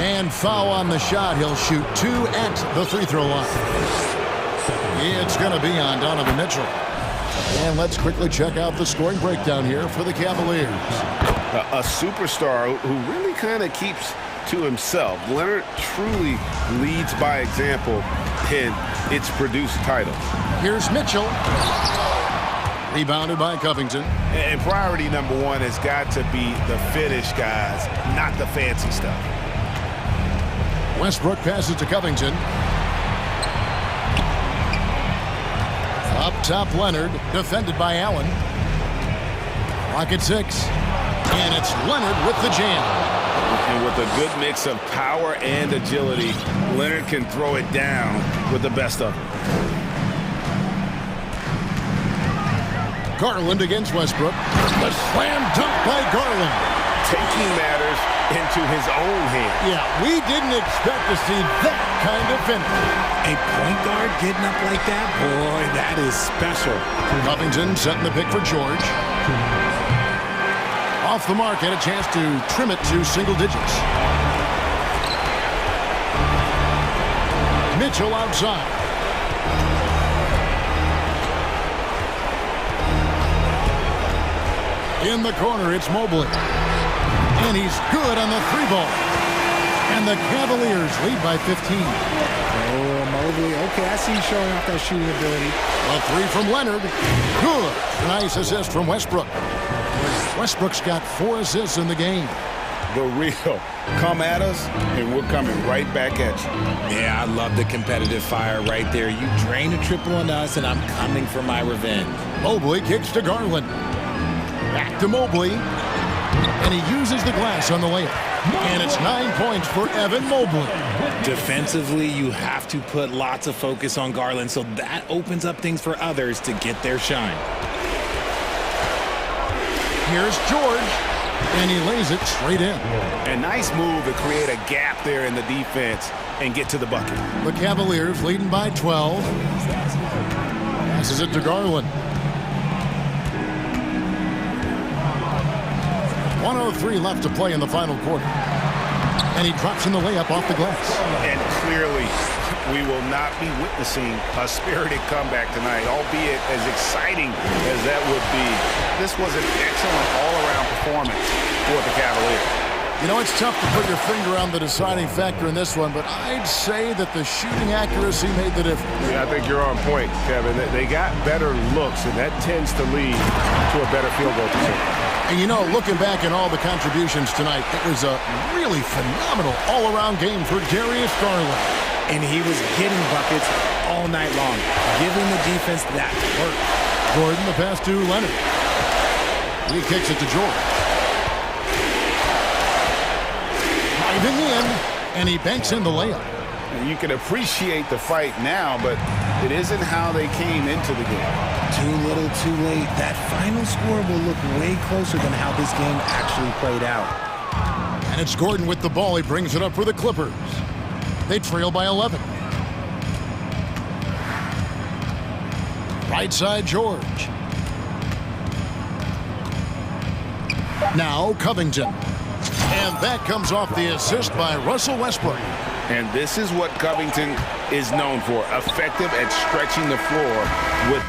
And foul on the shot. He'll shoot 2 at the free throw line. It's going to be on Donovan Mitchell. And let's quickly check out the scoring breakdown here for the Cavaliers. A superstar who really kind of keeps to himself. Leonard truly leads by example, and it's produced titles. Here's Mitchell. Rebounded by Covington. And priority number 1 has got to be the finish, guys, not the fancy stuff. Westbrook passes to Covington. Up top, Leonard, defended by Allen. Clock at 6. And it's Leonard with the jam. And with a good mix of power and agility, Leonard can throw it down with the best of them. Garland against Westbrook. The slam dunk by Garland. Taking matters into his own hands. Yeah, we didn't expect to see that kind of finish. A point guard getting up like that? Boy, that is special. Covington setting the pick for George. Off the mark, had a chance to trim it to single digits. Mitchell outside. In the corner, it's Mobley. And he's good on the 3-ball. And the Cavaliers lead by 15. Oh, Mobley. Okay, I see you showing off that shooting ability. A 3 from Leonard. Good. Nice assist from Westbrook. Westbrook's got 4 assists in the game. The real. Come at us, and we're coming right back at you. Yeah, I love the competitive fire right there. You drain a triple on us, and I'm coming for my revenge. Mobley kicks to Garland. Back to Mobley. And he uses the glass on the layup. And it's 9 points for Evan Mobley. Defensively, you have to put lots of focus on Garland, so that opens up things for others to get their shine. Here's George. And he lays it straight in. A nice move to create a gap there in the defense and get to the bucket. The Cavaliers leading by 12. Passes it to Garland. 1:03 left to play in the final quarter. And he drops in the layup off the glass. And clearly, we will not be witnessing a spirited comeback tonight, albeit as exciting as that would be. This was an excellent all-around performance for the Cavaliers. You know, it's tough to put your finger on the deciding factor in this one, but I'd say that the shooting accuracy made the difference. Yeah, I think you're on point, Kevin. They got better looks, and that tends to lead to a better field goal position. And you know, looking back at all the contributions tonight, it was a really phenomenal all-around game for Darius Garland. And he was getting buckets all night long, giving the defense that work. Gordon, the pass to Leonard. He kicks it to George. Driving in, and he banks in the layup. And you can appreciate the fight now, but it isn't how they came into the game. Too little, too late. That final score will look way closer than how this game actually played out. And it's Gordon with the ball. He brings it up for the Clippers. They trail by 11. Right side, George. Now Covington. And that comes off the assist by Russell Westbrook. And this is what Covington is known for, effective at stretching the floor with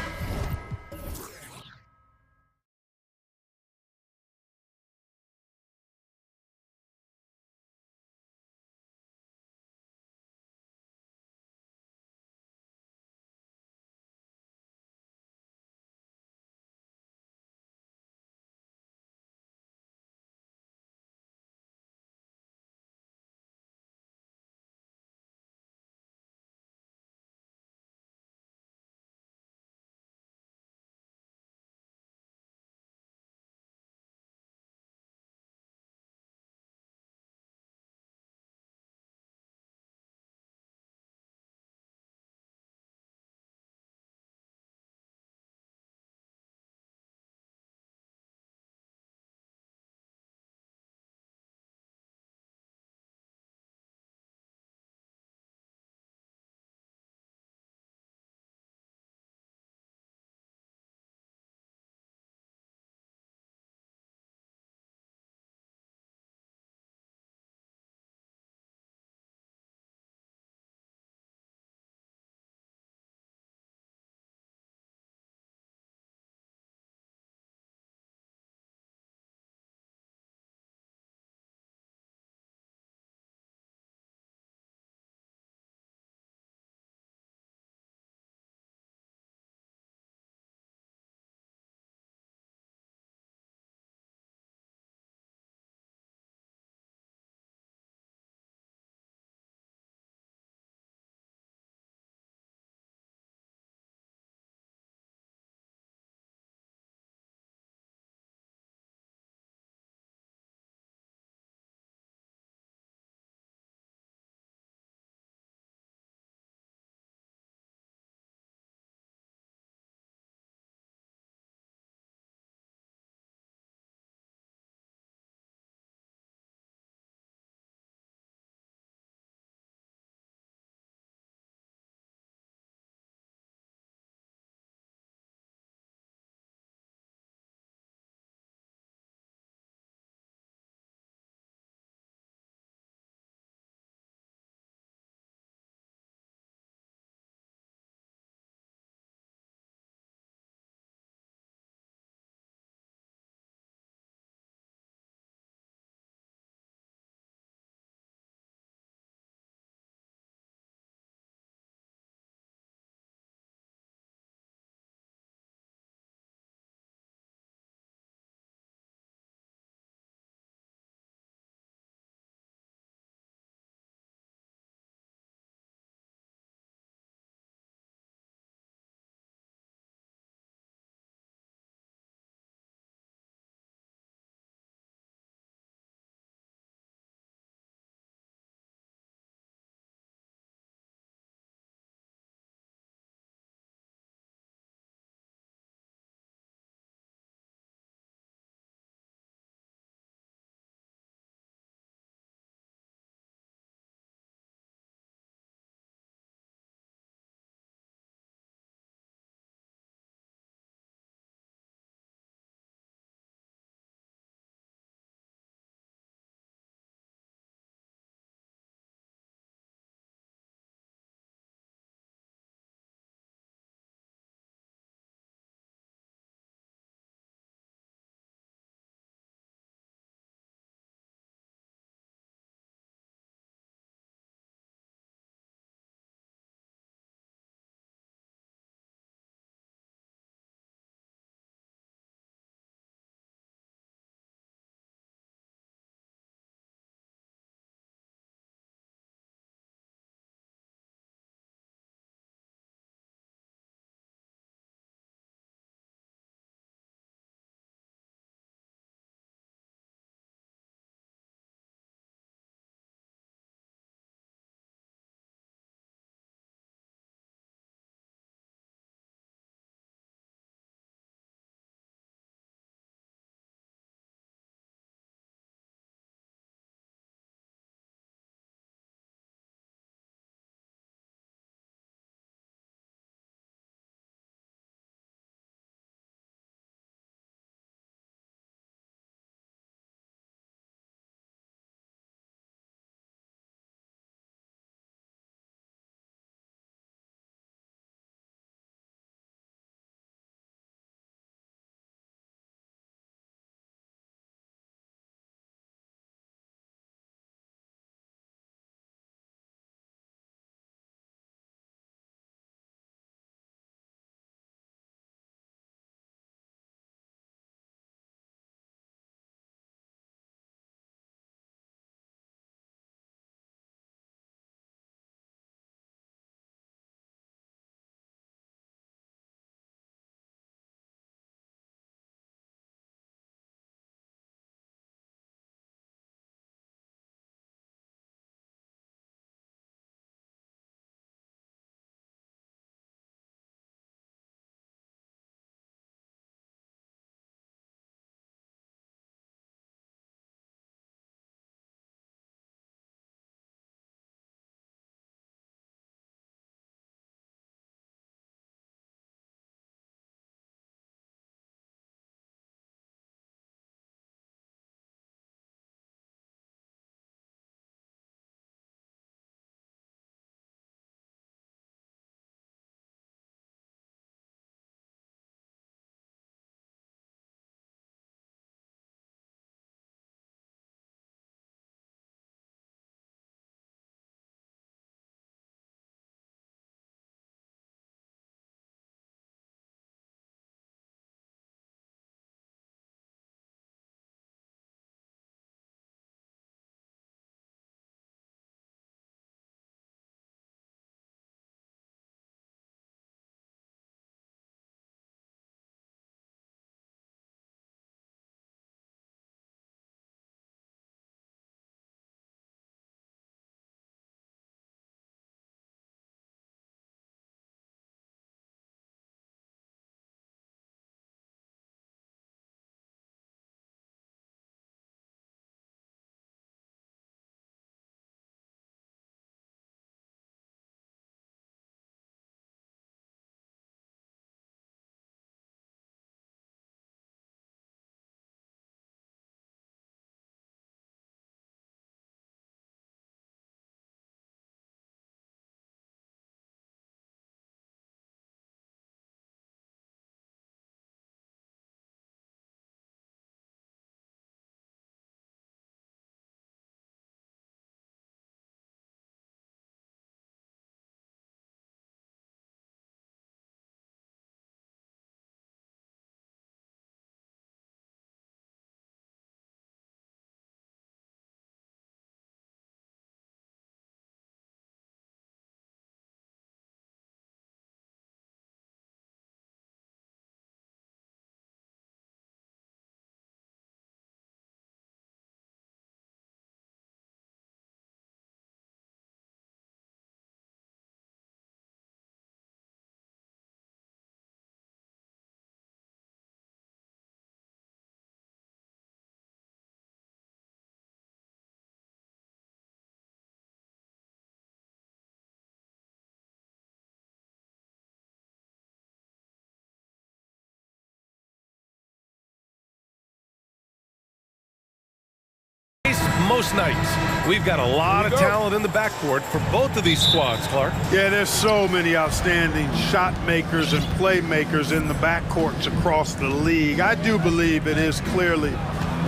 close nights. We've got a lot of talent in the backcourt for both of these squads, Clark. Yeah, there's so many outstanding shot makers and playmakers in the backcourts across the league. I do believe it is clearly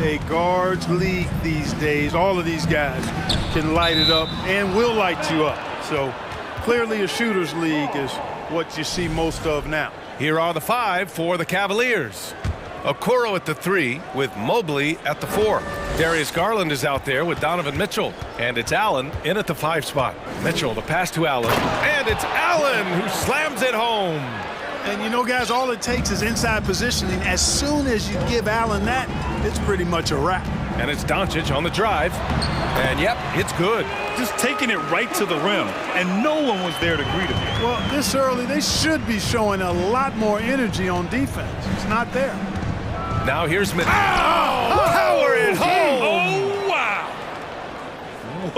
a guards league these days. All of these guys can light it up and will light you up. So clearly a shooters league is what you see most of now. Here are the 5 for the Cavaliers. Okoro at the 3 with Mobley at the 4. Darius Garland is out there with Donovan Mitchell. And it's Allen in at the 5 spot. Mitchell, the pass to Allen. And it's Allen who slams it home. And you know, guys, all it takes is inside positioning. As soon as you give Allen that, it's pretty much a wrap. And it's Doncic on the drive. And yep, it's good. Just taking it right to the rim, and no one was there to greet him. Well, this early, they should be showing a lot more energy on defense. It's not there. Now here's Mitchell. Oh, power it home. Oh, wow.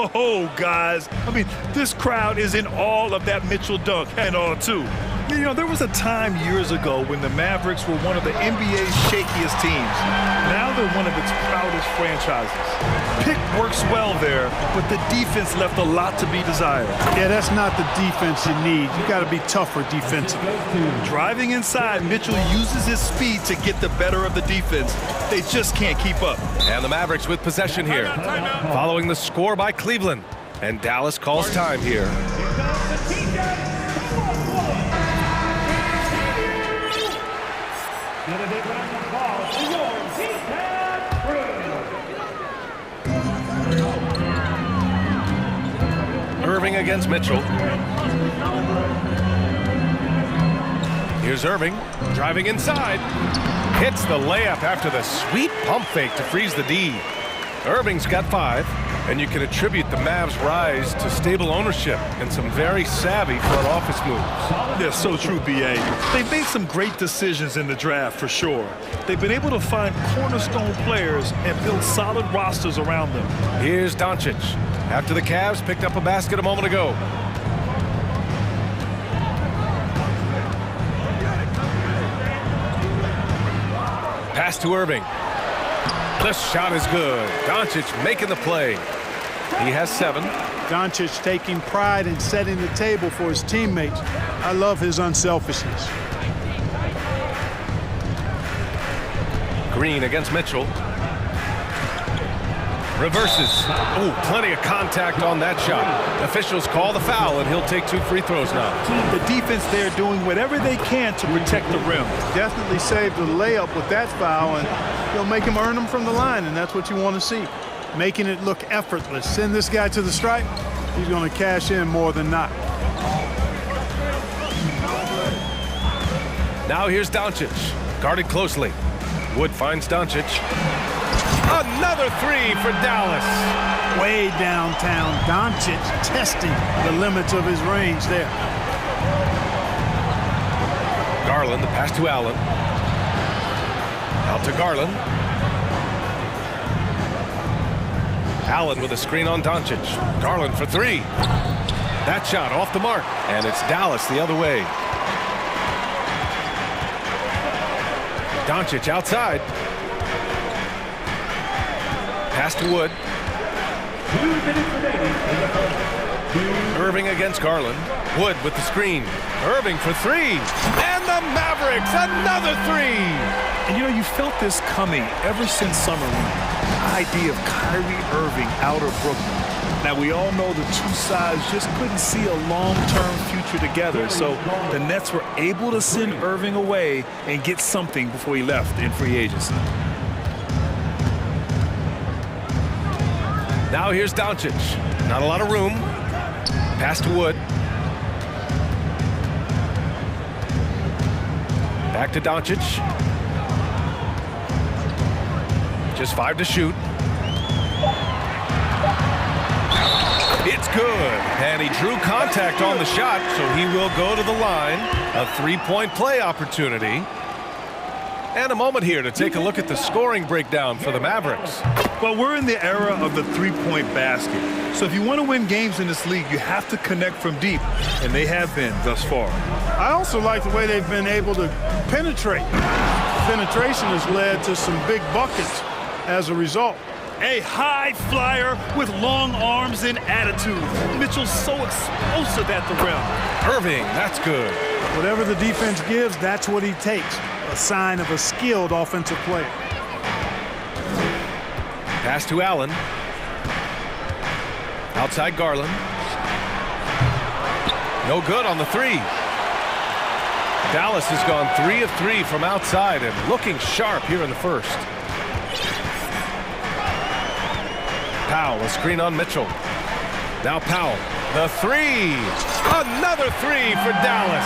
Whoa, guys. I mean, this crowd is in all of that Mitchell dunk and all, too. You know, there was a time years ago when the Mavericks were one of the NBA's shakiest teams. Now they're one of its proudest franchises. Pick works well there, but the defense left a lot to be desired. Yeah, that's not the defense you need. You got to be tougher defensively. Driving inside, Mitchell uses his speed to get the better of the defense. They just can't keep up. And the Mavericks with possession here. Following the score by Cleveland. And Dallas calls time here. Irving against Mitchell. Here's Irving, driving inside. Hits the layup after the sweet pump fake to freeze the D. Irving's got 5, and you can attribute the Mavs' rise to stable ownership and some very savvy front office moves. They're so true, B.A. They've made some great decisions in the draft, for sure. They've been able to find cornerstone players and build solid rosters around them. Here's Doncic, after the Cavs picked up a basket a moment ago. Pass to Irving. The shot is good. Doncic making the play. He has 7. Doncic taking pride in setting the table for his teammates. I love his unselfishness. Green against Mitchell. Reverses. Oh, plenty of contact on that shot. Officials call the foul, and he'll take 2 free throws now. The defense there doing whatever they can to protect the rim. Definitely saved the layup with that foul, and he'll make him earn them from the line, and that's what you want to see. Making it look effortless. Send this guy to the stripe, he's going to cash in more than not. Now here's Doncic, guarded closely. Wood finds Doncic. Another 3 for Dallas. Way downtown, Doncic testing the limits of his range there. Garland, the pass to Allen. Out to Garland. Allen with a screen on Doncic. Garland for 3. That shot off the mark, and it's Dallas the other way. Doncic outside. Pass to Wood. Irving against Garland. Wood with the screen. Irving for 3. And the Mavericks, another 3. And you know, you felt this coming ever since summer league. The idea of Kyrie Irving out of Brooklyn. Now, we all know the two sides just couldn't see a long-term future together. So the Nets were able to send Irving away and get something before he left in free agency. Now here's Doncic. Not a lot of room. Pass to Wood. Back to Doncic. Just 5 to shoot. It's good. And he drew contact on the shot, so he will go to the line. A 3-point play opportunity. And a moment here to take a look at the scoring breakdown for the Mavericks. Well, we're in the era of the 3-point basket. So if you want to win games in this league, you have to connect from deep, and they have been thus far. I also like the way they've been able to penetrate. Penetration has led to some big buckets as a result. A high flyer with long arms and attitude. Mitchell's so explosive at the rim. Irving, that's good. Whatever the defense gives, that's what he takes. A sign of a skilled offensive player. Pass to Allen. Outside Garland. No good on the three. Dallas has gone 3 of 3 from outside and looking sharp here in the first. Powell, a screen on Mitchell. Now Powell, the three. Another three for Dallas.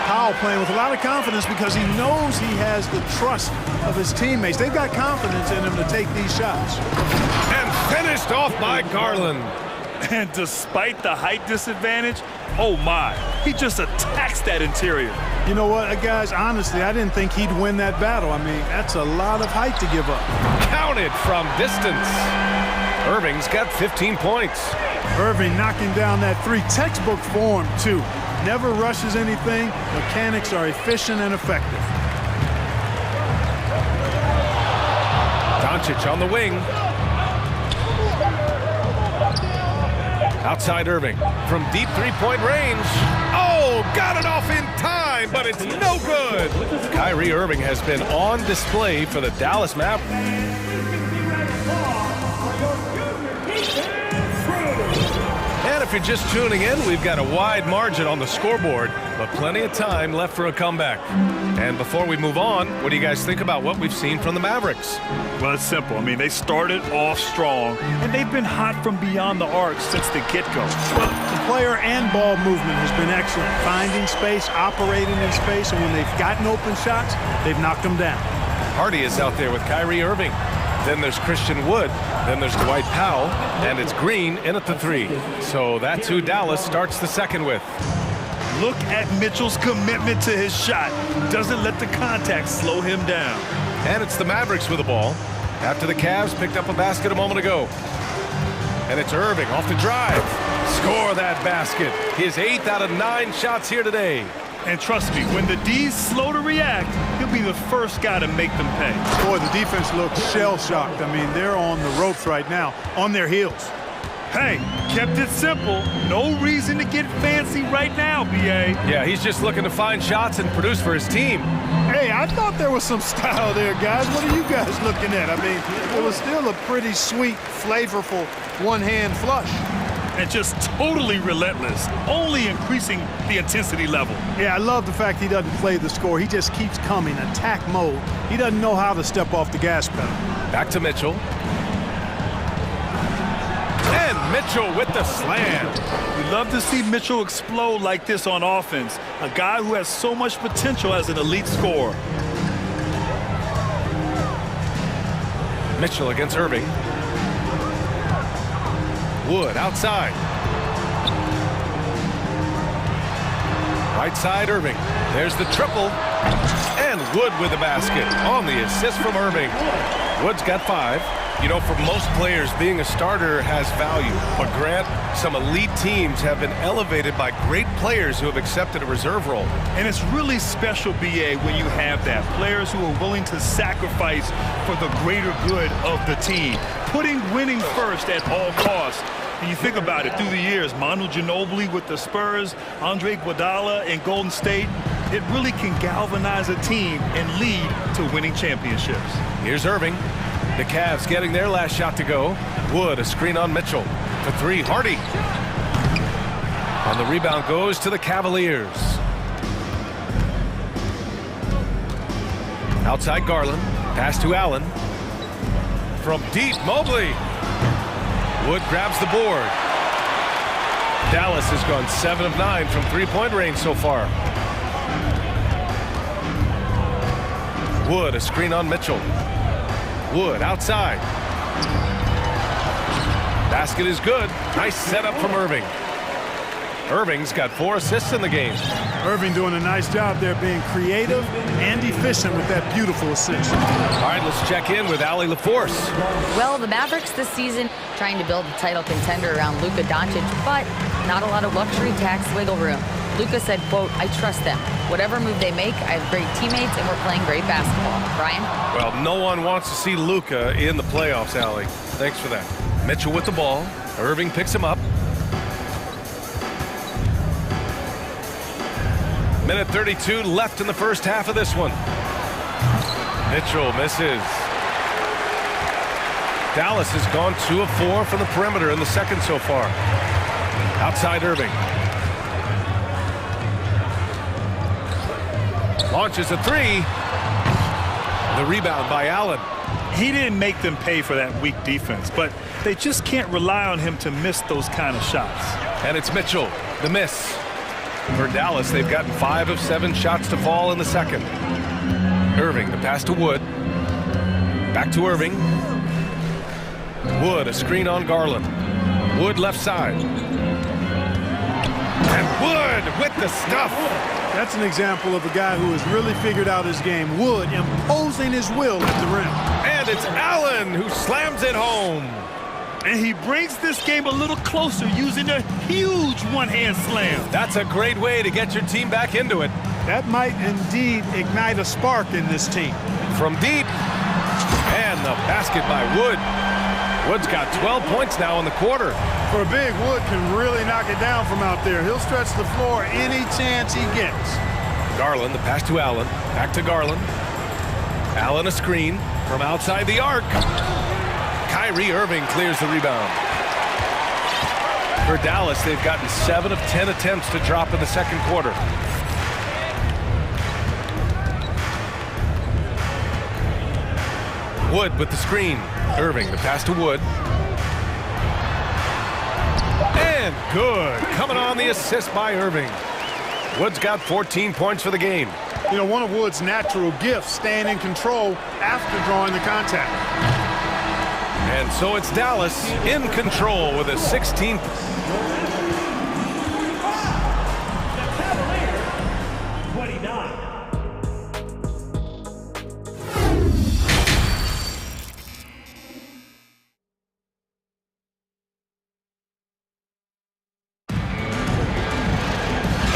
Powell playing with a lot of confidence because he knows he has the trust of his teammates. They've got confidence in him to take these shots. And finished off by Garland. And despite the height disadvantage, oh my, he just attacks that interior. You know what, guys, honestly, I didn't think he'd win that battle. I mean, that's a lot of height to give up. Counted from distance. Irving's got 15 points. Irving knocking down that three. Textbook form, too. Never rushes anything. Mechanics are efficient and effective. Doncic on the wing. Outside Irving from deep three-point range. Oh, got it off in time, but it's no good. Kyrie Irving has been on display for the Dallas Mavericks. And if you're just tuning in, we've got a wide margin on the scoreboard, but plenty of time left for a comeback. And before we move on, what do you guys think about what we've seen from the Mavericks? Well, it's simple. I mean, they started off strong, and they've been hot from beyond the arc since the get-go. Well, the player and ball movement has been excellent. Finding space, operating in space, and when they've gotten open shots, they've knocked them down. Hardy is out there with Kyrie Irving. Then there's Christian Wood. Then there's Dwight Powell. And it's Green in at the three. So that's who Dallas starts the second with. Look at Mitchell's commitment to his shot. Doesn't let the contact slow him down. And it's the Mavericks with the ball after the Cavs picked up a basket a moment ago. And it's Irving off the drive. Score that basket. His 8th out of 9 shots here today. And trust me, when the D's slow to react, he'll be the first guy to make them pay. Boy, the defense looks shell-shocked. I mean, they're on the ropes right now, on their heels. Hey, kept it simple. No reason to get fancy right now, B.A. Yeah, he's just looking to find shots and produce for his team. Hey, I thought there was some style there, guys. What are you guys looking at? I mean, it was still a pretty sweet, flavorful one-hand flush. And just totally relentless, only increasing the intensity level. Yeah, I love the fact he doesn't play the score. He just keeps coming, attack mode. He doesn't know how to step off the gas pedal. Back to Mitchell. And Mitchell with the slam. We love to see Mitchell explode like this on offense. A guy who has so much potential as an elite scorer. Mitchell against Irving. Wood outside. Right side Irving. There's the triple. And Wood with the basket on the assist from Irving. Wood's got 5. You know, for most players, being a starter has value. But Grant, some elite teams have been elevated by great players who have accepted a reserve role. And it's really special, B.A., when you have that. Players who are willing to sacrifice for the greater good of the team. Putting winning first at all costs. And you think about it, through the years, Manu Ginobili with the Spurs, Andre Iguodala in Golden State, it really can galvanize a team and lead to winning championships. Here's Irving. The Cavs getting their last shot to go. Wood, a screen on Mitchell. For 3, Hardy. And the rebound goes to the Cavaliers. Outside Garland. Pass to Allen. From deep, Mobley. Wood grabs the board. Dallas has gone 7 of 9 from three-point range so far. Wood, a screen on Mitchell. Wood outside. Basket is good. Nice setup from Irving. Irving's got 4 assists in the game. Irving doing a nice job there, being creative and efficient with that beautiful assist. All right, let's check in with Allie LaForce. Well, the Mavericks this season trying to build a title contender around Luka Doncic, but not a lot of luxury tax wiggle room. Luka said, quote, I trust them. Whatever move they make, I have great teammates and we're playing great basketball. Brian? Well, no one wants to see Luka in the playoffs, Allie. Thanks for that. Mitchell with the ball. Irving picks him up. Minute 32 left in the first half of this one. Mitchell misses. Dallas has gone 2 of 4 from the perimeter in the second so far. Outside Irving. Launches a 3. The rebound by Allen. He didn't make them pay for that weak defense, but they just can't rely on him to miss those kind of shots. And it's Mitchell, the miss. For Dallas, they've gotten 5 of 7 shots to fall in the second. Irving, the pass to Wood. Back to Irving. Wood, a screen on Garland. Wood left side. And Wood with the stuff. That's an example of a guy who has really figured out his game. Wood imposing his will at the rim. And it's Allen who slams it home. And he brings this game a little closer using a huge one-hand slam. That's a great way to get your team back into it. That might indeed ignite a spark in this team. From deep. And the basket by Wood. Wood's got 12 points now in the quarter. For a big, Wood can really knock it down from out there. He'll stretch the floor any chance he gets. Garland, the pass to Allen. Back to Garland. Allen a screen from outside the arc. Kyrie Irving clears the rebound. For Dallas, they've gotten 7 of 10 attempts to drop in the second quarter. Wood with the screen. Irving, the pass to Wood. And good. Coming on the assist by Irving. Wood's got 14 points for the game. You know, one of Wood's natural gifts, staying in control after drawing the contact. And so it's Dallas in control with a 16th.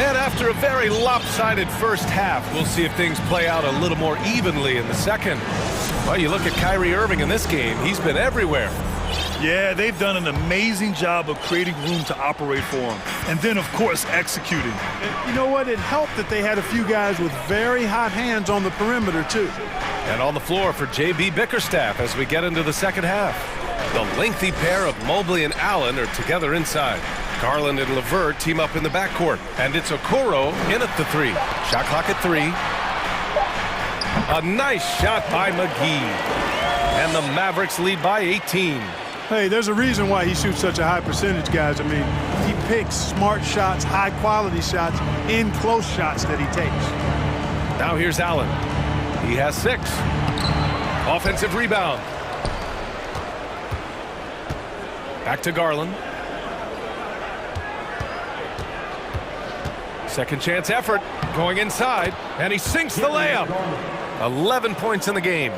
And after a very lopsided first half, we'll see if things play out a little more evenly in the second. Well, you look at Kyrie Irving in this game, he's been everywhere. Yeah, they've done an amazing job of creating room to operate for him. And then, of course, executing. You know what? It helped that they had a few guys with very hot hands on the perimeter, too. And on the floor for J.B. Bickerstaff as we get into the second half. The lengthy pair of Mobley and Allen are together inside. Garland and LeVert team up in the backcourt. And it's Okoro in at the 3. Shot clock at 3. A nice shot by McGee. And the Mavericks lead by 18. Hey, there's a reason why he shoots such a high percentage, guys. I mean, he picks smart shots, high-quality shots, in close shots that he takes. Now here's Allen. He has 6. Offensive rebound. Back to Garland. Second chance effort going inside, and he sinks the layup. 11 points in the game.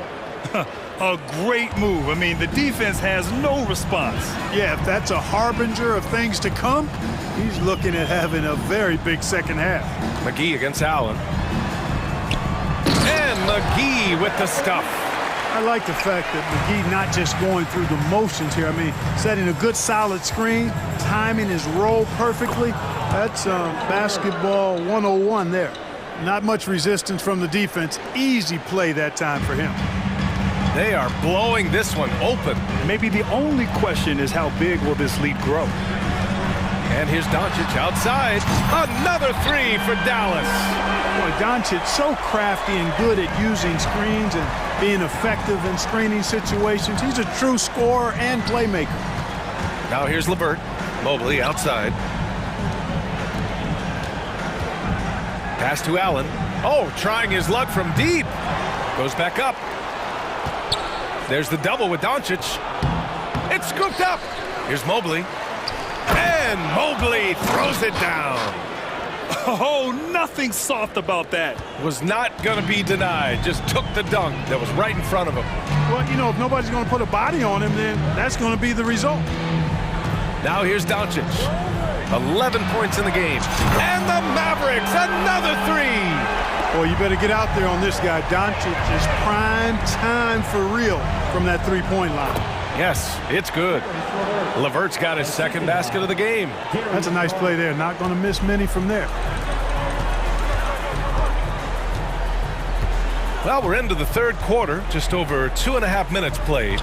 A great move. I mean, the defense has no response. Yeah, if that's a harbinger of things to come, he's looking at having a very big second half. McGee against Allen. And McGee with the stuff. I like the fact that McGee not just going through the motions here. I mean, setting a good solid screen, timing his roll perfectly. That's basketball 101 there. Not much resistance from the defense. Easy play that time for him. They are blowing this one open. Maybe the only question is how big will this lead grow? And here's Doncic outside. Another 3 for Dallas. Boy, Doncic so crafty and good at using screens and being effective in screening situations. He's a true scorer and playmaker. Now here's LeVert. Mobley outside. Pass to Allen. Oh, trying his luck from deep. Goes back up. There's the double with Doncic. It's scooped up. Here's Mobley. And Mobley throws it down. Oh, nothing soft about that. Was not going to be denied. Just took the dunk that was right in front of him. Well, you know, if nobody's going to put a body on him, then that's going to be the result. Now here's Doncic. 11 points in the game. And the Mavericks Mavericks, another three. Boy, you better get out there on this guy. Doncic is prime time for real from that three-point line. Yes, it's good. LeVert's got his second basket of the game. That's a nice play there. Not going to miss many from there. Well, we're into the third quarter, just over 2.5 minutes played.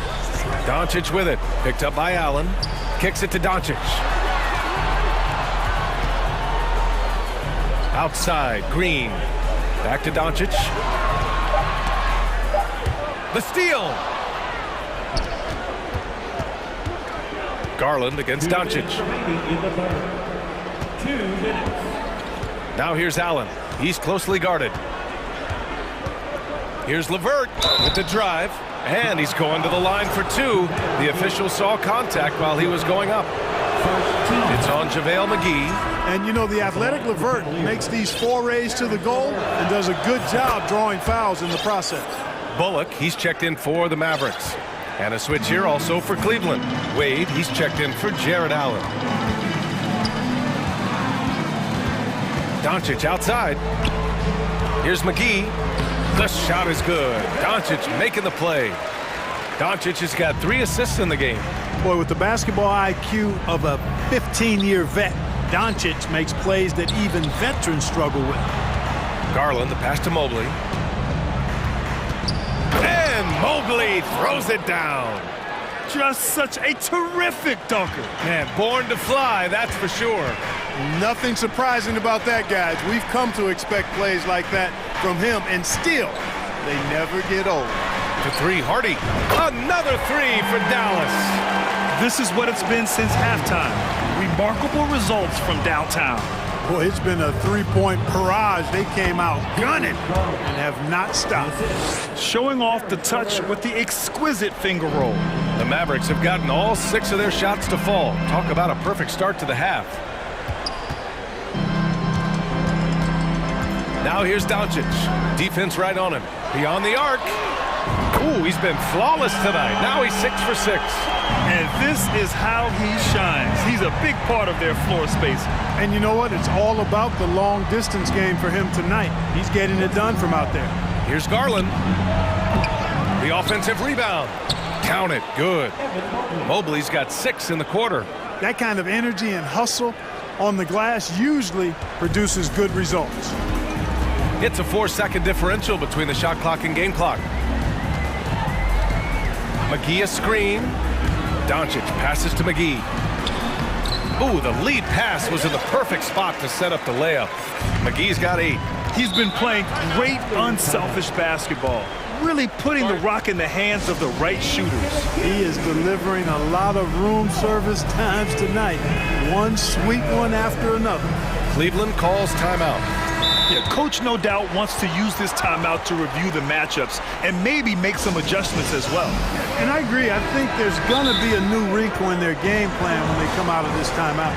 Doncic with it, picked up by Allen, kicks it to Doncic. Outside, Green, back to Doncic. The steal. Garland against Doncic. Now here's Allen. He's closely guarded. Here's LeVert with the drive, and he's going to the line for two. The official saw contact while he was going up. It's on JaVale McGee. And you know, the athletic LeVert makes these forays to the goal and does a good job drawing fouls in the process. Bullock, he's checked in for the Mavericks. And a switch here also for Cleveland. Wade, he's checked in for Jared Allen. Doncic outside. Here's McGee. The shot is good. Doncic making the play. Doncic has got 3 assists in the game. Boy, with the basketball IQ of a 15-year vet, Doncic makes plays that even veterans struggle with. Garland, the pass to Mobley. And Mobley throws it down. Just such a terrific dunker. Man, born to fly, that's for sure. Nothing surprising about that, guys. We've come to expect plays like that from him, and still, they never get old. To three, Hardy. Another three for Dallas. This is what it's been since halftime. Remarkable results from downtown. Boy, it's been a three-point barrage. They came out gunning and have not stopped. Showing off the touch with the exquisite finger roll. The Mavericks have gotten all 6 of their shots to fall. Talk about a perfect start to the half. Now here's Doncic. Defense right on him. Beyond the arc. Ooh, he's been flawless tonight. Now he's 6 for 6. And this is how he shines. He's a big part of their floor space. And you know what? It's all about the long distance game for him tonight. He's getting it done from out there. Here's Garland. The offensive rebound. Count it. Good. Mobley's got 6 in the quarter. That kind of energy and hustle on the glass usually produces good results. It's a 4-second differential between the shot clock and game clock. McGee a screen. Doncic passes to McGee. Ooh, the lead pass was in the perfect spot to set up the layup. McGee's got 8. He's been playing great unselfish basketball. Really putting the rock in the hands of the right shooters. He is delivering a lot of room service times tonight. One sweet one after another. Cleveland calls timeout. Yeah, coach no doubt wants to use this timeout to review the matchups and maybe make some adjustments as well. And I agree. I think there's going to be a new wrinkle in their game plan when they come out of this timeout.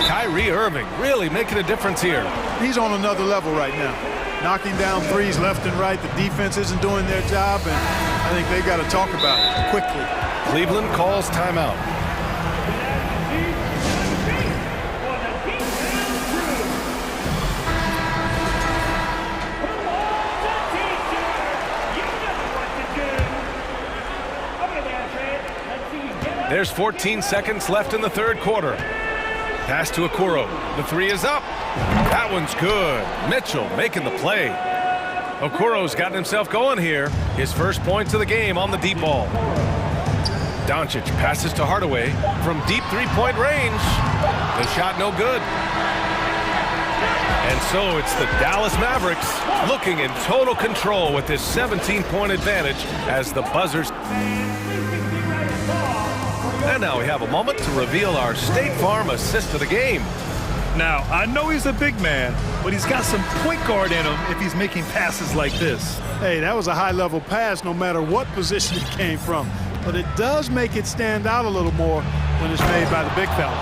Kyrie Irving really making a difference here. He's on another level right now. Knocking down threes left and right. The defense isn't doing their job, and I think they've got to talk about it quickly. Cleveland calls timeout. There's 14 seconds left in the third quarter. Pass to Okoro. The 3 is up. That one's good. Mitchell making the play. Okoro's gotten himself going here. His first points of the game on the deep ball. Doncic passes to Hardaway from deep 3-point range. The shot no good. And so it's the Dallas Mavericks looking in total control with this 17-point advantage as the buzzers. And now we have a moment to reveal our State Farm assist of the game. Now, I know he's a big man, but he's got some point guard in him if he's making passes like this. Hey, that was a high-level pass no matter what position it came from. But it does make it stand out a little more when it's made by the big fella.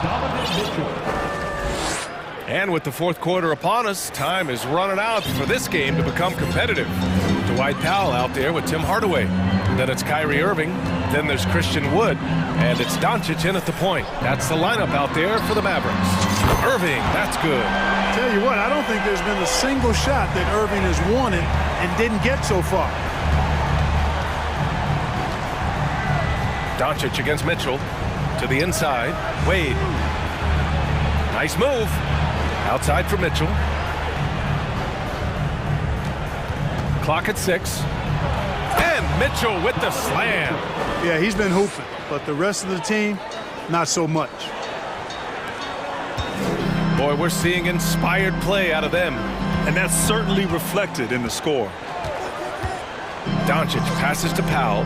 And with the fourth quarter upon us, time is running out for this game to become competitive. Dwight Powell out there with Tim Hardaway. Then it's Kyrie Irving. Then there's Christian Wood, and it's Doncic in at the point. That's the lineup out there for the Mavericks. Irving, that's good. Tell you what, I don't think there's been a single shot that Irving has wanted and didn't get so far. Doncic against Mitchell. To the inside. Wade. Nice move. Outside for Mitchell. Clock at 6. And Mitchell with the slam. Yeah, he's been hooping, but the rest of the team, not so much. Boy, we're seeing inspired play out of them. And that's certainly reflected in the score. Doncic passes to Powell.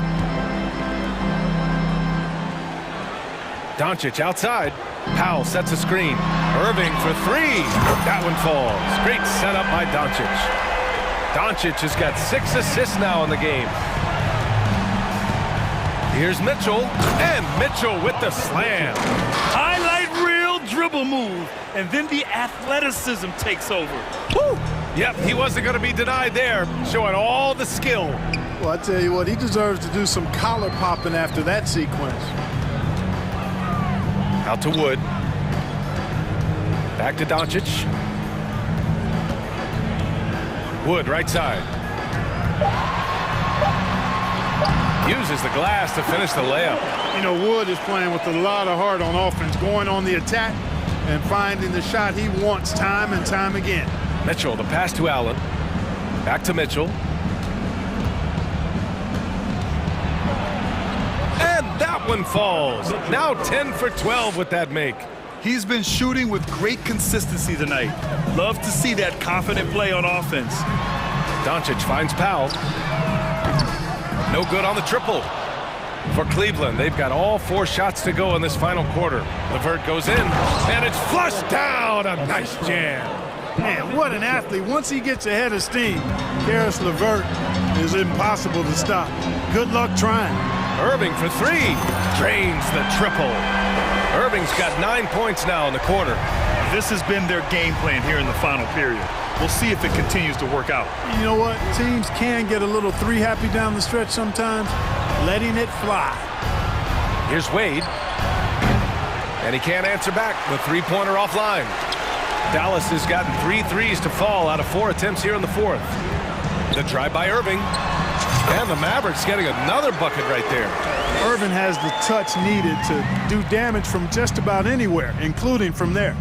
Doncic outside. Powell sets a screen. Irving for 3. That one falls. Great setup by Doncic. Doncic has got 6 assists now in the game. Here's Mitchell. And Mitchell with the slam. Highlight reel dribble move. And then the athleticism takes over. Woo! Yep, he wasn't going to be denied there. Showing all the skill. Well, I tell you what, he deserves to do some collar popping after that sequence. Out to Wood. Back to Doncic. Wood, right side. Uses the glass to finish the layup. You know, Wood is playing with a lot of heart on offense, going on the attack and finding the shot he wants time and time again. Mitchell, the pass to Allen. Back to Mitchell. And that one falls. Now 10 for 12 with that make. He's been shooting with great consistency tonight. Love to see that confident play on offense. Doncic finds Powell. No good on the triple. For Cleveland, they've got all 4 shots to go in this final quarter. LeVert goes in, and it's flushed down. A nice jam. Man, what an athlete. Once he gets ahead of steam, Karis LeVert is impossible to stop. Good luck trying. Irving for 3. Drains the triple. Irving's got 9 points now in the quarter. This has been their game plan here in the final period. We'll see if it continues to work out. You know what? Teams can get a little 3 happy down the stretch sometimes. Letting it fly. Here's Wade. And he can't answer back. The 3-pointer offline. Dallas has gotten 3 threes to fall out of 4 attempts here in the 4th. The drive by Irving. And the Mavericks getting another bucket right there. Irving has the touch needed to do damage from just about anywhere, including from there.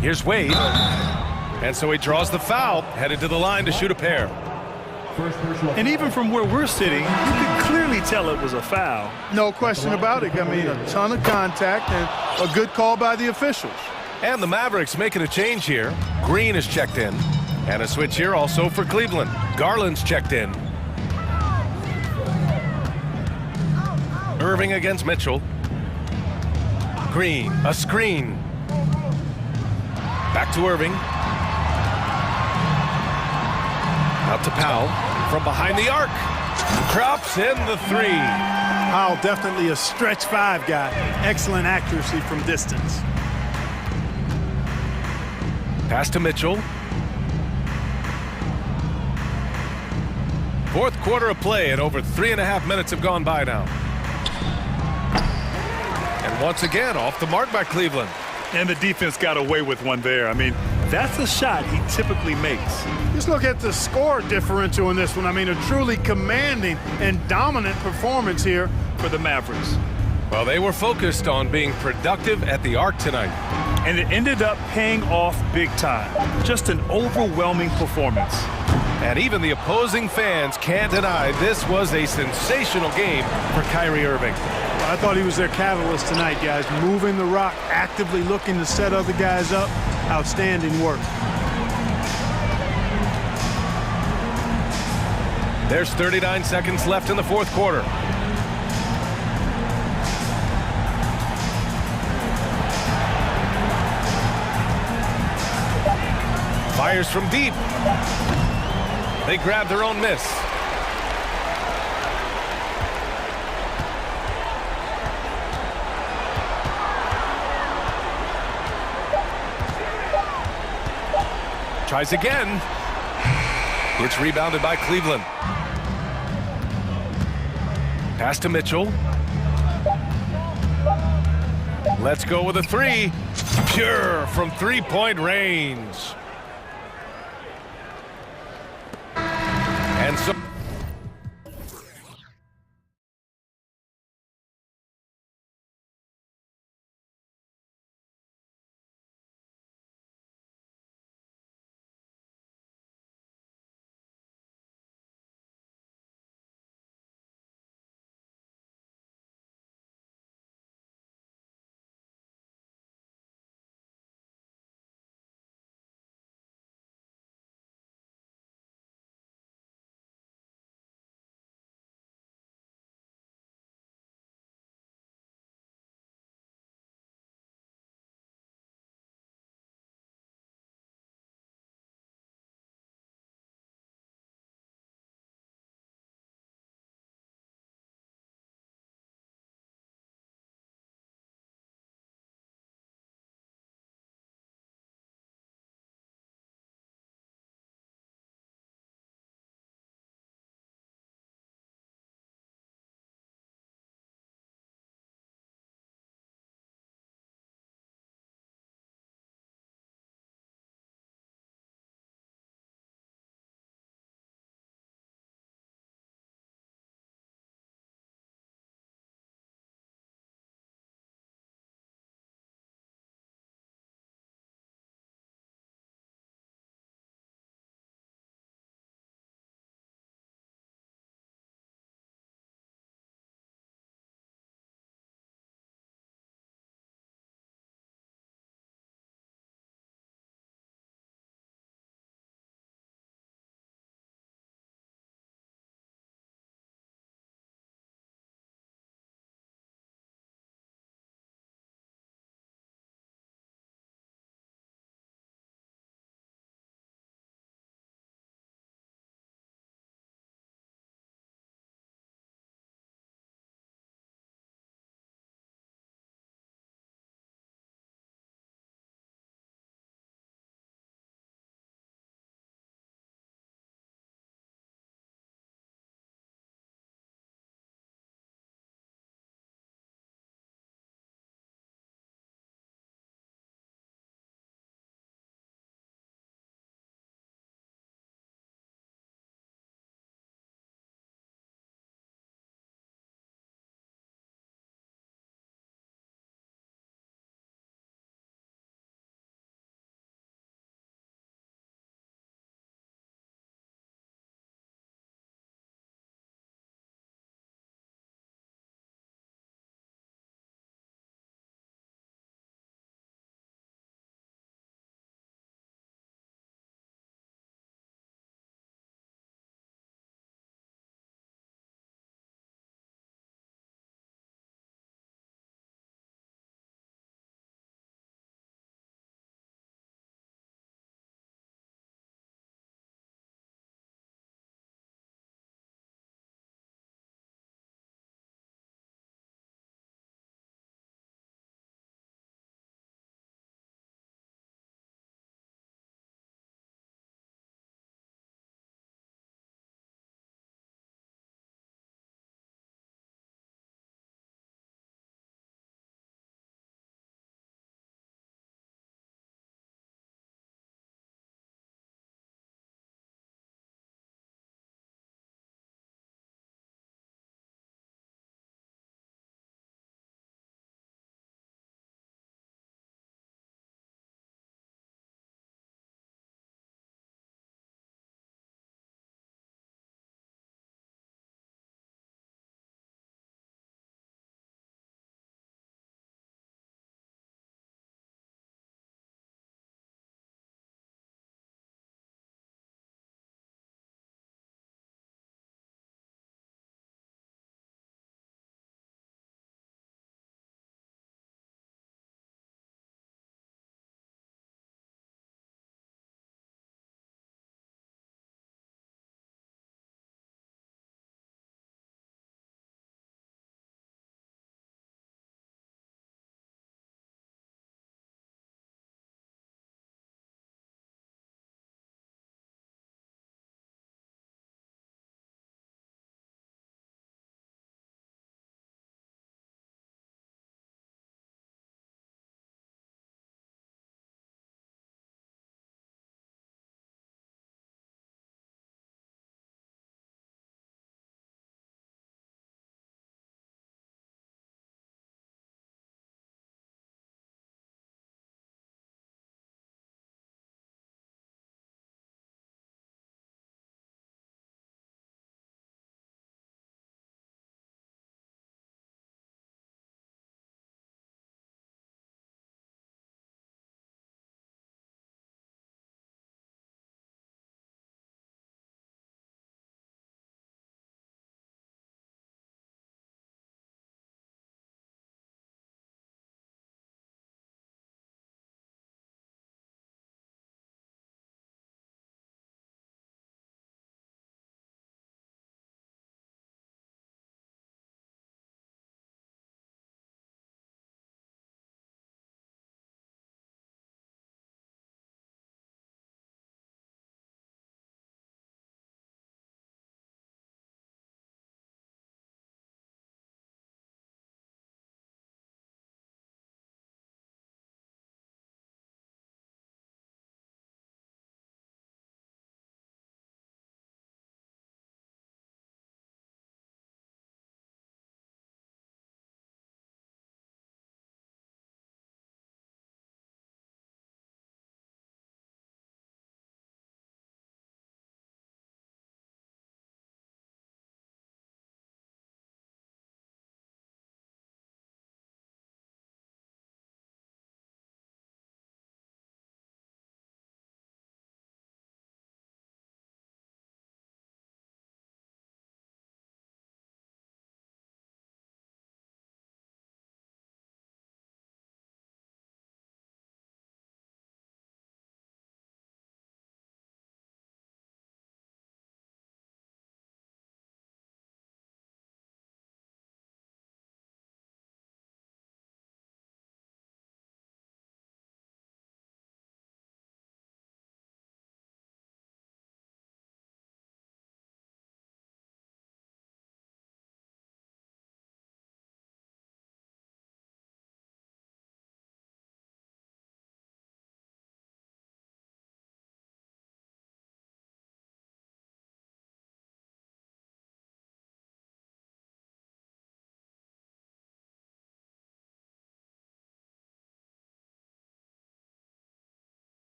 Here's Wade. And so he draws the foul, headed to the line to shoot a pair. And even from where we're sitting, you can clearly tell it was a foul. No question about it. I mean, a ton of contact and a good call by the officials. And the Mavericks making a change here. Green is checked in. And a switch here also for Cleveland. Garland's checked in. Irving against Mitchell. Green, a screen. Back to Irving. Out to Powell from behind the arc. Drops in the 3. Powell definitely a stretch 5 guy. Excellent accuracy from distance. Pass to Mitchell. 4th quarter of play and over 3.5 minutes have gone by now. And once again, off the mark by Cleveland. And the defense got away with one there. I mean, that's a shot he typically makes. Just look at the score differential in this one. I mean, a truly commanding and dominant performance here for the Mavericks. Well, they were focused on being productive at the arc tonight. And it ended up paying off big time. Just an overwhelming performance. And even the opposing fans can't deny this was a sensational game for Kyrie Irving. Well, I thought he was their catalyst tonight, guys. Moving the rock, actively looking to set other guys up. Outstanding work. There's 39 seconds left in the 4th quarter. Fires from deep. They grab their own miss. Tries again. It's rebounded by Cleveland. Pass to Mitchell. Let's go with a three. Pure from three-point range. And so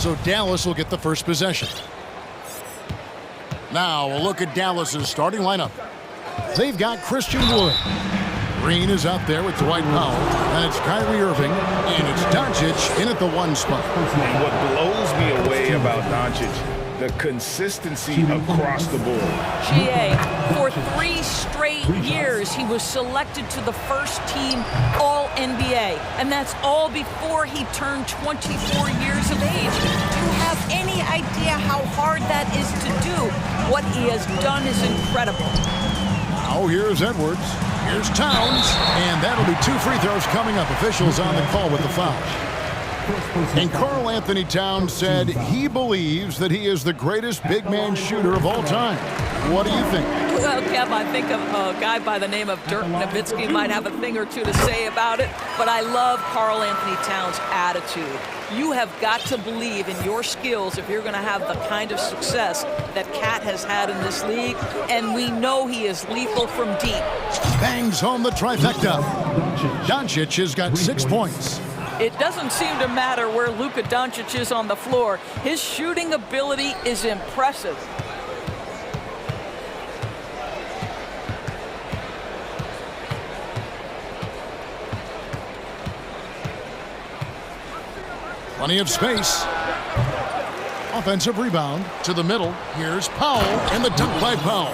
So Dallas will get the first possession. Now we'll look at Dallas's starting lineup. They've got Christian Wood. Green is out there with Dwight Powell, and it's Kyrie Irving, and it's Doncic in at the 1 spot. And what blows me away about Doncic, the consistency across the board. GA, for 3 straight years, he was selected to the first team All-NBA, and that's all before he turned 24 years of age. Do you have any idea how hard that is to do? What he has done is incredible. Now here's Edwards. Here's Towns, and that'll be 2 free throws coming up. Officials on the call with the foul. And Karl Anthony Towns said he believes that he is the greatest big man shooter of all time. What do you think? Well, Kev, I think a guy by the name of Dirk Nowitzki might have a thing or two to say about it, but I love Karl Anthony Towns' attitude. You have got to believe in your skills if you're going to have the kind of success that Cat has had in this league, and we know he is lethal from deep. Bangs home the trifecta. Doncic has got 6 points. It doesn't seem to matter where Luka Doncic is on the floor. His shooting ability is impressive. Plenty of space. Offensive rebound to the middle. Here's Powell, and the dunk by Powell.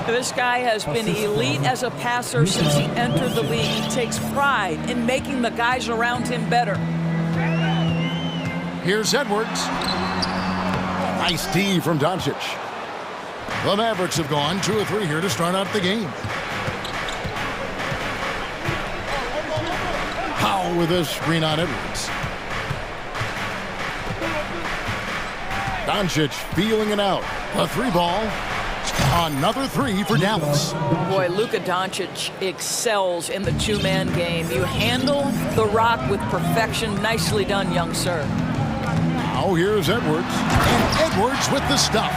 This guy has been elite as a passer since he entered the league. He takes pride in making the guys around him better. Here's Edwards. Nice D from Doncic. The Mavericks have gone 2 of 3 here to start out the game. Powell with a screen on Edwards. Doncic feeling it out. A 3 ball. Another 3 for Dallas. Boy, Luka Doncic excels in the 2-man game. You handle the rock with perfection. Nicely done, young sir. Now here's Edwards. And Edwards with the stuff.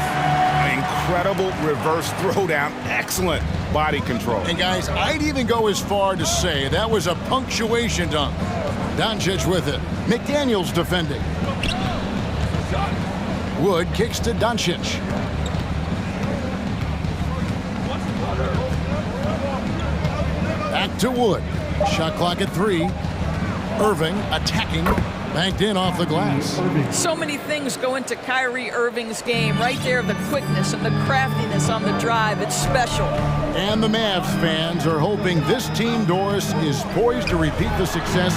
Incredible reverse throwdown. Excellent body control. And guys, I'd even go as far to say that was a punctuation dunk. Doncic with it. McDaniels defending. Wood kicks to Doncic. Back to Wood. Shot clock at 3. Irving attacking. Banked in off the glass. So many things go into Kyrie Irving's game. Right there, the quickness and the craftiness on the drive. It's special. And the Mavs fans are hoping this team, Doris, is poised to repeat the success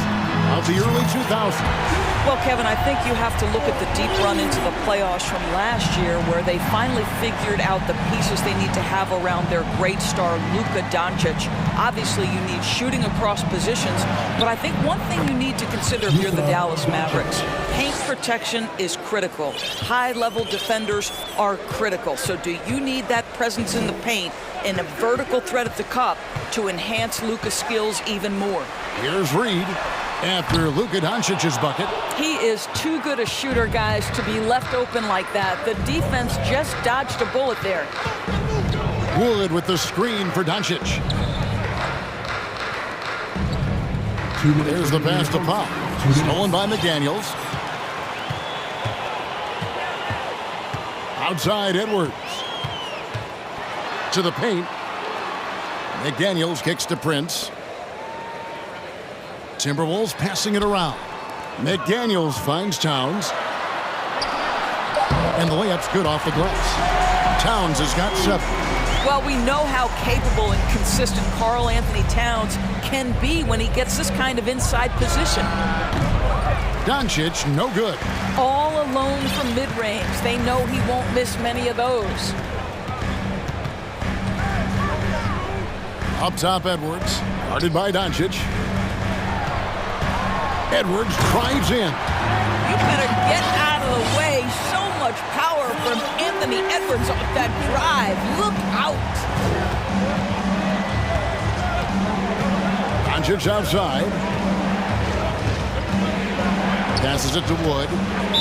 of the early 2000s. Well, Kevin, I think you have to look at the deep run into the playoffs from last year where they finally figured out the pieces they need to have around their great star, Luka Doncic. Obviously, you need shooting across positions, but I think one thing you need to consider if you're the Dallas Mavericks, paint protection is critical. High-level defenders are critical. So do you need that presence in the paint and a vertical threat at the cup to enhance Luka's skills even more? Here's Reed. After Luka Doncic's bucket. He is too good a shooter, guys, to be left open like that. The defense just dodged a bullet there. Wood with the screen for Doncic. There's the pass to Pop. Stolen by McDaniels. Outside Edwards. To the paint. McDaniels kicks to Prince. Timberwolves passing it around. McDaniels finds Towns. And the layup's good off the glass. Towns has got 7. Well, we know how capable and consistent Karl Anthony Towns can be when he gets this kind of inside position. Doncic, no good. All alone from mid-range. They know he won't miss many of those. Up top, Edwards. Guarded by Doncic. Edwards drives in. You better get out of the way. So much power from Anthony Edwards off that drive. Look out. Doncic outside. Passes it to Wood.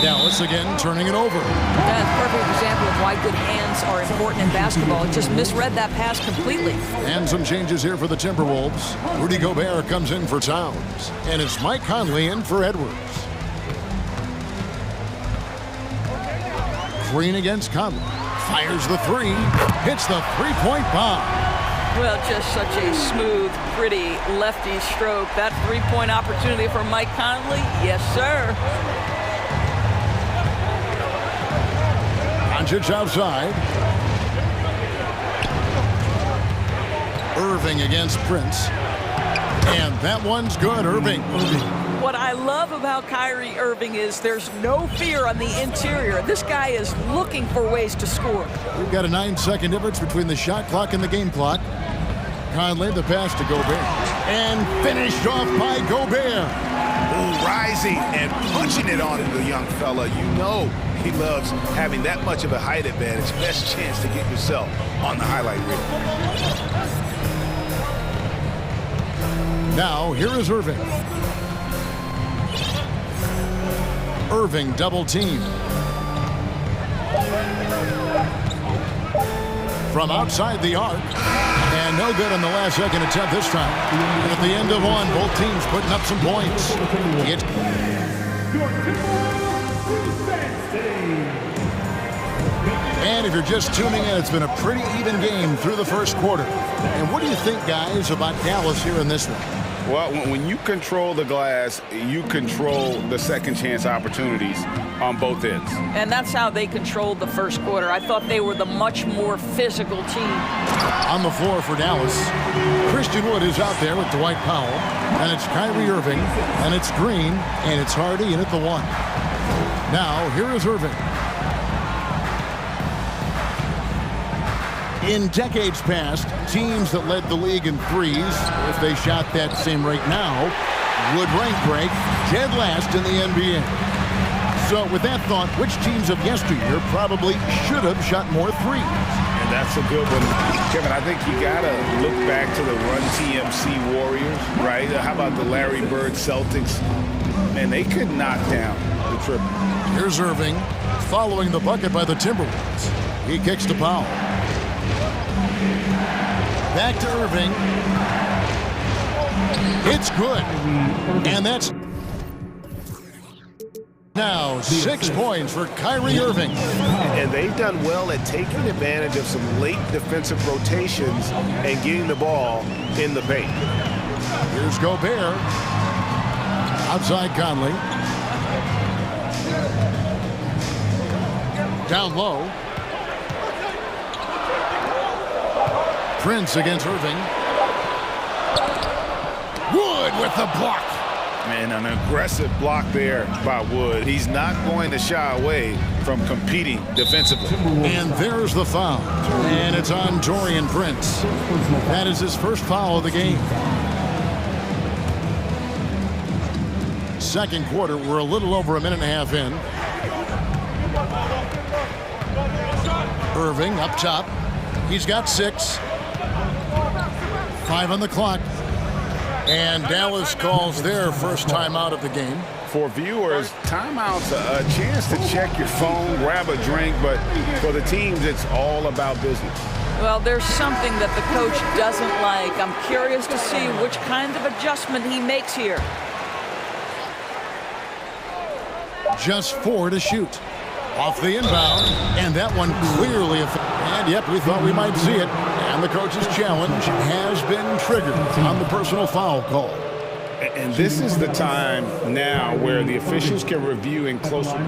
Dallas again turning it over. That's a perfect example of why good hands are important in basketball. It just misread that pass completely. And some changes here for the Timberwolves. Rudy Gobert comes in for Towns. And it's Mike Conley in for Edwards. Green against Conley. Fires the three. Hits the three-point bomb. Well, just such a smooth, pretty lefty stroke. That three-point opportunity for Mike Conley? Yes, sir. Doncic outside. Irving against Prince. And that one's good, Irving. What I love about Kyrie Irving is there's no fear on the interior. This guy is looking for ways to score. We've got a 9-second difference between the shot clock and the game clock. Conley, the pass to Gobert. And finished off by Gobert. Ooh, rising and punching it on the young fella. You know he loves having that much of a height advantage. Best chance to get yourself on the highlight reel. Now, here is Irving. Irving double team. From outside the arc. And no good on the last second attempt this time. And at the end of one, both teams putting up some points. And if you're just tuning in, it's been a pretty even game through the first quarter. And what do you think, guys, about Dallas here in this one? Well, when you control the glass, you control the second chance opportunities on both ends. And that's how they controlled the first quarter. I thought they were the much more physical team. On the floor for Dallas, Christian Wood is out there with Dwight Powell. And it's Kyrie Irving, and it's Green, and it's Hardy in at the one. Now, here is Irving. In decades past, teams that led the league in threes, if they shot that same rate now, would rank break dead last in the NBA. So with that thought, which teams of yesteryear probably should have shot more threes? And that's a good one. Kevin, I think you got to look back to the Run TMC Warriors, right? How about the Larry Bird Celtics? Man, they could knock down the triple. Here's Irving following the bucket by the Timberwolves. He kicks to Powell. Back to Irving. It's good. And that's now 6 points for Kyrie Irving. And they've done well at taking advantage of some late defensive rotations and getting the ball in the paint. Here's Gobert. Outside Conley. Down low. Prince against Irving. Wood with the block. Man, an aggressive block there by Wood. He's not going to shy away from competing defensively. And there's the foul. And it's on Taurean Prince. That is his first foul of the game. Second quarter, we're a little over a minute and a half in. Irving up top. He's got 6. 5 on the clock. And Dallas calls their first timeout of the game. For viewers, timeout's a chance to check your phone, grab a drink, but for the teams, it's all about business. Well, there's something that the coach doesn't like. I'm curious to see which kind of adjustment he makes here. Just 4 to shoot. Off the inbound, and that one clearly. And yep, we thought we might see it. And the coach's challenge has been triggered on the personal foul call. And this is the time now where the officials can review in closer.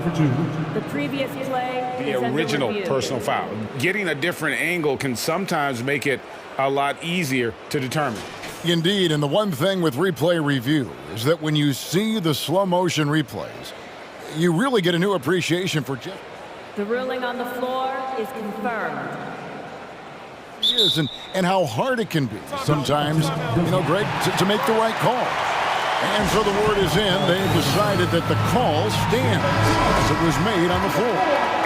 The previous play. The original personal foul. Getting a different angle can sometimes make it a lot easier to determine. Indeed, and the one thing with replay review is that when you see the slow motion replays, you really get a new appreciation for Jeff. The ruling on the floor is confirmed. And how hard it can be sometimes, Greg, to make the right call. And so the word is in. They've decided that the call stands as it was made on the floor.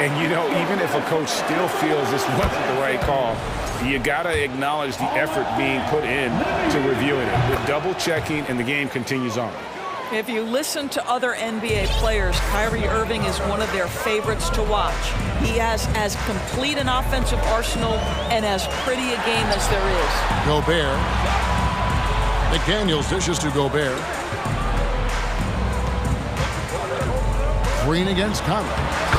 And, even if a coach still feels this wasn't the right call, you got to acknowledge the effort being put in to reviewing it. With double checking, and the game continues on. If you listen to other NBA players, Kyrie Irving is one of their favorites to watch. He has as complete an offensive arsenal and as pretty a game as there is. Gobert. McDaniels dishes to Gobert. Green against Conley.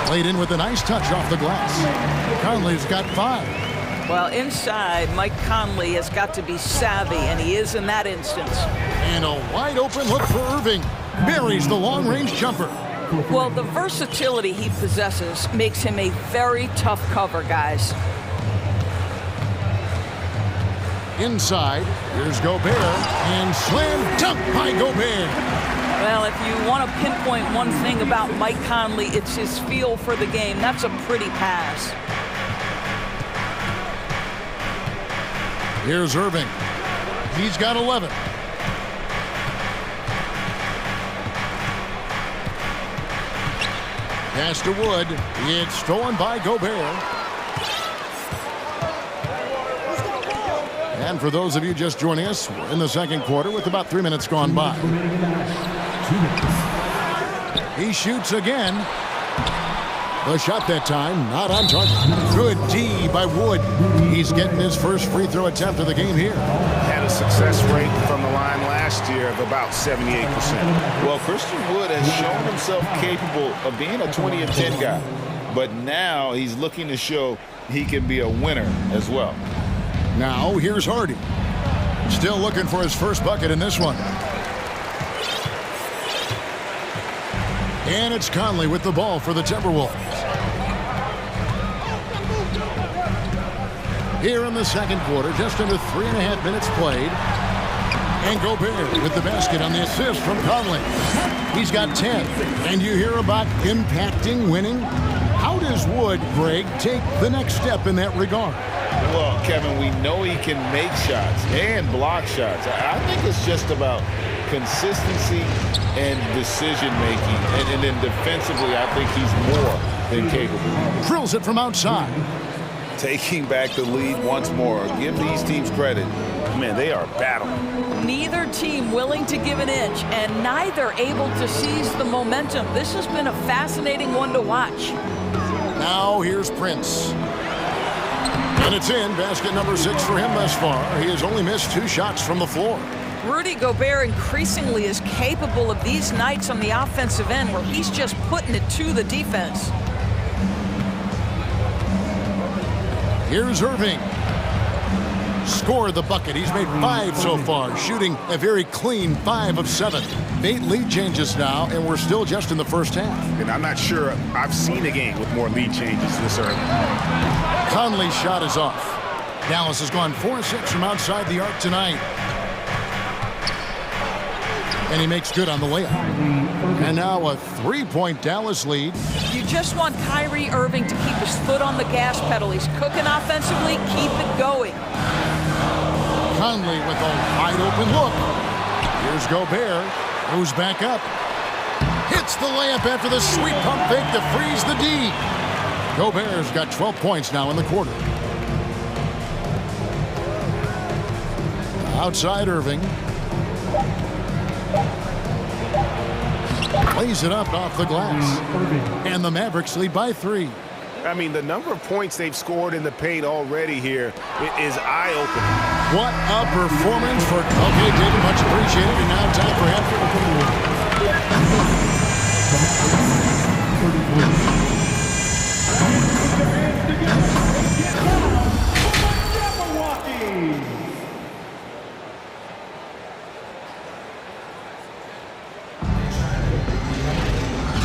Played in with a nice touch off the glass. Conley's got 5. Well, inside, Mike Conley has got to be savvy, and he is in that instance. And a wide open look for Irving. Buries the long-range jumper. Well, the versatility he possesses makes him a very tough cover, guys. Inside, here's Gobert, and slam dunk by Gobert. Well, if you want to pinpoint one thing about Mike Conley, it's his feel for the game. That's a pretty pass. Here's Irving. He's got 11. Pass to Wood. It's stolen by Gobert. And for those of you just joining us, we're in the second quarter with about 3 minutes gone by. He shoots again. The shot that time, not on target. Good D by Wood. He's getting his first free throw attempt of the game here. Had a success rate from the line last year of about 78%. Well, Christian Wood has shown himself capable of being a 20 and 10 guy. But now he's looking to show he can be a winner as well. Now here's Hardy. Still looking for his first bucket in this one. And it's Conley with the ball for the Timberwolves. Here in the second quarter, just under 3.5 minutes played. And Gobert with the basket on the assist from Conley. He's got 10. And you hear about impacting winning? How does Wood, Greg, take the next step in that regard? Well, Kevin, we know he can make shots and block shots. I think it's just about consistency and decision-making. And then defensively, I think he's more than capable. Drills it from outside. Taking back the lead once more. Give these teams credit. Man, they are battling. Neither team willing to give an inch, and neither able to seize the momentum. This has been a fascinating one to watch. Now here's Prince. And it's in. Basket number 6 for him thus far. He has only missed 2 shots from the floor. Rudy Gobert increasingly is capable of these nights on the offensive end where he's just putting it to the defense. Here's Irving. Scored the bucket. He's made 5 so far, shooting a very clean 5 of 7. 8 lead changes now, and we're still just in the first half. And I'm not sure I've seen a game with more lead changes this early. Conley's shot is off. Dallas has gone 4-6 from outside the arc tonight. And he makes good on the layup. And now a 3-point Dallas lead. You just want Kyrie Irving to keep his foot on the gas pedal. He's cooking offensively. Keep it going. Conley with a wide open look. Here's Gobert. Moves back up. Hits the layup after the sweet pump fake to freeze the D. Gobert's got 12 points now in the quarter. Outside Irving. Plays it up off the glass. And the Mavericks lead by 3. I mean, the number of points they've scored in the paint already here is eye-opening. What a performance for... Okay, David, much appreciated. And now time for half.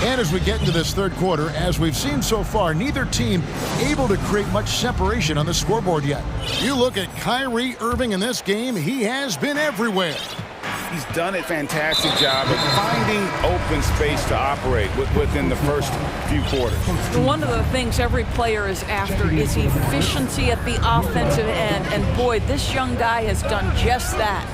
And as we get into this third quarter, as we've seen so far, neither team able to create much separation on the scoreboard yet. You look at Kyrie Irving in this game, he has been everywhere. He's done a fantastic job of finding open space to operate within the first few quarters. One of the things every player is after is efficiency at the offensive end. And boy, this young guy has done just that.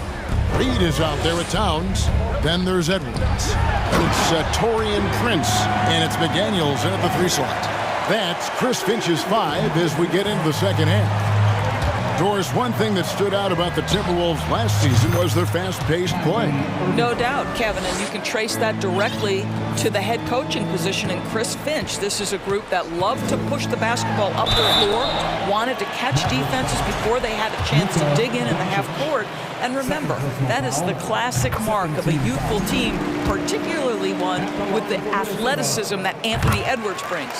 Reed is out there with Towns. Then there's Edwards. It's Torian Prince. And it's McDaniels in at the 3 slot. That's Chris Finch's 5 as we get into the second half. Doris, one thing that stood out about the Timberwolves last season was their fast-paced play. No doubt, Kevin, and you can trace that directly to the head coaching position in Chris Finch. This is a group that loved to push the basketball up the floor, wanted to catch defenses before they had a chance to dig in the half court, And remember, that is the classic mark of a youthful team, particularly one with the athleticism that Anthony Edwards brings.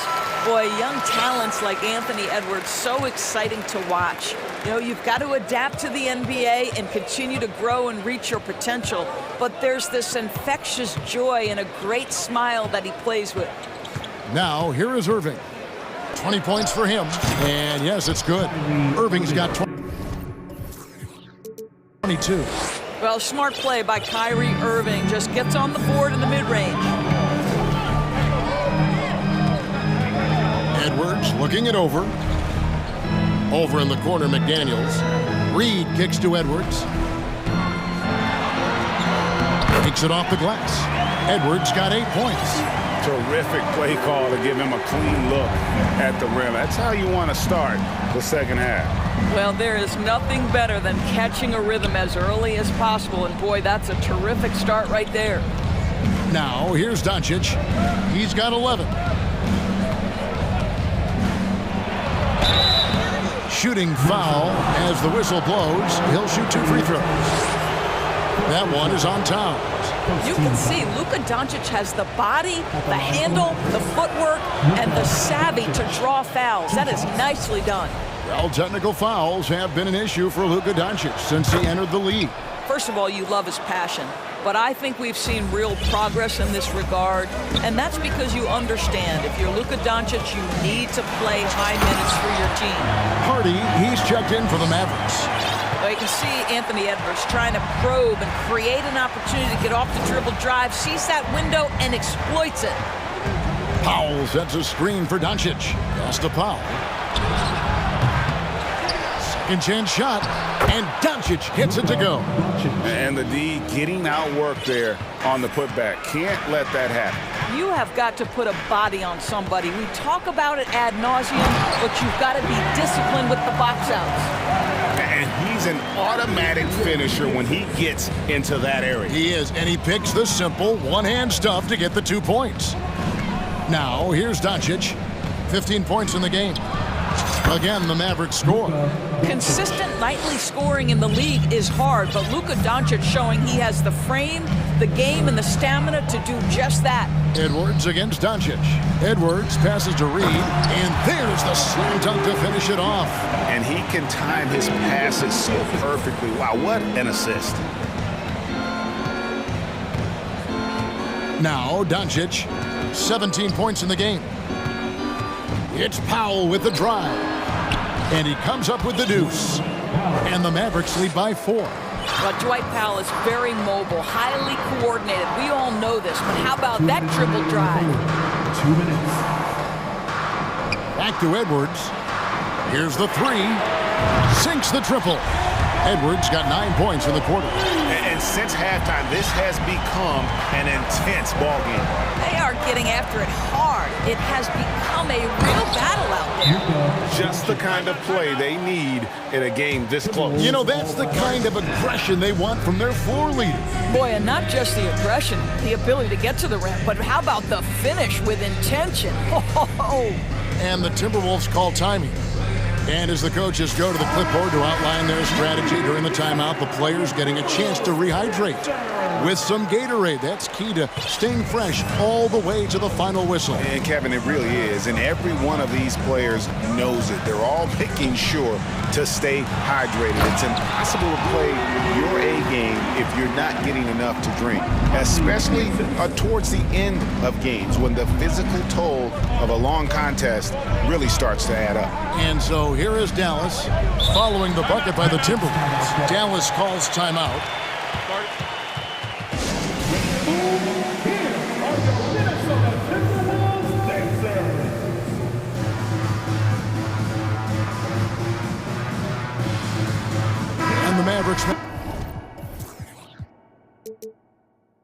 Boy, young talents like Anthony Edwards, so exciting to watch. You know, you've got to adapt to the NBA and continue to grow and reach your potential, but there's this infectious joy and a great smile that he plays with. Now, here is Irving. 20 points for him, and yes, it's good. Irving's got 22. Well, smart play by Kyrie Irving. Just gets on the board in the mid-range. Edwards looking it over. Over in the corner, McDaniels. Reed kicks to Edwards. Takes it off the glass. Edwards got 8 points. Terrific play call to give him a clean look at the rim. That's how you want to start the second half. Well, there is nothing better than catching a rhythm as early as possible, and boy, that's a terrific start right there. Now, here's Doncic. He's got 11. Shooting foul as the whistle blows. He'll shoot 2 free throws. That one is on Towns. You can see Luka Doncic has the body, the handle, the footwork, and the savvy to draw fouls. That is nicely done. Well, technical fouls have been an issue for Luka Doncic since he entered the league. First of all, you love his passion, but I think we've seen real progress in this regard, and that's because you understand if you're Luka Doncic, you need to play high minutes for your team. Hardy, he's checked in for the Mavericks. Well, you can see Anthony Edwards trying to probe and create an opportunity to get off the dribble drive, sees that window and exploits it. Powell sets a screen for Doncic. Pass to Powell. Second chance shot, and Doncic hits it to go. And the D getting outworked there on the putback. Can't let that happen. You have got to put a body on somebody. We talk about it ad nauseum, but you've got to be disciplined with the box outs. And he's an automatic finisher when he gets into that area. He is, and he picks the simple one-hand stuff to get the 2 points. Now, here's Doncic. 15 points in the game. Again, the Mavericks score. Consistent nightly scoring in the league is hard, but Luka Doncic showing he has the frame, the game, and the stamina to do just that. Edwards against Doncic. Edwards passes to Reed, and there's the slam dunk to finish it off. And he can time his passes so perfectly. Wow, what an assist. Now, Doncic, 17 points in the game. It's Powell with the drive. And he comes up with the deuce. And the Mavericks lead by 4. Well, Dwight Powell is very mobile, highly coordinated. We all know this, but how about that dribble drive? 2 minutes. Back to Edwards. Here's the 3. Sinks the triple. Edwards got 9 points in the quarter. And since halftime, this has become an intense ball game. They are getting after it hard. It has become a real battle out there. Just the kind of play they need in a game this close. You know, that's the kind of aggression they want from their floor leader. Boy, and not just the aggression, the ability to get to the rim, but how about the finish with intention? And the Timberwolves call timing. And as the coaches go to the clipboard to outline their strategy during the timeout, the players getting a chance to rehydrate with some Gatorade. That's key to staying fresh all the way to the final whistle. And Kevin, it really is. And every one of these players knows it. They're all making sure to stay hydrated. It's impossible to play your A game if you're not getting enough to drink, especially towards the end of games when the physical toll of a long contest really starts to add up. And so here is Dallas following the bucket by the Timberwolves. Dallas calls timeout. And the Mavericks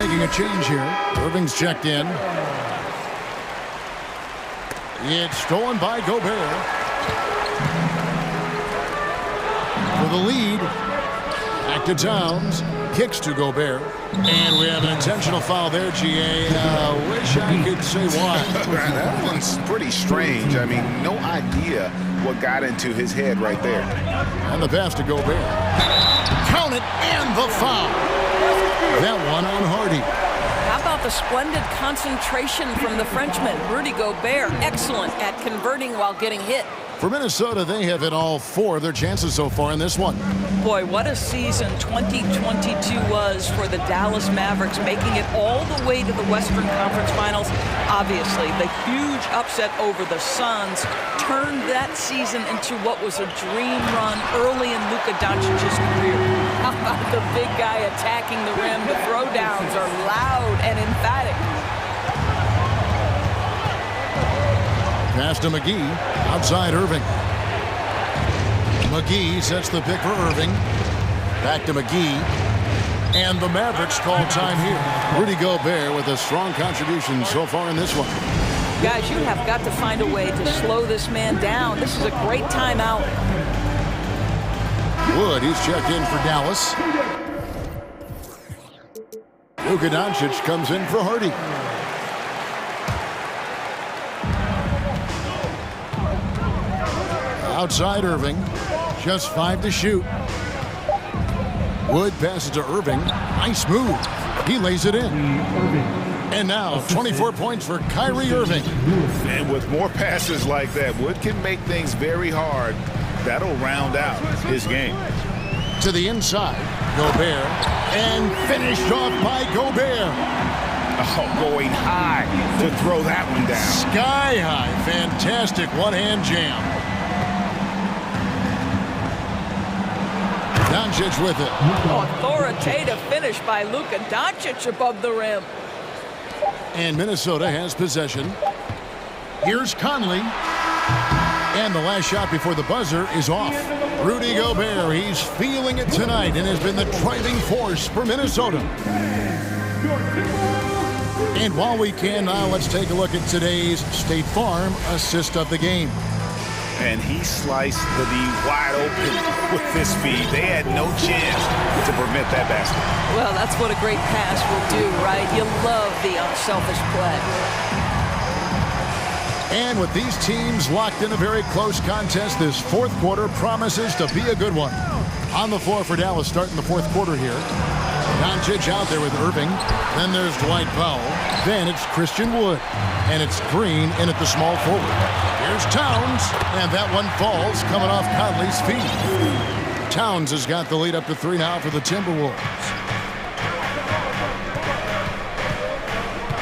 making a change here. Irving's checked in. It's stolen by Gobert. For the lead. Back to Towns. Kicks to Gobert. And we have an intentional foul there, GA. Wish I could say why. That one's pretty strange. I mean, no idea what got into his head right there. And the pass to Gobert. Count it, and the foul. That one on Hardy. How about the splendid concentration from the Frenchman, Rudy Gobert? Excellent at converting while getting hit. For Minnesota, they have hit all 4 of their chances so far in this one. Boy, what a season 2022 was for the Dallas Mavericks, making it all the way to the Western Conference Finals. Obviously, the huge upset over the Suns turned that season into what was a dream run early in Luka Doncic's career. How about the big guy attacking the rim? The throwdowns are loud and emphatic. Pass to McGee, outside Irving. McGee sets the pick for Irving. Back to McGee. And the Mavericks call time here. Rudy Gobert with a strong contribution so far in this one. Guys, you have got to find a way to slow this man down. This is a great timeout. Wood, he's checked in for Dallas. Luka Doncic comes in for Hardy. Outside Irving, just 5 to shoot. Wood passes to Irving. Nice move. He lays it in. And now 24 points for Kyrie Irving. And with more passes like that, Wood can make things very hard. That'll round out his game. To the inside, Gobert. And finished off by Gobert. Oh, going high to throw that one down. Sky high. Fantastic one-hand jam. Doncic with it. Authoritative finish by Luka Doncic above the rim. And Minnesota has possession. Here's Conley. And the last shot before the buzzer is off. Rudy Gobert, he's feeling it tonight and has been the driving force for Minnesota. And while we can, now let's take a look at today's State Farm assist of the game. And he sliced the D wide open with this speed. They had no chance to permit that basket. Well, that's what a great pass will do, right? You love the unselfish play. And with these teams locked in a very close contest, this fourth quarter promises to be a good one. On the floor for Dallas starting the fourth quarter here. Doncic out there with Irving. Then there's Dwight Powell. Then it's Christian Wood. And it's Green in at the small forward. Here's Towns. And that one falls coming off Conley's feet. Towns has got the lead up to 3 now for the Timberwolves.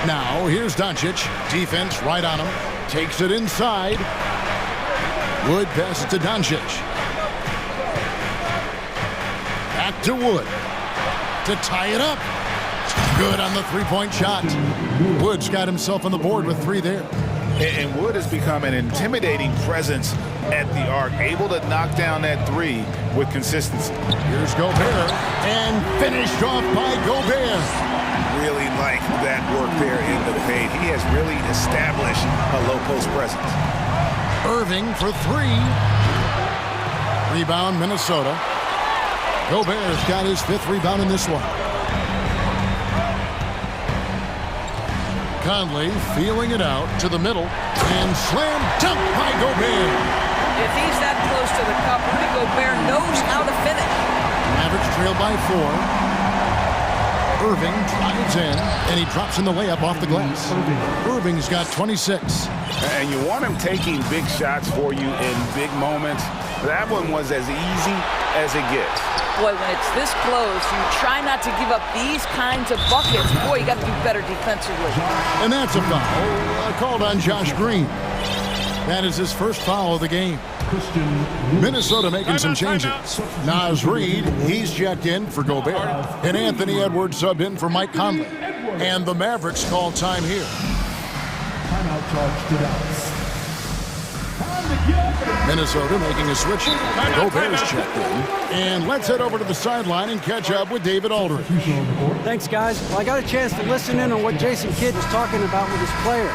Now here's Doncic. Defense right on him. Takes it inside. Wood passes to Doncic. Back to Wood. To tie it up. Good on the three-point shot. Wood's got himself on the board with 3 there. And Wood has become an intimidating presence at the arc, able to knock down that 3 with consistency. Here's Gobert, and finished off by Gobert. Really like that work there in the paint. He has really established a low post presence. Irving for 3. Rebound, Minnesota. Gobert's got his 5th rebound in this one. Conley feeling it out to the middle, and slam dunk by Gobert. If he's that close to the cup, Rudy Gobert knows how to finish. Mavericks trail by 4. Irving drives in, and he drops in the layup off the glass. Irving's got 26. And you want him taking big shots for you in big moments. That one was as easy as it gets. Boy, when it's this close, you try not to give up these kinds of buckets. Boy, you got to do better defensively. And that's a foul called on Josh Green. That is his first foul of the game. Minnesota making some changes. Naz Reid, he's checked in for Gobert. And Anthony Edwards subbed in for Mike Conley. And the Mavericks call time here. Timeout charge to Dallas. Time to Minnesota making a switch. Gobert's checked in. And let's head over to the sideline and catch up with David Aldridge. Thanks, guys. Well, I got a chance to listen in on what Jason Kidd was talking about with his players.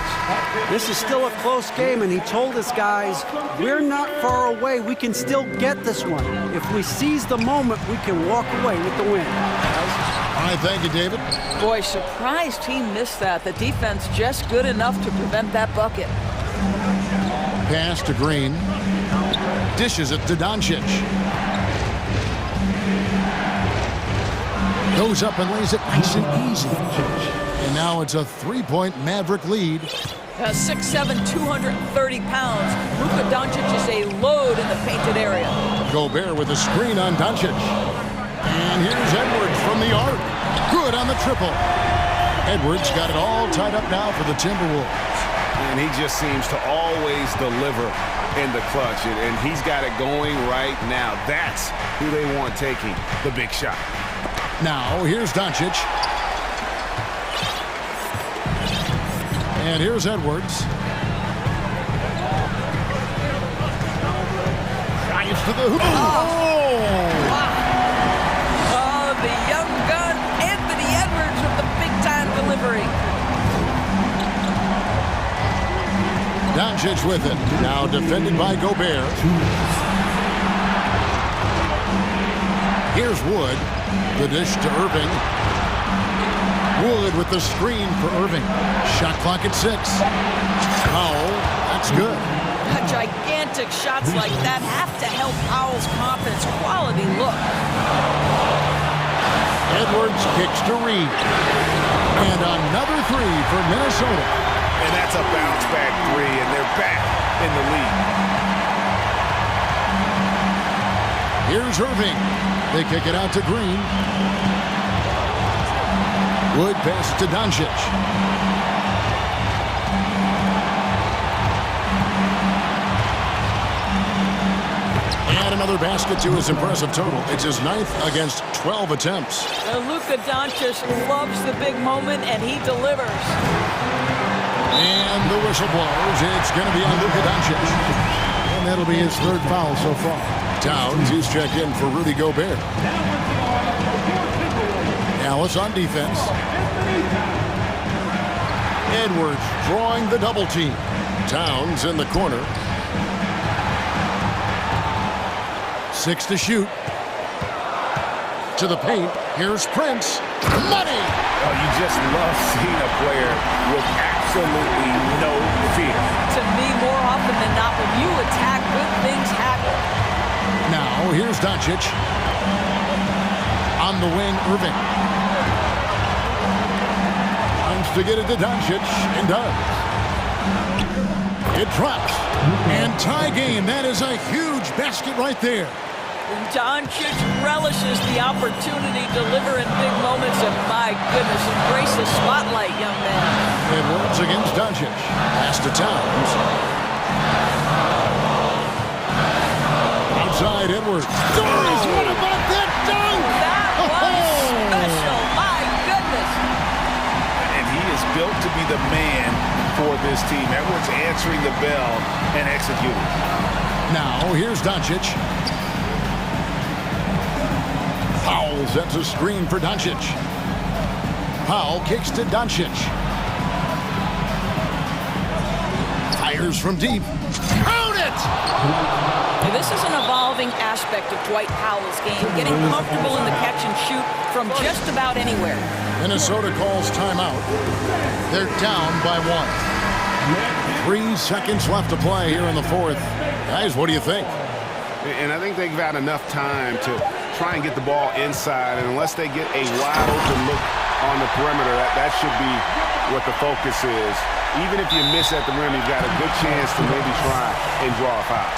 This is still a close game, and he told his guys, we're not far away. We can still get this one. If we seize the moment, we can walk away with the win. All right, thank you, David. Boy, surprised he missed that. The defense just good enough to prevent that bucket. Pass to Green. Dishes it to Doncic. Goes up and lays it nice and easy. And now it's a three-point Maverick lead. 6'7", 230 pounds. Luka Doncic is a load in the painted area. Gobert with a screen on Doncic. And here's Edwards from the arc. Good on the triple. Edwards got it all tied up now for the Timberwolves. And he just seems to always deliver in the clutch. And he's got it going right now. That's who they want taking the big shot. Now, here's Doncic. And here's Edwards. Drives to the hoop. Oh, the young gun, Anthony Edwards with the big-time delivery. Doncic with it. Now defended by Gobert. Here's Wood. The dish to Irving. Wood with the screen for Irving. Shot clock at 6. Powell, that's good. Gigantic shots like that have to help Powell's confidence. Quality look. Edwards kicks to Reed. And another three for Minnesota. And that's a bounce-back three, and they're back in the lead. Here's Irving. They kick it out to Green. Wood passes to Doncic. And another basket to his impressive total. It's his 9th against 12 attempts. Luka Doncic loves the big moment, and he delivers. And the whistle blows. It's going to be on Luka Doncic. And that'll be his 3rd foul so far. Towns, he's checked in for Rudy Gobert. Dallas on defense. Edwards drawing the double team. Towns in the corner. 6 to shoot. To the paint. Here's Prince. Money! Oh, you just love seeing a player with absolutely no fear. To me, more often than not, when you attack, good things happen. Now, here's Doncic. On the wing, Irving. Wants to get it to Doncic, and does. It drops. And tie game. That is a huge basket right there. Doncic relishes the opportunity to deliver in big moments, and my goodness, embrace the spotlight, young man. Edwards against Doncic. Pass to Towns. Outside Edwards. What about that dunk? That was special. My goodness. And he is built to be the man for this team. Edwards answering the bell and executing. Now, here's Doncic. Powell sets a screen for Doncic. Powell kicks to Doncic. Fires from deep. Count it! This is an evolving aspect of Dwight Powell's game, getting comfortable in the catch and shoot from just about anywhere. Minnesota calls timeout. They're down by 1. 3 seconds left to play here in the 4th. Guys, what do you think? And I think they've got enough time to try and get the ball inside, and unless they get a wide open look on the perimeter, that should be what the focus is. Even if you miss at the rim, you've got a good chance to maybe try and draw a foul.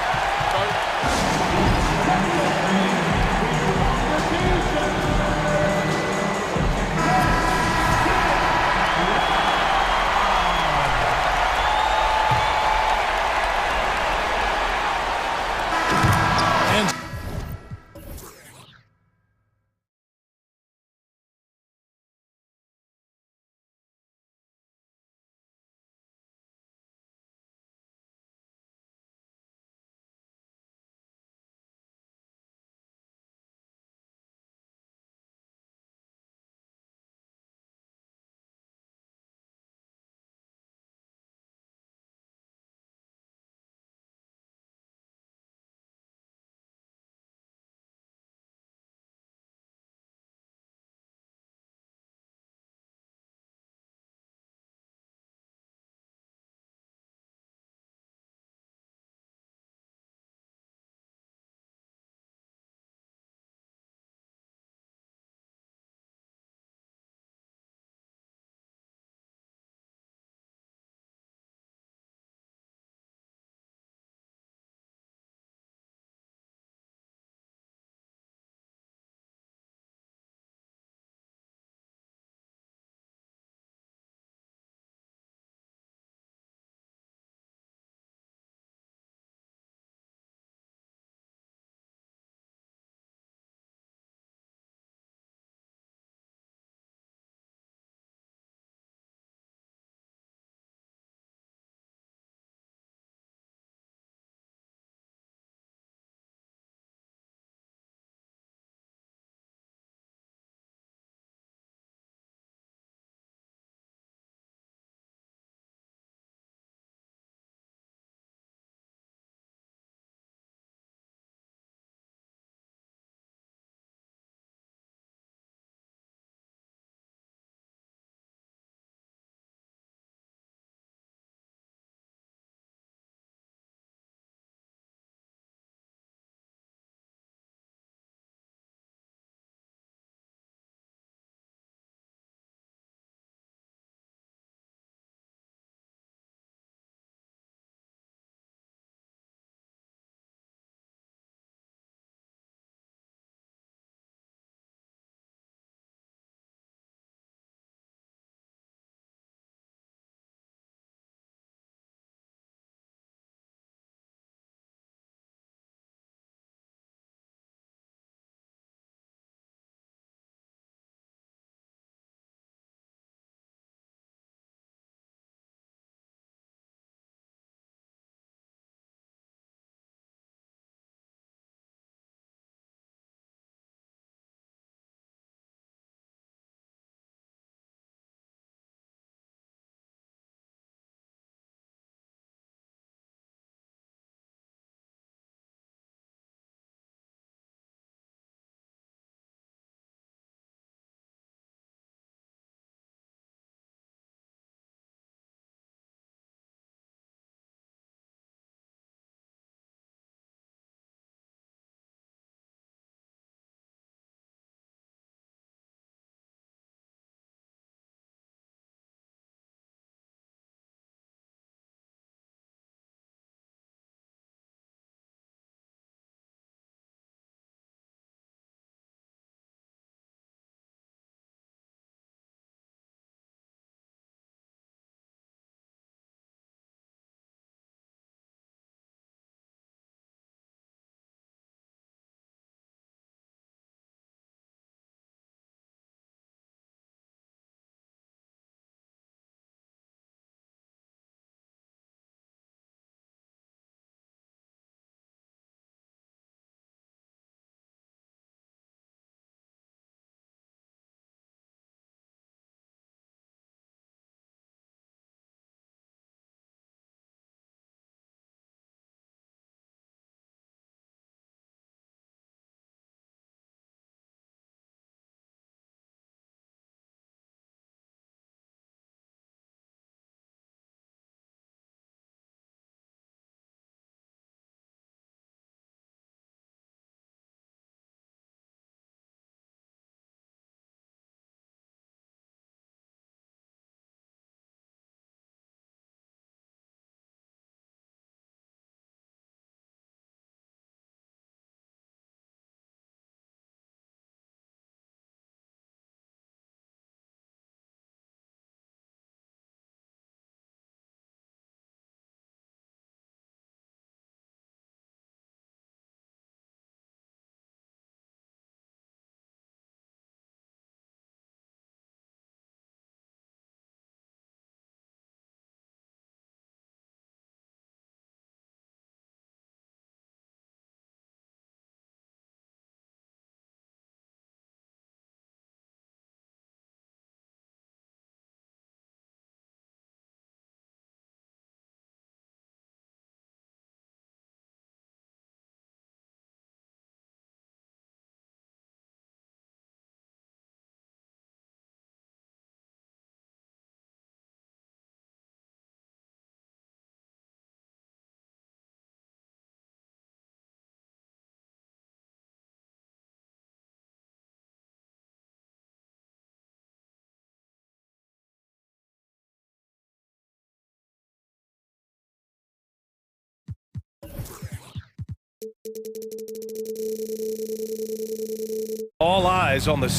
All eyes on the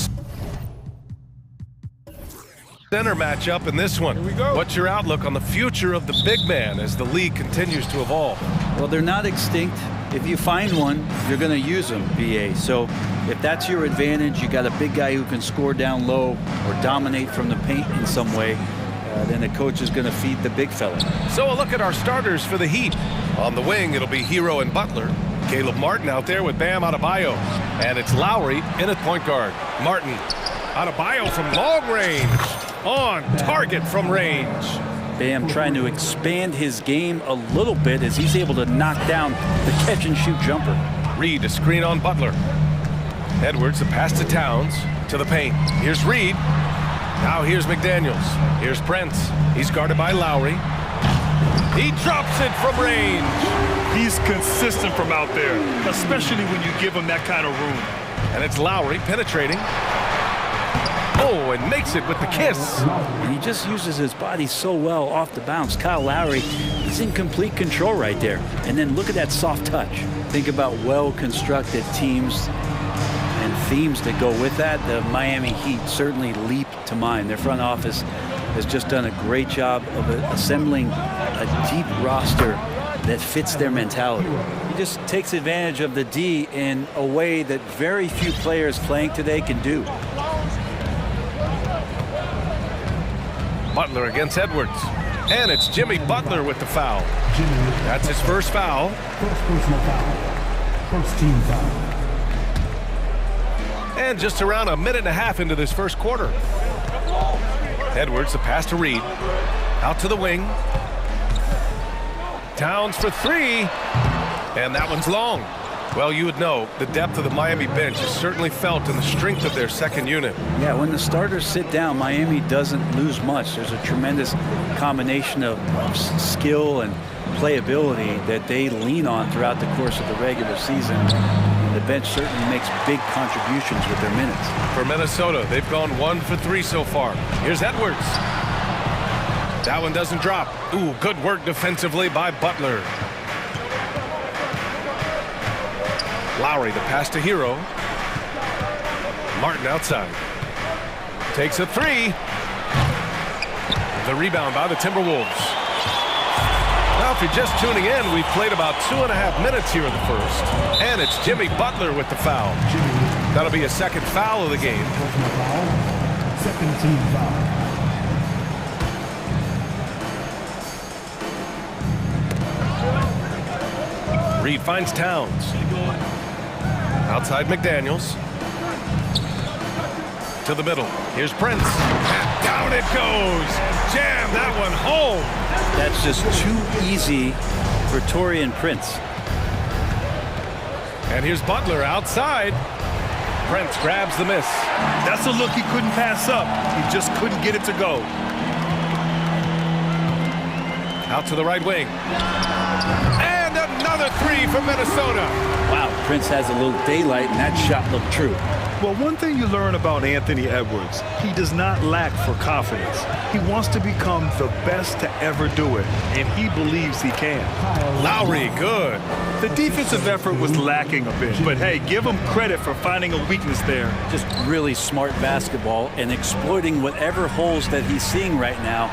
center matchup in this one. Here we go. What's your outlook on the future of the big man as the league continues to evolve? Well, they're not extinct. If you find one, you're going to use them, BA. So if that's your advantage, you got a big guy who can score down low or dominate from the paint in some way, then the coach is going to feed the big fella. So a look at our starters for the Heat. On the wing, it'll be Hero and Butler. Caleb Martin out there with Bam Adebayo. And it's Lowry in at point guard. Martin, Adebayo from long range. On target from range. Bam trying to expand his game a little bit as he's able to knock down the catch-and-shoot jumper. Reed, a screen on Butler. Edwards, a pass to Towns, to the paint. Here's Reed. Now here's McDaniels. Here's Prince. He's guarded by Lowry. He drops it from range. He's consistent from out there, especially when you give him that kind of room. And it's Lowry penetrating. Oh, and makes it with the kiss. And he just uses his body so well off the bounce. Kyle Lowry, he's in complete control right there. And then look at that soft touch. Think about well-constructed teams and themes that go with that. The Miami Heat certainly leap to mind. Their front office has just done a great job of assembling a deep roster that fits their mentality. He just takes advantage of the D in a way that very few players playing today can do. Butler against Edwards. And it's Jimmy Butler with the foul. That's his first foul. First personal foul. First team foul. And just around a minute and a half into this first quarter. Edwards, the pass to Reed. Out to the wing. Towns for three. And that one's long. Well, you would know the depth of the Miami bench is certainly felt in the strength of their second unit. Yeah, when the starters sit down, Miami doesn't lose much. There's a tremendous combination of skill and playability that they lean on throughout the course of the regular season. The bench certainly makes big contributions with their minutes. For Minnesota, they've gone 1 for 3 so far. Here's Edwards. That one doesn't drop. Ooh, good work defensively by Butler. Lowry, the pass to Hero. Martin outside. Takes a three. The rebound by the Timberwolves. Now, if you're just tuning in, we've played about 2.5 minutes here in the first. And it's Jimmy Butler with the foul. That'll be a second foul of the game. Second team foul. Reed finds Towns. Outside McDaniels. To the middle. Here's Prince. And down it goes. Jam that one home. That's just too easy for Taurean Prince. And here's Butler outside. Prince grabs the miss. That's a look he couldn't pass up. He just couldn't get it to go. Out to the right wing. And another three from Minnesota. Wow, Prince has a little daylight, and that shot looked true. Well, one thing you learn about Anthony Edwards, he does not lack for confidence. He wants to become the best to ever do it, and he believes he can. Lowry, good. The defensive effort was lacking a bit, but hey, give him credit for finding a weakness there. Just really smart basketball and exploiting whatever holes that he's seeing right now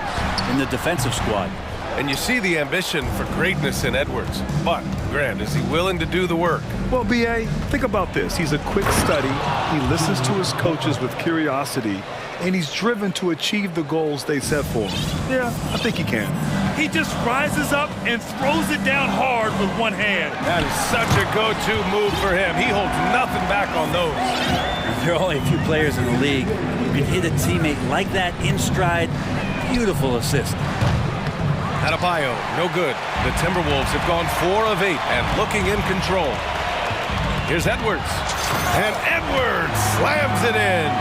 in the defensive squad. And you see the ambition for greatness in Edwards. But, Grant, is he willing to do the work? Well, B.A., think about this. He's a quick study. He listens to his coaches with curiosity, and he's driven to achieve the goals they set for him. Yeah, I think he can. He just rises up and throws it down hard with one hand. That is such a go-to move for him. He holds nothing back on those. There are only a few players in the league who can hit a teammate like that in stride. Beautiful assist. Adebayo, no good. The Timberwolves have gone 4 of 8 and looking in control. Here's Edwards. And Edwards slams it in.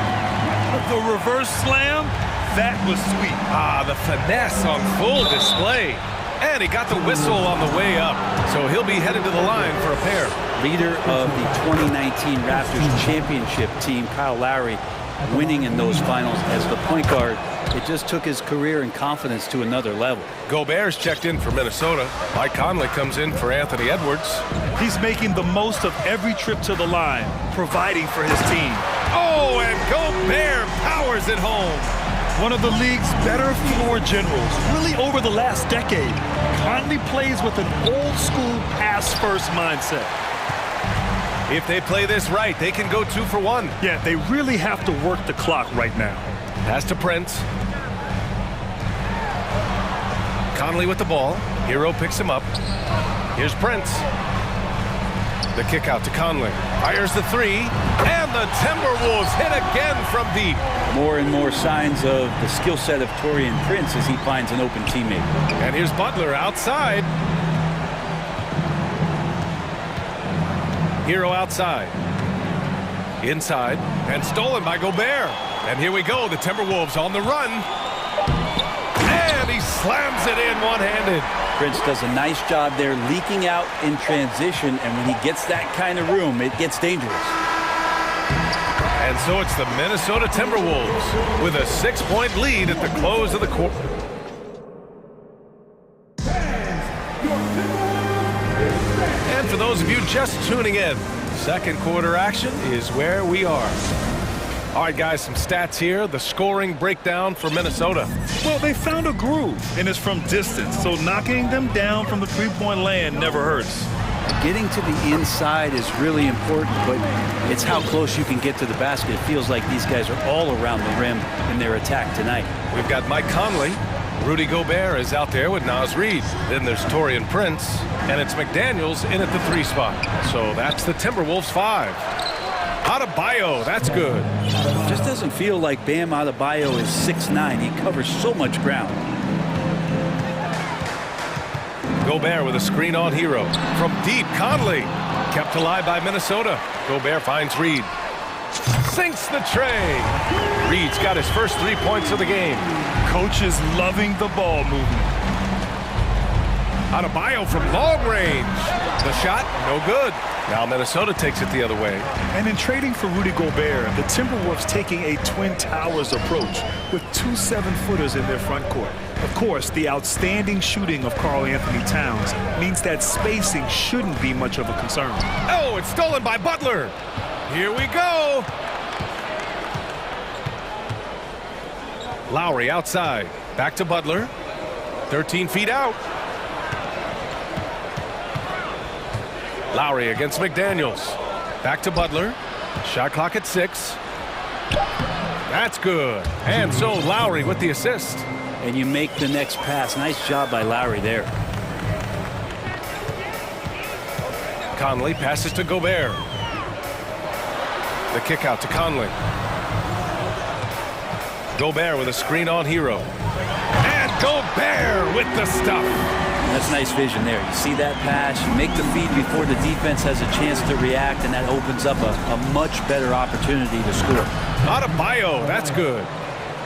The reverse slam, that was sweet. Ah, the finesse on full display. And he got the whistle on the way up. So he'll be headed to the line for a pair. Leader of the 2019 Raptors championship team, Kyle Lowry, winning in those finals as the point guard. It just took his career and confidence to another level. Gobert's checked in for Minnesota. Mike Conley comes in for Anthony Edwards. He's making the most of every trip to the line, providing for his team. Oh, and Gobert powers it home. One of the league's better floor generals, really over the last decade. Conley plays with an old-school pass-first mindset. If they play this right, they can go 2 for 1. Yeah, they really have to work the clock right now. Pass to Prince. Conley with the ball. Hero picks him up. Here's Prince. The kick out to Conley. Fires the 3. And the Timberwolves hit again from deep. More and more signs of the skill set of Taurean Prince as he finds an open teammate. And here's Butler outside. Hero outside. Inside. And stolen by Gobert. And here we go. The Timberwolves on the run. And he slams it in one-handed. Prince does a nice job there leaking out in transition, and when he gets that kind of room, it gets dangerous. And so it's the Minnesota Timberwolves with a 6-point lead at the close of the quarter. And for those of you just tuning in, second quarter action is where we are. All right, guys, some stats here. The scoring breakdown for Minnesota. Well, they found a groove, and it's from distance, so knocking them down from the three-point land never hurts. Getting to the inside is really important, but it's how close you can get to the basket. It feels like these guys are all around the rim in their attack tonight. We've got Mike Conley. Rudy Gobert is out there with Naz Reid. Then there's Taurean Prince, and it's McDaniels in at the 3 spot. So that's the Timberwolves 5. Adebayo, that's good. Just doesn't feel like Bam Adebayo is 6'9". He covers so much ground. Gobert with a screen on Hero. From deep, Conley. Kept alive by Minnesota. Gobert finds Reid. Sinks the tray. Reid's got his first 3 points of the game. Coach is loving the ball movement. Adebayo from long range. The shot, no good. Now Minnesota takes it the other way. And in trading for Rudy Gobert, the Timberwolves taking a Twin Towers approach with 2 7-footers in their front court. Of course, the outstanding shooting of Karl Anthony Towns means that spacing shouldn't be much of a concern. Oh, it's stolen by Butler. Here we go. Lowry outside. Back to Butler. 13 feet out. Lowry against McDaniels. Back to Butler. Shot clock at 6. That's good. And so Lowry with the assist. And you make the next pass. Nice job by Lowry there. Conley passes to Gobert. The kick out to Conley. Gobert with a screen on Hero. And Gobert with the stuff. That's nice vision there. You see that pass, you make the feed before the defense has a chance to react, and that opens up a much better opportunity to score. Adebayo, that's good.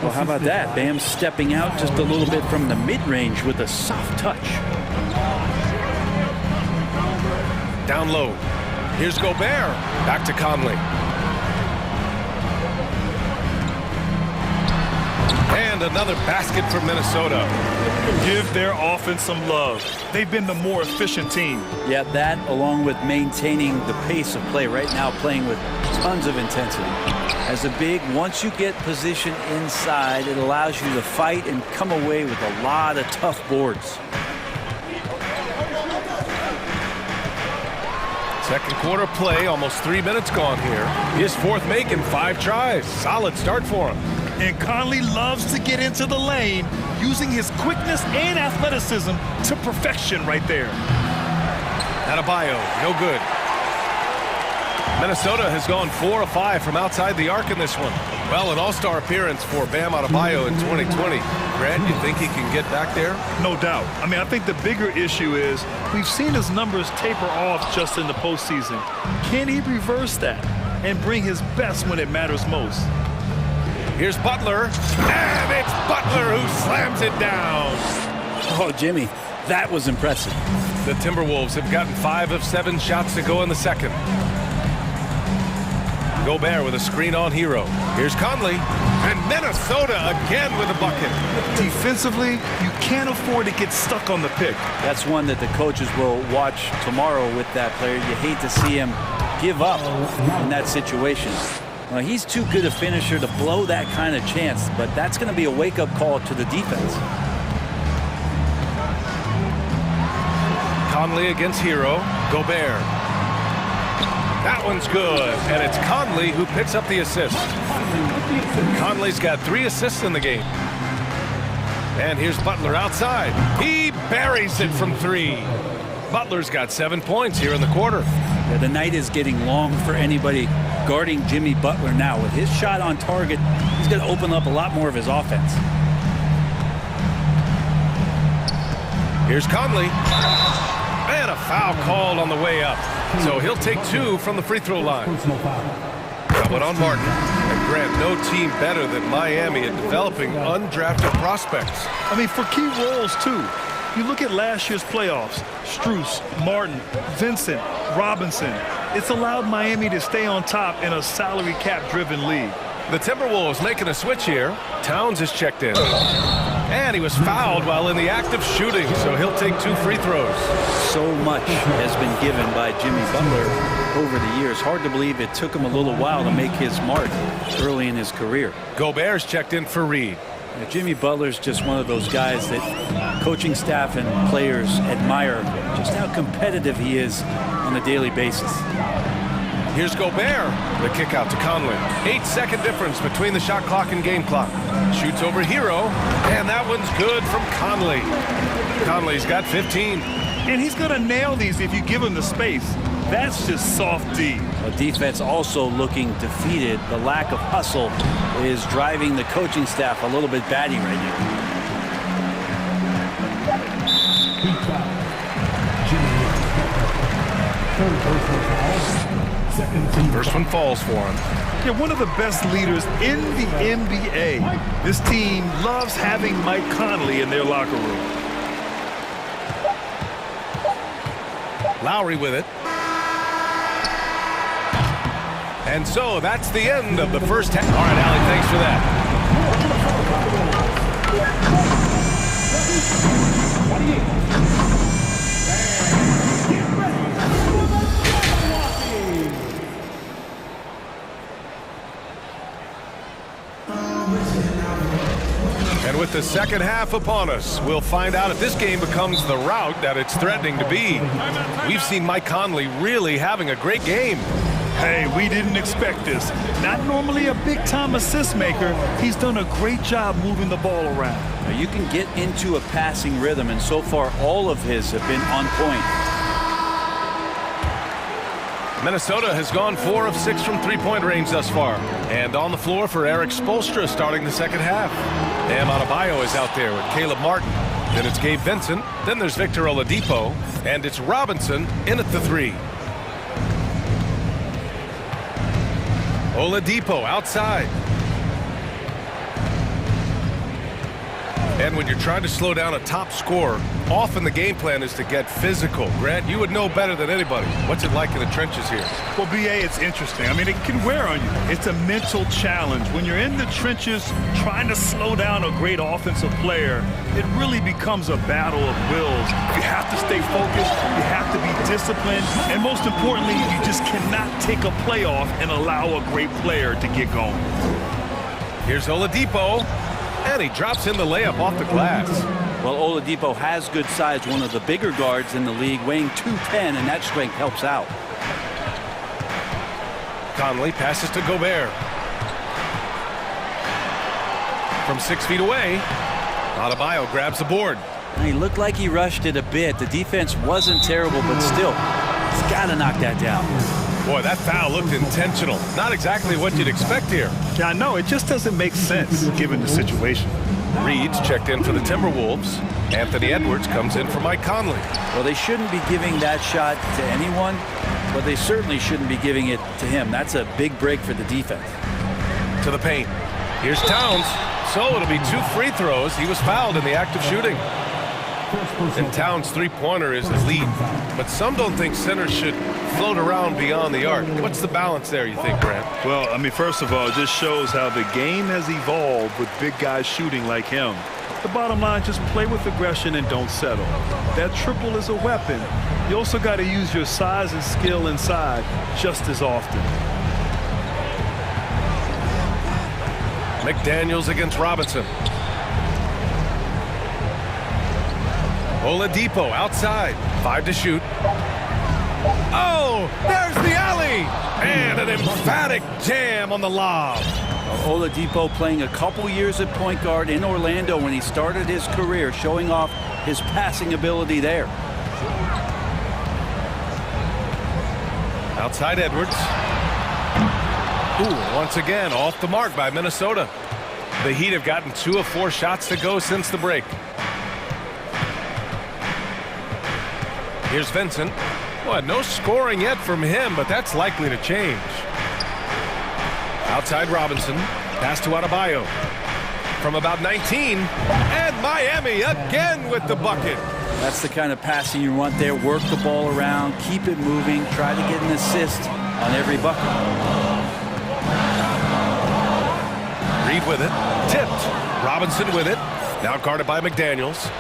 Well, how about that? Bam stepping out just a little bit from the mid-range with a soft touch. Down low. Here's Gobert. Back to Conley. And another basket for Minnesota. Give their offense some love. They've been the more efficient team. Yeah, that along with maintaining the pace of play right now, playing with tons of intensity. As a big, once you get position inside, it allows you to fight and come away with a lot of tough boards. Second quarter play, almost 3 minutes gone here. His fourth make in 5 tries. Solid start for him. And Conley loves to get into the lane, using his quickness and athleticism to perfection right there. Adebayo, no good. Minnesota has gone 4 of 5 from outside the arc in this one. Well, an all-star appearance for Bam Adebayo in 2020. Grant, you think he can get back there? No doubt. I mean, I think the bigger issue is we've seen his numbers taper off just in the postseason. Can he reverse that and bring his best when it matters most? Here's Butler, and it's Butler who slams it down. Oh, Jimmy, that was impressive. The Timberwolves have gotten 5 of 7 shots to go in the second. Gobert with a screen on Hero. Here's Conley. And Minnesota again with a bucket. Defensively, you can't afford to get stuck on the pick. That's one that the coaches will watch tomorrow with that player. You hate to see him give up in that situation. Well, he's too good a finisher to blow that kind of chance, but that's going to be a wake-up call to the defense. Conley against Hero. Gobert. That one's good, and it's Conley who picks up the assist. Conley's got 3 assists in the game. And here's Butler outside. He buries it from 3. Butler's got 7 points here in the quarter. Yeah, the night is getting long for anybody guarding Jimmy Butler now. With his shot on target, he's going to open up a lot more of his offense. Here's Conley. And a foul called on the way up. So he'll take 2 from the free throw line. Coming on Martin. And Grant, no team better than Miami at developing undrafted prospects. I mean, for key roles, too. You look at last year's playoffs, Strus, Martin, Vincent, Robinson. It's allowed Miami to stay on top in a salary cap-driven league. The Timberwolves making a switch here. Towns is checked in. And he was fouled while in the act of shooting, so he'll take 2 free throws. So much has been given by Jimmy Butler over the years. Hard to believe it took him a little while to make his mark early in his career. Gobert's checked in for Reed. Jimmy Butler's just one of those guys that coaching staff and players admire just how competitive he is on a daily basis. Here's Gobert. The kick out to Conley. 8-second difference between the shot clock and game clock. Shoots over Hero, and that one's good from Conley. Conley's got 15. And he's going to nail these if you give him the space. That's just soft D. A defense also looking defeated. The lack of hustle is driving the coaching staff a little bit batty right now. First one falls for him. Yeah, one of the best leaders in the NBA. This team loves having Mike Conley in their locker room. Lowry with it. And so that's the end of the first half. All right, Allie, thanks for that. And with the second half upon us, we'll find out if this game becomes the rout that it's threatening to be. We've seen Mike Conley really having a great game. Hey, we didn't expect this. Not normally a big-time assist maker. He's done a great job moving the ball around. Now you can get into a passing rhythm, and so far all of his have been on point. Minnesota has gone 4 of 6 from three-point range thus far. And on the floor for Erik Spoelstra starting the second half. Bam Adebayo is out there with Caleb Martin. Then it's Gabe Vincent. Then there's Victor Oladipo. And it's Robinson in at the 3. Oladipo outside. And when you're trying to slow down a top scorer, often the game plan is to get physical. Grant, you would know better than anybody. What's it like in the trenches here? Well, BA, it's interesting. I mean, it can wear on you. It's a mental challenge. When you're in the trenches trying to slow down a great offensive player, it really becomes a battle of wills. You have to stay focused. You have to be disciplined. And most importantly, you just cannot take a play off and allow a great player to get going. Here's Oladipo. And he drops in the layup off the glass. Well, Oladipo has good size, one of the bigger guards in the league, weighing 210, and that strength helps out. Conley passes to Gobert. From 6 feet away, Adebayo grabs the board. He looked like he rushed it a bit. The defense wasn't terrible, but still, he's got to knock that down. Boy, that foul looked intentional. Not exactly what you'd expect here. Yeah, I know. It just doesn't make sense given the situation. Reed's checked in for the Timberwolves. Anthony Edwards comes in for Mike Conley. Well, they shouldn't be giving that shot to anyone, but they certainly shouldn't be giving it to him. That's a big break for the defense. To the paint. Here's Towns. So it'll be 2 free throws. He was fouled in the act of shooting. And Towns' three-pointer is elite, but some don't think centers should float around beyond the arc. What's the balance there, you think, Grant? Well, I mean, first of all, it just shows how the game has evolved with big guys shooting like him. The bottom line, just play with aggression and don't settle. That triple is a weapon. You also got to use your size and skill inside just as often. McDaniels against Robinson. Oladipo outside. 5 to shoot. Oh, there's the alley! And an emphatic jam on the lob. Oladipo playing a couple years at point guard in Orlando when he started his career, showing off his passing ability there. Outside Edwards. Ooh, once again, off the mark by Minnesota. The Heat have gotten 2 of 4 shots to go since the break. Here's Vincent. Well, no scoring yet from him, but that's likely to change. Outside Robinson. Pass to Adebayo. From about 19. And Miami again with the bucket. That's the kind of passing you want there. Work the ball around, keep it moving, try to get an assist on every bucket. Reed with it. Tipped. Robinson with it. Now guarded by McDaniels.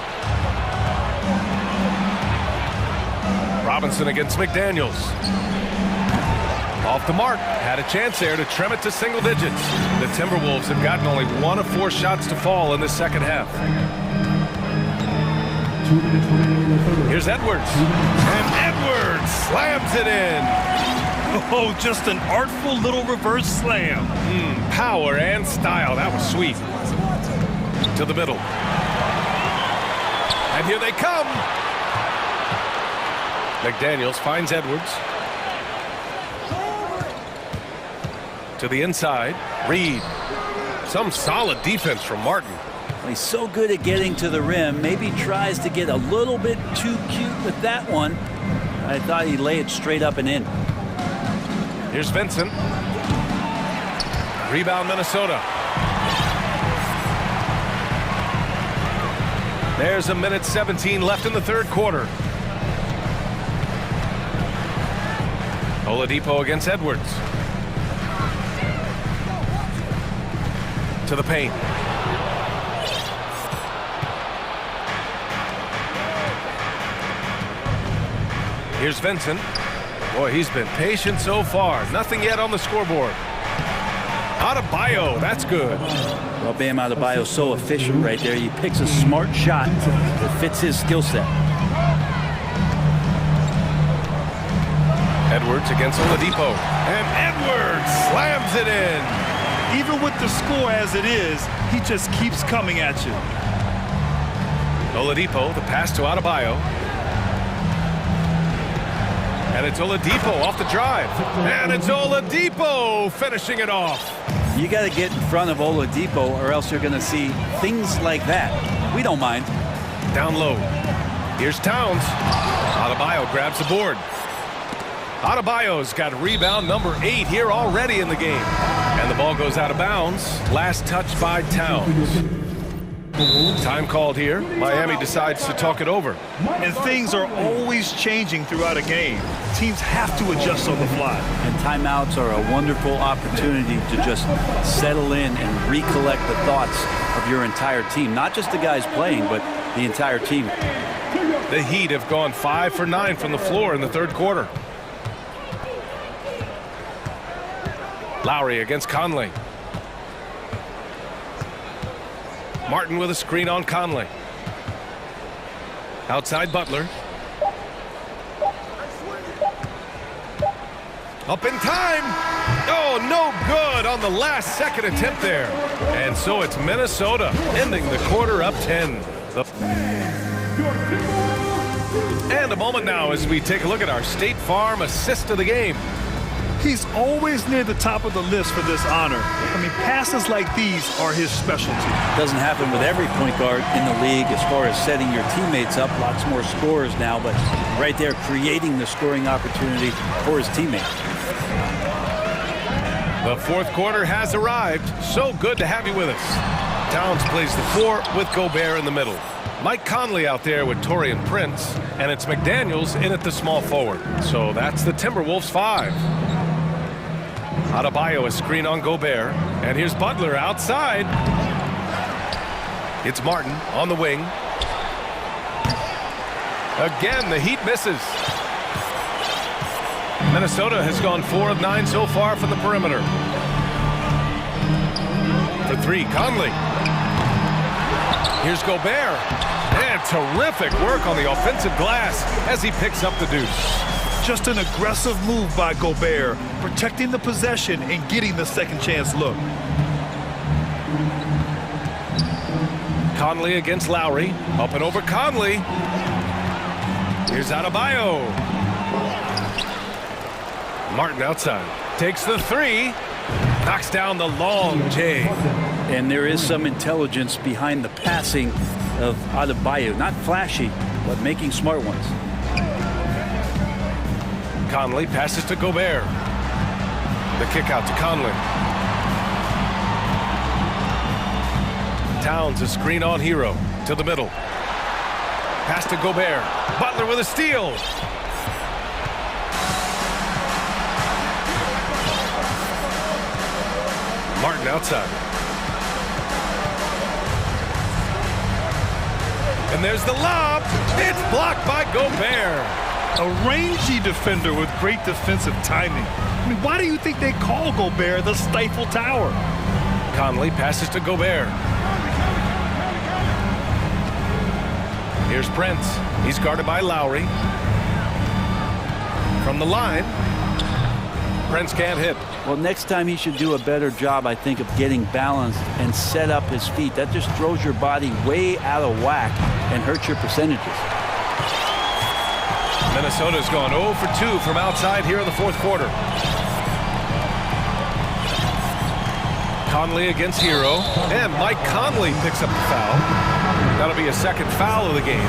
Robinson against McDaniels. Off the mark. Had a chance there to trim it to single digits. The Timberwolves have gotten only 1 of 4 shots to fall in the second half. Here's Edwards. And Edwards slams it in. Oh, just an artful little reverse slam. Power and style. That was sweet. To the middle. And here they come. McDaniels finds Edwards. To the inside. Reed. Some solid defense from Martin. He's so good at getting to the rim. Maybe tries to get a little bit too cute with that one. I thought he'd lay it straight up and in. Here's Vincent. Rebound Minnesota. There's a minute 17 left in the third quarter. Oladipo against Edwards. To the paint. Here's Vincent. Boy, he's been patient so far. Nothing yet on the scoreboard. Adebayo, that's good. Well, Bam Adebayo's so efficient right there. He picks a smart shot that fits his skill set. Edwards against Oladipo. And Edwards slams it in. Even with the score as it is, he just keeps coming at you. Oladipo, the pass to Adebayo. And it's Oladipo off the drive. And it's Oladipo finishing it off. You got to get in front of Oladipo or else you're going to see things like that. We don't mind. Down low. Here's Towns. Adebayo grabs the board. Adebayo's got rebound number 8 here already in the game. And the ball goes out of bounds. Last touch by Towns. Time called here. Miami decides to talk it over. And things are always changing throughout a game. Teams have to adjust on the fly. And timeouts are a wonderful opportunity to just settle in and recollect the thoughts of your entire team. Not just the guys playing, but the entire team. The Heat have gone 5 for 9 from the floor in the third quarter. Lowry against Conley. Martin with a screen on Conley. Outside Butler. Up in time. Oh, no good on the last second attempt there. And so it's Minnesota ending the quarter up 10. And a moment now as we take a look at our State Farm assist of the game. He's always near the top of the list for this honor. I mean, passes like these are his specialty. Doesn't happen with every point guard in the league as far as setting your teammates up. Lots more scorers now, but right there creating the scoring opportunity for his teammates. The fourth quarter has arrived. So good to have you with us. Towns plays the 4 with Gobert in the middle. Mike Conley out there with Torian Prince, and it's McDaniels in at the small forward. So that's the Timberwolves 5. Adebayo a screen on Gobert, and here's Butler outside. It's Martin on the wing. Again, the Heat misses. Minnesota has gone 4 of 9 so far from the perimeter. For 3, Conley. Here's Gobert. And terrific work on the offensive glass as he picks up the deuce. Just an aggressive move by Gobert, protecting the possession and getting the second chance look. Conley against Lowry. Up and over Conley. Here's Adebayo. Martin outside. Takes the 3. Knocks down the long J. And there is some intelligence behind the passing of Adebayo. Not flashy, but making smart ones. Conley passes to Gobert. The kick out to Conley. Towns a screen on Hero to the middle. Pass to Gobert. Butler with a steal. Martin outside. And there's the lob. It's blocked by Gobert. A rangy defender with great defensive timing. I mean, why do you think they call Gobert the Stifle Tower? Conley passes to Gobert. Here's Prince. He's guarded by Lowry. From the line, Prince can't hit. Well, next time he should do a better job, I think, of getting balanced and set up his feet. That just throws your body way out of whack and hurts your percentages. Minnesota's gone 0 for 2 from outside here in the fourth quarter. Conley against Hero, and Mike Conley picks up the foul. That'll be a second foul of the game.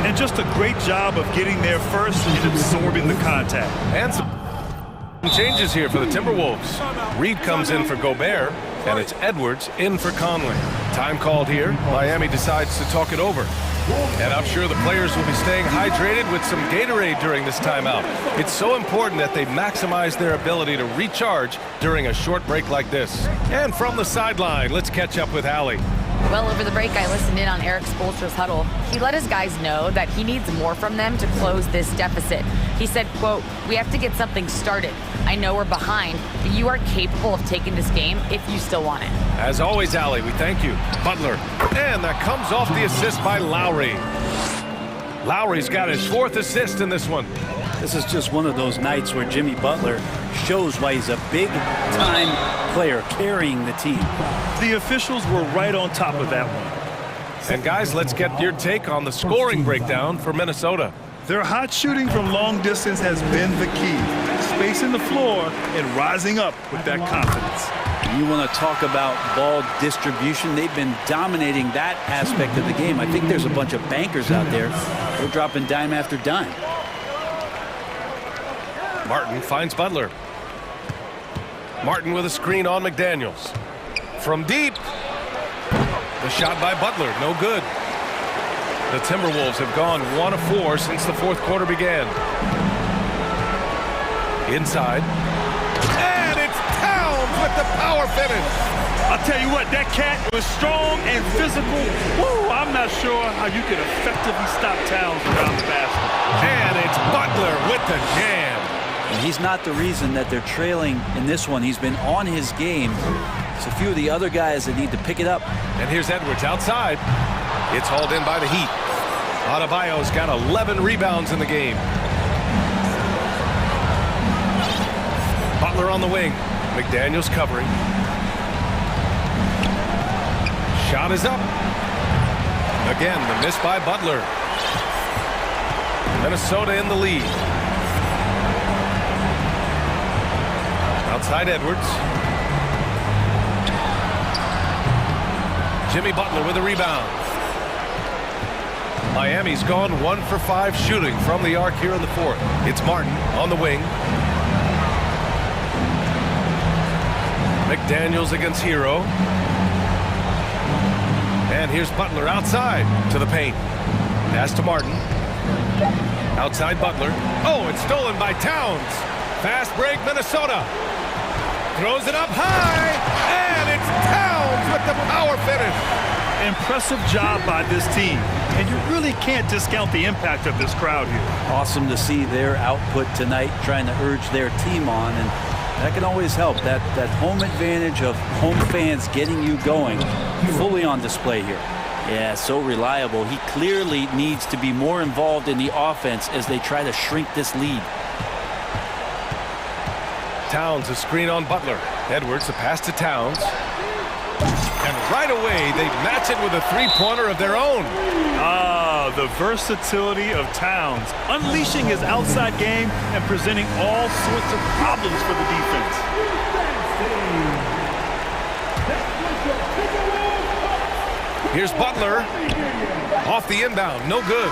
And just a great job of getting there first and absorbing the contact. And some changes here for the Timberwolves. Reed comes in for Gobert, and it's Edwards in for Conley. Time called here. Miami decides to talk it over. And I'm sure the players will be staying hydrated with some Gatorade during this timeout. It's so important that they maximize their ability to recharge during a short break like this. And from the sideline, let's catch up with Allie. Well, over the break, I listened in on Eric Spoelstra's huddle. He let his guys know that he needs more from them to close this deficit. He said, quote, "We have to get something started. I know we're behind, but you are capable of taking this game if you still want it." As always, Allie, we thank you. Butler, and that comes off the assist by Lowry. Lowry's got his 4th assist in this one. This is just one of those nights where Jimmy Butler shows why he's a big-time player carrying the team. The officials were right on top of that one. And guys, let's get your take on the scoring breakdown for Minnesota. Their hot shooting from long distance has been the key. Spacing the floor and rising up with that confidence. You want to talk about ball distribution? They've been dominating that aspect of the game. I think there's a bunch of bankers out there. They're dropping dime after dime. Martin finds Butler. Martin with a screen on McDaniels. From deep. The shot by Butler, no good. The Timberwolves have gone 1 of 4 since the fourth quarter began. Inside. And it's Towns with the power finish. I'll tell you what, that cat was strong and physical. Woo, I'm not sure how you can effectively stop Towns around the basket. And it's Butler with the jam. And he's not the reason that they're trailing in this one. He's been on his game. It's a few of the other guys that need to pick it up. And here's Edwards outside. It's hauled in by the Heat. Adebayo's got 11 rebounds in the game. Butler on the wing. McDaniels covering. Shot is up. Again, the miss by Butler. Minnesota in the lead. Outside Edwards. Jimmy Butler with a rebound. Miami's gone 1 for 5 shooting from the arc here in the fourth. It's Martin on the wing. McDaniels against Hero. And here's Butler outside to the paint. Pass to Martin. Outside Butler. Oh, it's stolen by Towns. Fast break, Minnesota. Throws it up high, and it's Towns with the power finish. Impressive job by this team, and you really can't discount the impact of this crowd here. Awesome to see their output tonight, trying to urge their team on, and that can always help. That home advantage of home fans getting you going, fully on display here. Yeah, so reliable. He clearly needs to be more involved in the offense as they try to shrink this lead. Towns a screen on Butler. Edwards a pass to Towns. And right away, they match it with a three-pointer of their own. Ah, the versatility of Towns, unleashing his outside game and presenting all sorts of problems for the defense. Here's Butler. Off the inbound, no good.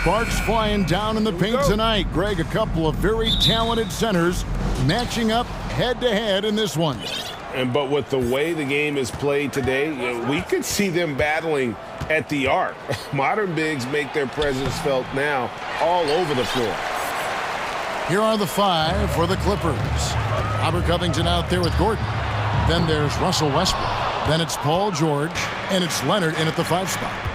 Sparks flying down in the paint tonight. Greg, a couple of very talented centers matching up head-to-head in this one. But with the way the game is played today, we could see them battling at the arc. Modern bigs make their presence felt now all over the floor. Here are the 5 for the Clippers. Robert Covington out there with Gordon. Then there's Russell Westbrook. Then it's Paul George, and it's Leonard in at the 5 spot.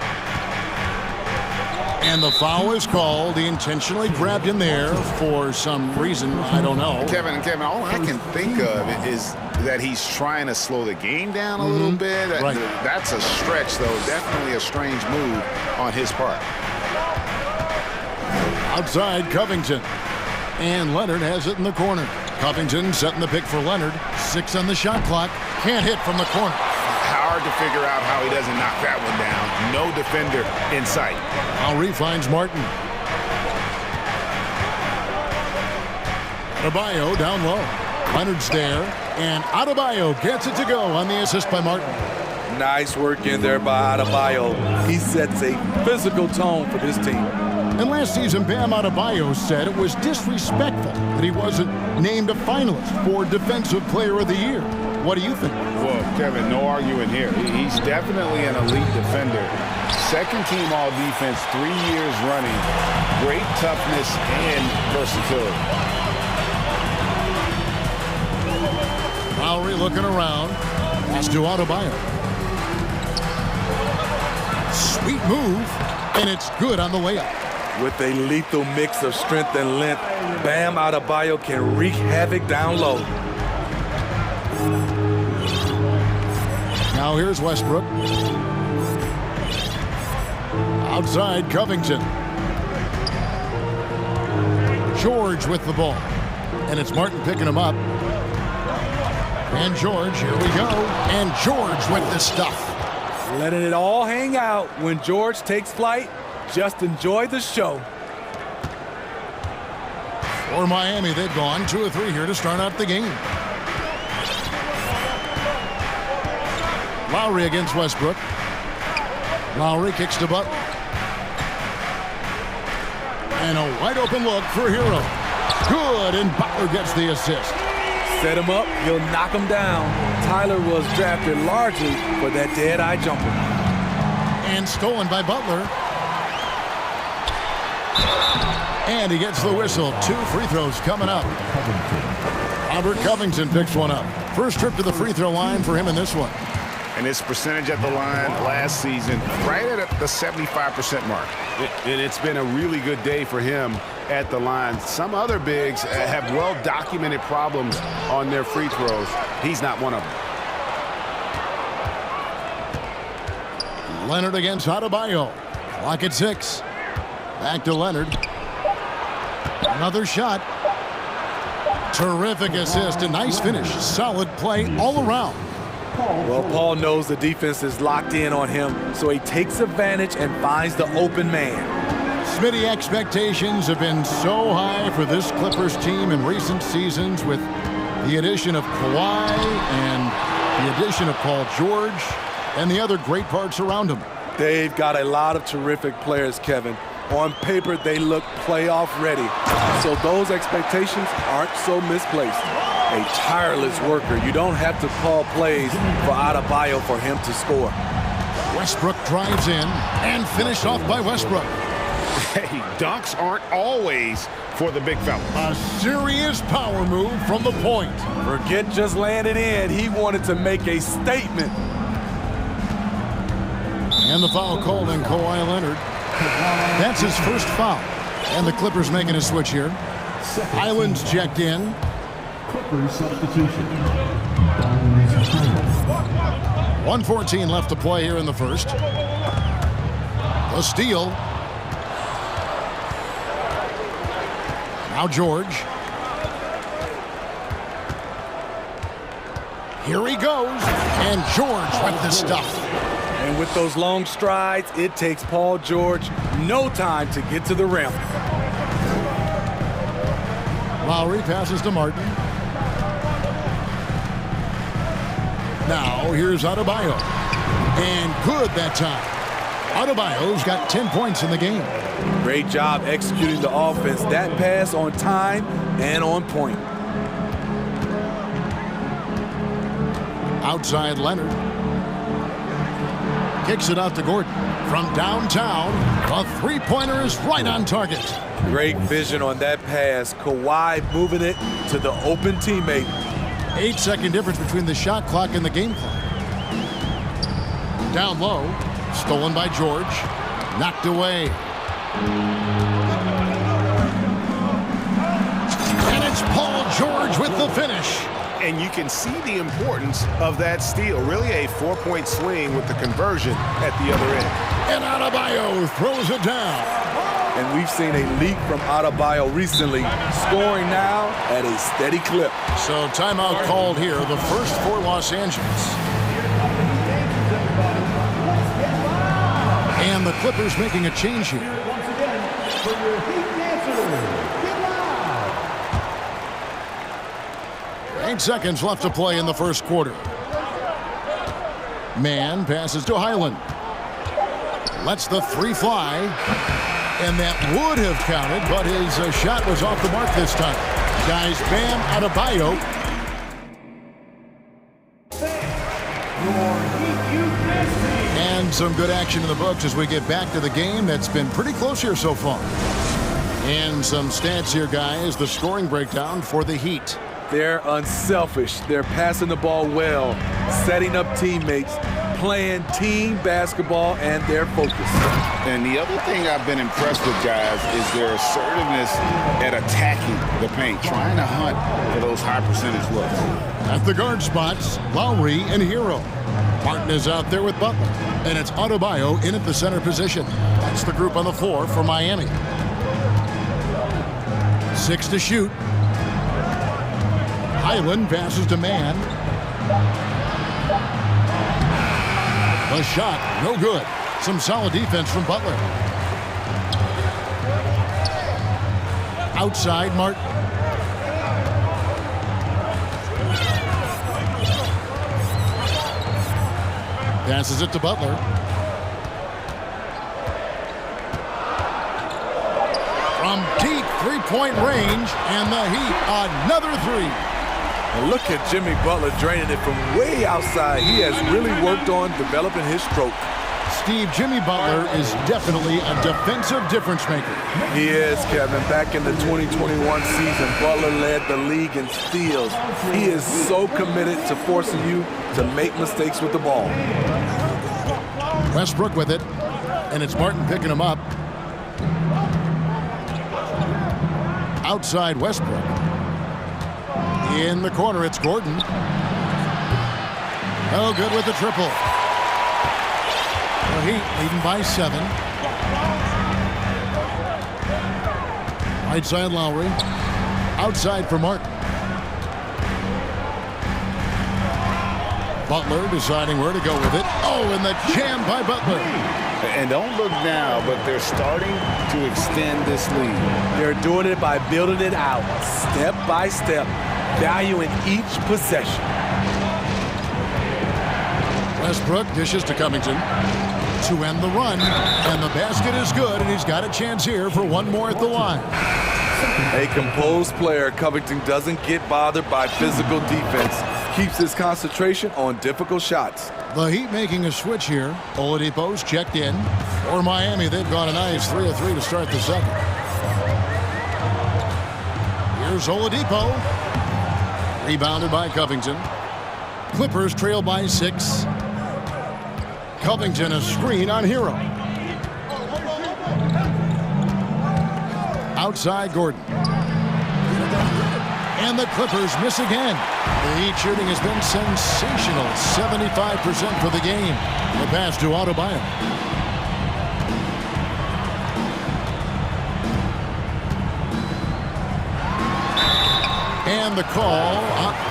And the foul is called. He intentionally grabbed in there for some reason. I don't know. Kevin, all I can think of is that he's trying to slow the game down a little bit. Right. That's a stretch, though. Definitely a strange move on his part. Outside Covington. And Leonard has it in the corner. Covington setting the pick for Leonard. 6 on the shot clock. Can't hit from the corner. Hard to figure out how he doesn't knock that one down. No defender in sight. Lowry finds Martin. Adebayo down low. Leonard's there. And Adebayo gets it to go on the assist by Martin. Nice work in there by Adebayo. He sets a physical tone for this team. And last season, Bam Adebayo said it was disrespectful that he wasn't named a finalist for Defensive Player of the Year. What do you think? Well, Kevin, no arguing here. He's definitely an elite defender. Second team all defense, 3 years running. Great toughness and versatility. Lowry looking around. Pass to Adebayo. Sweet move, and it's good on the layup. With a lethal mix of strength and length, Bam Adebayo can wreak havoc down low. Now here's Westbrook. Outside Covington. George with the ball. And it's Martin picking him up. And George, here we go. And George with the stuff. Letting it all hang out when George takes flight. Just enjoy the show. For Miami, they've gone 2 of 3 here to start out the game. Lowry against Westbrook. Lowry kicks to Butler. And a wide open look for Hero. Good, and Butler gets the assist. Set him up, he'll knock him down. Tyler was drafted largely for that dead-eye jumper. And stolen by Butler. And he gets the whistle. 2 free throws coming up. Robert Covington picks one up. First trip to the free throw line for him in this one. And his percentage at the line last season, right at the 75% mark. And it's been a really good day for him at the line. Some other bigs have well-documented problems on their free throws. He's not one of them. Leonard against Adebayo. Clock at 6. Back to Leonard. Another shot. Terrific assist. A nice finish. Solid play all around. Well, Paul knows the defense is locked in on him, so he takes advantage and finds the open man. Smitty, expectations have been so high for this Clippers team in recent seasons with the addition of Kawhi and the addition of Paul George and the other great parts around him. They've got a lot of terrific players, Kevin. On paper, they look playoff ready. So those expectations aren't so misplaced. A tireless worker. You don't have to call plays for Adebayo for him to score. Westbrook drives in and finished off by Westbrook. Hey, dunks aren't always for the big fella. A serious power move from the point. Forget just laying it in. He wanted to make a statement. And the foul called on Kawhi Leonard. That's his first foul. And the Clippers making a switch here. Island's checked in. Clippers substitution. 1:14 left to play here in the first. The steal. Now George. Here he goes. And George with the stuff. And with those long strides, it takes Paul George no time to get to the rim. Lowry passes to Martin. Now here's Adebayo. And good that time. Adebayo's got 10 points in the game. Great job executing the offense. That pass on time and on point. Outside Leonard. Kicks it out to Gordon. From downtown, a three-pointer is right on target. Great vision on that pass. Kawhi moving it to the open teammate. 8-second difference between the shot clock and the game clock. Down low, stolen by George, knocked away. And it's Paul George with the finish. And you can see the importance of that steal. Really a 4-point swing with the conversion at the other end. And Adebayo throws it down. And we've seen a leap from Adebayo recently, scoring now at a steady clip. So timeout called here, the first for Los Angeles. And the Clippers making a change here. 8 seconds left to play in the first quarter. Mann passes to Highland. Lets the three fly. And that would have counted, but his shot was off the mark this time. Guys, Bam Adebayo. And some good action in the books as we get back to the game that's been pretty close here so far. And some stats here, guys. The scoring breakdown for the Heat. They're unselfish. They're passing the ball well, setting up teammates, playing team basketball, and they're focused. And the other thing I've been impressed with, guys, is their assertiveness at attacking the paint, trying to hunt for those high percentage looks. At the guard spots, Lowry and Hero. Martin is out there with Butler, and it's Adebayo in at the center position. That's the group on the floor for Miami. 6 to shoot. Highland passes to Mann. The shot, no good. Some solid defense from Butler. Outside, Martin. Passes it to Butler. From deep three-point range, and the Heat, another three. And look at Jimmy Butler draining it from way outside. He has really worked on developing his stroke. Steve, Jimmy Butler is definitely a defensive difference maker. He is, Kevin. Back in the 2021 season, Butler led the league in steals. He is so committed to forcing you to make mistakes with the ball. Westbrook with it, and it's Martin picking him up. Outside Westbrook. In the corner, it's Gordon. Oh, good with the triple. The Heat leading by 7. Right side Lowry. Outside for Martin. Butler deciding where to go with it. Oh, and the jam by Butler. And don't look now, but they're starting to extend this lead. They're doing it by building it out, step by step, valuing each possession. Westbrook dishes to Covington to end the run, and the basket is good, and he's got a chance here for one more at the line. A composed player, Covington doesn't get bothered by physical defense, keeps his concentration on difficult shots. The Heat making a switch here. Oladipo's checked in. For Miami, they've got a nice 3 of 3 to start the second. Here's Oladipo. Rebounded by Covington. Clippers trail by 6. Covington a screen on Hero. Outside Gordon. And the Clippers miss again. The Heat shooting has been sensational. 75% for the game. The pass to Adebayo. And the call.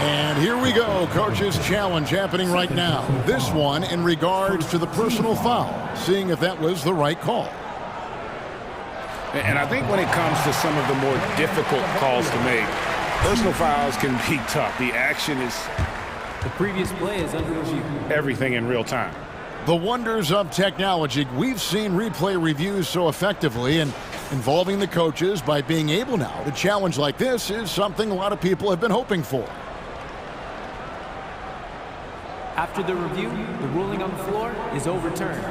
And here we go. Coach's challenge happening right now. This one in regards to the personal foul. Seeing if that was the right call. And I think when it comes to some of the more difficult calls to make, personal fouls can be tough. The action is... The previous play is under review. Everything in real time. The wonders of technology. We've seen replay reviews so effectively, and involving the coaches by being able now to challenge like this is something a lot of people have been hoping for. After the review, the ruling on the floor is overturned.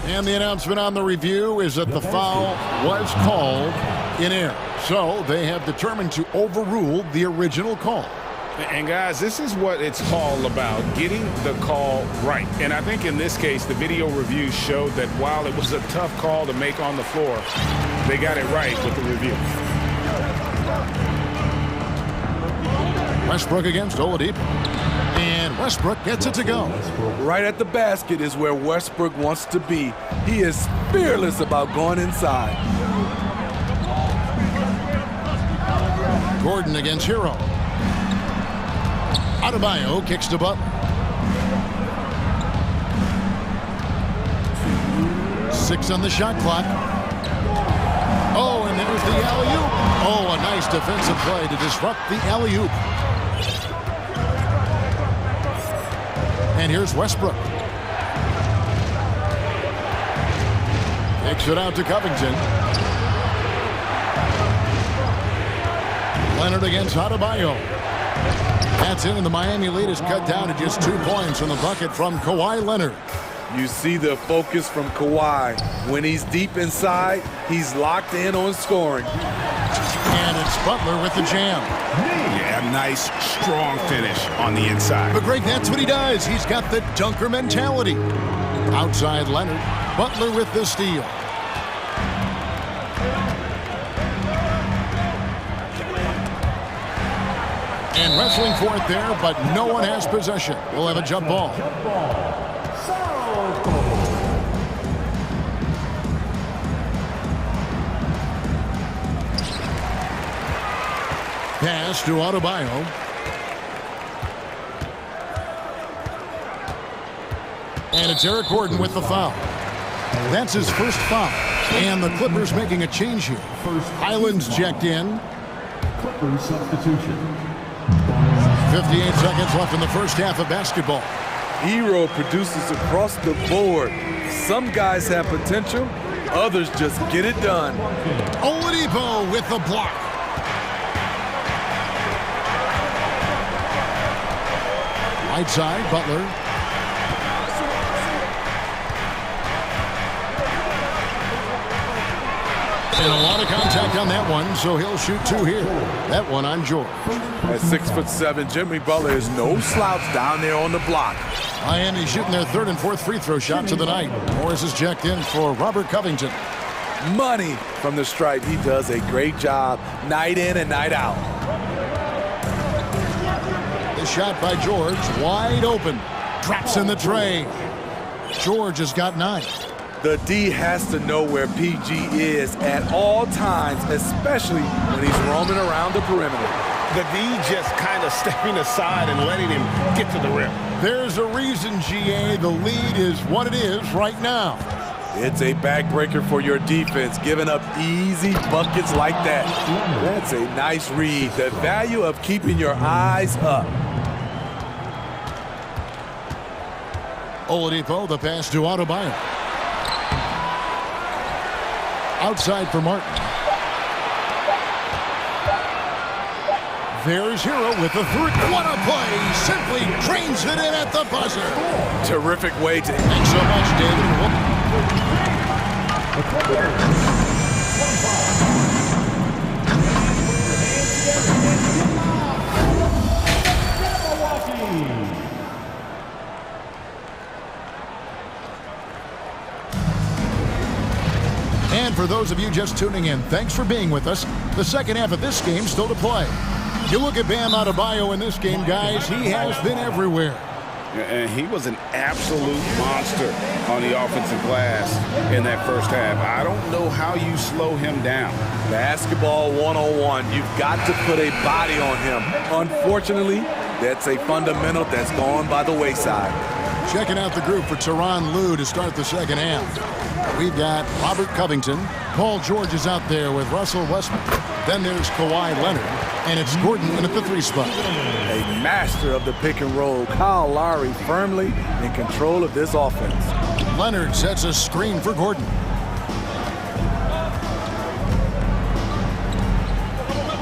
And the announcement on the review is that the foul was called in error. So they have determined to overrule the original call. And guys, this is what it's all about, getting the call right. And I think in this case, the video review showed that while it was a tough call to make on the floor, they got it right with the review. Westbrook against Oladipo. And Westbrook gets it to go. Right at the basket is where Westbrook wants to be. He is fearless about going inside. Gordon against Hero. Adebayo kicks to Butler. 6 on the shot clock. Oh, and there's the alley-oop. Oh, a nice defensive play to disrupt the alley-oop. And here's Westbrook. Kicks it out to Covington. Leonard against Adebayo. That's in, and the Miami lead is cut down to just 2 points on the bucket from Kawhi Leonard. You see the focus from Kawhi. When he's deep inside, he's locked in on scoring. And it's Butler with the jam. Yeah, nice, strong finish on the inside. But Greg, that's what he does. He's got the dunker mentality. Outside Leonard. Butler with the steal. And wrestling for it there, but no one has possession. We'll have a jump ball. Pass to Adebayo. And it's Eric Gordon with the foul. That's his first foul. And the Clippers making a change here. Highlands checked in. Clippers substitution. 58 seconds left in the first half of basketball. Hero produces across the board. Some guys have potential, others just get it done. Oladipo with the block. Right side, Butler. And a lot of contact on that one, so he'll shoot 2 here. That one on George. At 6'7", Jimmy Butler is no slouch down there on the block. Miami shooting their 3rd and 4th free throw shots of the night. Morris is checked in for Robert Covington. Money from the stripe. He does a great job night in and night out. The shot by George, wide open. Drops in the tray. George has got 9. The D has to know where PG is at all times, especially when he's roaming around the perimeter. The D just kind of stepping aside and letting him get to the rim. There's a reason, GA, the lead is what it is right now. It's a backbreaker for your defense, giving up easy buckets like that. That's a nice read. The value of keeping your eyes up. Oladipo, the pass to Adebayo. Outside for Martin. There's Hero with the 3. What a play! Simply drains it in at the buzzer. Terrific way to... Thanks so much, David. And for those of you just tuning in, thanks for being with us. The second half of this game still to play. You look at Bam Adebayo in this game, guys, he has been everywhere. And he was an absolute monster on the offensive glass in that first half. I don't know how you slow him down. Basketball 101. You've got to put a body on him. Unfortunately, that's a fundamental that's gone by the wayside. Checking out the group for Tyronn Lue to start the second half. We've got Robert Covington. Paul George is out there with Russell Westbrook. Then there's Kawhi Leonard. And it's Gordon in at the 3 spot. A master of the pick and roll. Kyle Lowry firmly in control of this offense. Leonard sets a screen for Gordon.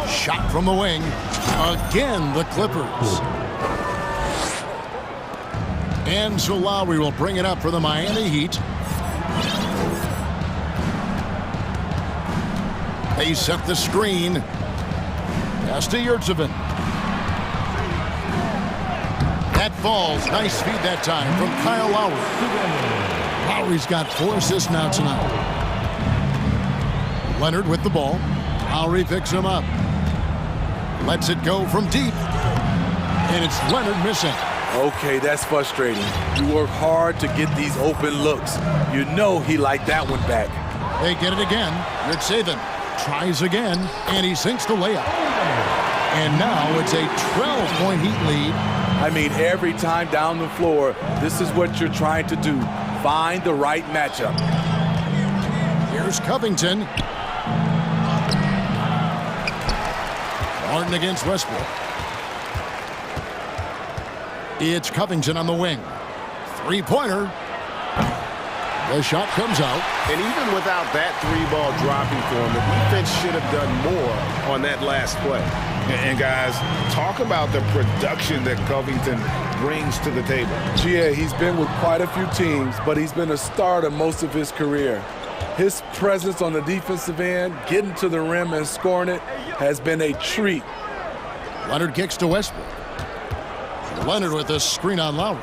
Shot from the wing. Again, the Clippers. And so Lowry will bring it up for the Miami Heat. They set the screen. Pass to Yurtsevin. That falls. Nice feed that time from Kyle Lowry. Lowry's got 4 assists now tonight. Leonard with the ball. Lowry picks him up. Lets it go from deep. And it's Leonard missing. Okay, that's frustrating. You work hard to get these open looks. You know he liked that one back. They get it again. Yurtsevin tries again, and he sinks the layup. And now it's a 12-point Heat lead. I mean, every time down the floor, this is what you're trying to do. Find the right matchup. Here's Covington. Martin against Westbrook. It's Covington on the wing. 3-pointer. The shot comes out. And even without that 3-ball dropping for him, the defense should have done more on that last play. And guys, talk about the production that Covington brings to the table. Yeah, he's been with quite a few teams, but he's been a starter most of his career. His presence on the defensive end, getting to the rim and scoring it, has been a treat. Leonard kicks to Westbrook. Leonard with a screen on Lowry.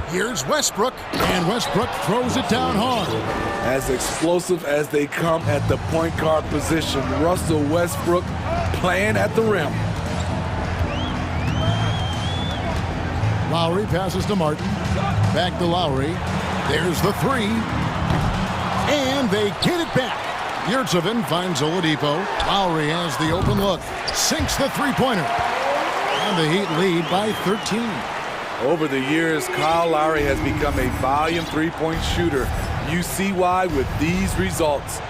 Here's Westbrook, and Westbrook throws it down hard. As explosive as they come at the point guard position, Russell Westbrook playing at the rim. Lowry passes to Martin. Back to Lowry. There's the 3. And they get it back. Yurtsevin finds Oladipo. Lowry has the open look. Sinks the 3-pointer. And the Heat lead by 13. Over the years, Kyle Lowry has become a volume 3-point shooter. You see why with these results.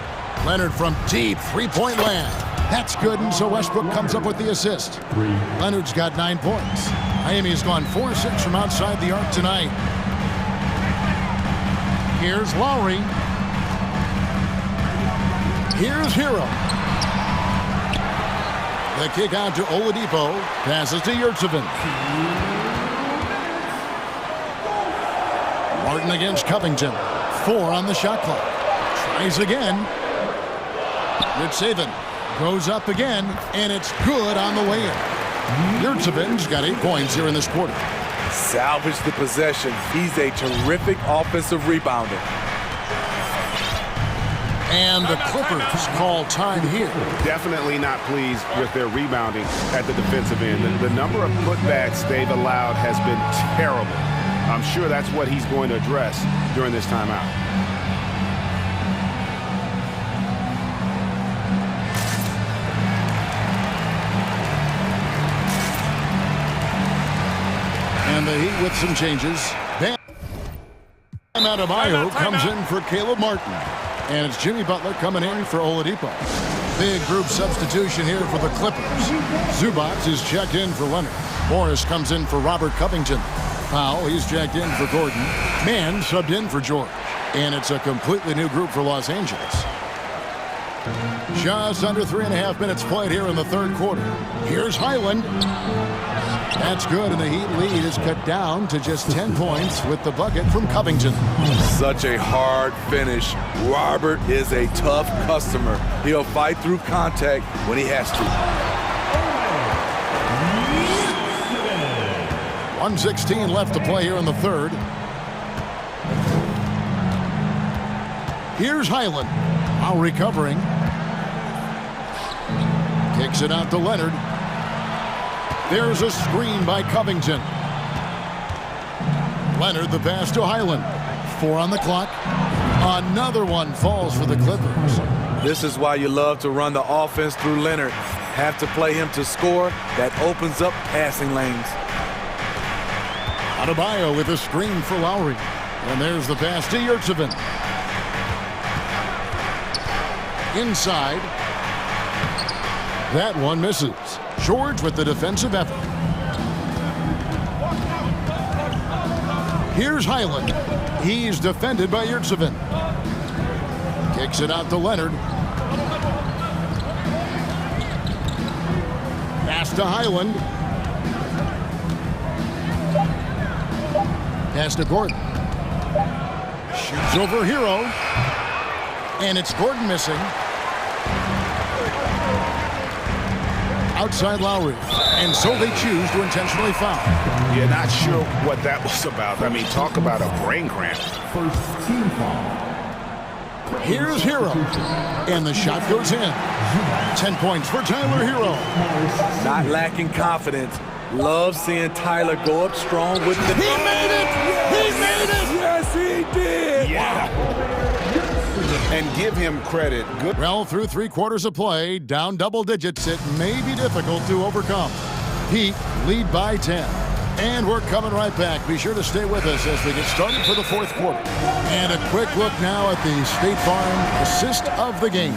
Leonard from deep 3-point land. That's good, and so Westbrook comes up with the assist. Leonard's got 9 points. Miami's gone 4-6 from outside the arc tonight. Here's Lowry. Here's Hero. The kick out to Oladipo. Passes to Yurtsevin. Martin against Covington. 4 on the shot clock. Tries again. Yurtsevin goes up again, and it's good on the way in. Yurtsevin's got 8 points here in this quarter. Salvage the possession. He's a terrific offensive rebounder. And the Clippers call time here. Definitely not pleased with their rebounding at the defensive end. The number of putbacks they've allowed has been terrible. I'm sure that's what he's going to address during this timeout. And the Heat with some changes. Bam Adebayo comes in for Caleb Martin. And it's Jimmy Butler coming in for Oladipo. Big group substitution here for the Clippers. Zubac is checked in for Leonard. Morris comes in for Robert Covington. Powell, he's checked in for Gordon. Mann subbed in for George. And it's a completely new group for Los Angeles. Just under 3.5 minutes played here in the third quarter. Here's Highland. That's good, and the Heat lead is cut down to just 10 points with the bucket from Covington. Such a hard finish. Robert is a tough customer. He'll fight through contact when he has to. 1:16 left to play here in the third. Here's Highland. Now recovering. Kicks it out to Leonard. There's a screen by Covington. Leonard the pass to Highland. 4 on the clock. Another one falls for the Clippers. This is why you love to run the offense through Leonard. Have to play him to score. That opens up passing lanes. Adebayo with a screen for Lowry. And there's the pass to Yurtsevin. Inside. That one misses. George with the defensive effort. Here's Highland. He's defended by Yurtsevin. Kicks it out to Leonard. Pass to Highland. Pass to Gordon. Shoots over Hero. And it's Gordon missing. Outside Lowry. And so they choose to intentionally foul. Yeah, not sure what that was about. I mean, talk about a brain cramp. First team foul. Here's Hero. And the shot goes in. 10 points for Tyler Hero. Not lacking confidence. Love seeing Tyler go up strong with the... He made it! He made it! Yes, he did! Yeah. And give him credit. Good. Well, through 3 quarters of play, down double digits, it may be difficult to overcome. Heat lead by 10. And we're coming right back. Be sure to stay with us as we get started for the 4th quarter. And a quick look now at the State Farm assist of the game.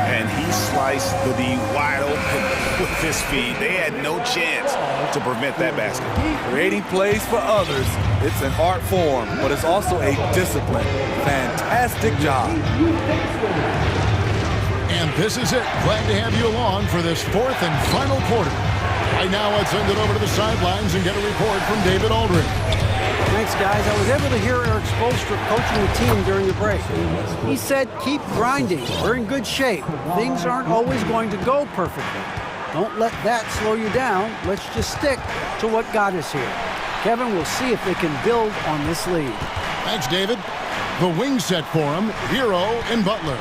And he sliced the D wide open with his feed. They had no chance to prevent that basket. Creating plays for others, it's an art form, but it's also a discipline. Fantastic job. And this is it. Glad to have you along for this 4th and final quarter. Right now, let's send it over to the sidelines and get a report from David Aldridge. Thanks, guys. I was able to hear Eric Spoelstra coaching the team during the break. He said, keep grinding. We're in good shape. Things aren't always going to go perfectly. Don't let that slow you down. Let's just stick to what got us here. Kevin, we'll see if they can build on this lead. Thanks, David. The wing set for him, Hero and Butler.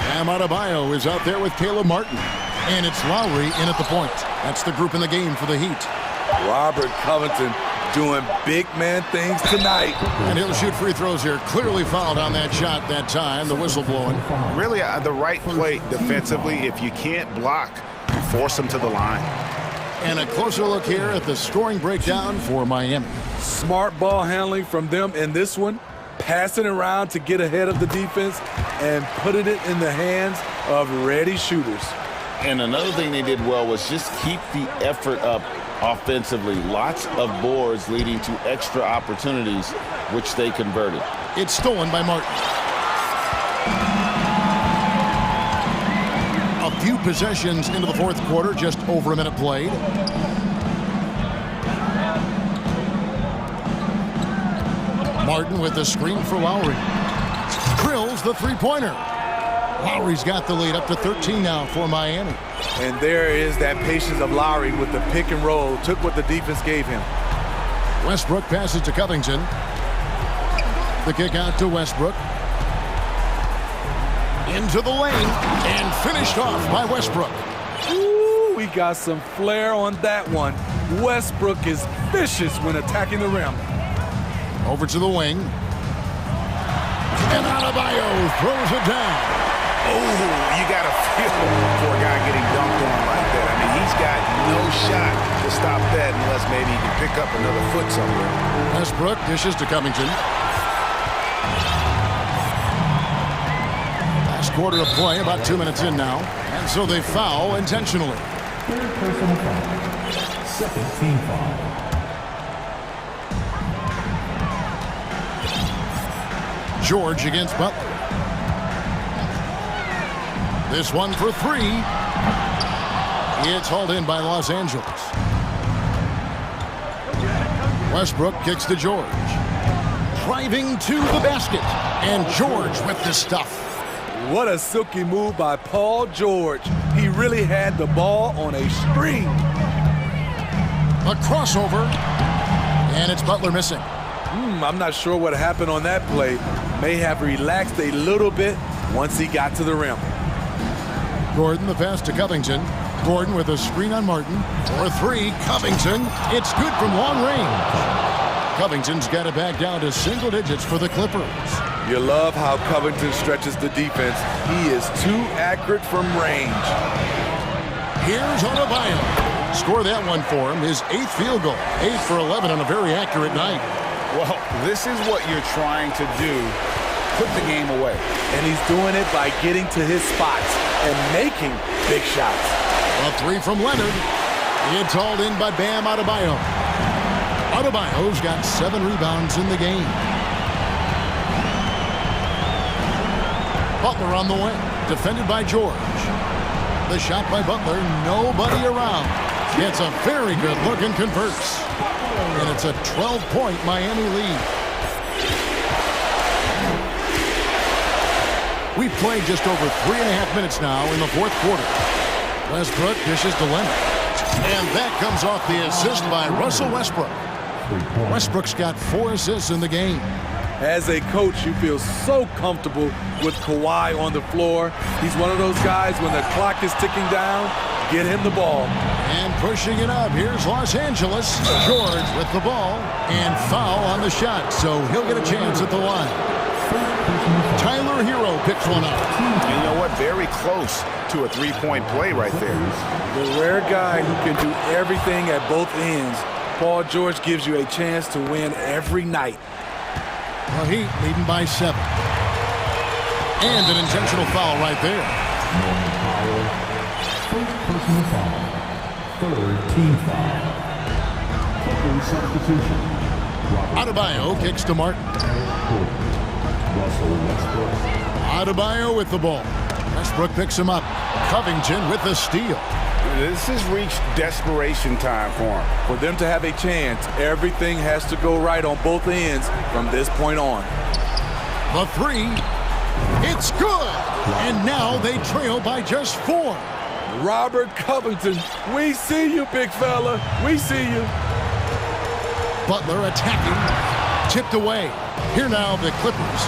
Bam Adebayo is out there with Caleb Martin. And it's Lowry in at the point. That's the group in the game for the Heat. Robert Covington doing big man things tonight. And he'll shoot free throws here. Clearly fouled on that shot that time. The whistle blowing. Really the right play defensively. If you can't block, you force them to the line. And a closer look here at the scoring breakdown for Miami. Smart ball handling from them in this one. Passing around to get ahead of the defense and putting it in the hands of ready shooters. And another thing they did well was just keep the effort up offensively. Lots of boards leading to extra opportunities, which they converted. It's stolen by Martin. A few possessions into the 4th quarter, just over a minute played. Martin with the screen for Lowry. Drills the three-pointer. Lowry's got the lead up to 13 now for Miami. And there is that patience of Lowry with the pick and roll. Took what the defense gave him. Westbrook passes to Covington. The kick out to Westbrook. Into the lane and finished off by Westbrook. Ooh, we got some flair on that one. Westbrook is vicious when attacking the rim. Over to the wing. And Adebayo throws it down. Oh, you got to feel for a guy getting dunked on like that. I mean, he's got no shot to stop that unless maybe he can pick up another foot somewhere. Westbrook dishes to Covington. Last quarter of play, about 2 minutes in now. And so they foul intentionally. 3rd personal foul. 2nd team foul. George against Butler. This one for 3. It's hauled in by Los Angeles. Westbrook kicks to George. Driving to the basket. And George with the stuff. What a silky move by Paul George. He really had the ball on a string. A crossover. And it's Butler missing. I'm not sure what happened on that play. May have relaxed a little bit once he got to the rim. Gordon, the pass to Covington. Gordon with a screen on Martin. For 3, Covington. It's good from long range. Covington's got it back down to single digits for the Clippers. You love how Covington stretches the defense. He is too accurate from range. Here's Adebayo. Score that one for him. His 8th field goal. 8 for 11 on a very accurate night. Well, this is what you're trying to do. Put the game away. And he's doing it by getting to his spots and making big shots. A three from Leonard. It's hauled in by Bam Adebayo. Adebayo's got 7 rebounds in the game. Butler on the wing, defended by George. The shot by Butler, nobody around. Gets a very good look and converts. And it's a 12-point Miami lead. We've played just over 3.5 minutes now in the fourth quarter. Westbrook dishes to Leonard. And that comes off the assist by Russell Westbrook. Westbrook's got 4 assists in the game. As a coach, you feel so comfortable with Kawhi on the floor. He's one of those guys, when the clock is ticking down, get him the ball. And pushing it up, here's Los Angeles. George with the ball, and foul on the shot, so he'll get a chance at the line. Tyler Hero picks one up. And you know what? Very close to a three-point play right there. The rare guy who can do everything at both ends. Paul George gives you a chance to win every night. The Heat leading by 7. And an intentional foul right there. First personal foul. Third team foul. Second substitution. Adebayo kicks to Martin. Russell Westbrook. Adebayo with the ball. Westbrook picks him up. Covington with the steal. This has reached desperation time for him. For them to have a chance, everything has to go right on both ends from this point on. The three, it's good. And now they trail by just 4. Robert Covington, we see you, big fella. We see you. Butler attacking, tipped away. Here now the Clippers.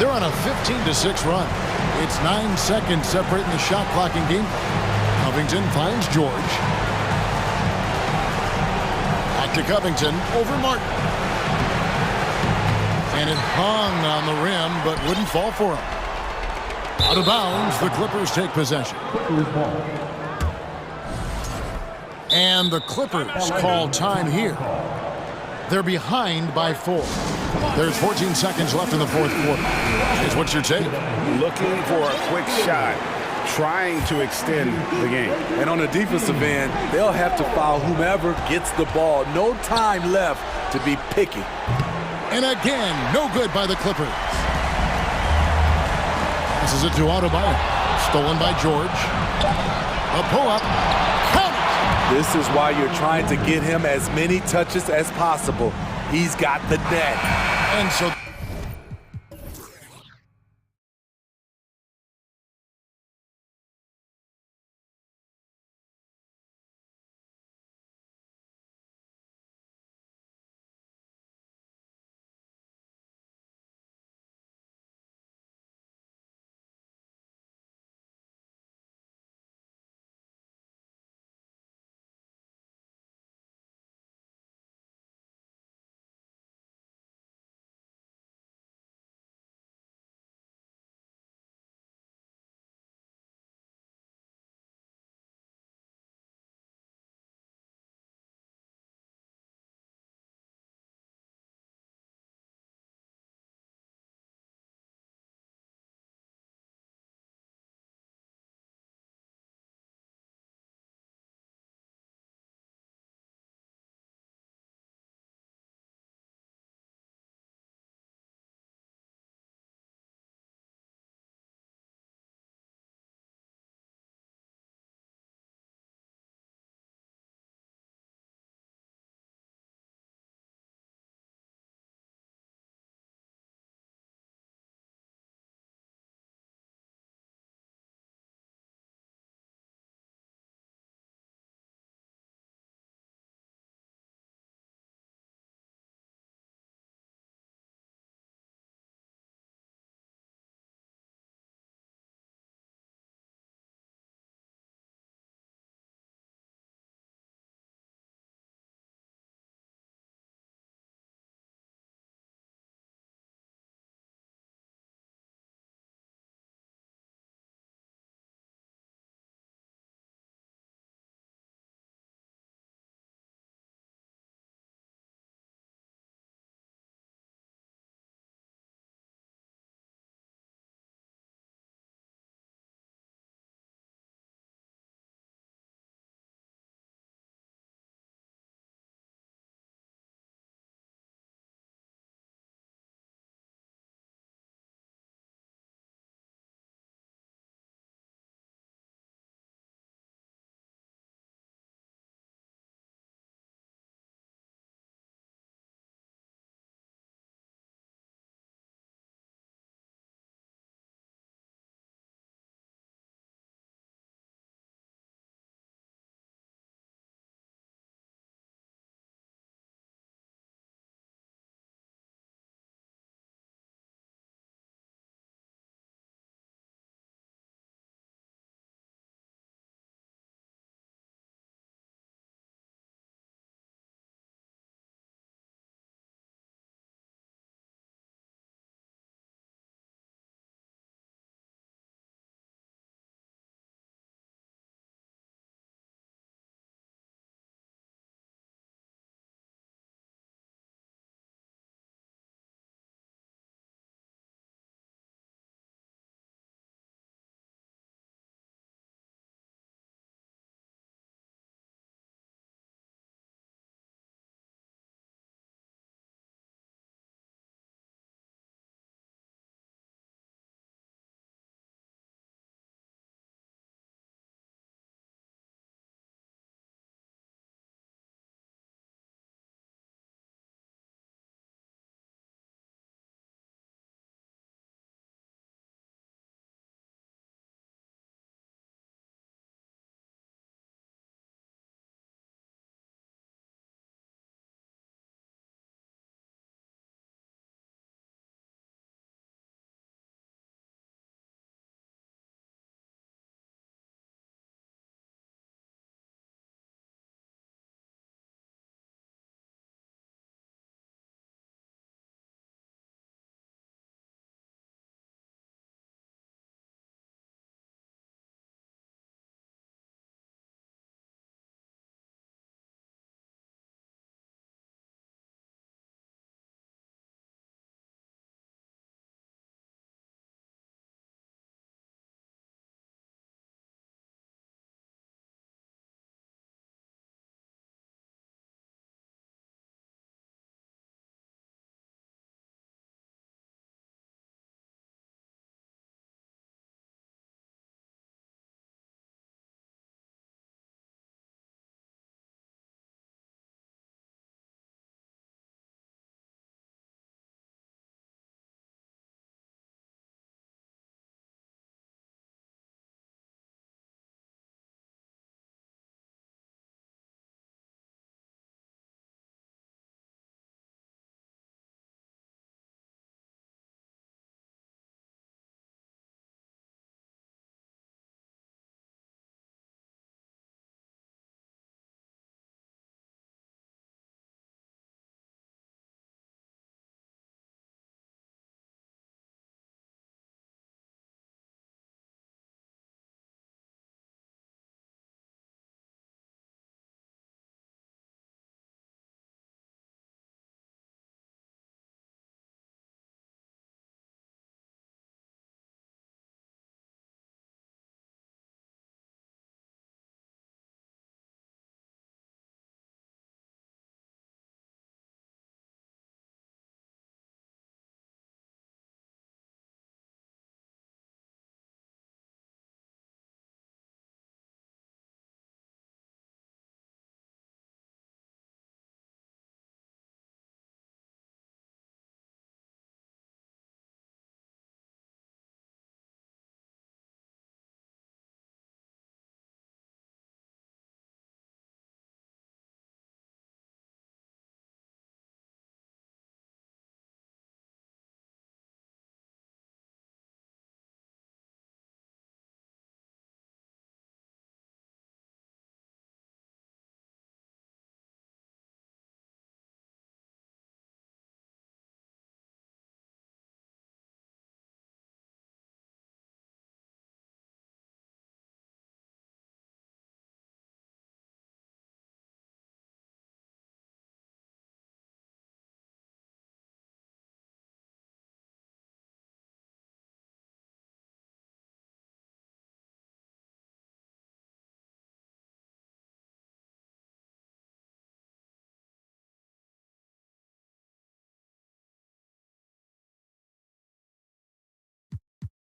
They're on a 15-6 run. It's 9 seconds separating the shot clock and game. Covington finds George. Back to Covington over Martin. And it hung on the rim, but wouldn't fall for him. Out of bounds, the Clippers take possession. And the Clippers call time here. They're behind by 4. There's 14 seconds left in the fourth quarter. Here's what's your take? Looking for a quick shot, trying to extend the game. And on the defensive end, they'll have to foul whomever gets the ball. No time left to be picky. And again, no good by the Clippers. This is it to Adebayo. Stolen by George. A pull-up. Count it! This is why you're trying to get him as many touches as possible. He's got the net. And so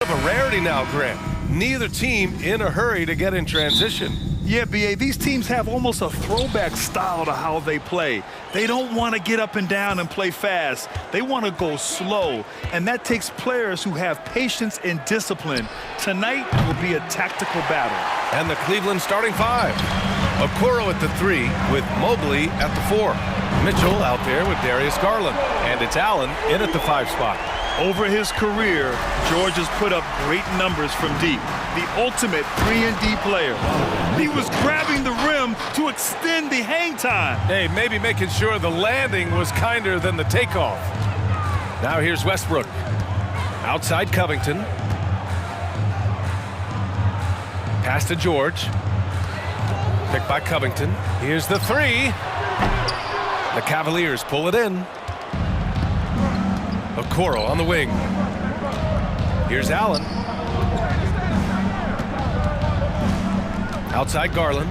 of a rarity now, Grant. Neither team in a hurry to get in transition. Yeah, B.A., these teams have almost a throwback style to how they play. They don't want to get up and down and play fast. They want to go slow, and that takes players who have patience and discipline. Tonight will be a tactical battle. And the Cleveland starting five. Okoro at the 3 with Mobley at the 4. Mitchell out there with Darius Garland. And it's Allen in at the 5 spot. Over his career, George has put up great numbers from deep. The ultimate 3-and-D player. He was grabbing the rim to extend the hang time. Hey, maybe making sure the landing was kinder than the takeoff. Now here's Westbrook. Outside Covington. Pass to George. Picked by Covington. Here's the 3. The Cavaliers pull it in. Okoro on the wing. Here's Allen. Outside Garland.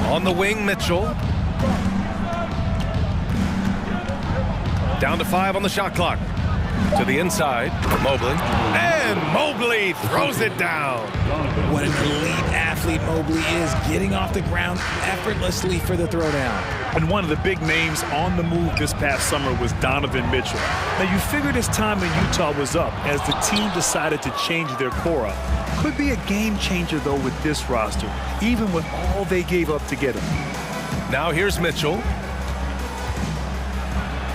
On the wing, Mitchell. Down to 5 on the shot clock. To the inside, Mobley. And Mobley throws it down. What an elite athlete Mobley is, getting off the ground effortlessly for the throwdown. And one of the big names on the move this past summer was Donovan Mitchell. Now, you figured his time in Utah was up as the team decided to change their core up. Could be a game changer, though, with this roster, even with all they gave up to get him. Now here's Mitchell.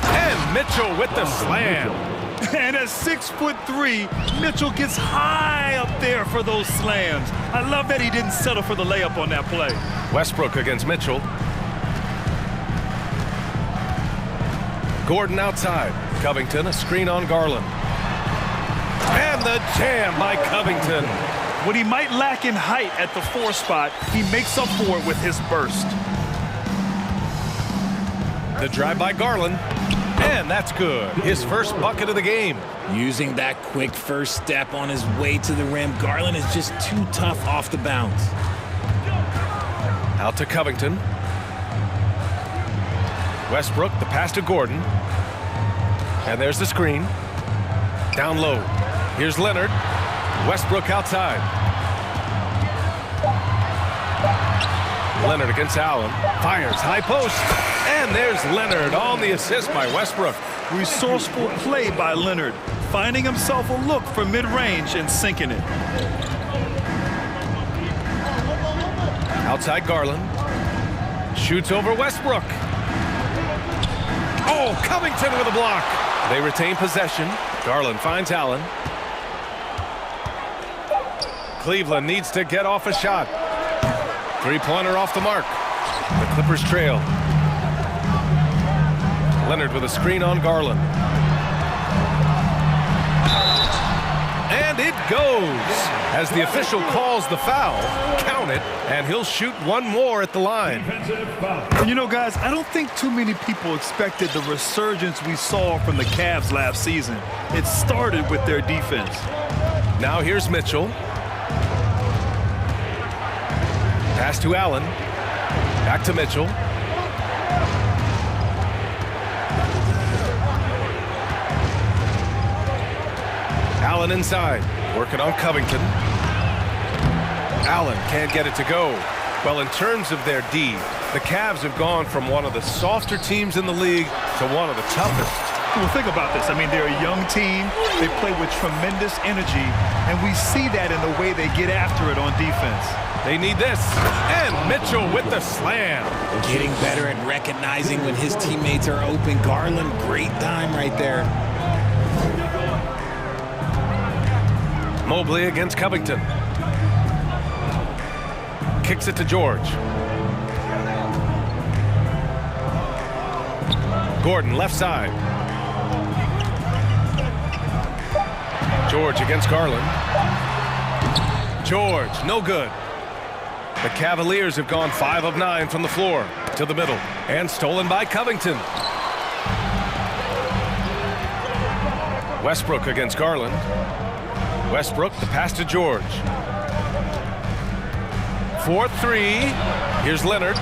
And Mitchell with the slam. And at 6'3", Mitchell gets high up there for those slams. I love that he didn't settle for the layup on that play. Westbrook against Mitchell. Gordon outside. Covington, a screen on Garland. And the jam by Covington. What he might lack in height at the 4 spot, he makes up for it with his burst. The drive by Garland. And that's good. His first bucket of the game. Using that quick first step on his way to the rim, Garland is just too tough off the bounce. Out to Covington. Westbrook, the pass to Gordon. And there's the screen. Down low. Here's Leonard. Westbrook outside. Leonard against Allen. Fires, high post. And there's Leonard on the assist by Westbrook. Resourceful play by Leonard, finding himself a look for mid-range and sinking it. Outside Garland. Shoots over Westbrook. Oh, Covington with a block. They retain possession. Garland finds Allen. Cleveland needs to get off a shot. Three-pointer off the mark. The Clippers trail. Leonard with a screen on Garland. And it goes. As the official calls the foul, count it, and he'll shoot one more at the line. And you know, guys, I don't think too many people expected the resurgence we saw from the Cavs last season. It started with their defense. Now here's Mitchell. Pass to Allen. Back to Mitchell. Allen inside, working on Covington. Allen can't get it to go. Well, in terms of their D, the Cavs have gone from one of the softer teams in the league to one of the toughest. Well, think about this. I mean, they're a young team. They play with tremendous energy, and we see that in the way they get after it on defense. They need this. And Mitchell with the slam. Getting better at recognizing when his teammates are open. Garland, great time right there. Mobley against Covington. Kicks it to George. Gordon left side. George against Garland. George, no good. The Cavaliers have gone 5 of 9 from the floor to the middle and stolen by Covington. Westbrook against Garland. Westbrook, the pass to George. 4-3. Here's Leonard.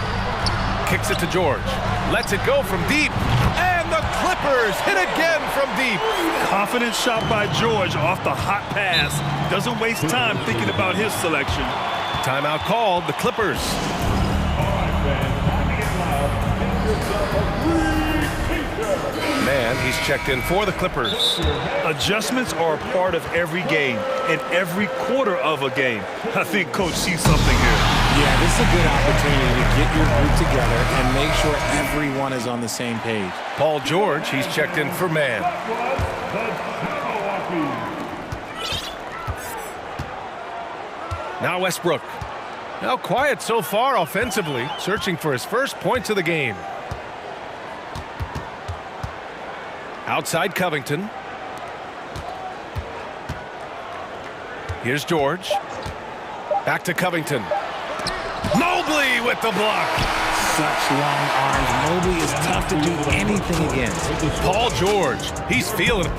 Kicks it to George. Lets it go from deep. And the Clippers hit again from deep. Confident shot by George off the hot pass. Doesn't waste time thinking about his selection. Timeout called, the Clippers. Man, he's checked in for the Clippers. Adjustments are a part of every game and every quarter of a game. I think Coach sees something here. Yeah, this is a good opportunity to get your group together and make sure everyone is on the same page. Paul George, he's checked in for man. Now Westbrook. Now quiet so far offensively, searching for his first points of the game. Outside Covington. Here's George. Back to Covington. Mobley with the block. Such long arms. Mobley is tough to do anything against. Paul George, he's feeling it.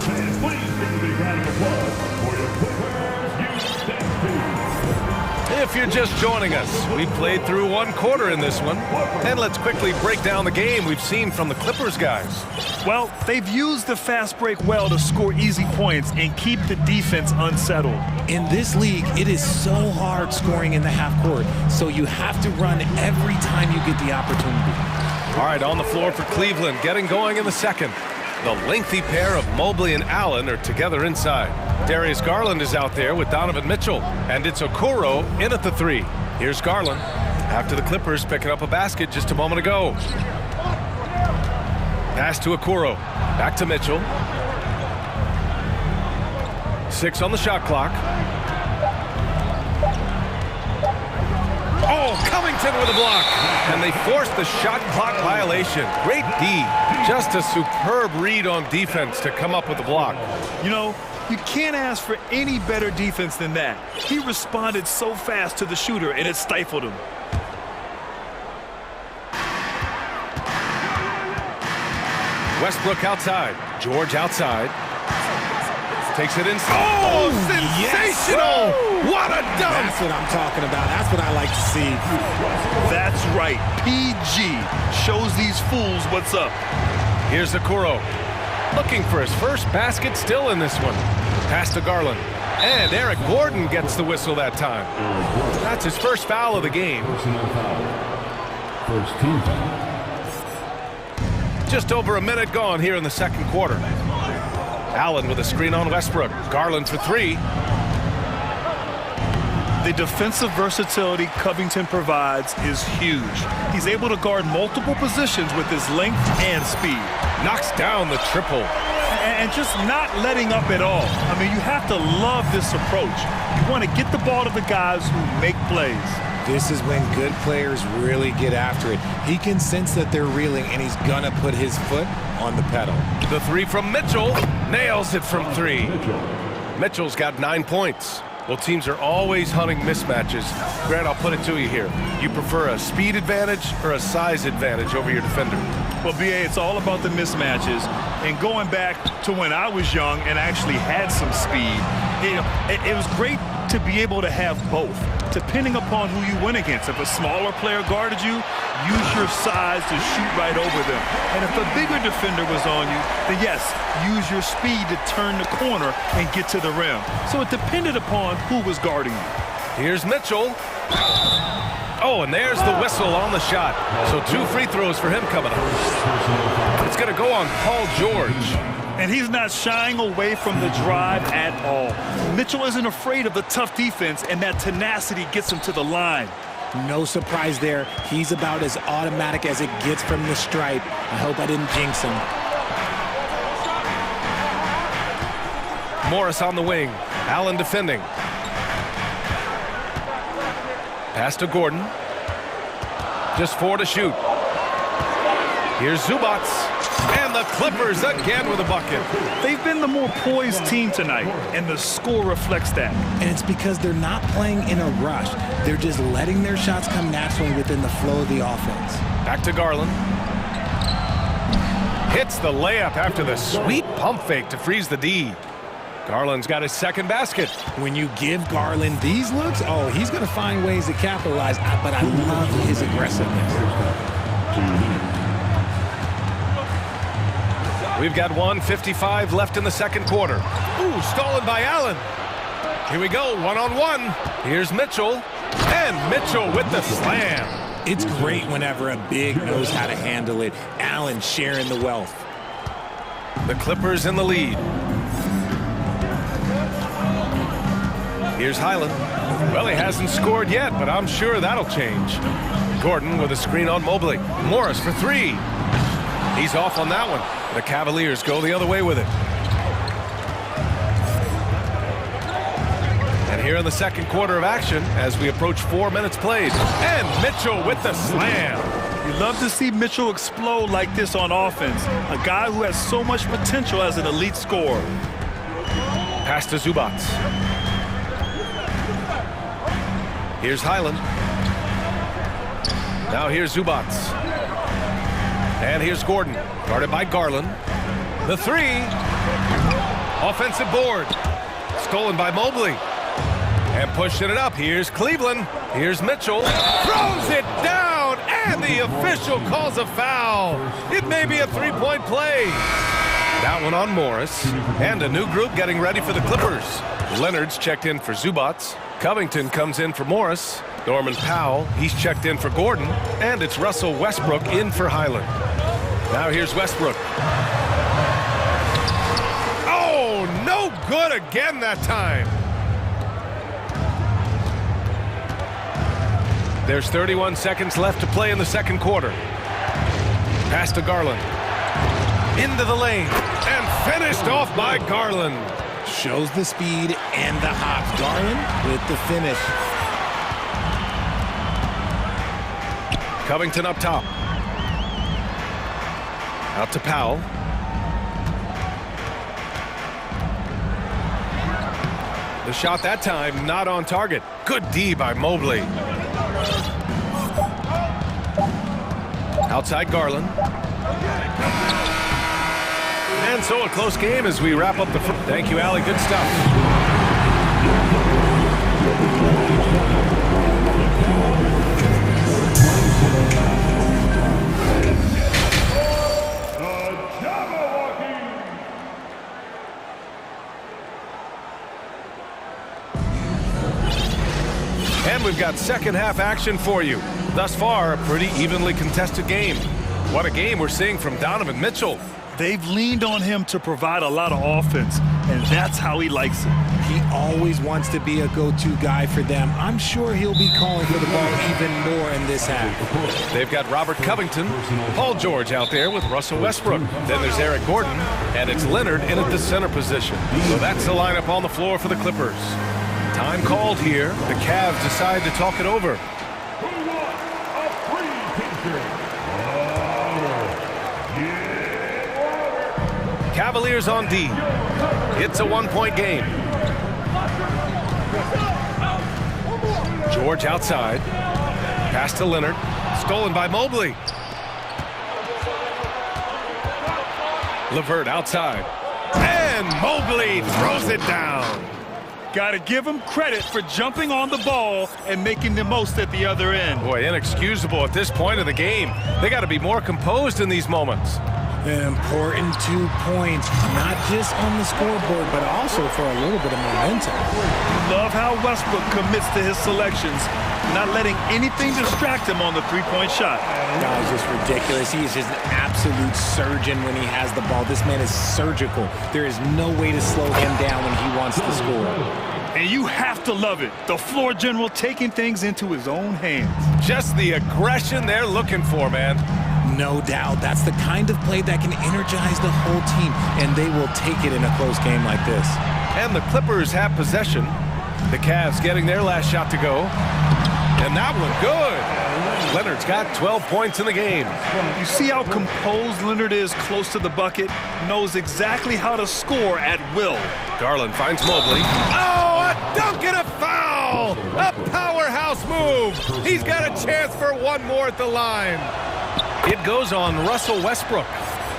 If you're just joining us, we played through one quarter in this one. And let's quickly break down the game we've seen from the Clippers guys. Well, they've used the fast break well to score easy points and keep the defense unsettled. In this league, it is so hard scoring in the half court, so you have to run every time you get the opportunity. All right, on the floor for Cleveland, getting going in the second. The lengthy pair of Mobley and Allen are together inside. Darius Garland is out there with Donovan Mitchell, and it's Okoro in at the three. Here's Garland after the Clippers picking up a basket just a moment ago. Pass to Okoro, back to Mitchell. 6 on the shot clock. Oh, Covington with a block. And they forced the shot clock violation. Great D. Just a superb read on defense to come up with the block. You know, you can't ask for any better defense than that. He responded so fast to the shooter, and it stifled him. Westbrook outside. George outside. Takes it inside. Oh, sensational! Yes. What a dunk! That's what I'm talking about. That's what I like to see. That's right. PG shows these fools what's up. Here's Okoro. Looking for his first basket still in this one. Pass to Garland. And Eric Gordon gets the whistle that time. That's his first foul of the game. First team foul. Just over a minute gone here in the second quarter. Allen with a screen on Westbrook. Garland for three. The defensive versatility Covington provides is huge. He's able to guard multiple positions with his length and speed. Knocks down the triple. And just not letting up at all. I mean, you have to love this approach. You want to get the ball to the guys who make plays. This is when good players really get after it. He can sense that they're reeling, and he's going to put his foot on the pedal. The three from Mitchell. Nails it from three. Mitchell's got 9 points. Well, teams are always hunting mismatches. Grant, I'll put it to you here. You prefer a speed advantage or a size advantage over your defender? Well, BA, it's all about the mismatches. And going back to when I was young and actually had some speed, it was great to be able to have both, depending upon who you went against. If a smaller player guarded you, use your size to shoot right over them. And if a bigger defender was on you, then yes, use your speed to turn the corner and get to the rim. So it depended upon who was guarding you. Here's Mitchell. Oh, and there's the whistle on the shot. So 2 free throws for him coming up. It's going to go on Paul George. And he's not shying away from the drive at all. Mitchell isn't afraid of the tough defense, and that tenacity gets him to the line. No surprise there. He's about as automatic as it gets from the stripe. I hope I didn't jinx him. Morris on the wing. Allen defending. Pass to Gordon. Just 4 to shoot. Here's Zubac. And the Clippers again with a bucket. They've been the more poised team tonight, and the score reflects that. And it's because they're not playing in a rush. They're just letting their shots come naturally within the flow of the offense. Back to Garland. Hits the layup after the sweet pump fake to freeze the D. Garland's got his second basket. When you give Garland these looks, oh, he's going to find ways to capitalize, but I love his aggressiveness. We've got 1:55 left in the second quarter. Ooh, stolen by Allen. Here we go, one-on-one. Here's Mitchell, and Mitchell with the slam. It's great whenever a big knows how to handle it. Allen sharing the wealth. The Clippers in the lead. Here's Highland. Well, he hasn't scored yet, but I'm sure that'll change. Gordon with a screen on Mobley. Morris for three. He's off on that one. The Cavaliers go the other way with it. And here in the second quarter of action, as we approach 4 minutes played. And Mitchell with the slam. You love to see Mitchell explode like this on offense. A guy who has so much potential as an elite scorer. Pass to Zubats. Here's Highland. Now here's Zubats. And here's Gordon, guarded by Garland. The three. Offensive board. Stolen by Mobley. And pushing it up. Here's Cleveland. Here's Mitchell. Throws it down. And the official calls a foul. It may be a three-point play. That one on Morris. And a new group getting ready for the Clippers. Leonard's checked in for Zubats. Covington comes in for Morris. Norman Powell, he's checked in for Gordon. And it's Russell Westbrook in for Highland. Now here's Westbrook. Oh, no good again that time. There's 31 seconds left to play in the second quarter. Pass to Garland. Into the lane. And finished off by Garland. Shows the speed and the hops. Garland with the finish. Covington up top. Out to Powell. The shot that time not on target. Good D by Mobley. Outside Garland. And so a close game as we wrap up the first. Thank you, Allie. Good stuff. And we've got second half action for you. Thus far, a pretty evenly contested game. What a game we're seeing from Donovan Mitchell. They've leaned on him to provide a lot of offense, and that's how he likes it. He always wants to be a go-to guy for them. I'm sure he'll be calling for the ball even more in this half. They've got Robert Covington, Paul George out there with Russell Westbrook. Then there's Eric Gordon, and it's Leonard in at the center position. So that's the lineup on the floor for the Clippers. Time called here. The Cavs decide to talk it over. Cavaliers on D. It's a one-point game. George outside. Pass to Leonard. Stolen by Mobley. LeVert outside. And Mobley throws it down. Got to give him credit for jumping on the ball and making the most at the other end. Boy, inexcusable at this point of the game. They got to be more composed in these moments. An important 2 points, not just on the scoreboard, but also for a little bit of momentum. Love how Westbrook commits to his selections, not letting anything distract him on the three-point shot. Guys, just ridiculous. He is just an absolute surgeon when he has the ball. This man is surgical. There is no way to slow him down when he wants to score. And you have to love it. The floor general taking things into his own hands. Just the aggression they're looking for, man. No doubt. That's the kind of play that can energize the whole team, and they will take it in a close game like this. And the Clippers have possession. The Cavs getting their last shot to go. And that one good. Leonard's got 12 points in the game. You see how composed Leonard is close to the bucket? Knows exactly how to score at will. Garland finds Mobley. Oh, a dunk and a foul! A powerhouse move. He's got a chance for one more at the line. It goes on Russell Westbrook.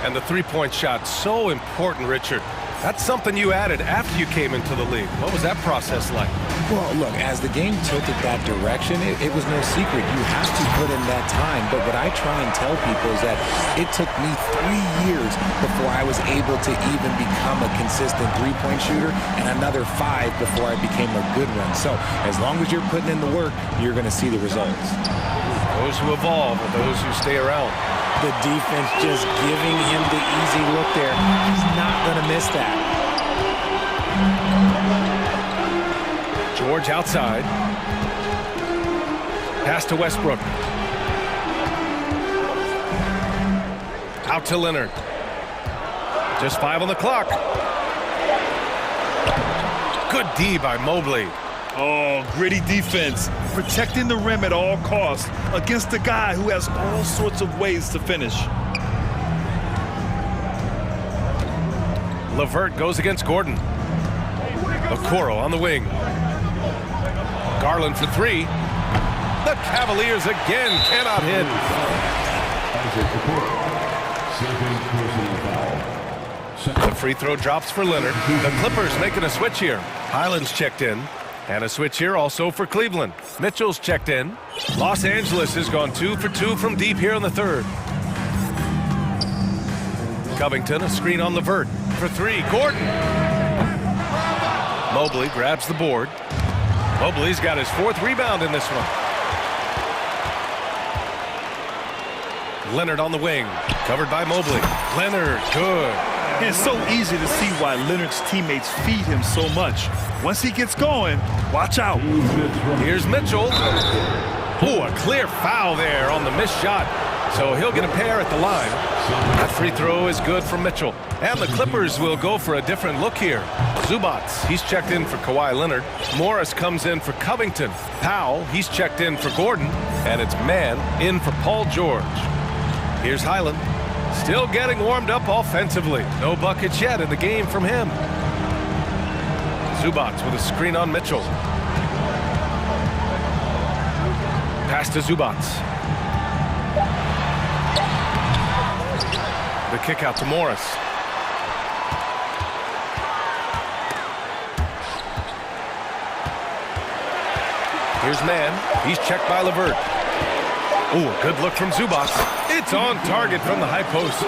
And the three-point shot, so important, Richard. That's something you added after you came into the league. What was that process like? Well, look, as the game tilted that direction, it was no secret. You have to put in that time. But what I try and tell people is that it took me 3 years before I was able to even become a consistent three-point shooter, and another 5 before I became a good one. So as long as you're putting in the work, you're going to see the results. Those who evolve are those who stay around. The defense just giving him the easy look there. He's not going to miss that. George outside. Pass to Westbrook. Out to Leonard. Just 5 on the clock. Good D by Mobley. Oh, gritty defense. Protecting the rim at all costs against a guy who has all sorts of ways to finish. LeVert goes against Gordon. Okoro on the wing. Garland for 3. The Cavaliers again cannot hit. The free throw drops for Leonard. The Clippers making a switch here. Highland's checked in. And a switch here also for Cleveland. Mitchell's checked in. Los Angeles has gone 2 for 2 from deep here in the third. Covington, a screen on LeVert for 3. Gordon. Mobley grabs the board. Mobley's got his 4th rebound in this one. Leonard on the wing. Covered by Mobley. Leonard, good. And it's so easy to see why Leonard's teammates feed him so much. Once he gets going, watch out. Here's Mitchell. Oh, a clear foul there on the missed shot. So he'll get a pair at the line. That free throw is good from Mitchell. And the Clippers will go for a different look here. Zubac, he's checked in for Kawhi Leonard. Morris comes in for Covington. Powell, he's checked in for Gordon. And it's Mann in for Paul George. Here's Highland. Still getting warmed up offensively. No buckets yet in the game from him. Zubac with a screen on Mitchell. Pass to Zubac. The kick out to Morris. Here's Mann. He's checked by LeVert. Ooh, a good look from Zubac. It's on target from the high post.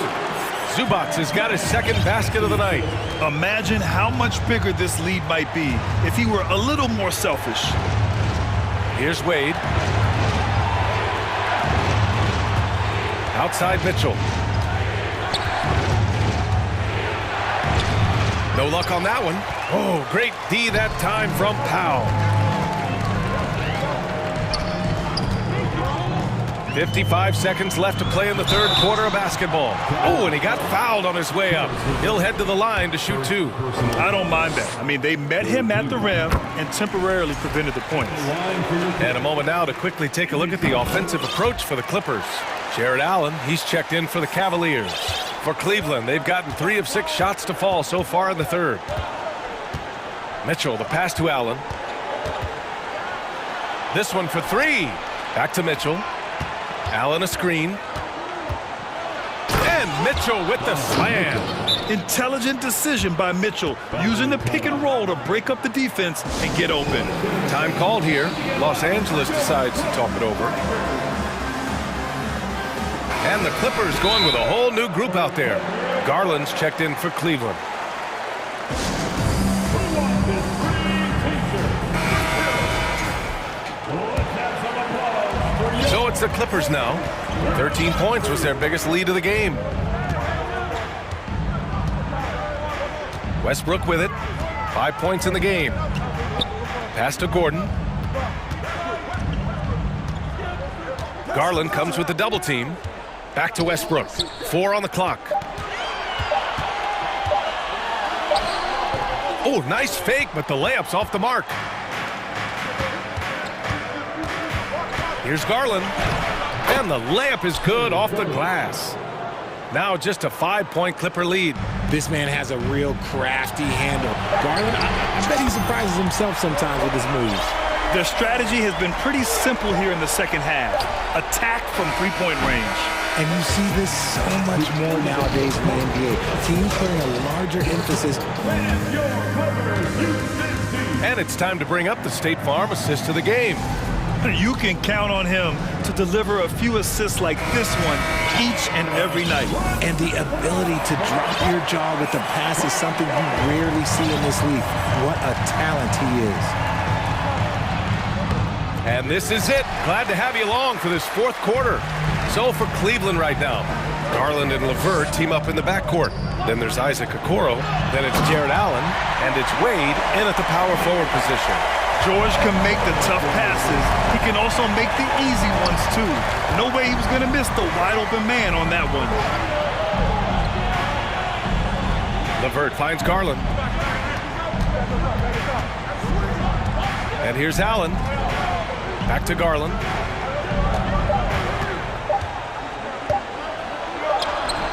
Zubac has got his 2nd basket of the night. Imagine how much bigger this lead might be if he were a little more selfish. Here's Wade. Outside Mitchell. No luck on that one. Oh, great D that time from Powell. 55 seconds left to play in the third quarter of basketball. Oh, and he got fouled on his way up. He'll head to the line to shoot 2. I don't mind that. I mean, they met him at the rim and temporarily prevented the points. And a moment now to quickly take a look at the offensive approach for the Clippers. Jared Allen, he's checked in for the Cavaliers. For Cleveland, they've gotten 3 of 6 shots to fall so far in the third. Mitchell, the pass to Allen. This one for 3. Back to Mitchell. Allen a screen. And Mitchell with the slam. Intelligent decision by Mitchell, using the pick and roll to break up the defense and get open. Time called here. Los Angeles decides to talk it over. And the Clippers going with a whole new group out there. Garland's checked in for Cleveland. So it's the Clippers now. 13 points was their biggest lead of the game. Westbrook with it. 5 points in the game. Pass to Gordon. Garland comes with the double team. Back to Westbrook. 4 on the clock. Oh, nice fake, but the layup's off the mark. Here's Garland. And the layup is good off the glass. Now just a 5-point Clipper lead. This man has a real crafty handle. Garland, I bet he surprises himself sometimes with his moves. Their strategy has been pretty simple here in the second half. Attack from three-point range. And you see this so much more nowadays in the NBA. Teams putting a larger emphasis. And it's time to bring up the State Farm assist of the game. You can count on him to deliver a few assists like this one each and every night. And the ability to drop your jaw with the pass is something you rarely see in this league. What a talent he is. And this is it. Glad to have you along for this fourth quarter. So for Cleveland right now, Garland and LeVert team up in the backcourt. Then there's Isaac Okoro. Then it's Jared Allen. And it's Wade in at the power forward position. George can make the tough passes. He can also make the easy ones, too. No way he was going to miss the wide-open man on that one. LeVert finds Garland. And here's Allen. Back to Garland.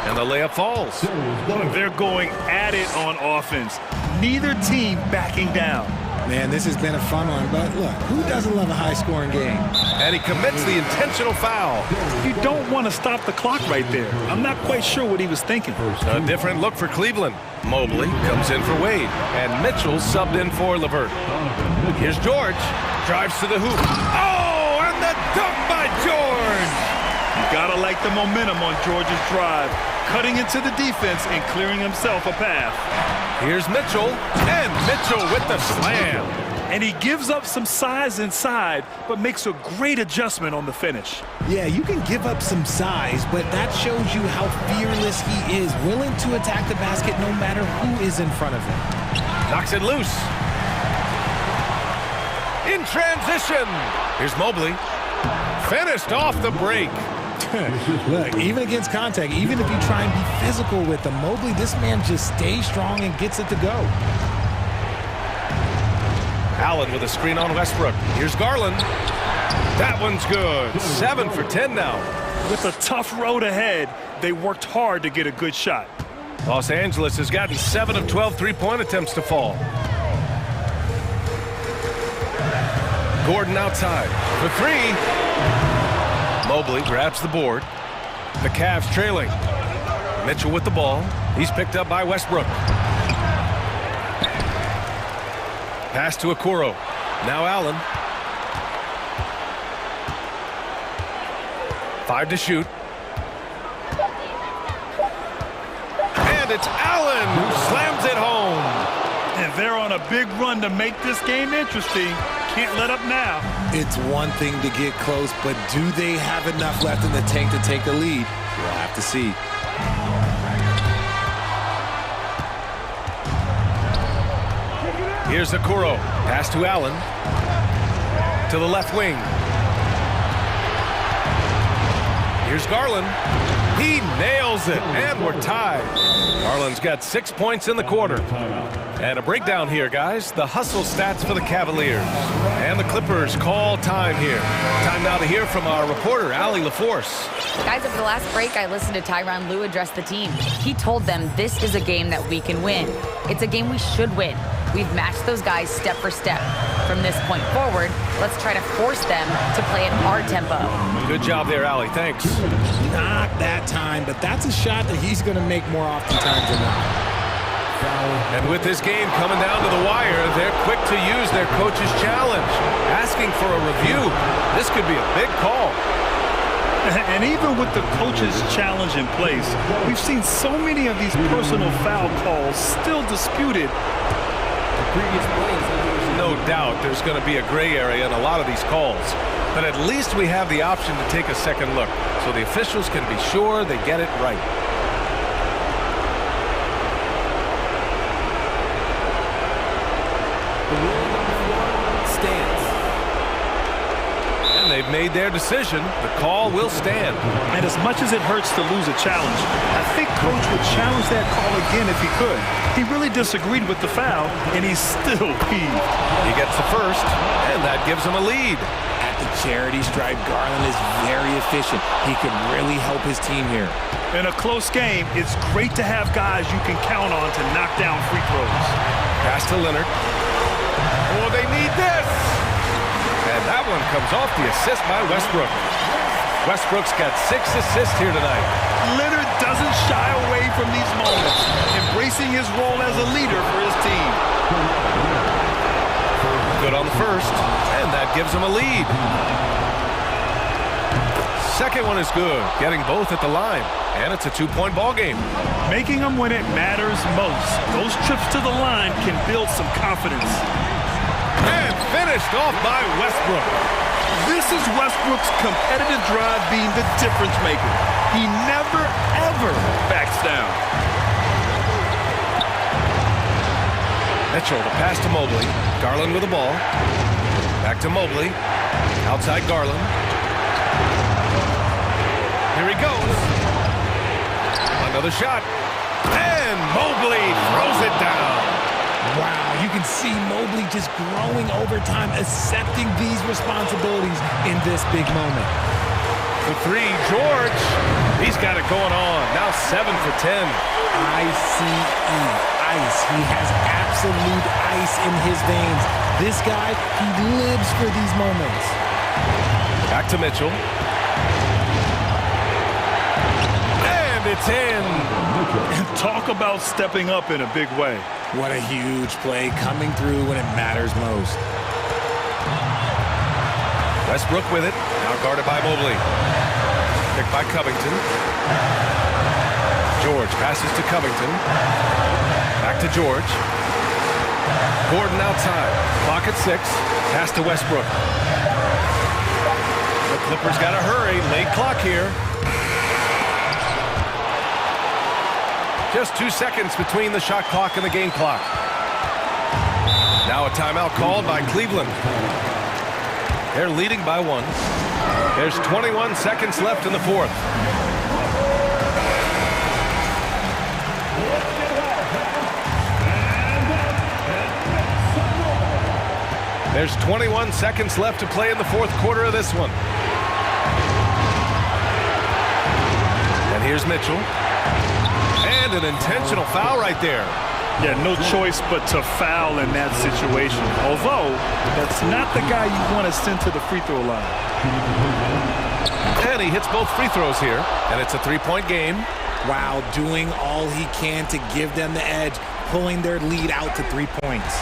And the layup falls. They're going at it on offense. Neither team backing down. Man, this has been a fun one, but look, who doesn't love a high-scoring game? And he commits the intentional foul. You don't want to stop the clock right there. I'm not quite sure what he was thinking. A different look for Cleveland. Mobley comes in for Wade, and Mitchell subbed in for LeVert. Here's George, drives to the hoop. Oh, and the dunk by George! You gotta like the momentum on George's drive, cutting into the defense and clearing himself a path. Here's Mitchell, and Mitchell with the slam. And he gives up some size inside, but makes a great adjustment on the finish. Yeah, you can give up some size, but that shows you how fearless he is, willing to attack the basket no matter who is in front of him. Knocks it loose. In transition. Here's Mobley. Finished off the break. Look, even against contact, even if you try and be physical with him, Mobley, this man just stays strong and gets it to go. Allen with a screen on Westbrook. Here's Garland. That one's good. 7 for 10 now. With a tough road ahead, they worked hard to get a good shot. Los Angeles has gotten 7 of 12 three-point attempts to fall. Gordon outside for 3. Mobley grabs the board. The Cavs trailing. Mitchell with the ball. He's picked up by Westbrook. Pass to Okoro. Now Allen. 5 to shoot. And it's Allen who slams it home. And they're on a big run to make this game interesting. Can't let up now. It's one thing to get close, but do they have enough left in the tank to take the lead? We'll have to see. Here's Okoro. Pass to Allen. To the left wing. Here's Garland. He nails it, and we're tied. Garland's got 6 points in the quarter. And a breakdown here, guys. The hustle stats for the Cavaliers. And the Clippers call time here. Time now to hear from our reporter, Allie LaForce. Guys, over the last break, I listened to Tyronn Lue address the team. He told them this is a game that we can win. It's a game we should win. We've matched those guys step for step. From this point forward, let's try to force them to play at our tempo. Good job there, Allie. Thanks. Not that time, but that's a shot that he's going to make more oftentimes than not. And with this game coming down to the wire, they're quick to use their coach's challenge. Asking for a review. This could be a big call. And even with the coach's challenge in place, we've seen so many of these personal foul calls still disputed. No doubt there's going to be a gray area in a lot of these calls. But at least we have the option to take a second look, so the officials can be sure they get it right. The ruling on the floor stands. And they've made their decision. The call will stand. And as much as it hurts to lose a challenge, I think Coach would challenge that call again if he could. He really disagreed with the foul, and he's still peeved. He gets the first, and that gives him a lead. At the charity stripe, Garland is very efficient. He could really help his team here. In a close game, it's great to have guys you can count on to knock down free throws. Pass to Leonard. Oh, they need this! And that one comes off the assist by Westbrook. Westbrook's got 6 assists here tonight. Leonard doesn't shy away from these moments, embracing his role as a leader for his team. Good on the first, and that gives him a lead. Second one is good, getting both at the line, and it's a 2-point ball game. Making them when it matters most. Those trips to the line can build some confidence. And finished off by Westbrook. This is Westbrook's competitive drive being the difference maker. He never, ever backs down. Mitchell, the pass to Mobley. Garland with the ball. Back to Mobley. Outside Garland. Here he goes. Another shot. And Mobley throws it down. Wow, you can see Mobley just growing over time, accepting these responsibilities in this big moment. For three, George. He's got it going on. Now 7 for 10. ICE, ice. He has absolute ice in his veins. This guy, he lives for these moments. Back to Mitchell. And it's in. Talk about stepping up in a big way. What a huge play coming through when it matters most. Westbrook with it. Now guarded by Mobley. Picked by Covington. George passes to Covington. Back to George. Gordon outside. Clock at 6. Pass to Westbrook. The Clippers got to hurry. Late clock here. Just 2 seconds between the shot clock and the game clock. Now a timeout called by Cleveland. They're leading by 1. There's 21 seconds left in the fourth. There's 21 seconds left to play in the fourth quarter of this one. And here's Mitchell. And an intentional foul right there. Yeah, no choice but to foul in that situation. Although, that's not the guy you want to send to the free throw line. And he hits both free throws here. And it's a 3-point game. Wow, doing all he can to give them the edge, pulling their lead out to 3 points.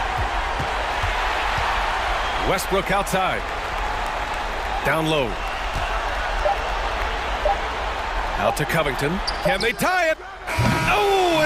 Westbrook outside. Down low. Out to Covington. Can they tie it? Oh,